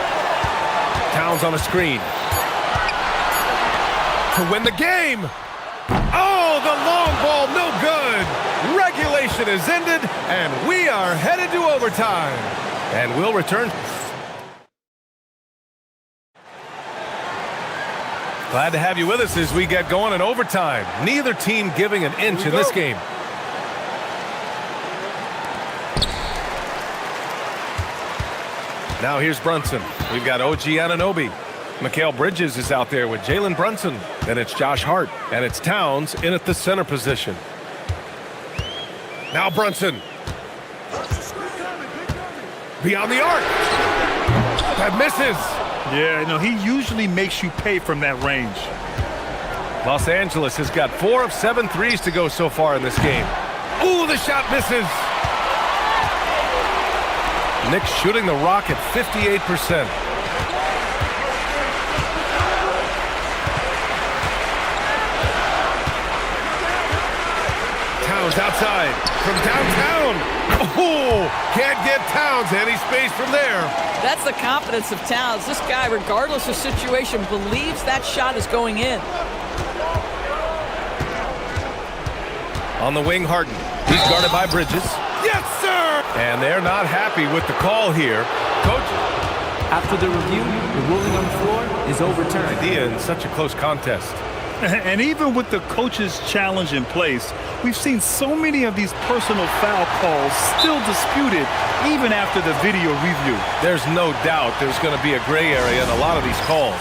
Towns on a screen. To win the game. Oh, the long ball, no good. Regulation is ended, and we are headed to overtime. And we'll return. Glad to have you with us as we get going in overtime. Neither team giving an inch in this game. Now here's Brunson. We've got OG Anunoby. Mikal Bridges is out there with Jalen Brunson. Then it's Josh Hart. And it's Towns in at the center position. Now Brunson. Beyond the arc. That misses. Yeah, no, he usually makes you pay from that range. Los Angeles has got 4 of 7 threes to go so far in this game. Ooh, the shot misses. Knicks shooting the rock at 58%. Towns outside from downtown. Oh, can't get Towns any space from there. That's the confidence of Towns. This guy, regardless of situation, believes that shot is going in. On the wing, Harden. He's guarded by Bridges. Yes, sir! And they're not happy with the call here. Coach. After the review, the ruling on the floor is overturned. Idea in such a close contest. And even with the coach's challenge in place, we've seen so many of these personal foul calls still disputed even after the video review. There's no doubt there's going to be a gray area in a lot of these calls.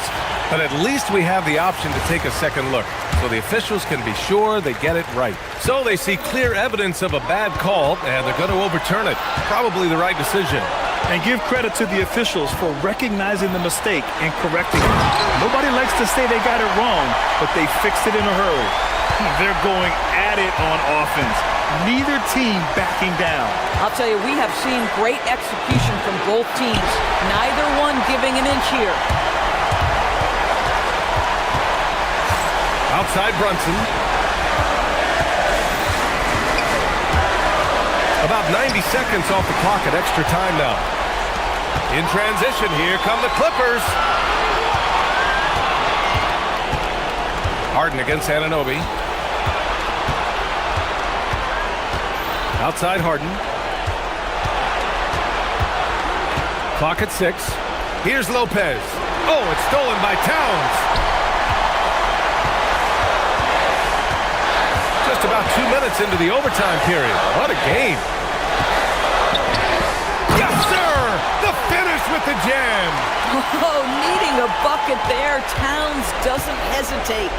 But at least we have the option to take a second look, so the officials can be sure they get it right. So they see clear evidence of a bad call, and they're going to overturn it. Probably the right decision. And give credit to the officials for recognizing the mistake and correcting it. Nobody likes to say they got it wrong, but they fixed it in a hurry. They're going at it on offense. Neither team backing down. I'll tell you, we have seen great execution from both teams. Neither one giving an inch here. Outside Brunson. About 90 seconds off the clock at extra time now. In transition, here come the Clippers. Harden against Anunoby. Outside Harden. Clock at 6. Here's Lopez. Oh, it's stolen by Towns. Just about 2 minutes into the overtime period. What a game. Yes, sir! The finish with the jam. Oh, needing a bucket there. Towns doesn't hesitate.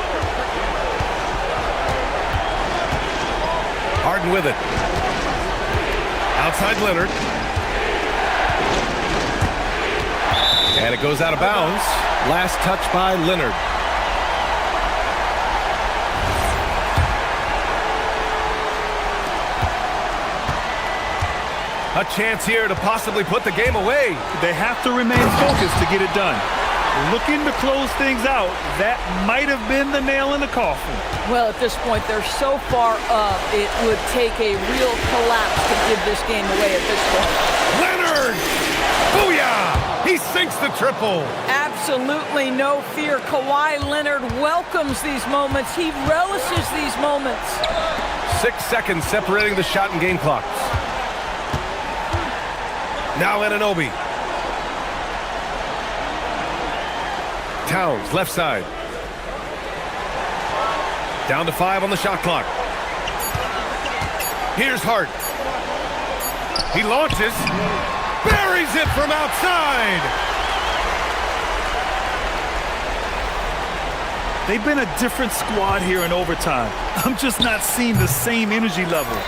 Harden with it. Outside Leonard. And it goes out of bounds. Last touch by Leonard. A chance here to possibly put the game away. They have to remain focused to get it done. Looking to close things out. That might have been the nail in the coffin. Well, at this point, they're so far up, it would take a real collapse to give this game away at this point. Leonard! Booyah! He sinks the triple. Absolutely no fear. Kawhi Leonard welcomes these moments. He relishes these moments. 6 seconds separating the shot and game clocks. Now Anunoby. Towns, left side. Down to 5 on the shot clock. Here's Hart. He launches. Buries it from outside. They've been a different squad here in overtime. I'm just not seeing the same energy level.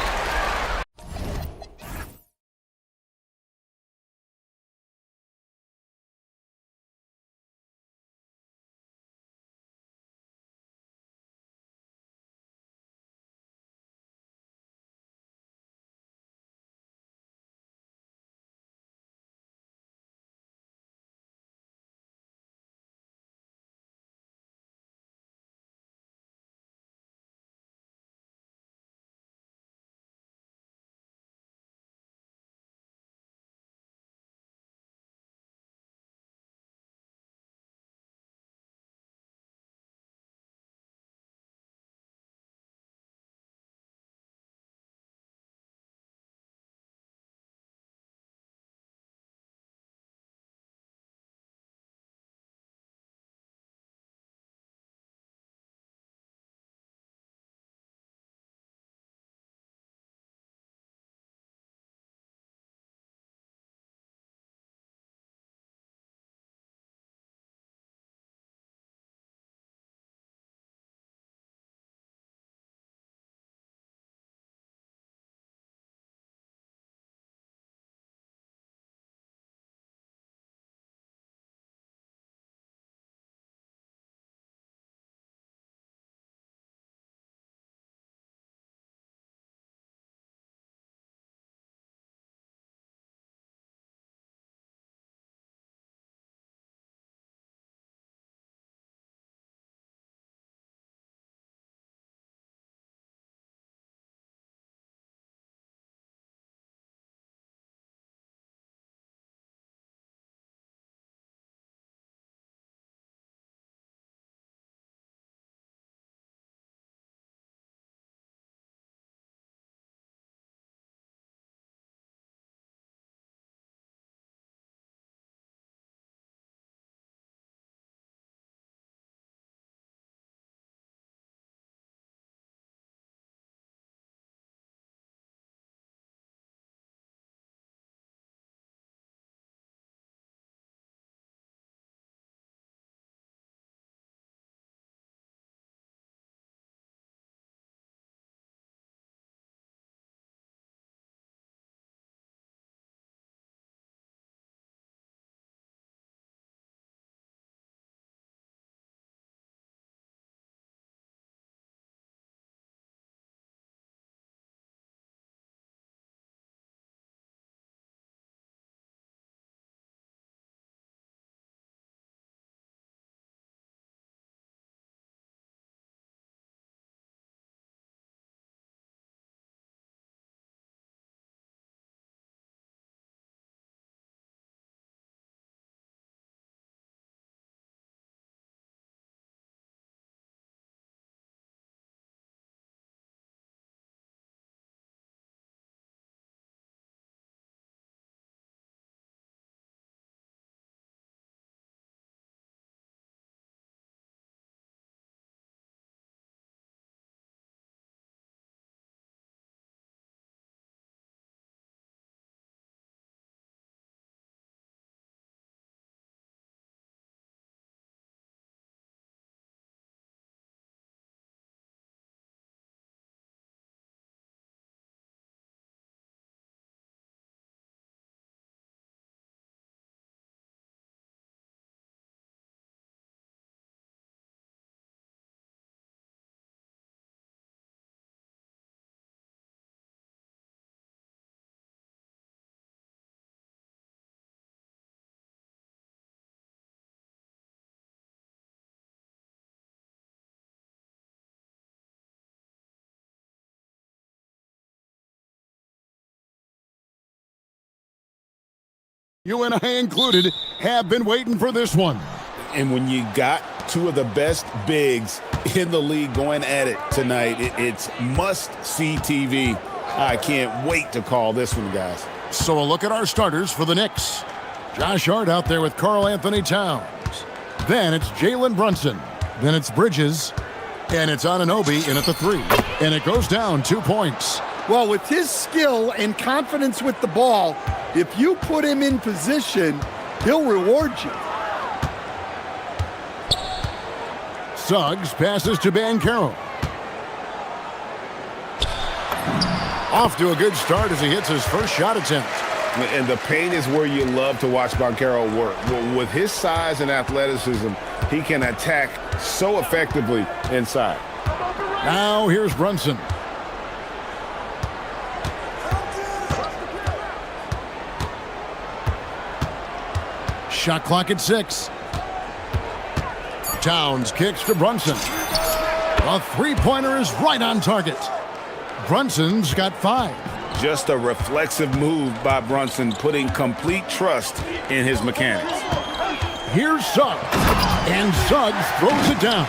You and I included have been waiting for this one. And when you got two of the best bigs in the league going at it tonight, it's must-see TV. I can't wait to call this one, guys. So a look at our starters for the Knicks. Josh Hart out there with Karl Anthony Towns. Then it's Jalen Brunson. Then it's Bridges. And it's Anunoby in at the 3. And it goes down 2 points. Well, with his skill and confidence with the ball, if you put him in position, he'll reward you. Suggs passes to Banchero. Off to a good start as he hits his first shot attempt. And the paint is where you love to watch Banchero work. Well, with his size and athleticism, he can attack so effectively inside. Now here's Brunson. Shot clock at 6. Towns kicks to Brunson. A three-pointer is right on target. Brunson's got 5. Just a reflexive move by Brunson, putting complete trust in his mechanics. Here's Suggs, and Suggs throws it down.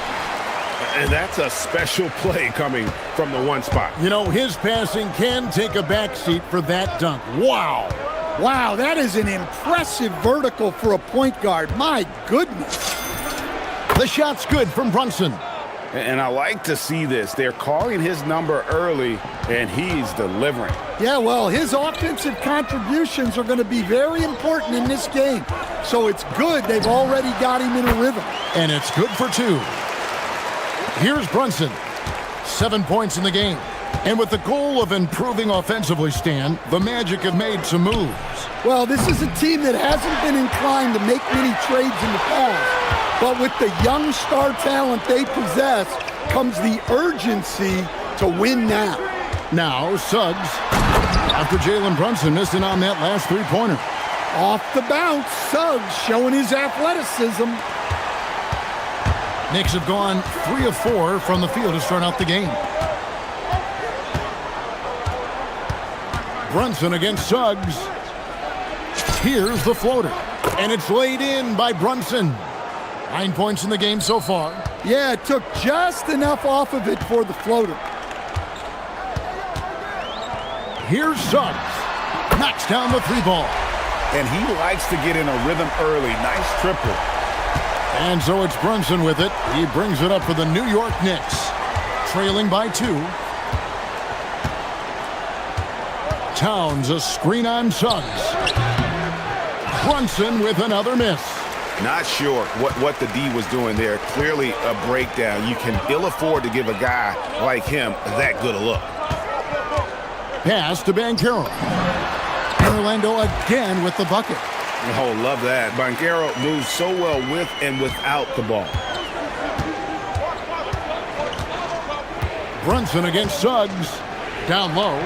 And that's a special play coming from the one spot. You know, his passing can take a backseat for that dunk. Wow. Wow, that is an impressive vertical for a point guard. My goodness. The shot's good from Brunson. And I like to see this. They're calling his number early, and he's delivering. Yeah, well, his offensive contributions are going to be very important in this game. So it's good they've already got him in a rhythm. And it's good for 2. Here's Brunson. 7 points in the game. And with the goal of improving offensively, Stan, the Magic have made some moves. Well, this is a team that hasn't been inclined to make many trades in the past. But with the young star talent they possess comes the urgency to win now. Now, Suggs, after Jalen Brunson missing on that last three-pointer. Off the bounce, Suggs showing his athleticism. Knicks have gone 3 of 4 from the field to start out the game. Brunson against Suggs. Here's the floater. And it's laid in by Brunson. 9 points in the game so far. Yeah, it took just enough off of it for the floater. Here's Suggs. Knocks down the 3-ball. And he likes to get in a rhythm early. Nice triple. And so it's Brunson with it. He brings it up for the New York Knicks. Trailing by 2. Towns a screen on Suggs. Brunson with another miss. Not sure what the D was doing there. Clearly a breakdown. You can ill afford to give a guy like him that good a look. Pass to Banchero. And Orlando again with the bucket. Oh, love that. Banchero moves so well with and without the ball. Brunson against Suggs. Down low.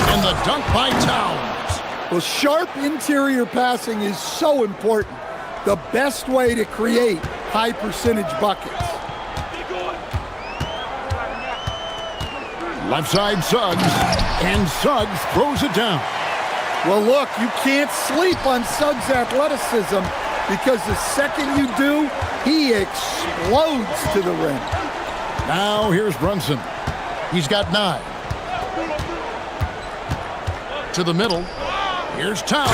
And the dunk by Towns. Well, sharp interior passing is so important. The best way to create high percentage buckets. Left side Suggs. And Suggs throws it down. Well, look, you can't sleep on Suggs' athleticism because the second you do, he explodes to the rim. Now here's Brunson. He's got 9. To the middle. Here's Towns,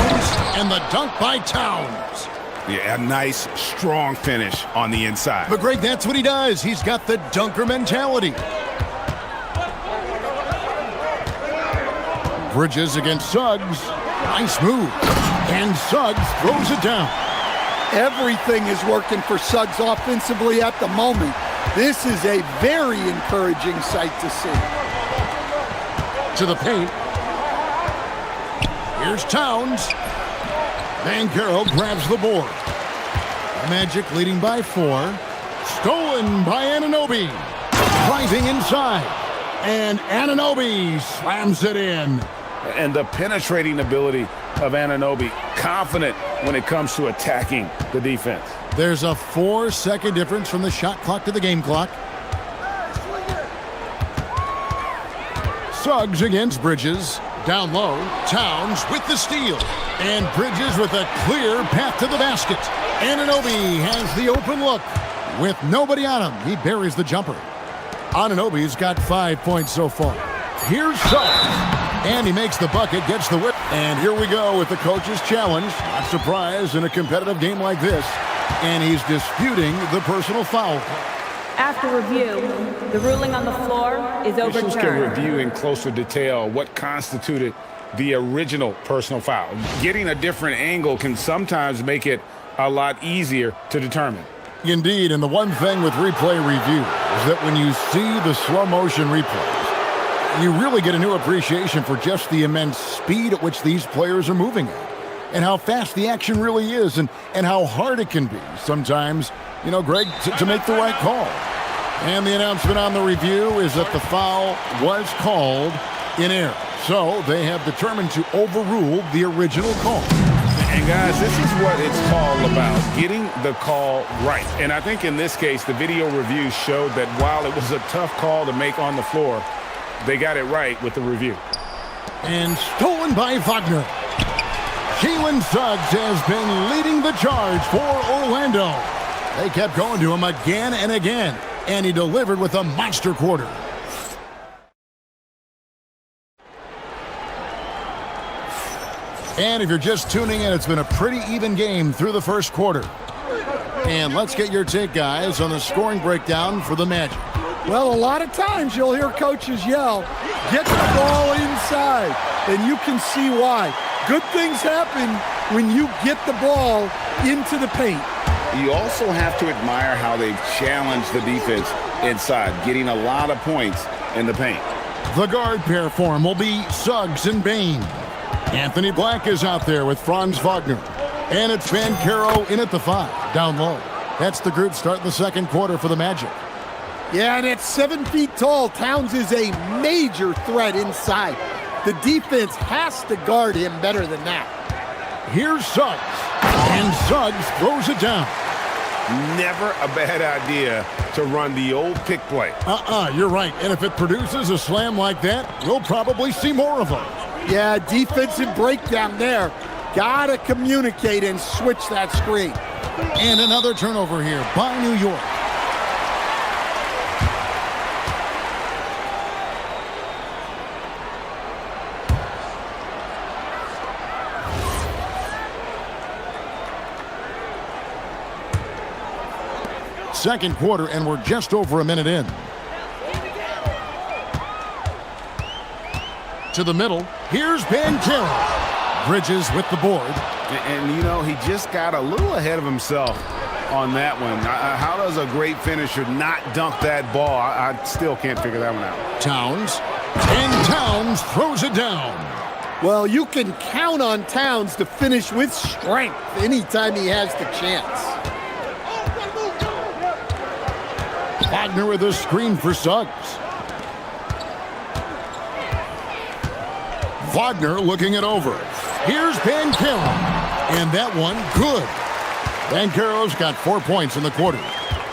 and the dunk by Towns. Yeah, a nice, strong finish on the inside. But Greg, that's what he does. He's got the dunker mentality. Bridges against Suggs. Nice move. And Suggs throws it down. Everything is working for Suggs offensively at the moment. This is a very encouraging sight to see. To the paint. Here's Towns. Banchero grabs the board. The Magic leading by 4. Stolen by Anunoby. Driving inside. And Anunoby slams it in. And the penetrating ability of Anunoby, confident when it comes to attacking the defense. There's a 4-second difference from the shot clock to the game clock. Suggs against Bridges. Down low, Towns with the steal. And Bridges with a clear path to the basket. Anunoby has the open look. With nobody on him, he buries the jumper. Anunoby's got 5 points so far. Here's Suggs. And he makes the bucket, gets the whip. And here we go with the coach's challenge. Not surprised in a competitive game like this. And he's disputing the personal foul. After review, the ruling on the floor is Officials can overturned. review in closer detail what constituted the original personal foul. Getting a different angle can sometimes make it a lot easier to determine. Indeed, and the one thing with replay review is that when you see the slow motion replays, you really get a new appreciation for just the immense speed at which these players are moving at, and how fast the action really is, and how hard it can be sometimes, you know, Greg, to make the right call. And the announcement on the review is that the foul was called in error. So they have determined to overrule the original call. And guys, this is what it's all about, getting the call right. And I think in this case, the video review showed that while it was a tough call to make on the floor, they got it right with the review. And stolen by Wagner. Jalen Suggs has been leading the charge for Orlando. They kept going to him again and again, and he delivered with a monster quarter. And if you're just tuning in, it's been a pretty even game through the first quarter. And let's get your take, guys, on the scoring breakdown for the Magic. Well, a lot of times you'll hear coaches yell, get the ball inside, and you can see why. Good things happen when you get the ball into the paint. You also have to admire how they've challenged the defense inside, getting a lot of points in the paint. The guard pair for him will be Suggs and Bain. Anthony Black is out there with Franz Wagner. And it's Van Caro in at the 5, down low. That's the group starting the second quarter for the Magic. Yeah, and at 7 feet tall, Towns is a major threat inside. The defense has to guard him better than that. Here's Suggs, and Suggs throws it down. Never a bad idea to run the old pick play. You're right. And if it produces a slam like that, we'll probably see more of them. Yeah, defensive breakdown there. Gotta communicate and switch that screen. And another turnover here by New York. Second quarter, and we're just over a minute in. To the middle, here's Bancaro. Bridges with the board. And, you know, he just got a little ahead of himself on that one. How does a great finisher not dunk that ball? I still can't figure that one out. Towns, and Towns throws it down. Well, you can count on Towns to finish with strength anytime he has the chance. Wagner with a screen for Suggs. Wagner looking it over. Here's Bancaro. And that one, good. Bancaro's got 4 points in the quarter.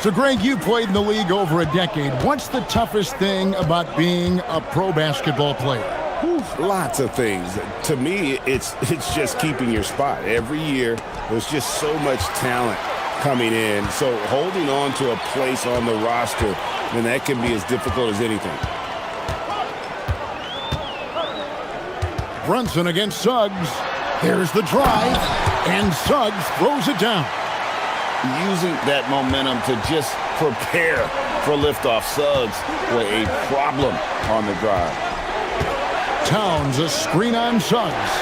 So, Greg, you played in the league over a decade. What's the toughest thing about being a pro basketball player? Lots of things. To me, it's just keeping your spot. Every year, there's just so much talent coming in. So holding on to a place on the roster, and that can be as difficult as anything. Brunson against Suggs. There's the drive, and Suggs throws it down. Using that momentum to just prepare for liftoff. Suggs with a problem on the drive. Towns a screen on Suggs.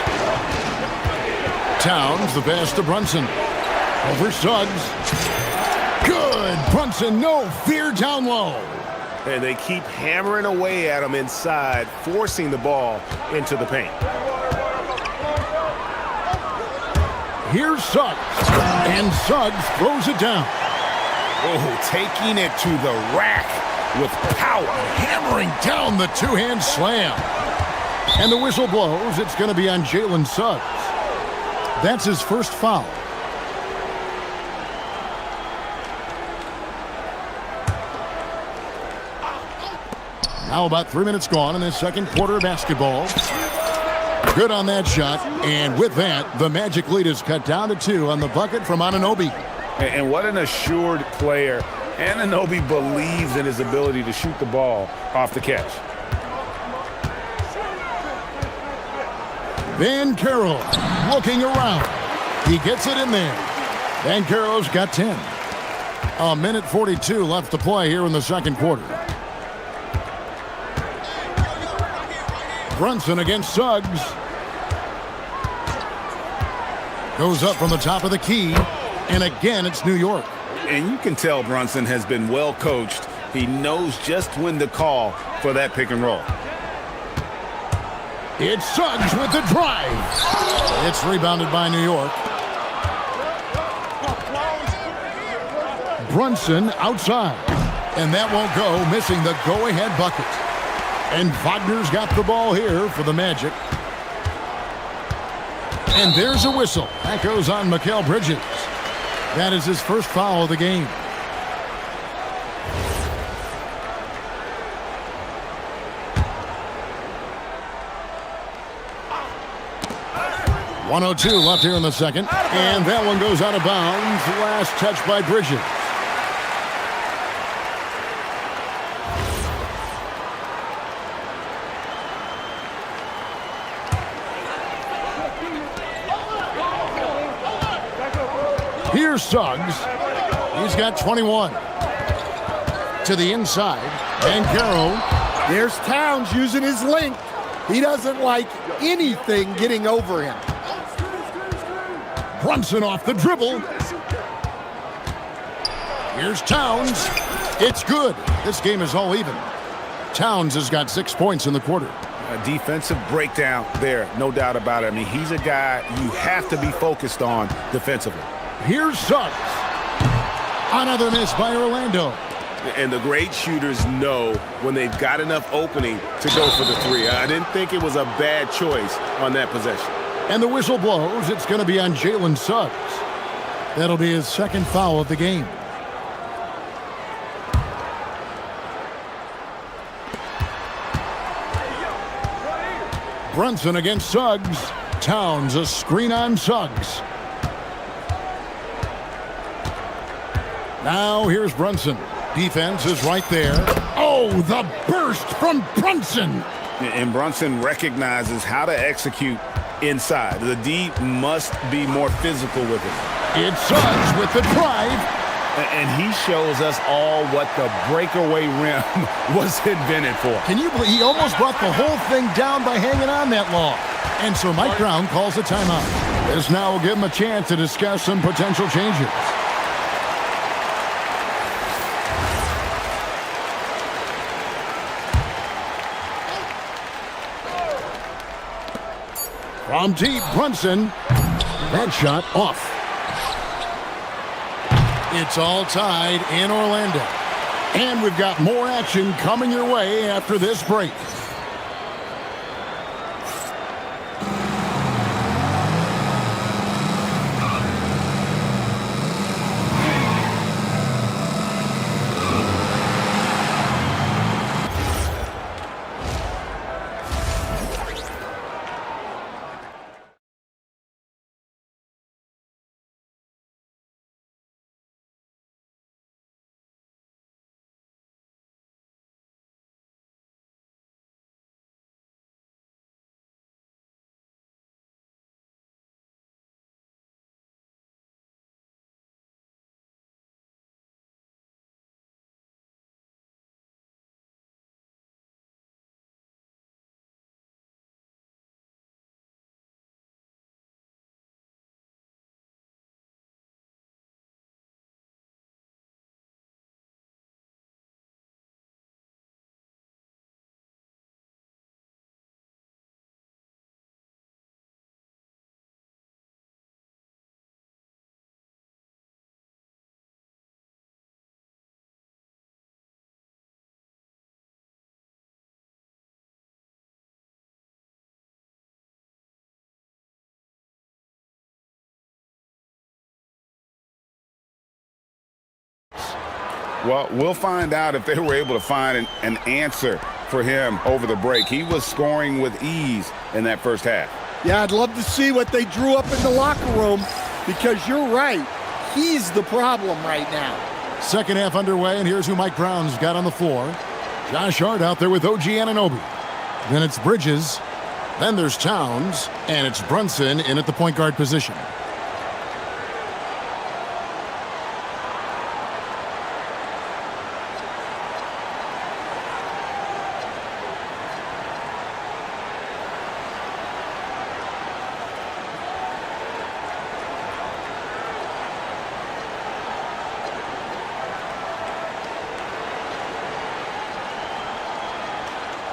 Towns the pass to Brunson. Over Suggs. Good. Brunson, no fear down low. And they keep hammering away at him inside, forcing the ball into the paint. Here's Suggs. And Suggs throws it down. Oh, taking it to the rack with power. Hammering down the two-hand slam. And the whistle blows. It's going to be on Jalen Suggs. That's his first foul. Now about 3 minutes gone in this second quarter of basketball. Good on that shot. And with that, the Magic lead is cut down to 2 on the bucket from Anunoby. And what an assured player. Anunoby believes in his ability to shoot the ball off the catch. Van Carroll looking around. He gets it in there. Van Carroll's got 10. A minute 42 left to play here in the second quarter. Brunson against Suggs. Goes up from the top of the key. And again, it's New York. And you can tell Brunson has been well coached. He knows just when to call for that pick and roll. It's Suggs with the drive. It's rebounded by New York. Brunson outside. And that won't go, missing the go-ahead bucket. And Wagner's got the ball here for the Magic. And there's a whistle. That goes on Mikal Bridges. That is his first foul of the game. .102 left here in the second. And that one goes out of bounds. Last touch by Bridges. Here's Suggs. He's got 21. To the inside. And Carroll. There's Towns using his length. He doesn't like anything getting over him. Brunson off the dribble. Here's Towns. It's good. This game is all even. Towns has got 6 points in the quarter. A defensive breakdown there, no doubt about it. I mean, he's a guy you have to be focused on defensively. Here's Suggs. Another miss by Orlando. And the great shooters know when they've got enough opening to go for the three. I didn't think it was a bad choice on that possession. And the whistle blows. It's going to be on Jalen Suggs. That'll be his second foul of the game. Brunson against Suggs. Towns a screen on Suggs. Now here's Brunson. Defense is right there. Oh, the burst from Brunson. And Brunson recognizes how to execute inside. The D must be more physical with it. It's Suggs with the drive. And he shows us all what the breakaway rim was invented for. Can you believe he almost brought the whole thing down by hanging on that long? And so Mike Brown calls a timeout. This now will give him a chance to discuss some potential changes. From deep, Brunson. That shot off. It's all tied in Orlando. And we've got more action coming your way after this break. Well, we'll find out if they were able to find an answer for him over the break. He was scoring with ease in that first half. Yeah, I'd love to see what they drew up in the locker room, because you're right. He's the problem right now. Second half underway, and here's who Mike Brown's got on the floor. Josh Hart out there with OG Anunoby. Then it's Bridges. Then there's Towns, and it's Brunson in at the point guard position.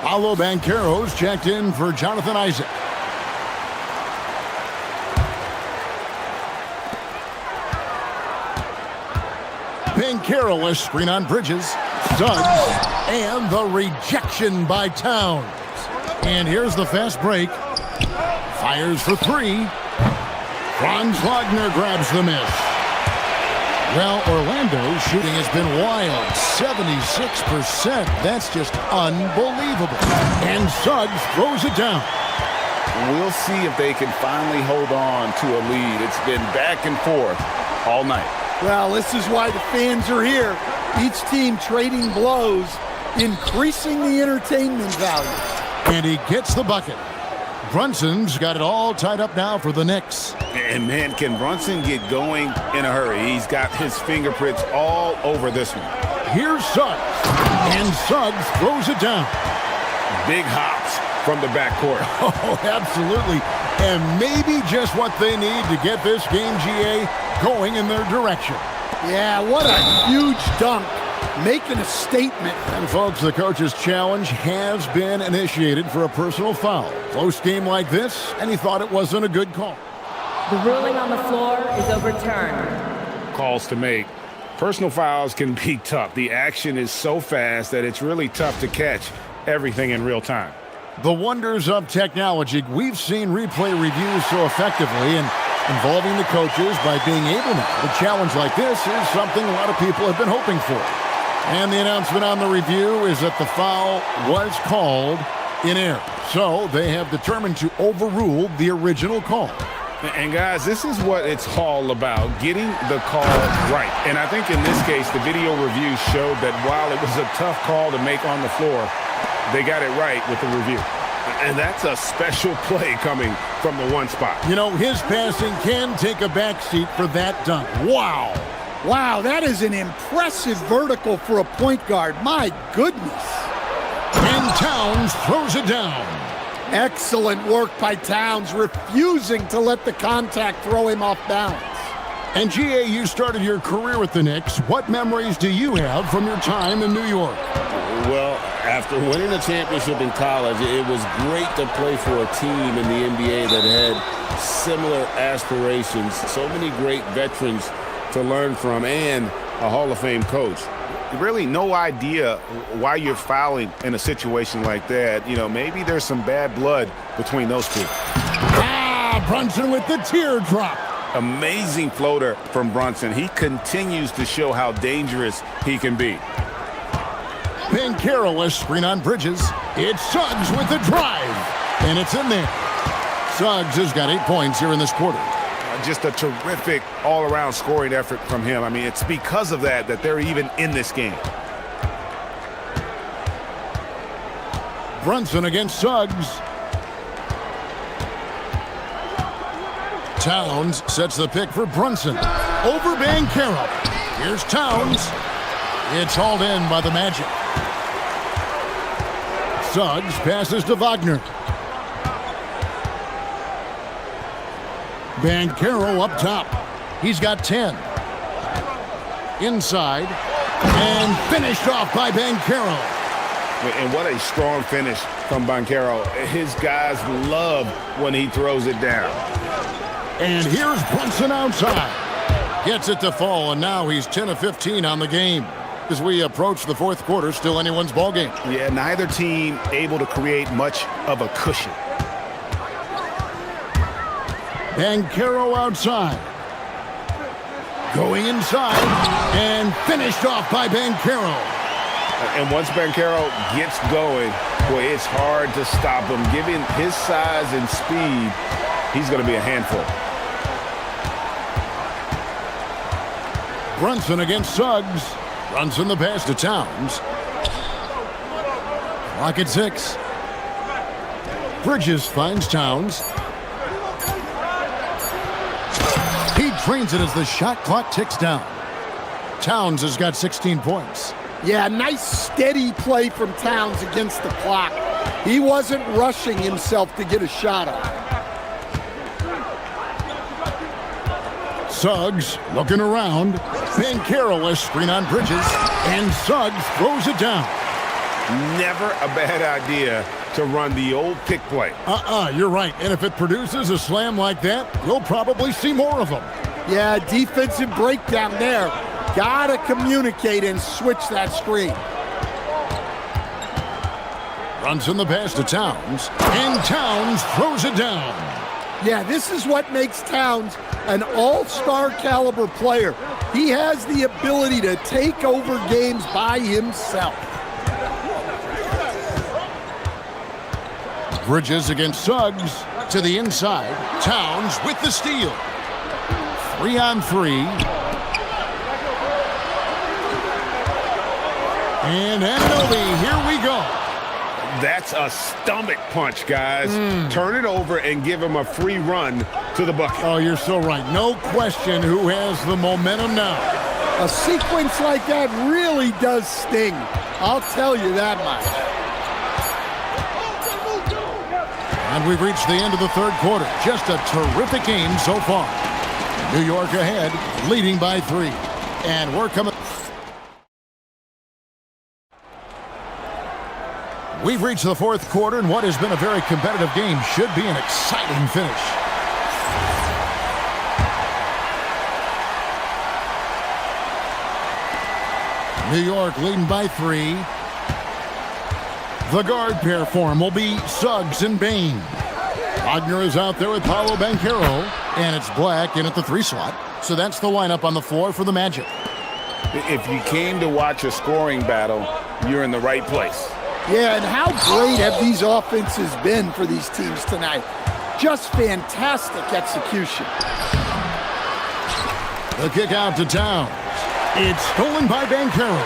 Paolo Banchero's checked in for Jonathan Isaac. Banchero, a screen on Bridges. Suggs, and the rejection by Towns. And here's the fast break. Fires for three. Franz Wagner grabs the miss. Well, Orlando's shooting has been wild. 76%. That's just unbelievable. And Suggs throws it down. We'll see if they can finally hold on to a lead. It's been back and forth all night. Well, this is why the fans are here. Each team trading blows, increasing the entertainment value. And he gets the bucket. Brunson's got it all tied up now for the Knicks. And, man, can Brunson get going in a hurry? He's got his fingerprints all over this one. Here's Suggs. And Suggs throws it down. Big hops from the backcourt. Oh, absolutely. And maybe just what they need to get this game, GA, going in their direction. Yeah, what a huge dunk. Making a statement. And folks, the coach's challenge has been initiated for a personal foul. Close game like this, and he thought it wasn't a good call. The ruling on the floor is overturned. Calls to make. Personal fouls can be tough. The action is so fast that it's really tough to catch everything in real time. The wonders of technology. We've seen replay reviews so effectively, and involving the coaches by being able to. A challenge like this is something a lot of people have been hoping for. And the announcement on the review is that the foul was called in error. So they have determined to overrule the original call. And guys, this is what it's all about, getting the call right. And I think in this case, the video review showed that while it was a tough call to make on the floor, they got it right with the review. And that's a special play coming from the one spot. You know, his passing can take a backseat for that dunk. Wow. Wow, that is an impressive vertical for a point guard. My goodness. And Towns throws it down. Excellent work by Towns, refusing to let the contact throw him off balance. And GA, you started your career with the Knicks. What memories do you have from your time in New York? Well, after winning a championship in college, it was great to play for a team in the NBA that had similar aspirations. So many great veterans to learn from, and a Hall of Fame coach. Really no idea why you're fouling in a situation like that. You know, maybe there's some bad blood between those two. Brunson with the teardrop. Amazing floater from Brunson. He continues to show how dangerous he can be. Banchero, a screen on Bridges. It's Suggs with the drive. And it's in there. Suggs has got 8 points here in this quarter. Just a terrific all-around scoring effort from him. I mean, it's because of that they're even in this game. Brunson against Suggs. Towns sets the pick for Brunson. Over Banchero. Here's Towns. It's hauled in by the Magic. Suggs passes to Wagner. Banchero up top. He's got 10. Inside. And finished off by Banchero. And what a strong finish from Banchero. His guys love when he throws it down. And here's Brunson outside. Gets it to fall, and now he's 10 of 15 on the game. As we approach the fourth quarter, still anyone's ball game. Yeah, neither team able to create much of a cushion. Banchero outside. Going inside and finished off by Banchero. And once Banchero gets going, boy, it's hard to stop him. Given his size and speed, he's going to be a handful. Brunson against Suggs. Brunson the pass to Towns. Clock at 6. Bridges finds Towns. He drains it as the shot clock ticks down. Towns has got 16 points. Yeah, nice steady play from Towns against the clock. He wasn't rushing himself to get a shot on. Suggs looking around. Banchero a screen on Bridges, and Suggs throws it down. Never a bad idea to run the old pick play. You're right. And if it produces a slam like that, we'll probably see more of them. Yeah, defensive breakdown there. Gotta communicate and switch that screen. Runs in the pass to Towns, and Towns throws it down. Yeah, this is what makes Towns an all-star caliber player. He has the ability to take over games by himself. Bridges against Suggs to the inside. Towns with the steal. 3-on-3. And Anunoby, here we go. That's a stomach punch, guys. Turn it over and give him a free run to the bucket. Oh, you're so right. No question who has the momentum now. A sequence like that really does sting. I'll tell you that much. And we've reached the end of the third quarter. Just a terrific game so far. New York ahead, leading by 3. And we're coming. We've reached the fourth quarter, and what has been a very competitive game should be an exciting finish. New York leading by 3. The guard pair form will be Suggs and Bain. Wagner is out there with Paolo Banchero, and it's Black in at the 3 slot. So that's the lineup on the floor for the Magic. If you came to watch a scoring battle, you're in the right place. Yeah, and how great have these offenses been for these teams tonight? Just fantastic execution. The kick out to Towns. It's stolen by Banchero.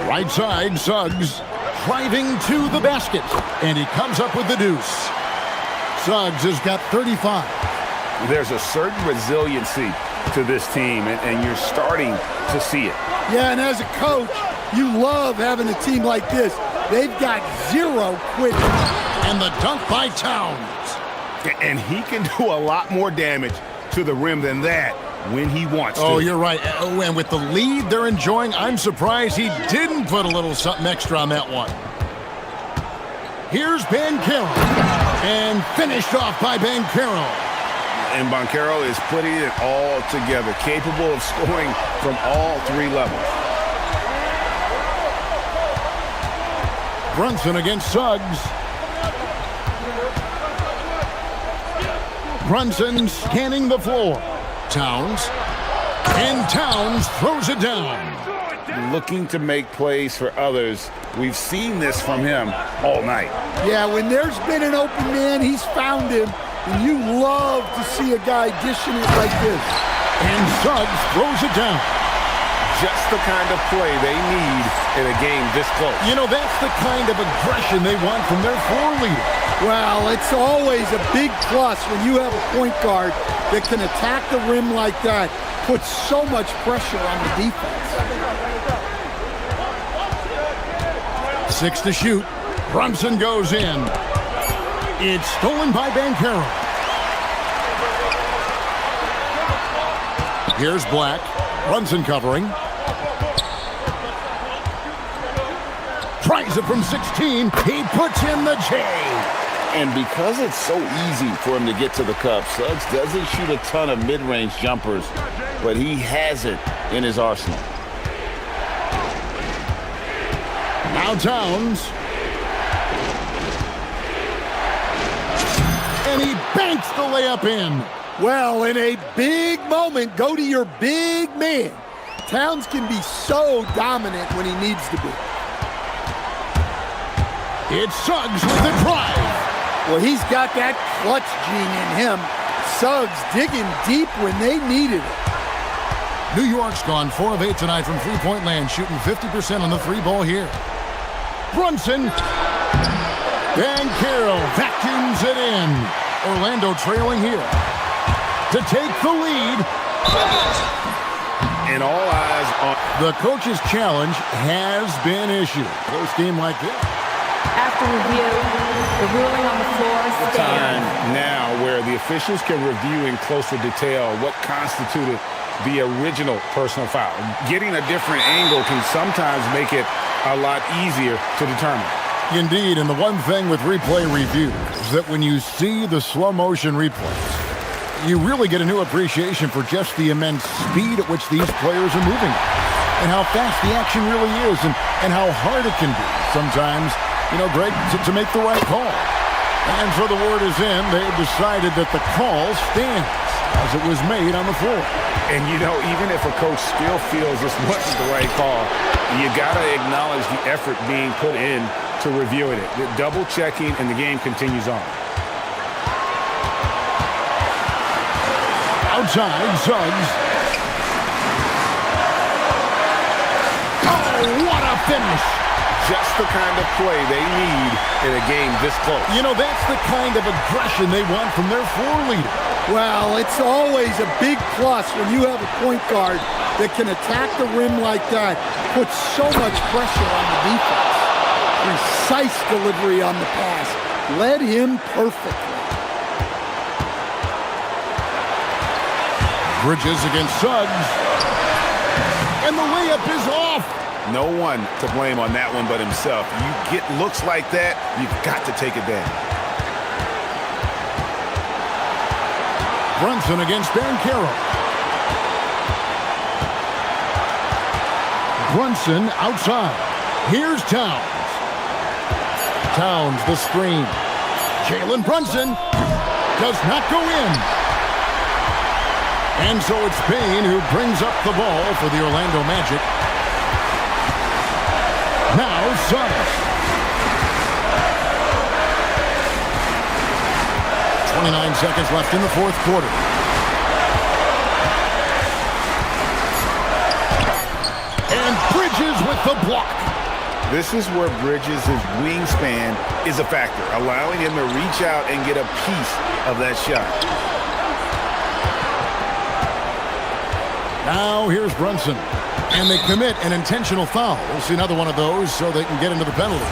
Right side, Suggs driving to the basket, and he comes up with the deuce. Suggs has got 35. There's a certain resiliency to this team, and you're starting to see it. Yeah, and as a coach, you love having a team like this. They've got zero quitting. And the dunk by Towns. And he can do a lot more damage to the rim than that when he wants to. Oh, you're right. And with the lead they're enjoying, I'm surprised he didn't put a little something extra on that one. Here's Banchero. And finished off by Banchero. And Banchero is putting it all together, capable of scoring from all 3 levels. Brunson against Suggs. Brunson scanning the floor. Towns. And Towns throws it down. Looking to make plays for others. We've seen this from him all night. Yeah, when there's been an open man, he's found him. And you love to see a guy dishing it like this. And Suggs throws it down. Just the kind of play they need in a game this close. You know, that's the kind of aggression they want from their floor leader. Well, it's always a big plus when you have a point guard that can attack the rim like that, puts so much pressure on the defense. 6 to shoot. Brunson goes in. It's stolen by Banchero. Here's Black. Brunson covering. Tries it from 16. He puts in the J. And because it's so easy for him to get to the cup, Suggs doesn't shoot a ton of mid-range jumpers, but he has it in his arsenal. Now Towns. And he banks the layup in. Well, in a big moment, go to your big man. Towns can be so dominant when he needs to be. It's Suggs with the drive. Well, he's got that clutch gene in him. Suggs digging deep when they needed it. New York's gone 4 of 8 tonight from three-point land, shooting 50% on the three ball here. Brunson. And Carroll vacuums it in. Orlando trailing here to take the lead. And all eyes on the coach's challenge has been issued. Close game like this. After review, the ruling on the floor time stands. now where the officials can review in closer detail what constituted the original personal foul. Getting a different angle can sometimes make it a lot easier to determine. Indeed, and the one thing with replay review is that when you see the slow motion replays, you really get a new appreciation for just the immense speed at which these players are moving and how fast the action really is and how hard it can be sometimes, Greg, to make the right call. And so the word is in, they've decided that the call stands as it was made on the floor. And even if a coach still feels this wasn't the right call, you got to acknowledge the effort being put in to reviewing it. Double checking, and the game continues on. Outside, Suggs. Oh, what a finish. Just the kind of play they need in a game this close. That's the kind of aggression they want from their floor leader. Well, it's always a big plus when you have a point guard that can attack the rim like that, put so much pressure on the defense. Precise delivery on the pass. Led him perfectly. Bridges against Suggs. And the layup is off. No one to blame on that one but himself. You get looks like that, you've got to take advantage. Brunson against Dan Carroll. Brunson outside. Here's Towns. Towns the screen. Jalen Brunson does not go in. And so it's Payne who brings up the ball for the Orlando Magic. Now Suggs. 29 seconds left in the fourth quarter. And Bridges with the block. This is where Bridges' wingspan is a factor, allowing him to reach out and get a piece of that shot. Now here's Brunson. And they commit an intentional foul. We'll see another one of those so they can get into the penalty.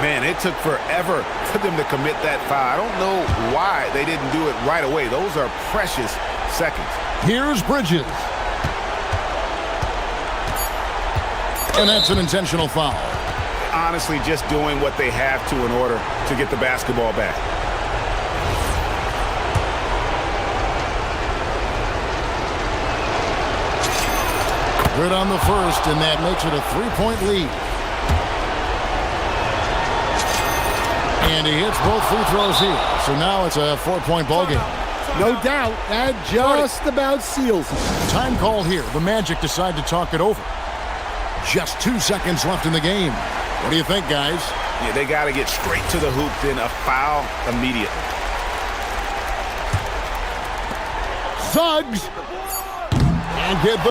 Man, it took forever for them to commit that foul. I don't know why they didn't do it right away. Those are precious seconds. Here's Bridges. And that's an intentional foul. Honestly, just doing what they have to in order to get the basketball back. Good on the first, and that makes it a 3-point lead. And he hits both free throws here. So now it's a 4-point ball game. No doubt, that just about seals it. Time call here. The Magic decide to talk it over. Just 2 seconds left in the game. What do you think, guys? Yeah, they got to get straight to the hoop, then a foul immediately. Suggs. And get the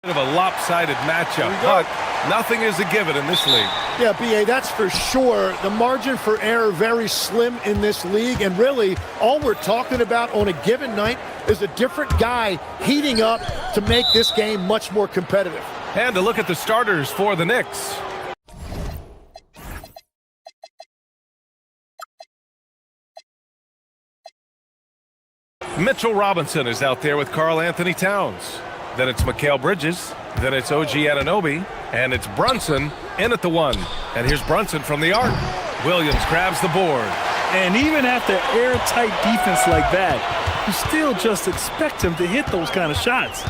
Of a lopsided matchup, but nothing is a given in this league. Yeah, B.A., that's for sure. The margin for error very slim in this league, and really all we're talking about on a given night is a different guy heating up to make this game much more competitive. And to look at the starters for the Knicks. Mitchell Robinson is out there with Karl Anthony Towns. Then it's Mikal Bridges. Then it's OG Anunoby. And it's Brunson in at the 1. And here's Brunson from the arc. Williams grabs the board. And even after airtight defense like that, you still just expect him to hit those kind of shots.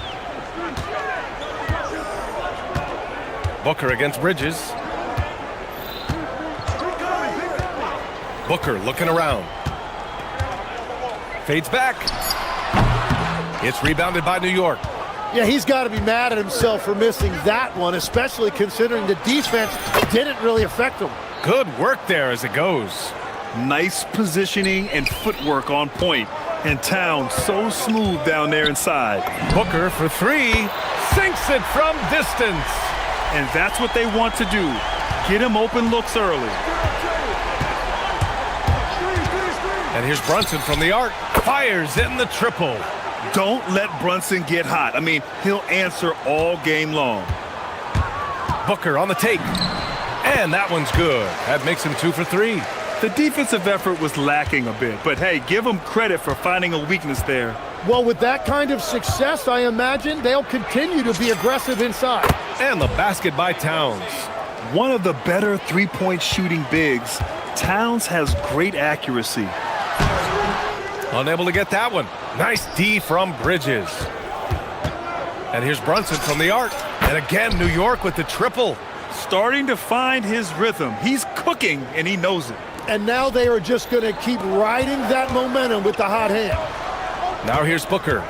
Booker against Bridges. Booker looking around. Fades back. It's rebounded by New York. Yeah, he's got to be mad at himself for missing that one, especially considering the defense didn't really affect him. Good work there as it goes. Nice positioning and footwork on point. And Towns so smooth down there inside. Booker for 3. Sinks it from distance. And that's what they want to do. Get him open looks early. And here's Brunson from the arc. Fires in the triple. Don't let Brunson get hot. I mean, he'll answer all game long. Booker on the take. And that one's good. That makes him 2 for 3. The defensive effort was lacking a bit, but hey, give him credit for finding a weakness there. Well, with that kind of success, I imagine they'll continue to be aggressive inside. And the basket by Towns. One of the better three-point shooting bigs. Towns has great accuracy. Unable to get that one. Nice D from Bridges. And here's Brunson from the arc. And again, New York with the triple. Starting to find his rhythm. He's cooking, and he knows it. And now they are just going to keep riding that momentum with the hot hand. Now here's Booker.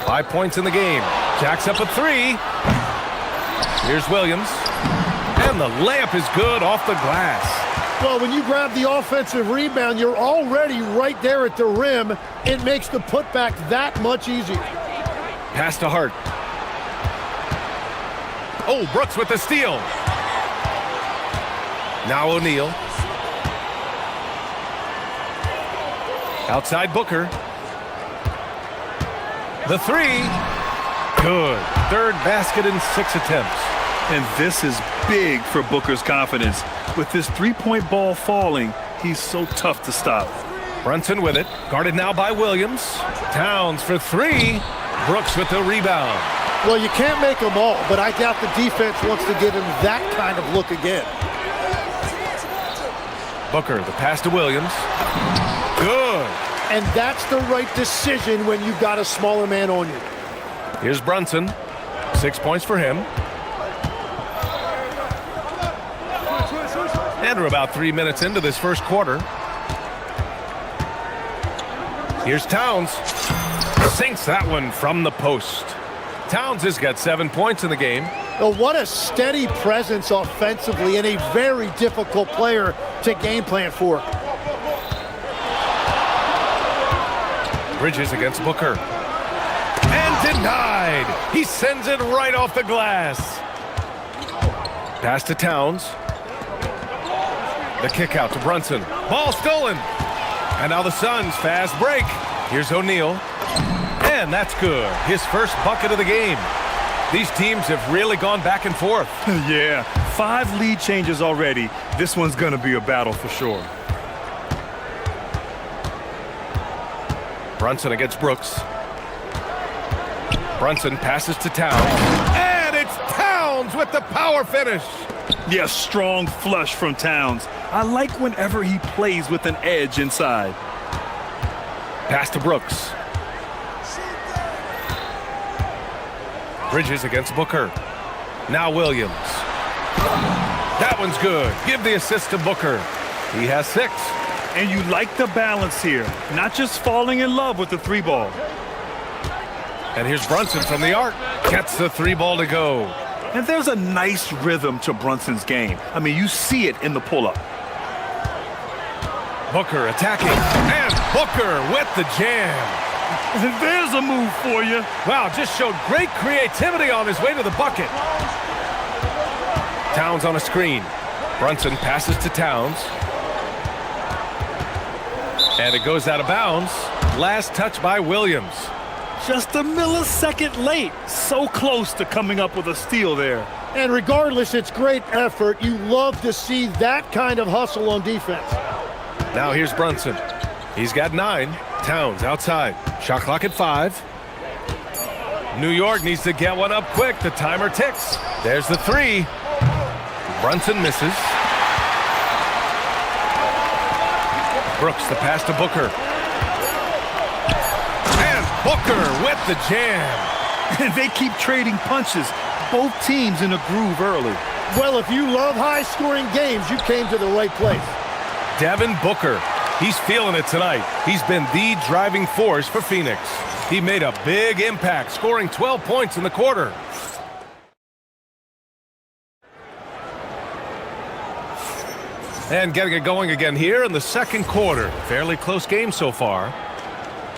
5 points in the game. Jacks up a 3. Here's Williams. And the layup is good off the glass. Well, when you grab the offensive rebound, you're already right there at the rim. It makes the putback that much easier. Pass to Hart. Oh, Brooks with the steal. Now O'Neal. Outside Booker. The 3. Good. Third basket in 6 attempts. And this is big for Booker's confidence. With this three-point ball falling, he's so tough to stop. Brunson with it. Guarded now by Williams. Towns for 3. Brooks with the rebound. Well, you can't make them all, but I doubt the defense wants to give him that kind of look again. Booker, the pass to Williams. Good. And that's the right decision when you've got a smaller man on you. Here's Brunson. 6 points for him. And we're about 3 minutes into this first quarter. Here's Towns. Sinks that one from the post. Towns has got 7 points in the game. Well, what a steady presence offensively and a very difficult player to game plan for. Bridges against Booker. And denied. He sends it right off the glass. Pass to Towns. The kick out to Brunson. Ball stolen. And now the Suns fast break. Here's O'Neal. And that's good. His first bucket of the game. These teams have really gone back and forth. Yeah, 5 lead changes already. This one's going to be a battle for sure. Brunson against Brooks. Brunson passes to Towns. And it's Towns with the power finish. Yeah, strong flush from Towns. I like whenever he plays with an edge inside. Pass to Brooks. Bridges against Booker. Now Williams. That one's good. Give the assist to Booker. He has 6. And you like the balance here. Not just falling in love with the 3 ball. And here's Brunson from the arc. Gets the 3 ball to go. And there's a nice rhythm to Brunson's game. I mean, you see it in the pull-up. Booker attacking. And Booker with the jam. There's a move for you. Wow, just showed great creativity on his way to the bucket. Towns on a screen. Brunson passes to Towns. And it goes out of bounds. Last touch by Williams. Just a millisecond late. So close to coming up with a steal there. And regardless, it's great effort. You love to see that kind of hustle on defense. Now here's Brunson. He's got 9. Towns outside. Shot clock at 5. New York needs to get one up quick. The timer ticks. There's the 3. Brunson misses. Brooks, the pass to Booker. And Booker with the jam. And they keep trading punches. Both teams in a groove early. Well, if you love high-scoring games, you came to the right place. Devin Booker. He's feeling it tonight. He's been the driving force for Phoenix. He made a big impact, scoring 12 points in the quarter. And getting it going again here in the second quarter. Fairly close game so far.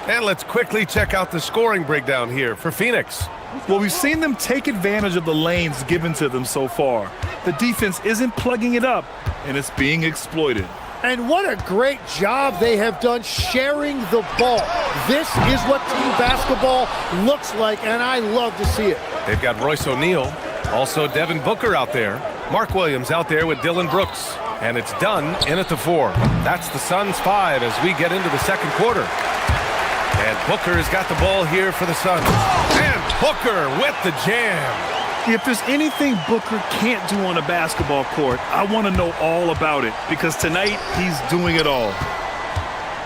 And let's quickly check out the scoring breakdown here for Phoenix. Well, we've seen them take advantage of the lanes given to them so far. The defense isn't plugging it up, and it's being exploited. And what a great job they have done sharing the ball. This is what team basketball looks like, and I love to see it. They've got Royce O'Neal, also Devin Booker out there. Mark Williams out there with Dylan Brooks. And it's done in at the 4. That's the Suns' 5 as we get into the second quarter. And Booker has got the ball here for the Suns. And Booker with the jam. If there's anything Booker can't do on a basketball court, I want to know all about it, because tonight he's doing it all.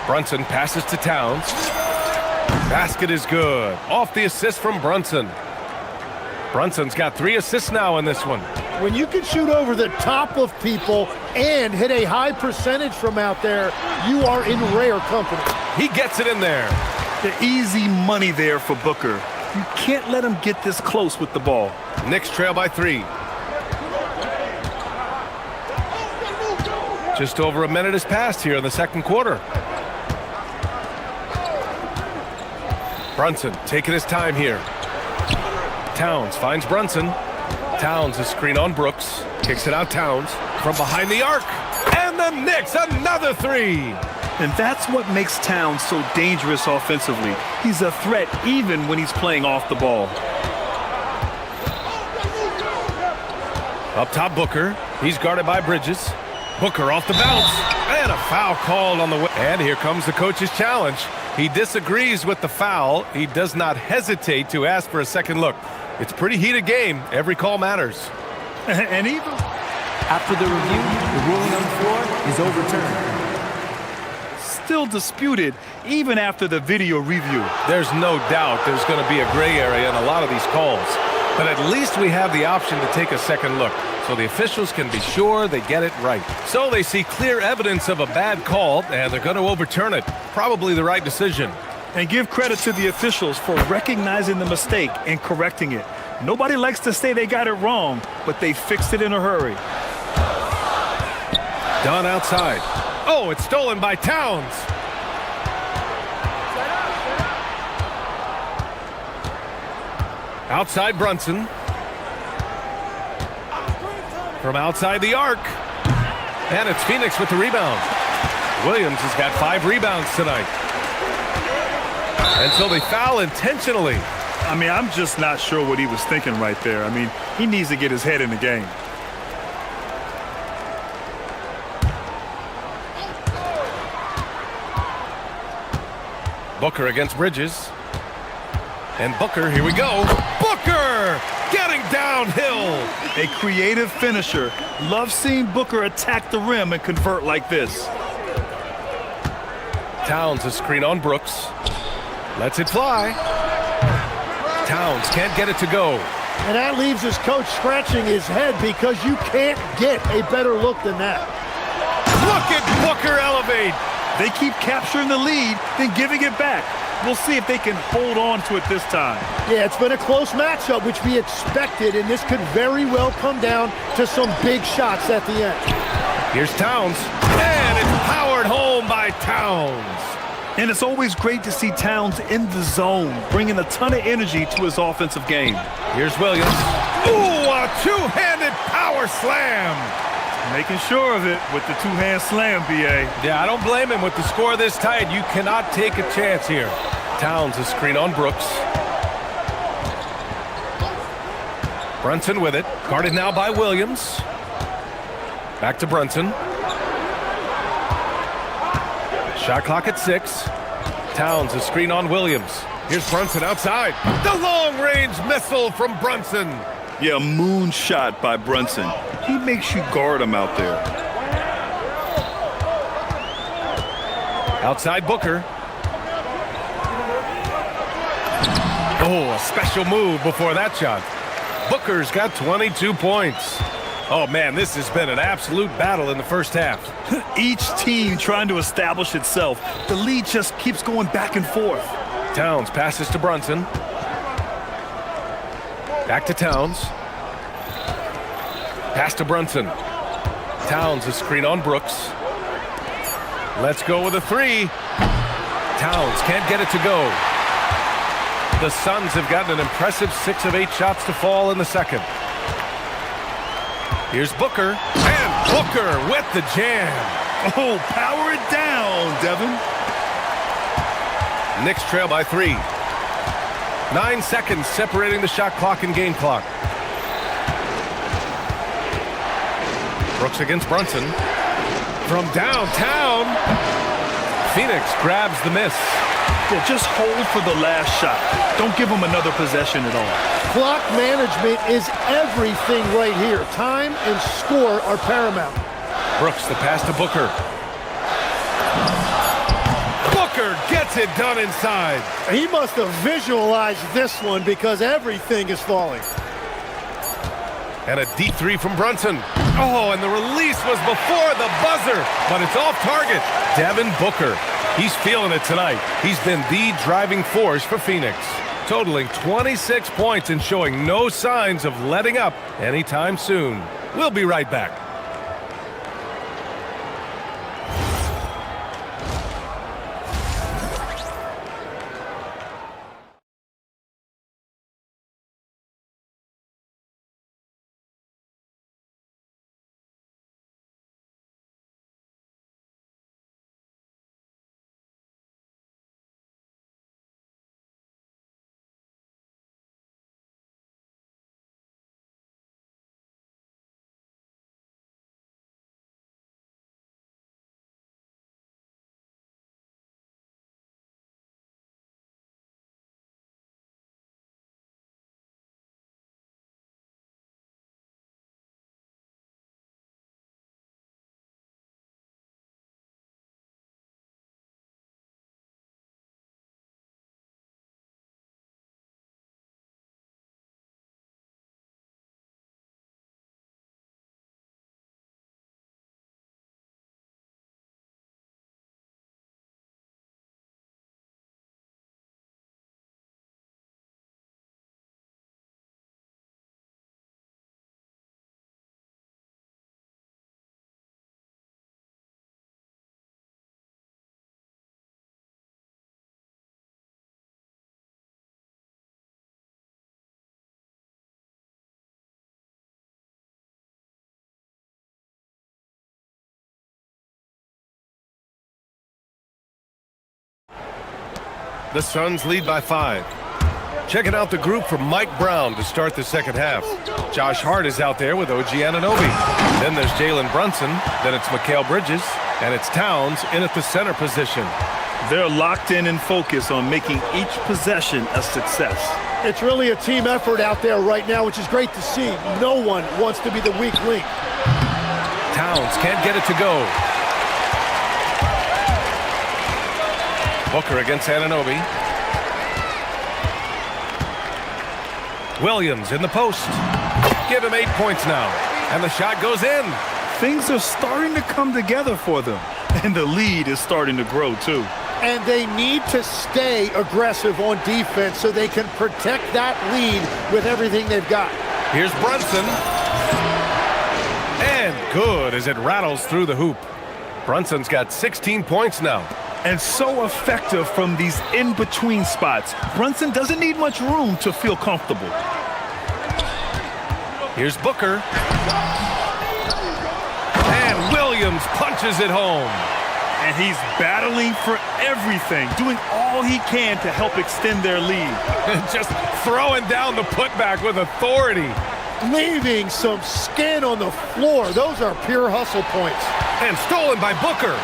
Brunson passes to Towns. Basket is good. Off the assist from Brunson. Brunson's got 3 assists now in this one. When you can shoot over the top of people and hit a high percentage from out there, you are in rare company. He gets it in there. The easy money there for Booker. You can't let him get this close with the ball. Knicks trail by 3. Just over a minute has passed here in the second quarter. Brunson taking his time here. Towns finds Brunson. Towns a screen on Brooks. Kicks it out Towns from behind the arc. And the Knicks another 3. And that's what makes Towns so dangerous offensively. He's a threat even when he's playing off the ball. Up top Booker. He's guarded by Bridges. Booker off the bounce. And a foul called on the way. And here comes the coach's challenge. He disagrees with the foul. He does not hesitate to ask for a second look. It's a pretty heated game. Every call matters. And even after the review, the ruling on the floor is overturned. Still disputed even after the video review. There's no doubt there's going to be a gray area in a lot of these calls. But at least we have the option to take a second look, so the officials can be sure they get it right. So they see clear evidence of a bad call, and they're going to overturn it. Probably the right decision. And give credit to the officials for recognizing the mistake and correcting it. Nobody likes to say they got it wrong, but they fixed it in a hurry. Done outside. Oh, it's stolen by Towns. Outside Brunson. From outside the arc. And it's Phoenix with the rebound. Williams has got 5 rebounds tonight. And so they foul intentionally. I mean, I'm just not sure what he was thinking right there. I mean, he needs to get his head in the game. Booker against Bridges. And Booker, here we go. Booker getting downhill. A creative finisher. Love seeing Booker attack the rim and convert like this. Towns a screen on Brooks. Lets it fly. Towns can't get it to go. And that leaves his coach scratching his head because you can't get a better look than that. Look at Booker elevate. They keep capturing the lead, then giving it back. We'll see if they can hold on to it this time. Yeah, it's been a close matchup, which we expected, and this could very well come down to some big shots at the end. Here's Towns, and it's powered home by Towns. And it's always great to see Towns in the zone, bringing a ton of energy to his offensive game. Here's Williams. Ooh, a two-handed power slam. Making sure of it with the two-hand slam, B.A. Yeah, I don't blame him. With the score this tight, you cannot take a chance here. Towns a screen on Brooks. Brunson with it. Guarded now by Williams. Back to Brunson. Shot clock at 6. Towns a screen on Williams. Here's Brunson outside. The long-range missile from Brunson. Yeah, moonshot by Brunson. He makes you guard him out there. Outside Booker. Oh, a special move before that shot. Booker's got 22 points. Oh, man, this has been an absolute battle in the first half. Each team trying to establish itself. The lead just keeps going back and forth. Towns passes to Brunson. Back to Towns. Pass to Brunson. Towns a screen on Brooks. Let's go with a 3. Towns can't get it to go. The Suns have gotten an impressive 6 of 8 shots to fall in the second. Here's Booker, and Booker with the jam. Oh, power it down, Devin. Knicks trail by 3. 9 seconds separating the shot clock and game clock. Brooks against Brunson. From downtown, Phoenix grabs the miss. Yeah, just hold for the last shot. Don't give them another possession at all. Clock management is everything right here. Time and score are paramount. Brooks, the pass to Booker. Booker gets it done inside. He must have visualized this one because everything is falling. And a deep 3 from Brunson. Oh, and the release was before the buzzer, but it's off target. Devin Booker. He's feeling it tonight. He's been the driving force for Phoenix, totaling 26 points and showing no signs of letting up anytime soon. We'll be right back. The Suns lead by 5. Checking out the group from Mike Brown to start the second half. Josh Hart is out there with OG Anunoby. Then there's Jalen Brunson. Then it's Mikal Bridges. And it's Towns in at the center position. They're locked in and focused on making each possession a success. It's really a team effort out there right now, which is great to see. No one wants to be the weak link. Towns can't get it to go. Booker against Anunoby. Williams in the post. Give him 8 points now. And the shot goes in. Things are starting to come together for them. And the lead is starting to grow, too. And they need to stay aggressive on defense so they can protect that lead with everything they've got. Here's Brunson. And good as it rattles through the hoop. Brunson's got 16 points now. And so effective from these in-between spots. Brunson doesn't need much room to feel comfortable. Here's Booker. And Williams punches it home. And he's battling for everything, doing all he can to help extend their lead. Just throwing down the putback with authority. Leaving some skin on the floor. Those are pure hustle points. And stolen by Booker.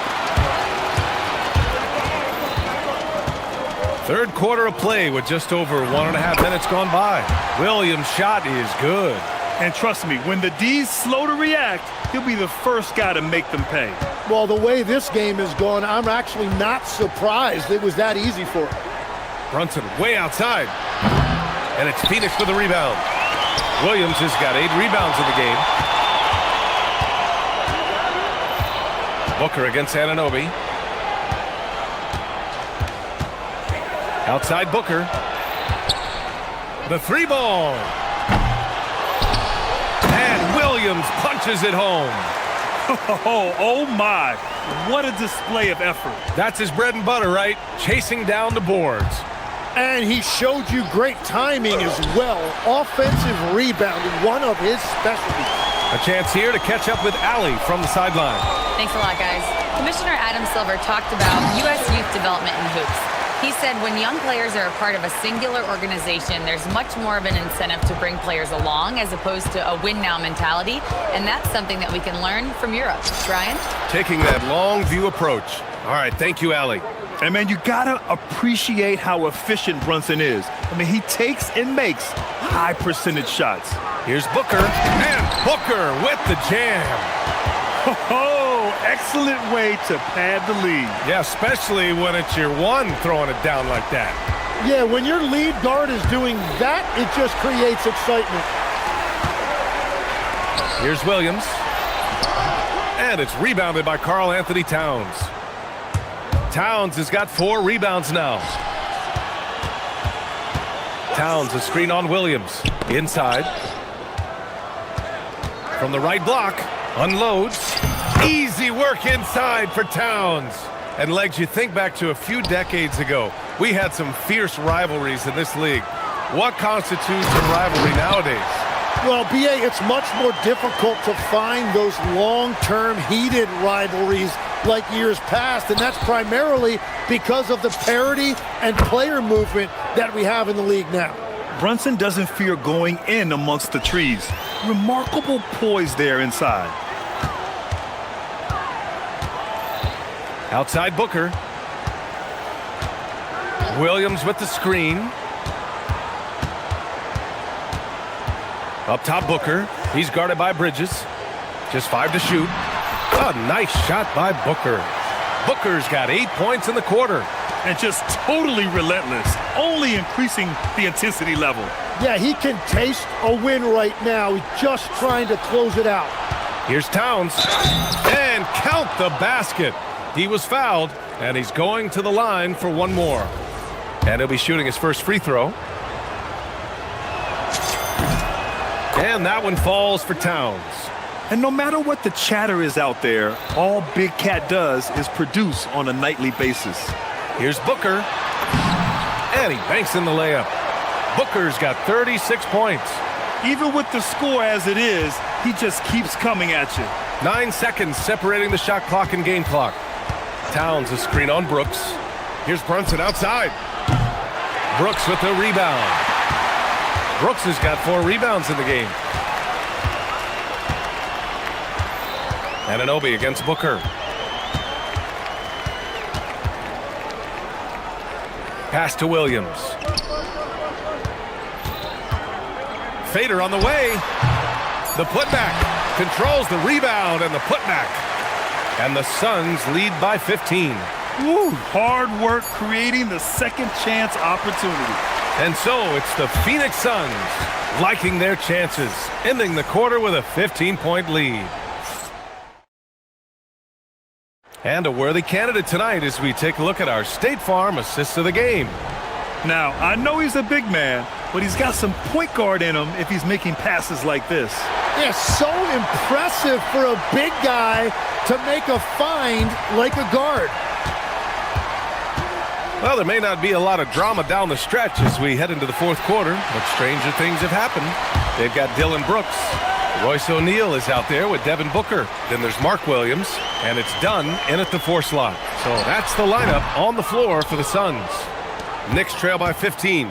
Third quarter of play with just over 1.5 minutes gone by. Williams' shot is good. And trust me, when the D's slow to react, he'll be the first guy to make them pay. Well, the way this game is going, I'm actually not surprised it was that easy for him. Brunson way outside. And it's Phoenix with the rebound. Williams has got 8 rebounds in the game. Booker against Anunoby. Outside Booker. The 3-ball. And Williams punches it home. Oh my. What a display of effort. That's his bread and butter, right? Chasing down the boards. And he showed you great timing as well. Offensive rebounding, one of his specialties. A chance here to catch up with Allie from the sideline. Thanks a lot, guys. Commissioner Adam Silver talked about U.S. youth development in hoops. He said when young players are a part of a singular organization, there's much more of an incentive to bring players along as opposed to a win-now mentality, and that's something that we can learn from Europe. Brian? Taking that long view approach. All right, thank you, Allie. And man, you gotta appreciate how efficient Brunson is. I mean, he takes and makes high percentage shots. Here's Booker, and Booker with the jam. Oh, excellent way to pad the lead. Yeah, especially when it's your one throwing it down like that. Yeah, when your lead guard is doing that, it just creates excitement. Here's Williams. And it's rebounded by Karl Anthony Towns. Towns has got 4 rebounds now. Towns a screen on Williams. Inside. From the right block. Unloads. Easy work inside for Towns. And Legs, you think back to a few decades ago. We had some fierce rivalries in this league. What constitutes a rivalry nowadays? Well, B.A., it's much more difficult to find those long-term heated rivalries like years past, and that's primarily because of the parity and player movement that we have in the league now. Brunson doesn't fear going in amongst the trees. Remarkable poise there inside. Outside Booker. Williams with the screen. Up top Booker. He's guarded by Bridges. Just 5 to shoot. A nice shot by Booker. Booker's got 8 points in the quarter. And just totally relentless, only increasing the intensity level. Yeah, he can taste a win right now. He's just trying to close it out. Here's Towns. And count the basket. He was fouled, and he's going to the line for one more. And he'll be shooting his first free throw. And that one falls for Towns. And no matter what the chatter is out there, all Big Cat does is produce on a nightly basis. Here's Booker. And he banks in the layup. Booker's got 36 points. Even with the score as it is, he just keeps coming at you. 9 seconds separating the shot clock and game clock. Towns a screen on Brooks. Here's Brunson outside. Brooks with the rebound. Brooks has got 4 rebounds in the game. Anunoby against Booker. Pass to Williams. Fader on the way. The putback. Controls the rebound and the putback. And the Suns lead by 15. Woo, hard work creating the second chance opportunity. And so it's the Phoenix Suns liking their chances, ending the quarter with a 15-point lead. And a worthy candidate tonight as we take a look at our State Farm assist of the game. Now, I know he's a big man, but he's got some point guard in him if he's making passes like this. Yeah, so impressive for a big guy to make a find like a guard. Well, there may not be a lot of drama down the stretch as we head into the fourth quarter, but stranger things have happened. They've got Dylan Brooks. Royce O'Neal is out there with Devin Booker. Then there's Mark Williams, and it's Dunn in at the 4 slot. So that's the lineup on the floor for the Suns. Knicks trail by 15.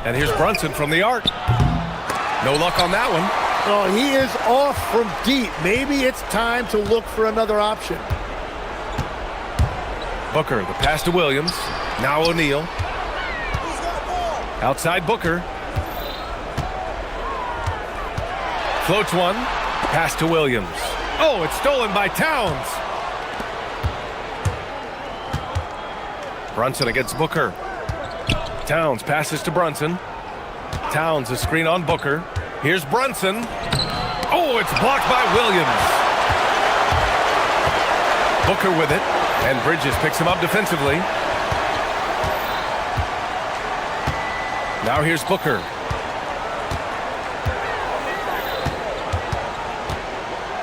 And here's Brunson from the arc. No luck on that one. Oh, he is off from deep. Maybe it's time to look for another option. Booker, the pass to Williams. Now O'Neal. Outside Booker. Floats one. Pass to Williams. Oh, it's stolen by Towns. Brunson against Booker. Towns passes to Brunson. Towns a screen on Booker. Here's Brunson. Oh, it's blocked by Williams. Booker with it. And Bridges picks him up defensively. Now here's Booker.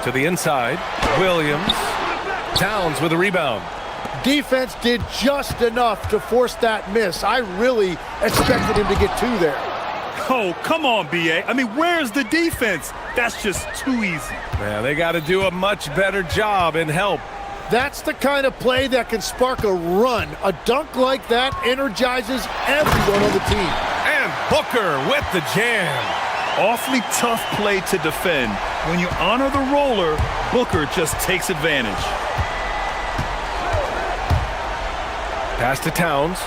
To the inside. Williams. Towns with a rebound. Defense did just enough to force that miss. I really expected him to get 2 there. Oh, come on, B.A. I mean, where's the defense? That's just too easy. Man, they got to do a much better job in help. That's the kind of play that can spark a run. A dunk like that energizes everyone on the team. And Booker with the jam. Awfully tough play to defend. When you honor the roller, Booker just takes advantage. Pass to Towns.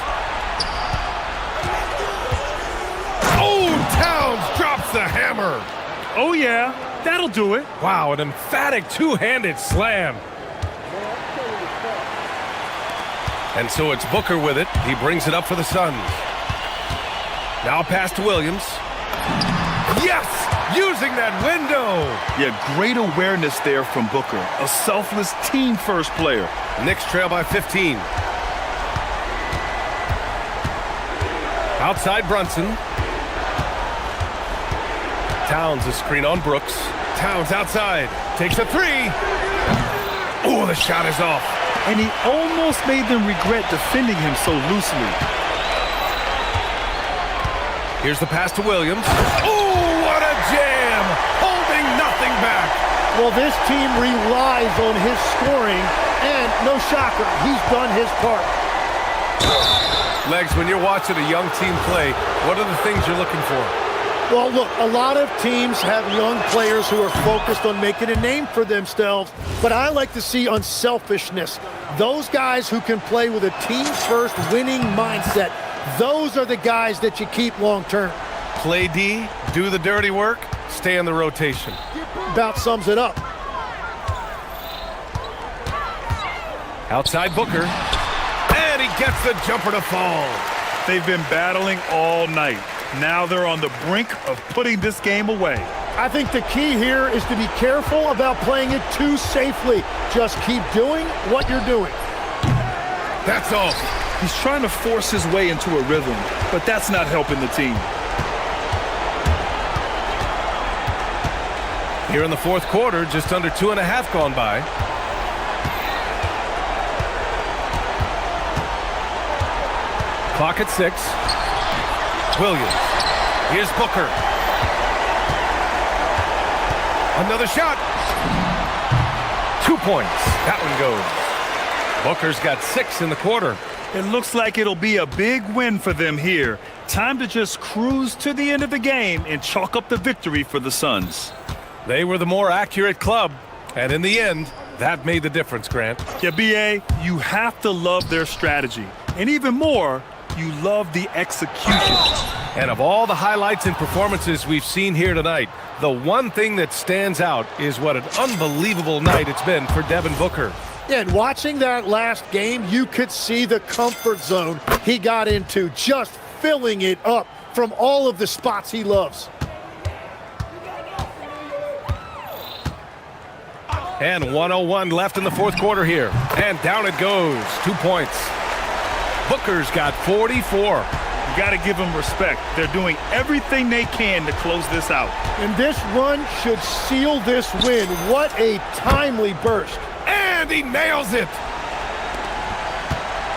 Oh, Towns drops the hammer. Oh, yeah, that'll do it. Wow, an emphatic two-handed slam. And so it's Booker with it. He brings it up for the Suns. Now pass to Williams. Yes! Using that window! Yeah, great awareness there from Booker. A selfless team-first player. Knicks trail by 15. Outside Brunson. Towns a screen on Brooks. Towns outside. Takes a 3. Oh, the shot is off. And he almost made them regret defending him so loosely. Here's the pass to Williams. Oh, what a jam! Holding nothing back. Well, this team relies on his scoring, and no shocker, he's done his part. Legs, when you're watching a young team play, what are the things you're looking for? Well, look, a lot of teams have young players who are focused on making a name for themselves, but I like to see unselfishness. Those guys who can play with a team-first winning mindset, those are the guys that you keep long-term. Play D, do the dirty work, stay in the rotation. About sums it up. Outside Booker. And he gets the jumper to fall. They've been battling all night. Now they're on the brink of putting this game away. I think the key here is to be careful about playing it too safely. Just keep doing what you're doing. That's all. He's trying to force his way into a rhythm, but that's not helping the team. Here in the fourth quarter, just under 2.5 gone by. Clock at 6. Williams. Here's Booker. Another shot. 2 points. That one goes. Booker's got 6 in the quarter. It looks like it'll be a big win for them here. Time to just cruise to the end of the game and chalk up the victory for the Suns. They were the more accurate club, and in the end, that made the difference, Grant. Yeah, B.A., you have to love their strategy. And even more, you love the execution. And of all the highlights and performances we've seen here tonight, the one thing that stands out is what an unbelievable night it's been for Devin Booker. And watching that last game, you could see the comfort zone he got into, just filling it up from all of the spots he loves. And 1:01 left in the fourth quarter here. And down it goes. 2 points. Booker's got 44. You got to give them respect. They're doing everything they can to close this out. And this run should seal this win. What a timely burst. And he nails it.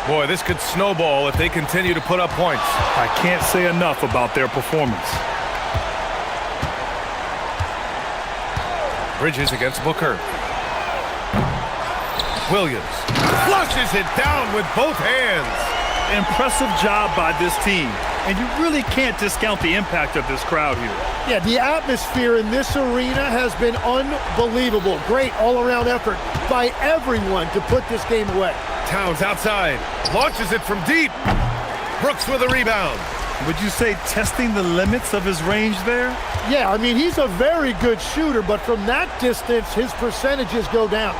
Boy, this could snowball if they continue to put up points. I can't say enough about their performance. Bridges against Booker. Williams flushes it down with both hands. Impressive job by this team. And you really can't discount the impact of this crowd here. Yeah, the atmosphere in this arena has been unbelievable. Great all-around effort by everyone to put this game away. Towns outside, launches it from deep. Brooks with a rebound. Would you say testing the limits of his range there? Yeah, I mean, he's a very good shooter, but from that distance, his percentages go down.